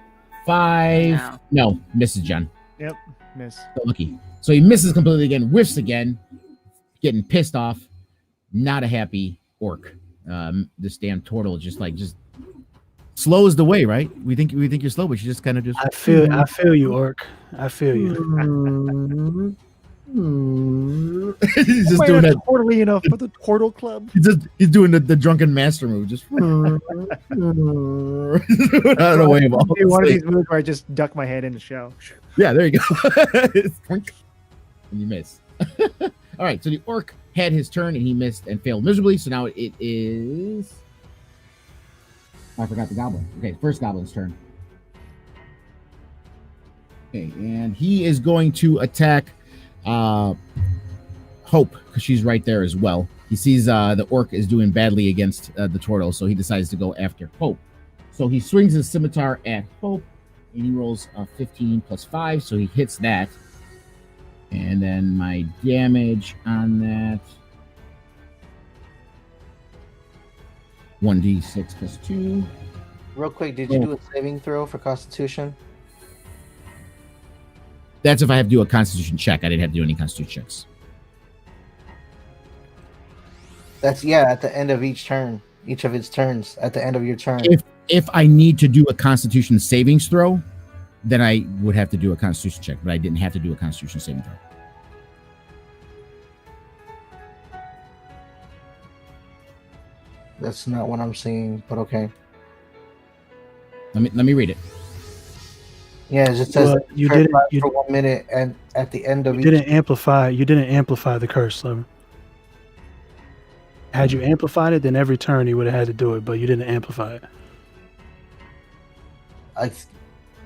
5. No, misses, John. Yep, miss. So lucky. So he misses completely again, whiffs again, getting pissed off. Not a happy orc. This damn turtle just slows the way, right? We think you're slow, but you just kind of just. I feel you, orc. I feel you. He's just doing that. Quarterly enough for the Turtle Club. He's doing the drunken master move, just out of the way of all. One of these moves where I just duck my head in the show. Yeah, there you go. And you miss. All right, so the orc had his turn and he missed and failed miserably. So now it is. I forgot the goblin. Okay, first goblin's turn. Okay, and he is going to attack Hope because she's right there as well. He sees the orc is doing badly against the turtle, so he decides to go after Hope. So he swings his scimitar at Hope, and he rolls 15 plus 5, so he hits that. And then my damage on that 1d6 plus 2. Real quick, did you do a saving throw for Constitution? That's if I have to do a Constitution check. I didn't have to do any Constitution checks. That's at the end of each turn, each of its turns. At the end of your turn. If I need to do a Constitution savings throw, then I would have to do a Constitution check, but I didn't have to do a Constitution saving throw. That's not what I'm seeing, but okay. Let me read it. Yeah, it just says you did it for 1 minute, and at the end of you didn't amplify the curse, Slim. Had you amplified it, then every turn you would have had to do it, but you didn't amplify it.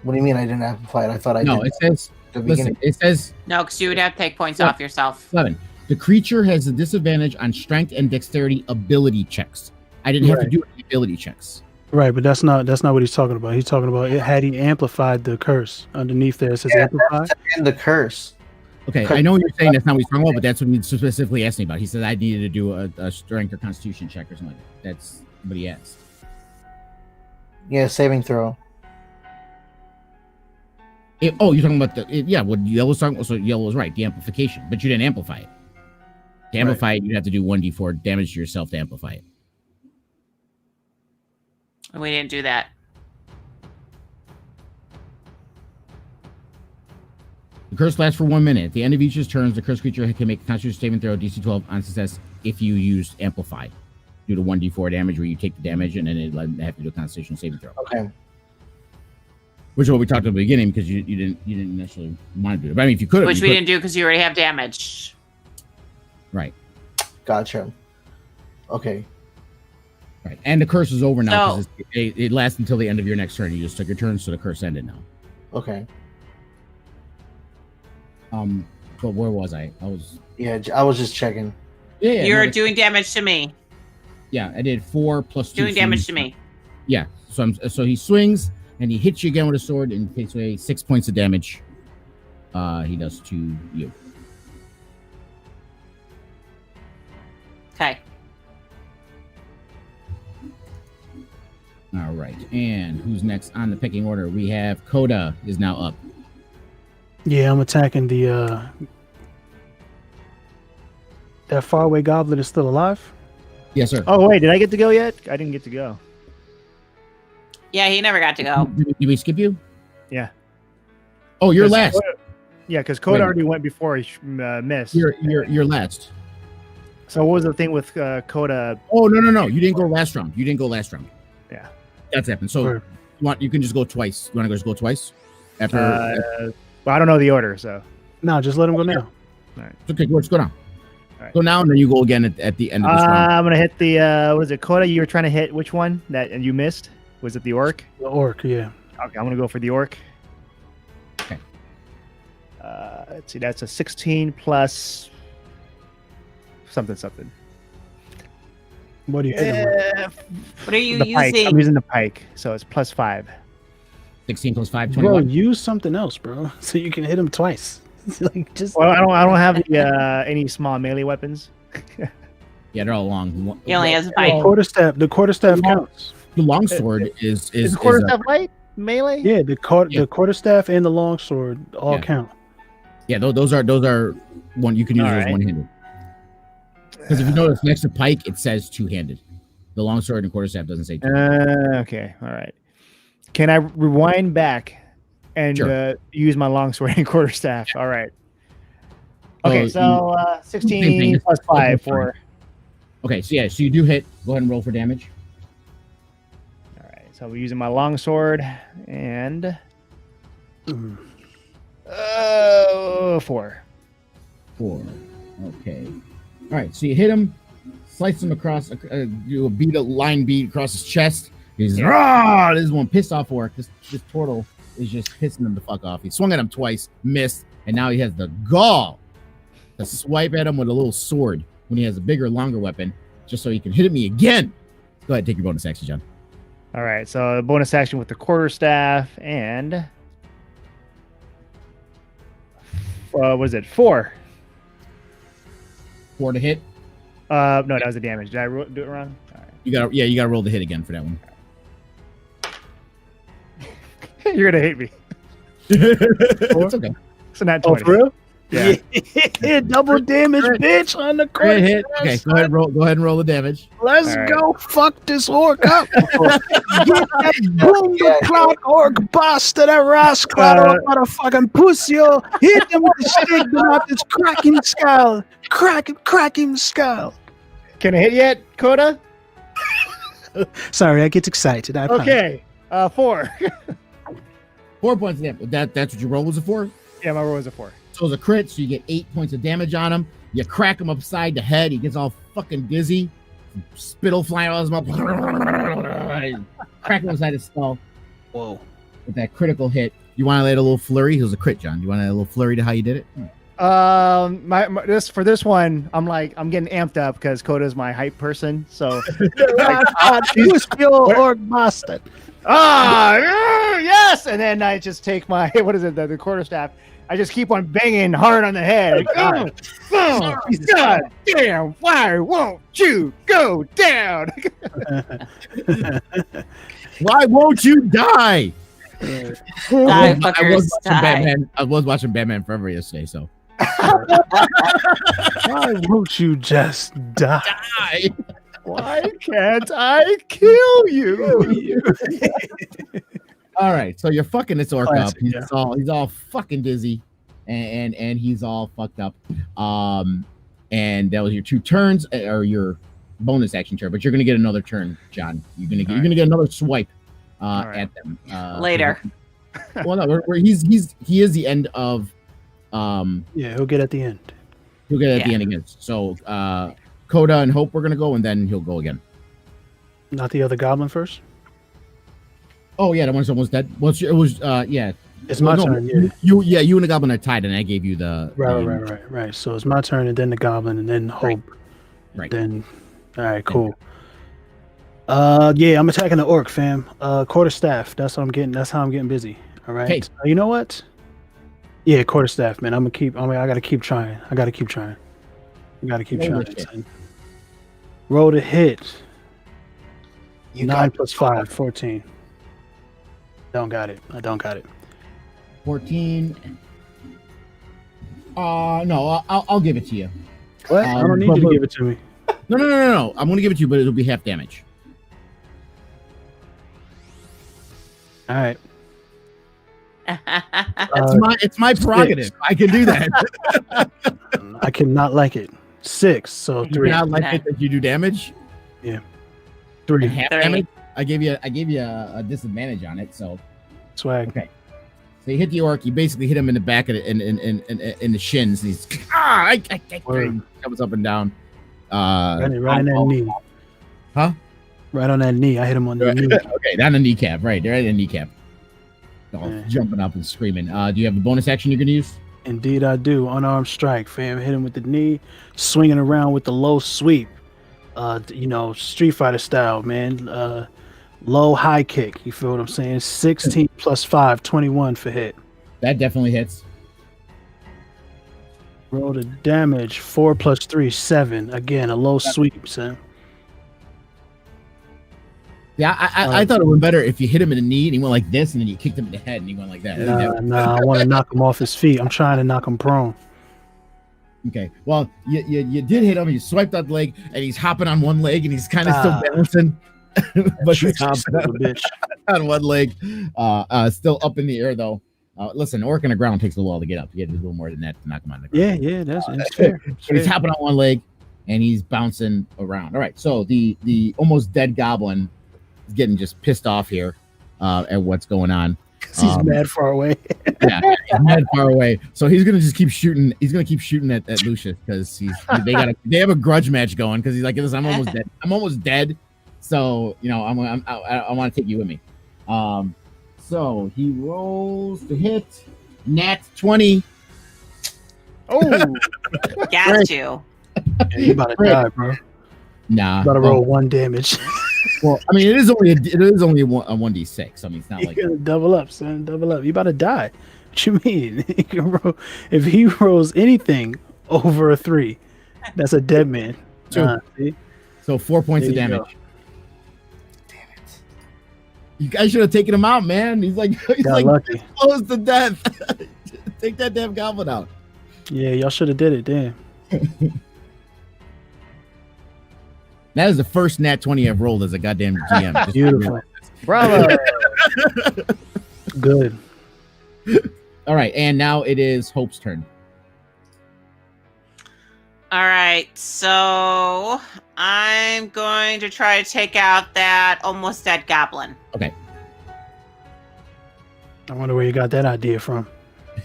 What do you mean I didn't amplify it? I thought I did. No, it says. Listen, it says. No, because you would have to take points off yourself. 7. The creature has a disadvantage on strength and dexterity ability checks. I didn't have to do any ability checks. Right, but that's not what he's talking about. He's talking about had he amplified the curse underneath there. It says amplify. And the curse. Okay, I know you're saying that's not what he's talking about, but that's what he specifically asked me about. He said I needed to do a strength or constitution check or something like that. That's what he asked. Yeah, saving throw. You're talking about what Yellow's talking about. So Yellow was right, the amplification, but you didn't amplify it. To amplify it, you have to do 1d4 damage to yourself to amplify it. We didn't do that. The curse lasts for 1 minute. At the end of each turns, the cursed creature can make a Constitution saving throw DC 12 on success if you use amplify. Do the 1d4 damage where you take the damage and then it have to do a Constitution saving throw. Okay. Which is what we talked at the beginning because you didn't necessarily want to do it. But I mean, if you could, Which we didn't do because you already have damage. Right. Gotcha. Okay. Right. And the curse is over now because it lasts until the end of your next turn. You just took your turn, so the curse ended now. Okay. But where was I? I was just checking. Yeah. You're doing damage to me. Yeah, I did 4 plus 2. Doing damage to me. Yeah. So he swings and he hits you again with a sword and takes away 6 points of damage. He does to you. Okay. All right. And who's next on the pecking order? We have Coda is now up. Yeah, I'm attacking the that faraway goblin is still alive? Yes, sir. Oh wait, did I get to go yet? I didn't get to go. Yeah, he never got to go. Did we skip you? Yeah. Oh, you're last. Because Coda already went before he missed. You're last. So what was the thing with Coda? Oh no! You didn't go last round. Yeah. That's happened. So you can just go twice. You want to just go twice? After well, I don't know the order, so. No, just let him go now. All right. Okay, let's go now. All right. Go now, and then you go again at the end of this round. I'm gonna hit the was it Coda? You were trying to hit which one and you missed? Was it the orc? The orc, yeah. Okay, I'm gonna go for the orc. Okay. Let's see, that's a 16 plus something. What are you hitting with? What are you The pike. I'm using? using the pike, so it's +5. 16 plus 5, Bro, 21. use something else, bro, so you can hit him twice. Like just Well, I don't have the, any small melee weapons. Yeah, they're all long. He only has a the pike. quarterstaff counts. The longsword is Is quarterstaff light melee? Yeah, the quarterstaff and the longsword all count. Yeah, those are one you can use those one-handed. Because if you notice next to pike, it says two-handed. The longsword and quarterstaff doesn't say two-handed. Okay, all right. Can I rewind back and use my longsword and quarterstaff? All right. Okay, so 16 plus 5 for. Okay, so so you do hit. Go ahead and roll for damage. All right, so we're using my longsword and 4. 4. Okay. All right, so you hit him, slice him across, do a line beat across his chest. He's rah! This is one pissed off orc. This turtle is just pissing him the fuck off. He swung at him twice, missed, and now he has the gall to swipe at him with a little sword when he has a bigger, longer weapon, just so he can hit me again. Go ahead, take your bonus action, John. All right, so bonus action with the quarterstaff and what was it? 4. 4 to hit. No, that was the damage. Did I do it wrong? All right. You gotta roll the hit again for that one. You're gonna hate me. It's okay. So not Oh, 20. for real? Yeah. Double damage, bitch, on the Great hit. quarterstaff. Okay, go ahead and roll the damage. Let's All right. go fuck this orc up. Get that boom the cloud orc bastard, that rascal motherfucking pussy. Hit him with the stick, but not this cracking skull. Cracking skull. Can I hit yet, Coda? Sorry, I get excited. I Okay. 4. 4 points of damage. That's what your roll was a 4? Yeah, my roll was a 4. So it's a crit, so you get 8 points of damage on him. You crack him upside the head. He gets all fucking dizzy. Spittle flying out of his mouth. Crack him upside his skull. Whoa. With that critical hit. You want to add a little flurry? It was a crit, John. You want to add a little flurry to how you did it? For this one, I'm getting amped up because Coda's my hype person. So Pussy orc bastard. yes, and then I just take my the quarterstaff. I just keep on banging hard on the head. God damn! Why won't you go down? Why won't you die? Die, I fuckers, die. was watching Batman Forever yesterday, so. Why won't you just die? Why can't I kill you? All right, so you're fucking this orc up. Classic, He's all fucking dizzy, and he's all fucked up. And that was your 2 turns or your bonus action turn, but you're gonna get another turn, John. You're gonna get another swipe at them Later. Well, no, he is the end of. Yeah, he'll get at the end. He'll get at the end again. So Coda and Hope, we're gonna go, and then he'll go again. Not the other goblin first? Oh yeah, that one's almost dead. Well, it was yeah. It's my turn, yeah. You and the goblin are tied, and I gave you the Right. So it's my turn, and then the goblin, and then Hope. Right. Then, all right, cool. Yeah, I'm attacking the orc, fam. Quarterstaff. That's what I'm getting. That's how I'm getting busy. All right. Okay. You know what? Yeah, quarterstaff, man. I gotta keep trying. I gotta keep trying. Son. Roll to hit. You 9 got plus 5, 14. I don't got it. 14. No, I'll give it to you. What? I don't need you to give it to me. No. I'm gonna give it to you, but it'll be half damage. All right. It's my prerogative. 6. I can do that. I cannot like it. 6, so 3. I like it that you do damage. 3. Half 3. damage. I gave you a disadvantage on it, so Swag. okay. So you hit the orc. You basically hit him in the back of in the shins. And he's I comes up and down. Right on that knee. Huh? Right on that knee. I hit him on the knee. Okay, down the kneecap. Right, right in the kneecap. All jumping up and screaming. Do you have a bonus action you're gonna use? Indeed, I do. Unarmed strike, fam. Hit him with the knee, swinging around with the low sweep. Street Fighter style, man. Low high kick. You feel what I'm saying? 16 plus 5, 21 for hit. That definitely hits. Roll the damage. 4 plus 3, 7. Again, a low sweep, son. Yeah, I thought it would be better if you hit him in the knee and he went like this, and then you kicked him in the head and he went like that. Nah, I want to knock him off his feet. I'm trying to knock him prone. Okay, well, you did hit him. You swiped out the leg, and he's hopping on one leg, and he's kind of still balancing, but he's hopping on one leg, still up in the air though. Listen, orc on the ground takes a while to get up. You get a little more than that to knock him on the ground. Yeah, that's fair. He's hopping on one leg, and he's bouncing around. All right, so the almost dead goblin is getting just pissed off here at what's going on. He's mad far away. Yeah, he's mad far away. So he's gonna just keep shooting. He's gonna keep shooting at Lucius because they have a grudge match going because he's like, listen, I'm almost dead. I'm almost dead. So I want to take you with me. So he rolls to hit. Nat 20. Oh, Got you. Yeah, you about to die, bro. Nah, You about to roll 1 damage. Well, I mean, it is only a 1d6. I mean, it's not You like gotta double up, son. Double up. You about to die. What you mean? He can roll, if he rolls anything over a 3, that's a dead man. See? so 4 points of There you damage. Damn it! You guys should have taken him out, man. He's like lucky. close to death. Take that damn goblin out. Yeah, y'all should have did it. Damn. That is the first nat 20 I've rolled as a goddamn GM. Just Beautiful. bravo! Good. All right, and now it is Hope's turn. All right, so I'm going to try to take out that almost dead goblin. Okay. I wonder where you got that idea from.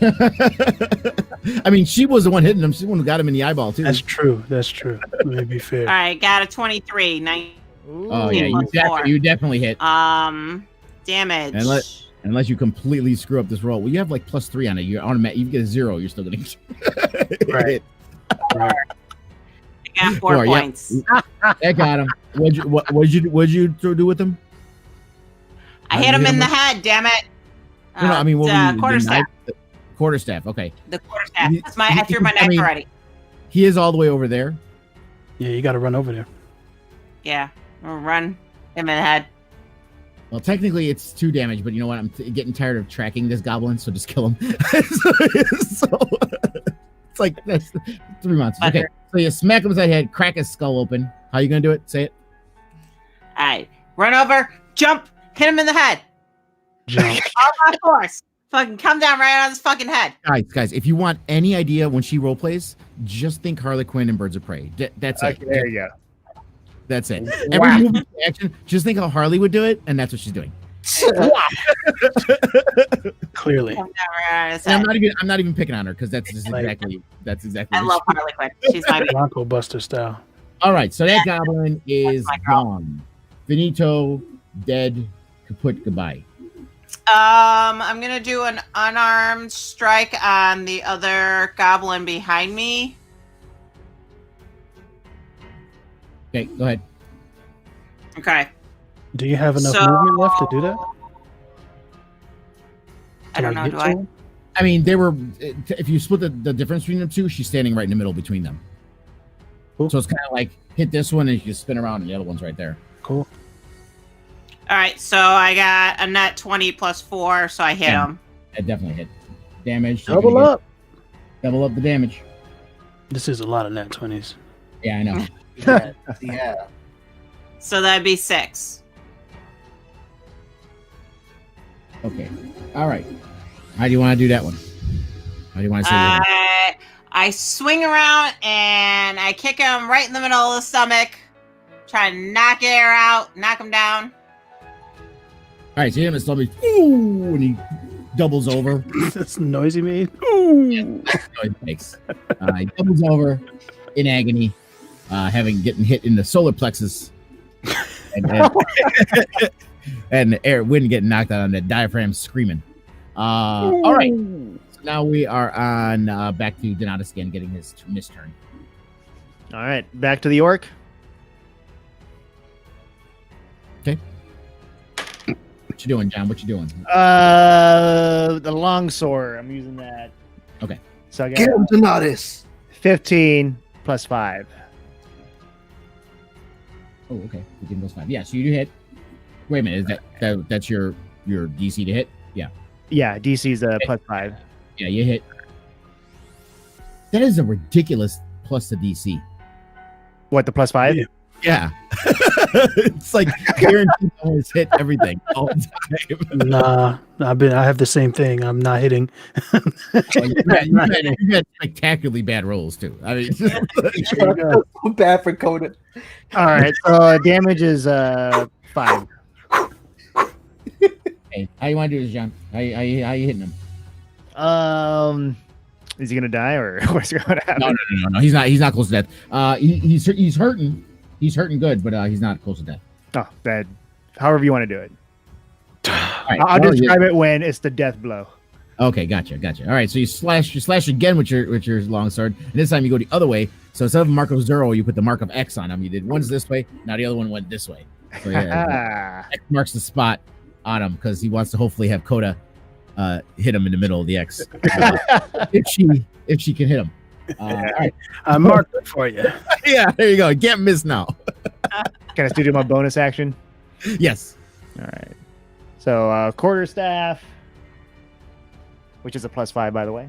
I mean, she was the one hitting him. She's the one who got him in the eyeball too. That's true. Let me be fair. All right, got a 23. 19 Oh yeah, you definitely hit. Damage. Unless you completely screw up this roll. Well, you have like +3 on it. You're automatic. You get a 0. You're still getting Right. I got 4 points. That got him. What'd you do with him? I hit him in the head. Damn it. No, I mean, what were you, quarterstaff. Quarterstaff. Okay. The quarterstaff. I threw my knife already. He is all the way over there. Yeah, you got to run over there. Yeah, we'll run him in the head. Well, technically, it's 2 damage, but you know what? I'm getting tired of tracking this goblin, so just kill him. so it's like that's 3 months. Okay, so you smack him upside the head, crack his skull open. How you gonna do it? Say it. All right, run over, jump, hit him in the head. Jump. All my force. Fucking come down right on his fucking head. Guys, if you want any idea when she role plays, just think Harley Quinn and Birds of Prey. That's it. Okay, there you go. That's it. Every movie action, just think how Harley would do it, and that's what she's doing. Clearly. Come down right on his And head. I'm not even picking on her because that's exactly. I love Harley Quinn. She's my baby. Bronco Buster style. All right, so that goblin is my girl. gone. Finito, dead, kaput, goodbye. I'm gonna do an unarmed strike on the other goblin behind me. Okay, go ahead. Okay. Do you have enough So- movement left to do that? I don't know. hit Do I? someone? I mean, they were. If you split the difference between them two, she's standing right in the middle between them. Cool. So it's kind of like hit this one and you just spin around, and the other one's right there. Cool. All right. So I got a net 20 plus 4, so I hit Yeah. him. That definitely hit. Damage. you're Double gonna up. get- Double up the damage. This is a lot of nat 20s. Yeah, I know. Yeah. So that'd be 6. Okay. All right. How do you want to do that one? How do you want to say that? I swing around and I kick him right in the middle of the stomach. Try to knock air out, knock him down. All right, so you hit him in the stomach. Ooh, and he doubles over. That's the noise he made. That's what it makes. He doubles over in agony, getting hit in the solar plexus, and the air wind getting knocked out on the diaphragm, screaming. All right, so now we are on back to Donatus again, getting his turn. All right, back to the orc. What you doing, John? What you doing? The longsword. I'm using that. Okay. So I Get him, got Donatus. 15 plus 5. Oh, okay. 15 plus 5. Yeah, so you do hit. Wait a minute. Is that's your DC to hit? Yeah. Yeah, DC's plus 5. Yeah, you hit. That is a ridiculous plus to DC. What, the plus 5? Yeah. It's like guaranteed to always hit everything all the time. Nah, I have the same thing. I'm not hitting. You had spectacularly bad rolls too. I mean, So bad for Coda. All right, so damage is 5. hey, how you want to do this, John? How you hitting him? Is he gonna die or what's going to happen? No. He's not close to death. He's hurting. He's hurting good, but he's not close to death. Oh, that. However you want to do it. All right, I'll describe it when it's the death blow. Okay, gotcha. All right, so you slash again with your longsword, and this time you go the other way. So instead of mark of 0, you put the mark of X on him. You did one's this way, now the other one went this way. So yeah, X marks the spot on him because he wants to hopefully have Coda hit him in the middle of the X if she can hit him. All right. I marked it for you. Yeah, there you go. You can't miss now. Can I still do my bonus action? Yes. All right. So quarterstaff, which is a plus 5, by the way.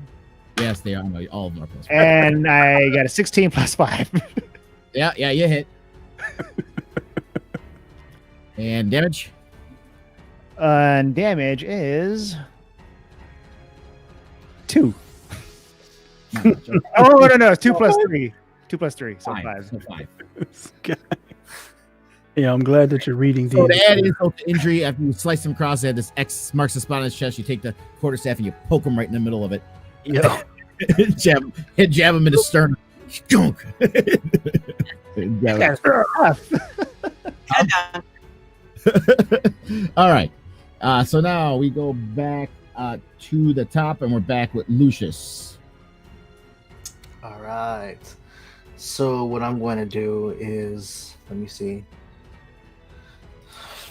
Yes, they are. No, all of them are plus 5. And I got a 16 plus 5. Yeah, you hit. And damage? And damage is 2. Oh, no. It's 2 plus 3. 2 plus 3, so 5. So 5. Yeah, I'm glad that you're reading So the. to add insult to injury, after you slice him across, they had this X marks the spot on his chest. You take the quarterstaff and you poke him right in the middle of it. Yeah. jab him in the sternum. Skunk. That's rough. All right. So now we go back to the top, and we're back with Lucius. All right. So what I'm going to do is, let me see.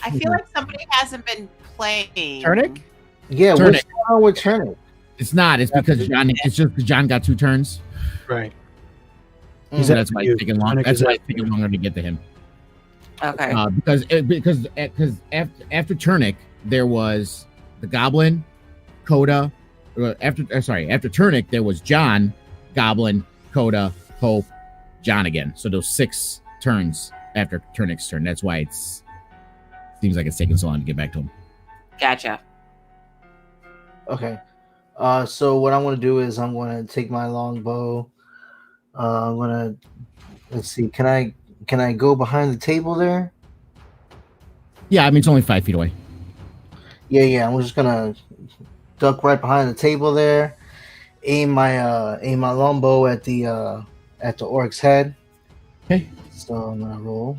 I feel like somebody hasn't been playing. Turnic? Yeah, Turnic. what's going on with Turnic? It's not. It's because John. It's just because John got 2 turns. Right. So that's why it's taking long. Turnic That's is why after it's taking longer to get to him. Okay. Because after Turnic there was the Goblin, Coda. After Turnic there was John, Goblin, Coda, Hope, John again. So those 6 turns after Turnic's turn. That's why seems like it's taking so long to get back to him. Gotcha. Okay. So what I'm going to do is I'm going to take my longbow. I'm going to, let's see. Can I go behind the table there? Yeah, I mean it's only 5 feet away. Yeah. I'm just gonna duck right behind the table there. Aim my longbow at the orc's head. Okay. So I'm gonna roll.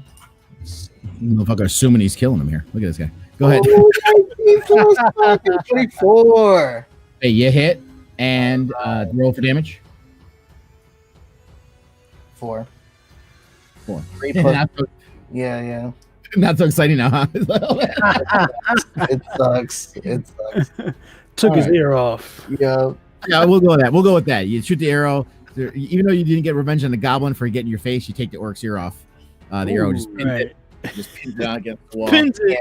Motherfucker, assuming he's killing him here. Look at this guy. Go ahead. 24. Hey, you hit and roll for damage. 4. 4. 3 plus. Not so, Yeah. not so exciting now, huh? It sucks. Took his Alright. ear off. Yeah. Yeah, we'll go with that. We'll go with that. You shoot the arrow. Even though you didn't get revenge on the goblin for getting your face, you take the orc's ear off. The arrow just pins it on against the wall. Pins it.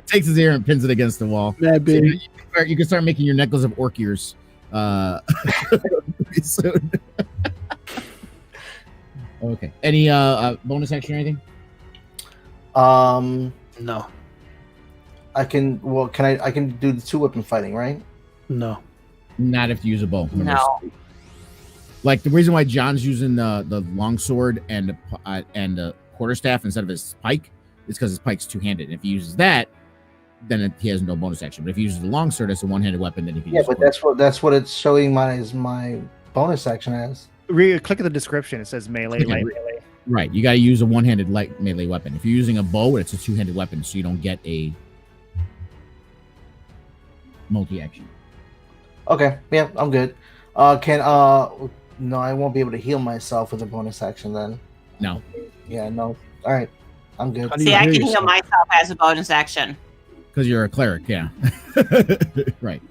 Takes his ear and pins it against the wall. That big. So you can start making your necklace of orc ears. Pretty soon. Okay. Any bonus action or anything? No. I can do the 2-weapon fighting, right? No. Not if you use a bow. Remember, No. Like the reason why John's using the longsword and the quarterstaff instead of his pike is because his pike's 2-handed. And if he uses that, then he has no bonus action. But if he uses the longsword as a 1-handed weapon, then he can use but that's what it's showing my bonus action as. Click at the description. It says melee, light melee. Right. You got to use a 1-handed light melee weapon. If you're using a bow, it's a 2-handed weapon, so you don't get a multi-action. Okay, yeah, I'm good. No, I won't be able to heal myself with a bonus action then. No. Yeah, no. All right, I'm good. How do you See, I heal can heal yourself? myself as a bonus action. Because you're a cleric, yeah. Right.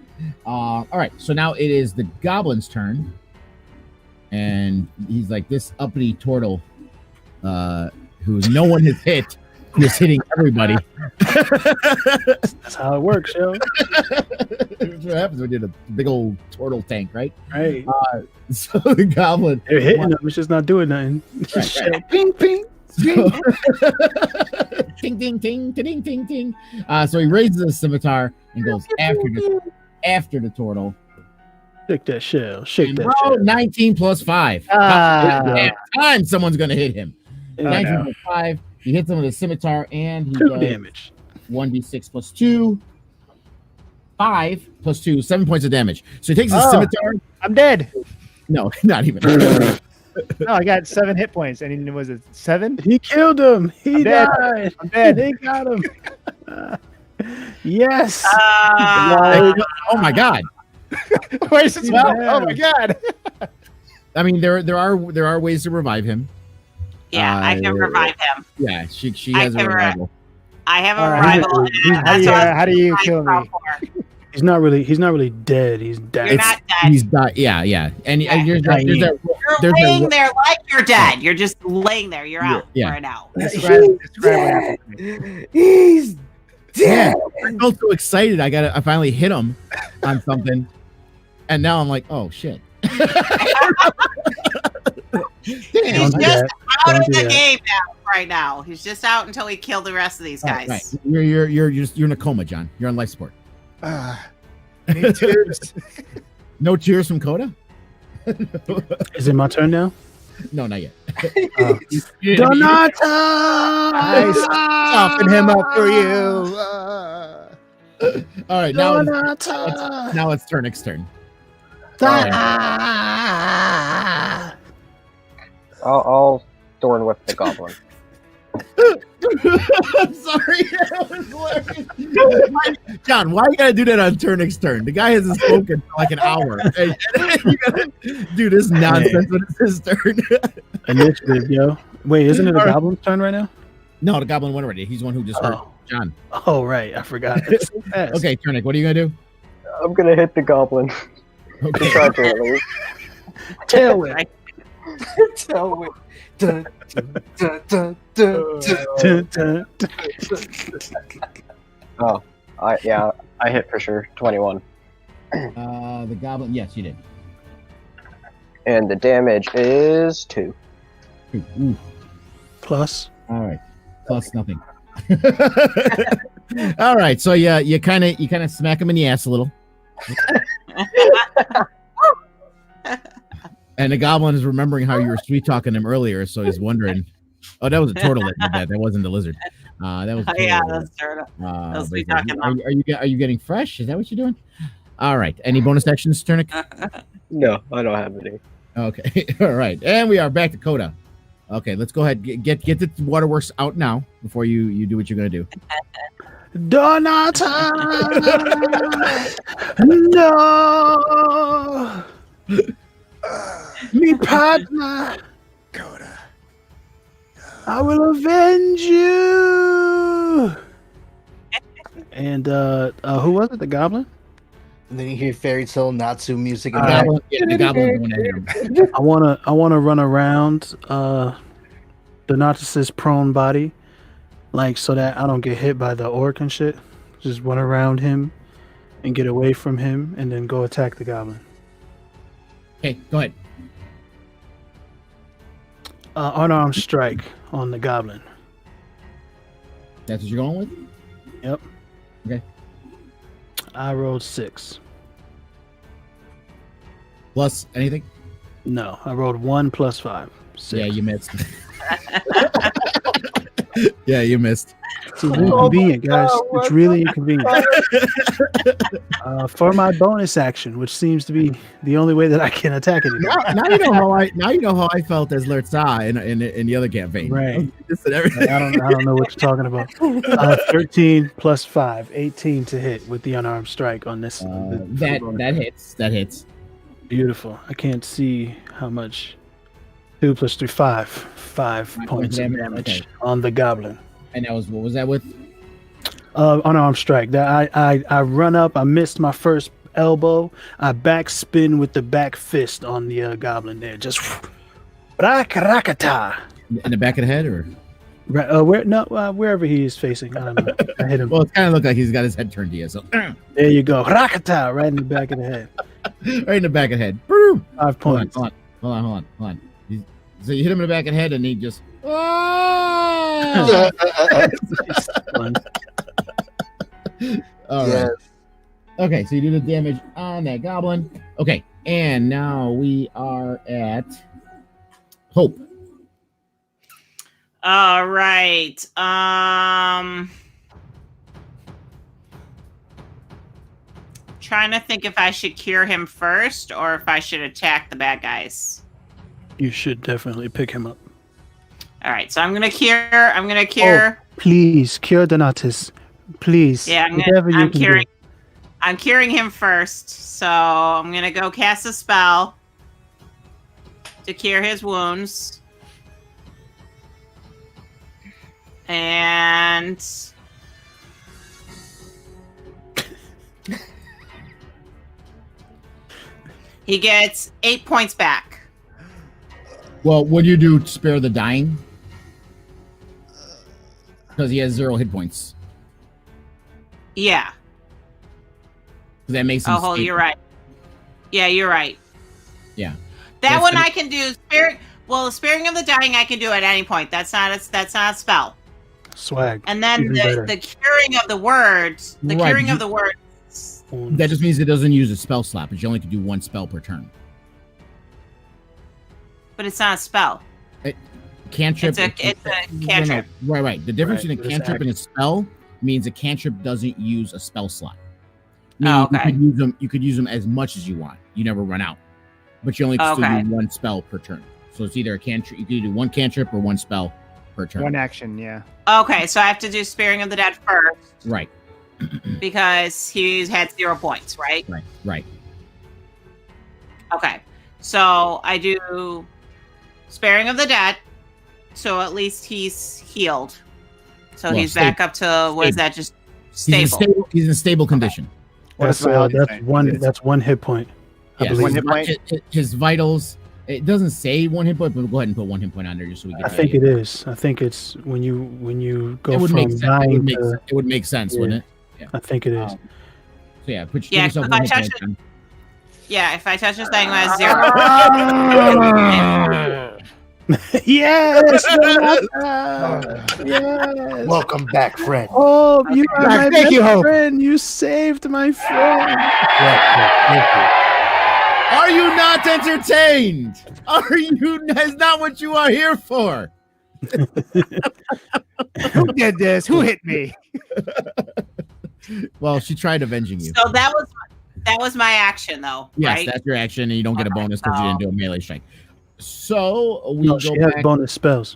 All right. So now it is the goblin's turn. And he's like this uppity turtle who no one has hit, who's hitting everybody. That's how it works, yo. That's what happens when you're in a big old turtle tank, right? Right. So the goblin. They're hitting them. It's just not doing nothing. Right. Ping, ping. So, ting, ting, ting, ting, ting, ting. So he raises his scimitar and goes after the turtle. Shake that shell. Shake And that roll shell. 19 plus 5. Damn time someone's gonna hit him. 19 plus 5. He hits him with a scimitar and he 2 does damage. 1d6 plus 2. 5 plus 2, 7 points of damage. So he takes his scimitar. I'm dead. No, not even. No, I got 7 hit points. And was it 7? He killed him. He I'm dead. died. I'm dead. They got him. Yes. Oh my god. Wait, this oh my god. I mean, there are ways to revive him. Yeah, I can revive him. Yeah, she I has a can revival. I have a Alright. rival. and that's what I was How do you trying kill to go me? for. He's not really dead. He's dead. You're not dead. He's died. Yeah. And Yeah. there's You're there's laying there like you're dead. You're just laying there. You're out Yeah. for now. Describe what happened. He's dead. I felt so excited. I finally hit him on something, and now I'm like, oh shit. He's Don't do just that. out Don't of do the that. game now. Right now, he's just out until we kill the rest of these guys. Right. You're in a coma, John. You're on life support. I need tears. No tears from Coda? Is it my turn now? No, not yet. Donata! I soften him up for you. All right, now Donata! it's Turnic's turn. I'll thorn whip the goblin. I'm sorry. That was hilarious. John, why you gotta do that on Turnic's turn? The guy hasn't spoken for like an hour. Hey, you gotta do this nonsense when it's his turn. Initiative, yo. Wait, isn't it a goblin's turn right now? No, the goblin went already. He's the one who just hurt John. Oh, right. I forgot. It's so fast. Okay, Turnic, what are you gonna do? I'm gonna hit the goblin. Okay. Try to at least. Tail whip. Tell me. Dun, dun, dun, dun, dun, dun. Oh, I hit for sure. 21. The goblin. Yes, you did. And the damage is 2. Ooh. Plus. All right. Plus nothing. All right. So yeah, you kind of smack him in the ass a little. And the goblin is remembering how you were sweet talking him earlier, so he's wondering. Oh, that was a turtle that did that. That wasn't the lizard. That was. Yeah, that's turtle. Are sweet talking you getting fresh? Is that what you're doing? All right. Any bonus actions, Turnic? No, I don't have any. Okay. All right. And we are back to Coda. Okay, let's go ahead. Get the waterworks out now before you do what you're gonna do. Donata! No! Me partner! Coda. I will avenge you! And who was it? The goblin? And then you hear fairy tale Natsu music. The in the back. goblin, yeah, the goblin going at him. I wanna run around Donatus's prone body, like so that I don't get hit by the orc and shit. Just run around him and get away from him, and then go attack the goblin. Okay, go ahead. Unarmed strike on the goblin. That's what you're going with? Yep. Okay. I rolled 6. Plus anything? No, I rolled 1 plus 5. 6. Yeah, you missed. Yeah, you missed. It's inconvenient, guys. It's really inconvenient. For my bonus action, which seems to be the only way that I can attack it. Now you know how I felt as Lurtza in the other campaign. Right. Just everything. I don't know what you're talking about. 13 plus 5, 18 to hit with the unarmed strike on this. That hits. Beautiful. I can't see how much. 2 plus 3, 5 points of damage Okay. on the goblin. And that was what was that with? unarmed strike. That I run up. I missed my first elbow. I backspin with the back fist on the goblin there. Just rakata. In the back of the head, or wherever he is facing. I don't know. I hit him. well, it kind of looked like he's got his head turned to you. So There you go. Rakata, right in the back of the head. right in the back of the head. Boom. 5 points. Hold on. So you hit him in the back of the head, and he just. Oh! All right. Okay, so you do the damage on that goblin. Okay, and now we are at Hope. All right. Trying to think if I should cure him first or if I should attack the bad guys. You should definitely pick him up. All right, so I'm gonna cure. Oh, please, cure Donatus. Please. Yeah, I'm curing. I'm curing him first, so I'm gonna go cast a spell to cure his wounds, and he gets 8 points back. Well, what do you do to spare the dying? Because he has 0 hit points. Yeah. That makes him. Oh, you're right. Yeah, you're right. Yeah. That one I can do. Sparing. Well, the sparing of the dying I can do at any point. That's not a spell. Swag. And then the curing of the words. The Right, curing of the words. That just means it doesn't use a spell slot, but you only can do 1 spell per turn. But it's not a spell. Cantrip. It's a cantrip. No. Right. The difference Right, between a cantrip and a spell means a cantrip doesn't use a spell slot. Oh, okay. You could use them as much as you want. You never run out, but you only still do 1 spell per turn. So it's either a cantrip. You can do 1 cantrip or 1 spell per turn. 1 action, yeah. Okay, so I have to do sparing of the dead first Right. because he's had 0 points, right? Right. Okay, so I do sparing of the dead, so at least he's healed. So Well, he's back up to what is that? Just stable. He's in a stable condition. That's one hit point. I Yeah, believe. 1 hit point. His vitals. It doesn't say 1 hit point, but we'll go ahead and put 1 hit point on there just so we get. I think it is. I think it's when you go It would from make sense. dying It would make sense, Yeah. wouldn't it? I think it is. So yeah, put Yeah, yourself if 1 I hit touch point it- on. Yeah, if I touch this thing, has 0. Yes. Yes. Welcome back, friend. Oh, you are my Thank you, best Hope. friend. You saved my friend. Thank you. Are you not entertained? Is not what you are here for? Who did this? Who hit me? Well, she tried avenging you. So that was my action, though. Yes, right? that's your action, and you don't get a Okay, bonus because you so- didn't do a melee strike. So we No, go she has back. bonus spells.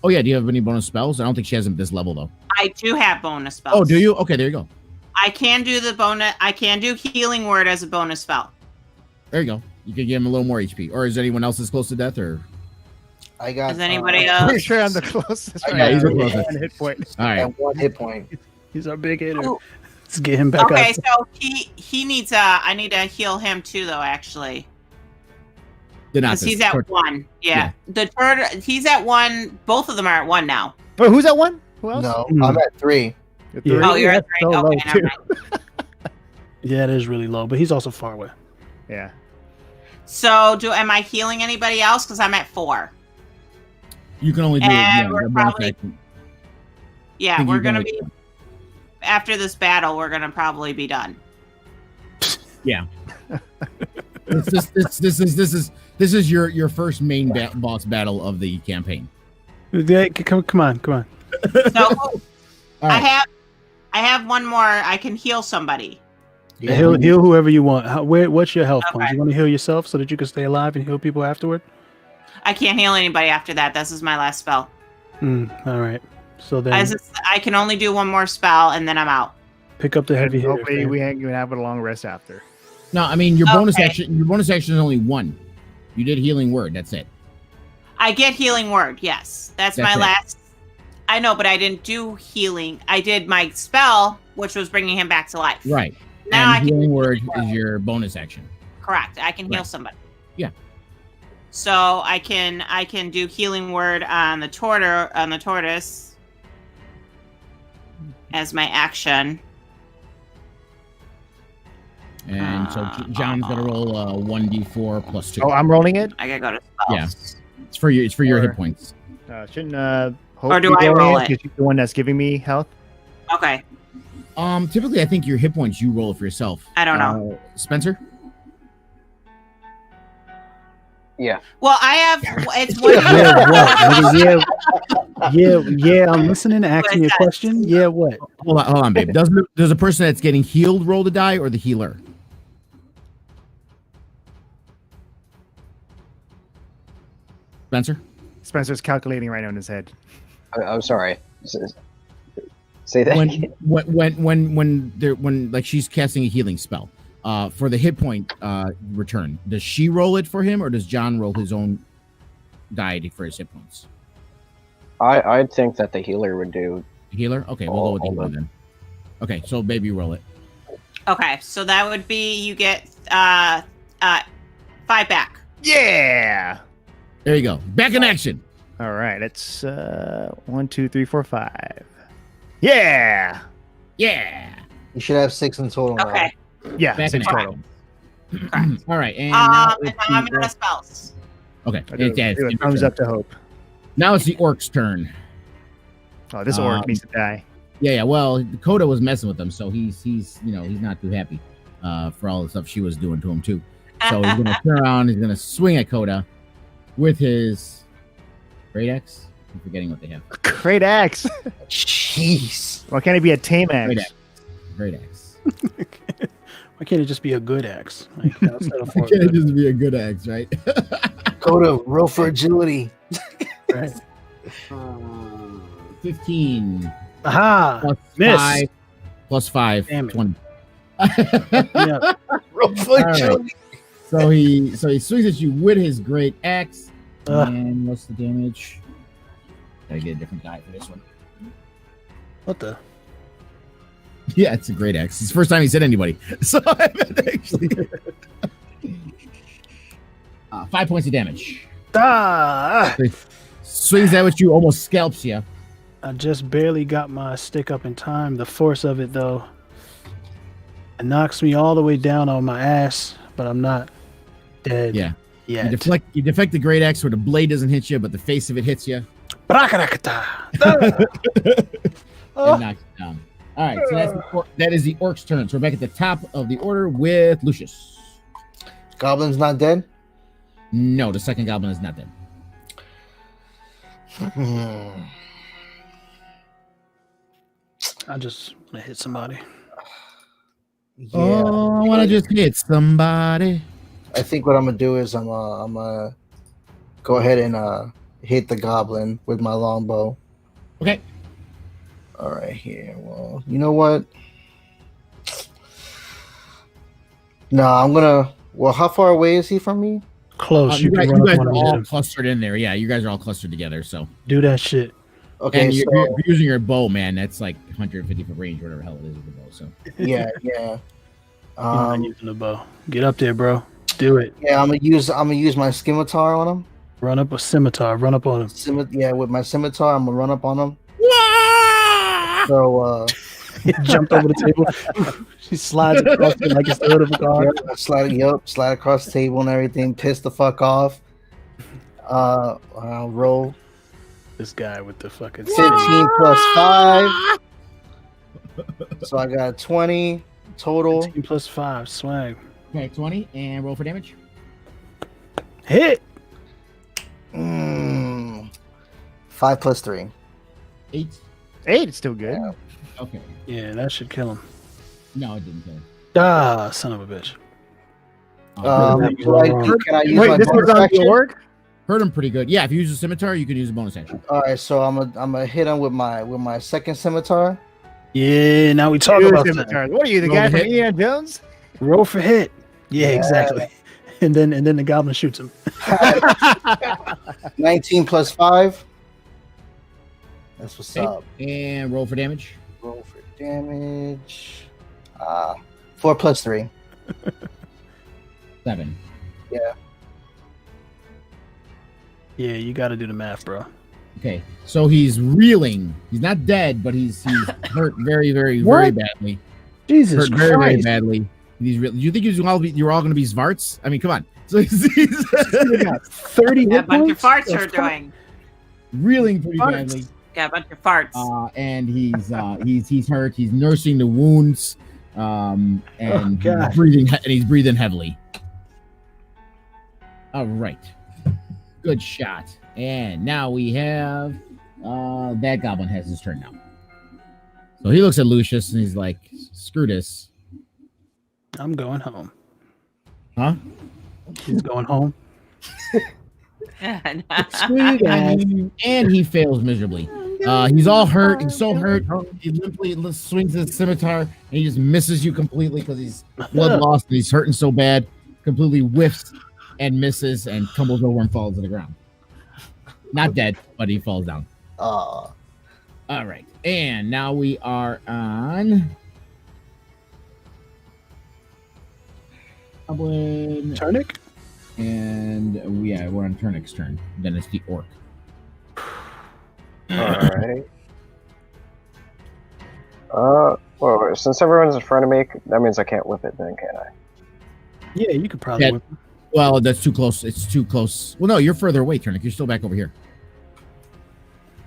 Oh yeah, do you have any bonus spells? I don't think she has them at this level though. I do have bonus spells. Oh, do you? Okay, there you go. I can do the bonus. I can do healing word as a bonus spell. There you go. You could give him a little more HP. Or is anyone else as close to death? Or I got. Is anybody I'm pretty else? sure I'm the closest. I right got now. he's the closest. 1 hit point. all right. And 1 hit point. He's our big hitter. Oh. Let's get him back Okay, up. so he needs I need to heal him too, though. Actually, because Donatus. he's at 1. Yeah, the third he's at 1. Both of them are at 1 now. Wait, who's at 1? Who else? No, Hmm. I'm at 3. At Yeah. 3? Oh, you're at That's 3. so low, Okay, never too. mind. Yeah, it is really low, but he's also far away. Yeah. So, am I healing anybody else? Because I'm at 4. You can only do And we're the bonus probably- action. Yeah, Think we're you can gonna only- be after this battle. We're gonna probably be done. Yeah. This is your first main boss battle of the campaign. Yeah, come on. So All right. I have one more. I can heal somebody. Heal whoever you want. What's your health points? Okay. You want to heal yourself so that you can stay alive and heal people afterward? I can't heal anybody after that. This is my last spell. All right. So then I can only do 1 more spell and then I'm out. pick up the heavy hitter. Hopefully fam. we can have a long rest after. No, I mean your bonus Okay. action. Your bonus action is only 1. You did healing word. That's it. I get healing word. Yes, that's That's my it. last. I know, but I didn't do healing. I did my spell, which was bringing him back to life. Right. Now I And can healing word is your bonus action. correct. I can heal Right. somebody. Yeah. So I can do healing word on the tortoise as my action. And so John's got to roll 1d4 plus 2. Oh, I'm rolling it. I gotta go to Yeah. spells. It's for your hit points. Shouldn't Hope Or do be I rolling roll it? it? 'Cause she's the one that's giving me health. Okay. Typically, I think your hit points you roll it for yourself. I don't know. Spencer. Yeah. Well, I have it's one. Yeah, what? Yeah. I'm listening. Ask me a question. Yeah, what? Hold on, babe. Does a person that's getting healed roll the die or the healer? Spencer. Spencer's calculating right now in his head. I'm sorry. Say that. again. When like she's casting a healing spell, for the hit point return, does she roll it for him or does John roll his own die for his hit points? I'd think that the healer would do. Healer? Okay, we'll go with the healer then. Okay, so baby, roll it. Okay, so that would be you get 5 back. Yeah. There you go. Back in action. All right. It's 1, 2, 3, 4, 5. Yeah. Yeah. You should have 6 in total. now. Okay. Yeah. Back in 6 action. total. All right, and And now I'm out of spells. okay. Do a thumbs up to Hope. Now it's the orc's turn. Oh, this orc needs to die. Yeah. Well, Coda was messing with him, so he's not too happy for all the stuff she was doing to him too. So he's gonna turn around. He's gonna swing at Coda with his great axe. I'm forgetting what they have. Great axe. Jeez. Why can't it be a tame Great axe? axe. Great axe. Why can't it just be a good axe? Like, instead of Why can't it just be a good axe, right? Coda, roll for agility. right? 15 Aha! plus Miss. 5 plus 5 Damn it. 20. Yeah. Roll for All right. agility. So he swings at you with his great axe. Ugh. And what's the damage? Gotta get a different die for this one. What the? Yeah, it's a great axe. It's the first time he said anybody. So I haven't actually. 5 points of damage. Ah! Swings that with you, almost scalps you. I just barely got my stick up in time. The force of it, though, it knocks me all the way down on my ass, but I'm not dead. Yeah. Yet. You deflect the great axe where the blade doesn't hit you, but the face of it hits you. Brakrakata. And knocks you down. All right, so that is the orc's turn. So we're back at the top of the order with Lucius. Goblin's not dead? No, the second goblin is not dead. I just want to hit somebody. Yeah. Oh, I want to just hit somebody. I think what I'm gonna do is I'm gonna go ahead and hit the goblin with my longbow. Okay. All right, here. Well, you know what? No, I'm gonna. Well, how far away is he from me? Close. You guys, can run up are on all him. clustered in there. Yeah, you guys are all clustered together. So, Do that shit. Okay, and so you're using your bow, man. That's like 150 foot range, whatever the hell it is with the bow. So, yeah. You're not using the bow. Get up there, bro. Do it. Yeah, I'm gonna use my scimitar on him. Run up a scimitar. Run up on him. Yeah, with my scimitar, I'm gonna run up on him. So He jumped over the table. She slides across it like it's the hood of a car. yeah, slide across the table and everything. Piss the fuck off. I'll roll This guy with the fucking 15 plus 5. So I got 20 total. 15 plus 5. Swag. okay, 20 and roll for damage. Hit. 5 plus 3. 8. 8 is still good. Yeah. Okay. Yeah, that should kill him. No, it didn't kill. Ah, son of a bitch. Can I use Wait, my this was bonus on the action? orc? Hurt him pretty good. Yeah, if you use a scimitar, you can use a bonus action. All right, so I'm gonna hit him with my second scimitar. Yeah, now we talk Dude, about that. scimitars. What are you, the Roll guy to from hit. Indiana Jones? Roll for hit. Yeah, Yeah. exactly. And then the goblin shoots him. 19 plus 5. That's what's Okay. up. And roll for damage. Roll for damage. 4 plus 3. 7. Yeah, you got to do the math, bro. Okay, so he's reeling. He's not dead, but he's hurt very, very, very What? badly. Jesus Hurt very, very Christ. badly. He's do you think you're all going to be Svarts? I mean, come on. So he's got 30 Got a hit bunch of points? farts are doing. reeling pretty Farts. badly. Got a bunch of farts. And he's hurt. He's nursing the wounds, and God. he's breathing heavily. All right, good shot. And now we have that goblin has his turn now. So he looks at Lucius and he's like, "Screw this, I'm going home. huh?" He's going home. Screw you guys. And he fails miserably. He's all hurt. He's so hurt. He limply swings his scimitar and he just misses you completely because he's blood lost and he's hurting so bad. Completely whiffs and misses and tumbles over and falls to the ground. Not dead, but he falls down. All right. And now we are on Goblin. Turnic? And we're on Turnic's turn. Then it's the orc. Alright. Well, since everyone's in front of me, that means I can't whip it then, can't I? Yeah, you could probably Yeah. whip. Well, that's too close. It's too close. Well, no, you're further away, Turnic. You're still back over here.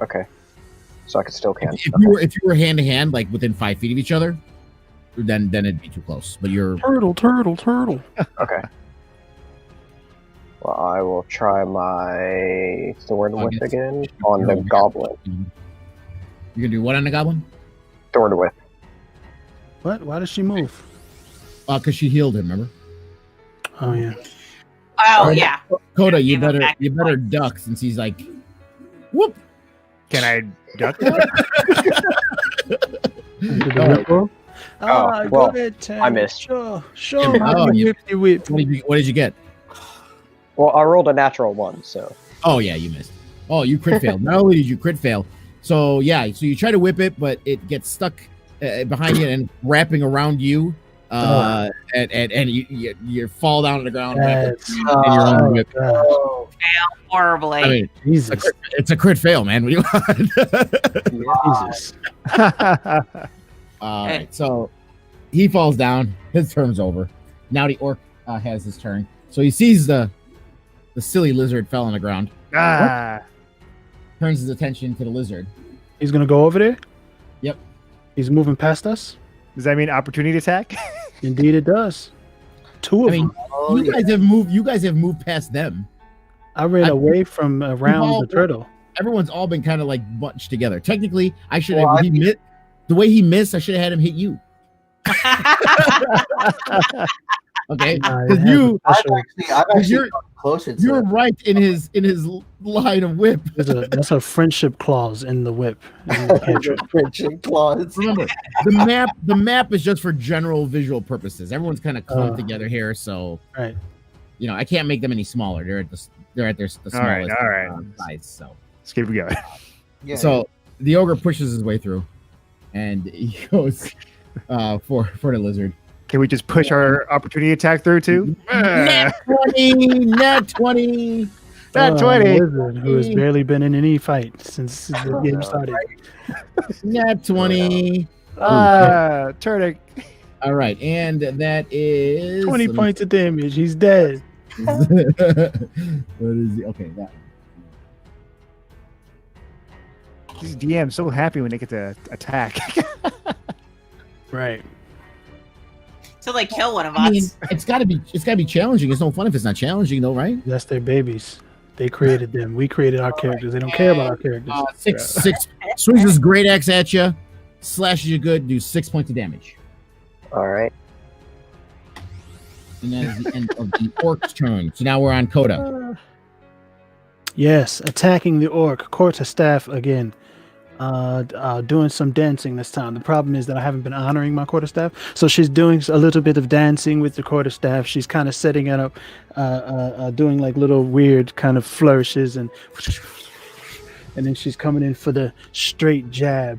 Okay. So I could still can. If you were hand to hand, like within 5 feet of each other, then it'd be too close. But you're Turtle. Okay. Well, I will try my Thorn I Whip guess again on the you're- Goblin. You're gonna do what on the goblin? Thorn Whip. What? Why does she move? Because she healed him. Remember, Oh, yeah. Oh yeah. Coda, you Give him better back his duck since he's like, whoop. Can I duck? Did the whip roll? well, go ahead, Tam. I missed. Show Oh, how you- you whip. What did you get? Well, I rolled a natural 1, so. Oh yeah, you missed. Oh, you crit failed. Not only did you crit fail, so yeah, so you try to whip it, but it gets stuck behind you and wrapping around you, and you fall down on the ground. That's And you're on the whip. Oh, Horribly. I mean, Jesus. it's a crit fail, man. What do you want? Jesus. All right, so he falls down. His turn's over. Now the orc has his turn. So he sees the silly lizard fell on the ground. Turns his attention to the lizard. He's going to go over there? Yep. He's moving past us? Does that mean opportunity attack? Indeed, it does. Two of I mean, them. oh, you yeah. guys have moved. You guys have moved past them. I ran away from around all- the turtle. Everyone's all been kind of like bunched together. Technically, I should Well, have. The way he missed, I should have had him hit you. Okay, because I've you're- actually gone closer to you're it. right in his line of whip. That's a friendship clause in the whip. in the cantrip. Friendship clause. Remember, the map is just for general visual purposes. Everyone's kind of clumped together here, so Right. you know I can't make them any smaller. They're at the smallest All right. size. So Let's keep it going. Yeah. so the ogre pushes his way through, and he goes for the lizard. Can we just push our opportunity attack through too? Nat 20, nat 20. Nat 20. Lizard, who has barely been in any fight since the game started. Nat 20. Turnic. All right, and that is 20 points of damage. He's dead. What is he? Okay, that These DMs so happy when they get to attack. Right. Till they kill one of I mean, us. it's gotta be challenging. It's no fun if it's not challenging, though, right? That's their babies. They created them. We created our characters. They don't care about our characters. Six swings his great axe at you, slashes you good, do 6 points of damage, Alright. and that is the end of the orc's turn. So now we're on Coda. Yes, attacking the orc, quarterstaff again. Doing some dancing this time. The problem is that I haven't been honoring my quarterstaff, so she's doing a little bit of dancing with the quarterstaff. She's kind of setting it up, doing like little weird kind of flourishes and and then she's coming in for the straight jab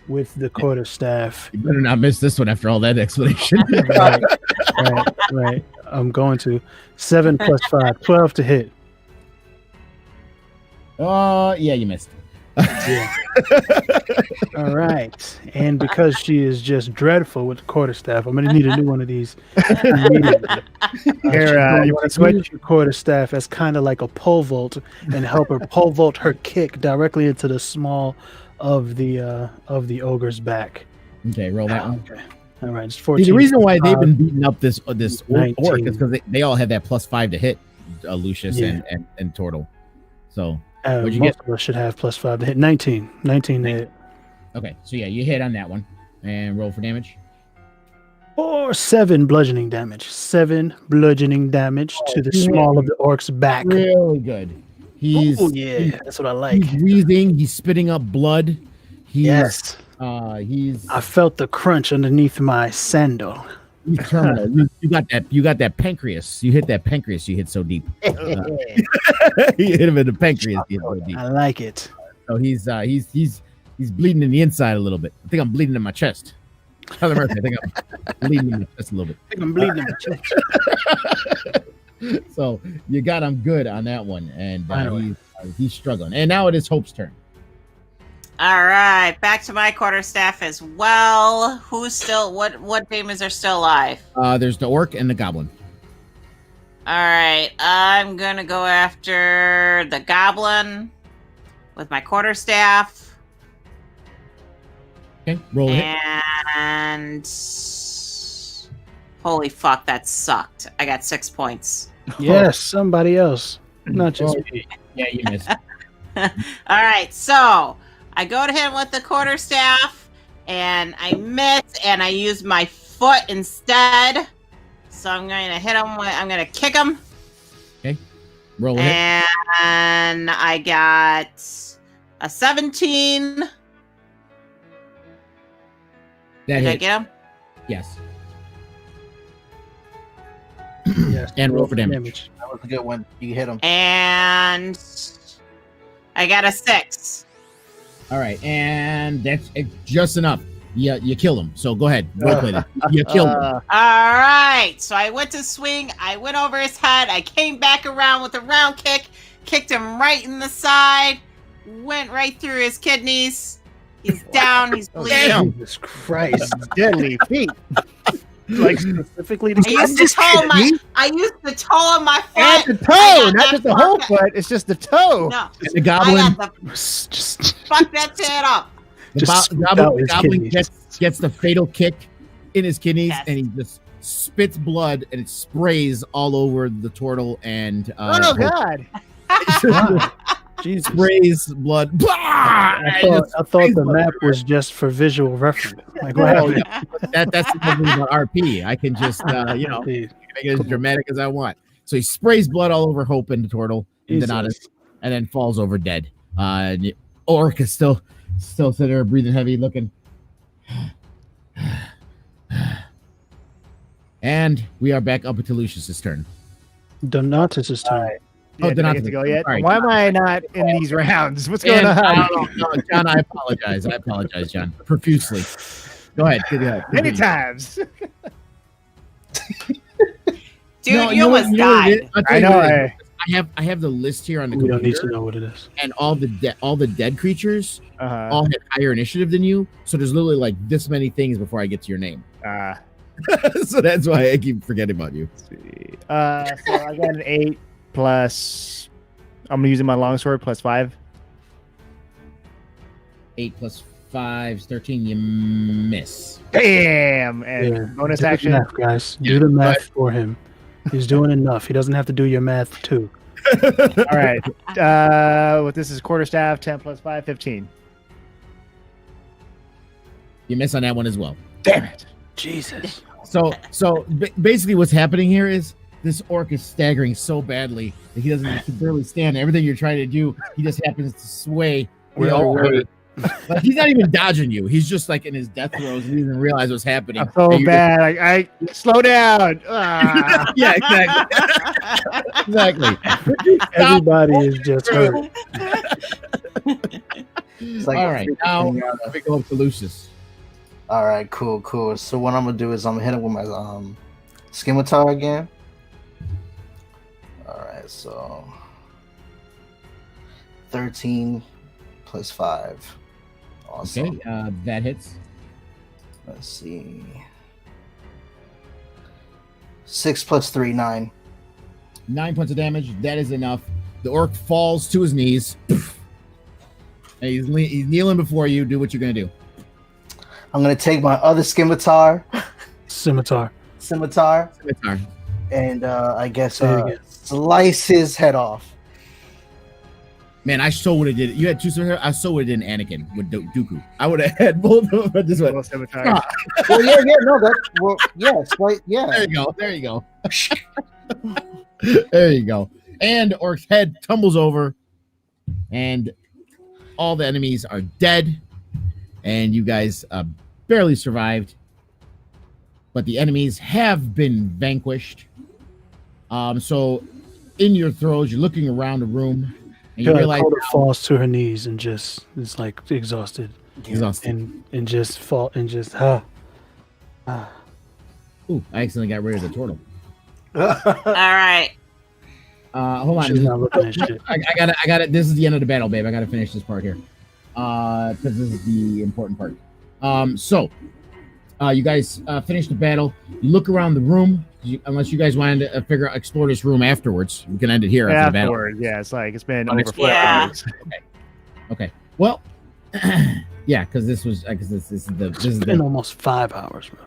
with the quarterstaff. You better not miss this one after all that explanation. Right. I'm going to 7 plus 5, 12 to hit. Yeah, you missed. Yeah. All right. And because she is just dreadful with the quarterstaff, I'm going to need a new one of these immediately. Here, you want to switch? Your quarterstaff as kind of like a pole vault and help her pole vault her kick directly into the small of the ogre's back. Okay, roll that one. Okay. All right. It's 14. See, the reason why they've been beating up this orc 19. is because they all had that +5 to hit, Lucius Yeah. and Tortle. So what'd you most get? of us should have +5 to hit. 19 to hit. Okay, so yeah, you hit on that one, and roll for damage. Or 7 bludgeoning damage. 7 bludgeoning damage to the small of the orc's back. Really good. He's That's what I like. He's wheezing. He's spitting up blood. Yes. He's I felt the crunch underneath my sandal. he's terminal. You got that. You got that pancreas. You hit that pancreas. You hit so deep. You hit him in the pancreas. You hit so deep. I like it. So he's bleeding in the inside a little bit. I think I'm bleeding in my chest. Tell the mercy. I think I'm bleeding in my chest a little bit. I think I'm bleeding in my chest. So you got him good on that one, and Finally. he's struggling. And now it is Hope's turn. All right, back to my quarterstaff as well. Who's still? What demons are still alive? There's the orc and the goblin. All right, I'm gonna go after the goblin with my quarterstaff, Okay, roll it. and holy fuck, that sucked. I got 6 points. Yes, somebody else. Not just me. Yeah, you missed. All right, so I go to him with the quarterstaff, and I miss, and I use my foot instead. So I'm going to hit him. I'm going to kick him. Okay, roll it. And I got a 17. That Did I hit. get him? Yes. Yes. And roll for damage. That was a good one. You hit him. And I got a 6. All right, and that's just enough. You kill him. So go ahead, roleplay that. You kill him. All right. So I went to swing. I went over his head. I came back around with a round kick, kicked him right in the side, went right through his kidneys. He's down. He's bleeding. Jesus Christ. Deadly feet. Like specifically to I used the toe of my And foot. the toe, I got not that just the whole fucking- foot. It's just the toe. No, And the goblin, I got the fuck that shit up. Just scooped out goblin his kidneys. gets the fatal kick in his kidneys, Yes. and he just spits blood, and it sprays all over the turtle and Oh God! Jesus. sprays blood. I thought the map was just for visual reference. Like, what Oh, happened? That's the thing about RP. I can just Dude, make it as dramatic as I want. So he sprays blood all over Hope and the turtle and Jesus. Donatus, and then falls over dead. And the orc is still sitting there breathing heavy, looking. And we are back up to Lucius's turn. Donatus' turn. Oh, Yeah, did I get to go yet? Sorry. Why am I not in these rounds? What's going And, on? no, John, I apologize, John, profusely. Go ahead. Many times. Dude, you almost died. I know. I have the list here on the We don't need to computer, know what it is. and all the dead creatures Uh-huh. all had higher initiative than you. So there's literally like this many things before I get to your name. So that's why I keep forgetting about you. So I got an 8 plus. I'm using my longsword plus 5. 8 plus 5 is 13. You miss. Damn! And bonus Do the action. math, guys. Do the math for him. He's doing enough. He doesn't have to do your math too. All right. What this is quarterstaff. 10 plus 5, 15. You miss on that one as well. Damn it! Jesus. So basically, what's happening here is this orc is staggering so badly that he can barely stand. Everything you're trying to do, he just happens to sway. We the all other way. heard. Like, he's not even dodging you. He's just like in his death throes. He doesn't even realize what's happening. I'm so And you're bad. I slow down. Ah. just- yeah, exactly. Exactly. Everybody is just hurt. It's like All right, now freaking, we go up to Lucius. all right, cool. So what I'm gonna do is I'm gonna hit it with my scimitar again. All right, so 13 plus 5. Awesome. Okay, that hits. Let's see. 6 plus 3, 9. 9 points of damage. That is enough. The orc falls to his knees. And he's kneeling before you. Do what you're gonna do. I'm gonna take my other scimitar, Scimitar. and I guess Say it again. slice his head off. Man, I so would have did it. You had 2 here. I so would have did Anakin with Dooku. I would have had both of them. This one. Scimitar. Well, yeah, no, yes, right, yeah. There you go. There you go. And Orc's head tumbles over, and all the enemies are dead, and you guys barely survived. But the enemies have been vanquished. So in your throes, you're looking around the room, and you realize Coda falls to her knees and just is like exhausted, and just fall and just Ooh, I accidentally got rid of the turtle. All right. Hold on. She's not looking at shit. I got it. This is the end of the battle, babe. I got to finish this part here, because this is the important part. So you guys finish the battle. You look around the room. Unless you guys wanted to explore this room afterwards, we can end it here after the battle. Afterward, yeah, it's like it's been over Unexplored. 4 Yeah. hours. Okay. Well, yeah, because this is been almost 5 hours, bro.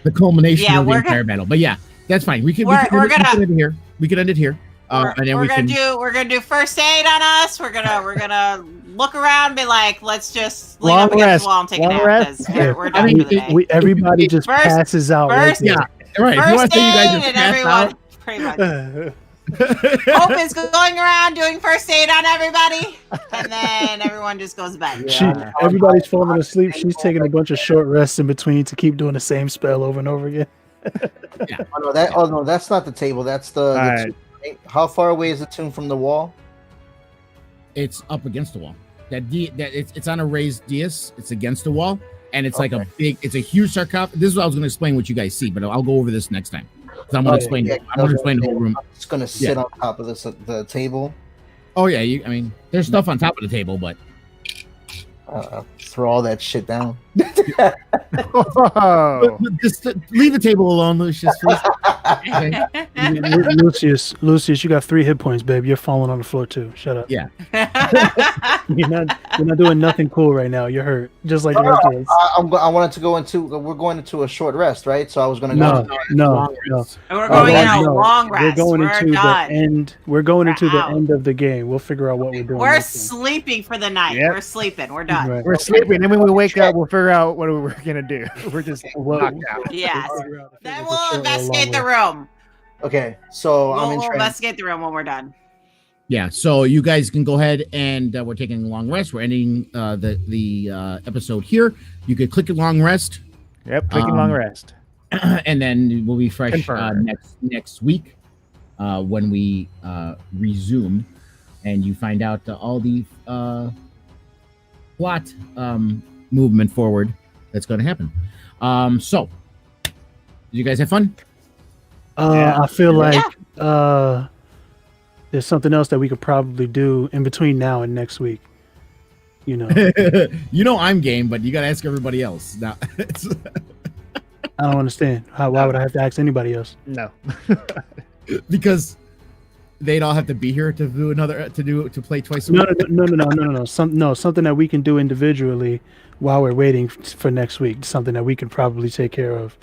the culmination Yeah, of the we're entire battle. But yeah, that's fine. We can We're end gonna- it here. We can end it here. And then we're gonna do first aid on us. We're gonna look around, and be like, let's just lean Long up against rest. the wall and take a Long nap rest. because we're done for the day. Everybody just First- passes out. first- right Yeah, right. If you want First to say you guys aid just and pass everyone, out, pretty much. there. Hope is going around doing first aid on everybody, and then everyone just goes to bed. Everybody's falling asleep. She's taking a bunch of short rests in between to keep doing the same spell over and over again. Oh no, that's not the table. That's the Alright. tomb, right? How far away is the tomb from the wall? it's up against the wall. It's on a raised dais. It's against the wall, and it's like it's a huge sarcophagus. This is what I was going to explain what you guys see, but I'll go over this next time. So I'm going to explain. I'm going to explain the whole room. I'm just gonna sit on top of the table. Oh yeah, I mean, there's stuff on top of the table, but Throw all that shit down. Oh. just leave the table alone, Lucius. Please. Okay. Lucius, you got 3 hit points, babe. You're falling on the floor too. Shut up. Yeah. You're not doing nothing cool right now. You're hurt, just like the rest of us. I wanted to go into. We're going into a short rest, right? So I was gonna No, go. no. And we're going in a no. long rest. We're going into done. the end. We're going into the out. end of the game. We'll figure out what we're doing. We're next time. sleeping for the night. Yep. We're sleeping. We're done. Right. We're sleeping, and when we wake up, we'll figure out what we're gonna do. We're just Well, knocked out. Yes. We'll figure out if Then it's a we'll short or a investigate long the rest. room. Okay, so I'm in We'll training. investigate the room when we're done. Yeah, so you guys can go ahead and we're taking a long rest. We're ending the episode here. You could click a long rest, Yep, clicking long rest. and then we'll be fresh Confirmed. next week when we resume, and you find out all the plot movement forward that's going to happen. So, did you guys have fun? Yeah. I feel like there's something else that we could probably do in between now and next week. You know, You know I'm game, but you got to ask everybody else. Now, I don't understand. Why would I have to ask anybody else? No. because they'd all have to be here to do to play twice a week. No. Something that we can do individually while we're waiting for next week. Something that we can probably take care of.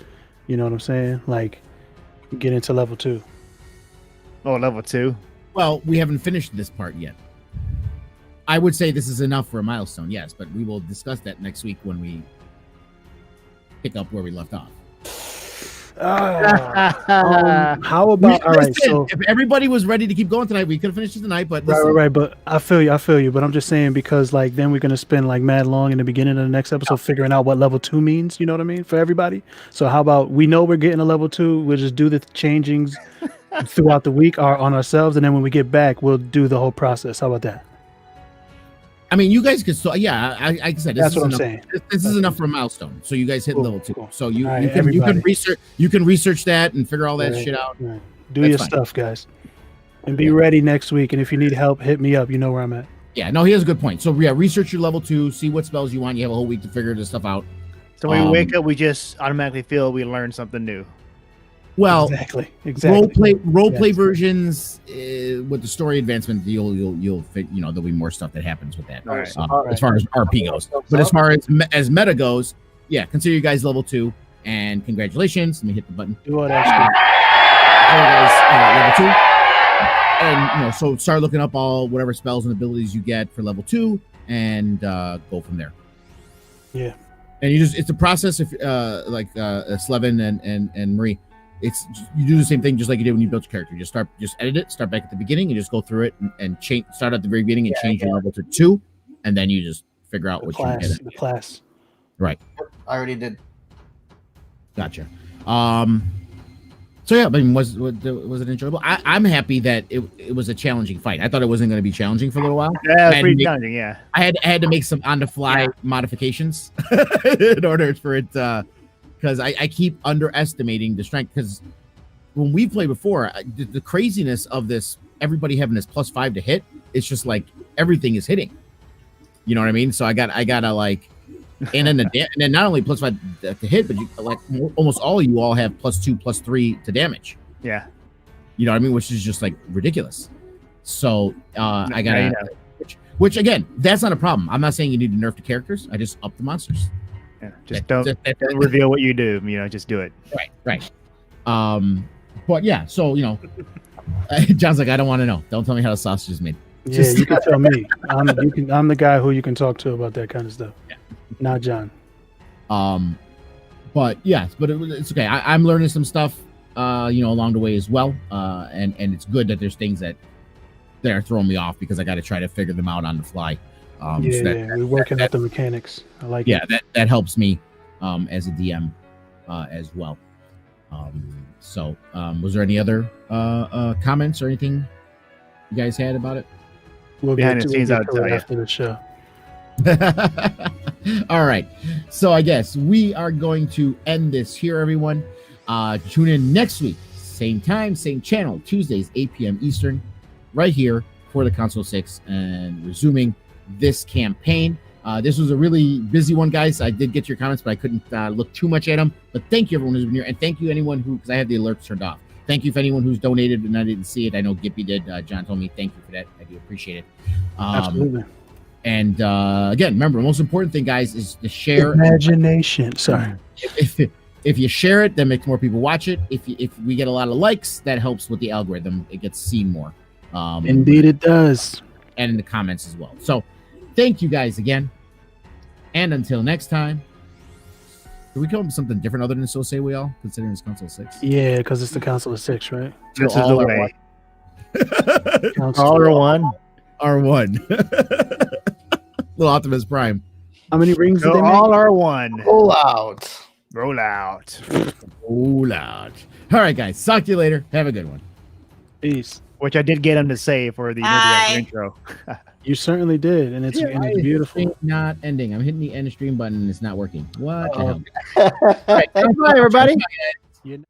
You know what I'm saying? Like get into level 2. Oh, level 2. Well, we haven't finished this part yet. I would say this is enough for a milestone, yes, but we will discuss that next week when we pick up where we left off. How about all right? Listen, So if everybody was ready to keep going tonight, we could have finished it tonight. But listen, right. But I feel you. But I'm just saying because like then we're gonna spend like mad long in the beginning of the next episode figuring out what level 2 means. You know what I mean for everybody. So how about we know we're getting a level 2? We'll just do the changings throughout the week or on ourselves, and then when we get back, we'll do the whole process. How about that? I mean, you guys could still, yeah. Like I said, That's what I'm saying. This is enough for a milestone. So you guys hit Cool, level 2. cool. So you All right, you can everybody. research that and figure all that Right, shit out. right. Do That's your fine. stuff, guys, and be ready next week. And if you need help, hit me up. You know where I'm at. Yeah, no, he has a good point. So yeah, research your level 2, see what spells you want. You have a whole week to figure this stuff out. So when we wake up, we just automatically feel we learned something new. Well, Exactly. role play Yes. versions with the story advancement, you'll fit, you know, there'll be more stuff that happens with that. All right. As far as RP goes, but as far as meta goes, yeah, consider you guys level 2, and congratulations. Let me hit the button. Do all that shit. Level 2, and you know, so start looking up all whatever spells and abilities you get for level 2, and go from there. Yeah. And it's a process. If like Slevin and Marie, you do the same thing just like you did when you built your character. Just edit it, start back at the beginning, and just go through it and change. Start at the very beginning and change your level to 2, and then you just figure out what you get. The class. Right. I already did. Gotcha. So yeah, I mean, was it enjoyable? I'm happy that it was a challenging fight. I thought it wasn't going to be challenging for a little while. Yeah, it's pretty challenging. Yeah, I had to make some on the fly modifications in order for it, because I keep underestimating the strength. Because when we played before, the craziness of this, everybody having this +5 to hit, it's just like everything is hitting. You know what I mean? So I gotta like. And then not only +5 to hit, but you, like almost all of you all have +2, +3 to damage. yeah. You know what I mean? Which is just like ridiculous. So I gotta, which again, that's not a problem. I'm not saying you need to nerf the characters. I just up the monsters. Yeah. Just don't reveal what you do. You know, just do it. Right. But yeah, so you know, John's like, I don't want to know. Don't tell me how the sausage is made. Yeah, you can tell me. I'm the guy who you can talk to about that kind of stuff. Yeah. Not John. But yeah, but it's okay. I'm learning some stuff, you know, along the way as well. And it's good that there's things that are throwing me off because I got to try to figure them out on the fly. We're working at the mechanics. I like it. Yeah, that helps me as a DM as well. So was there any other comments or anything you guys had about it? We'll Behind get the scenes, to I'll it tell you. after the show. All right, so I guess we are going to end this here, everyone. Tune in next week, same time, same channel, Tuesdays 8 p.m. Eastern, right here for the Console 6, and resuming this campaign. This was a really busy one, guys. I did get your comments, but I couldn't look too much at them. But thank you everyone who's been here, and thank you anyone who, because I have the alerts turned off. Thank you for anyone who's donated and I didn't see it. I know Gippy did. John told me thank you for that. I do appreciate it. Absolutely. And again, remember, the most important thing, guys, is to share. Imagination. Sorry. If you share it, that makes more people watch it. If we get a lot of likes, that helps with the algorithm. It gets seen more. Indeed, it does. And in the comments as well. So thank you guys again. And until next time. Did we come up with something different other than So Say We All, considering it's Console 6? Yeah, because it's the Council of 6, right? This is the way. Council. All or one. R1. Little Optimus Prime. How many rings did they make? All are one. Roll out. Roll out. Oh, loud. All right, guys. Talk to you later. Have a good one. Peace. Which I did get him to say for the Bye. intro. You certainly did, and it's beautiful. Stream not ending. I'm hitting the end stream button and it's not working. What the Uh-oh. hell? All right, Bye, everybody. You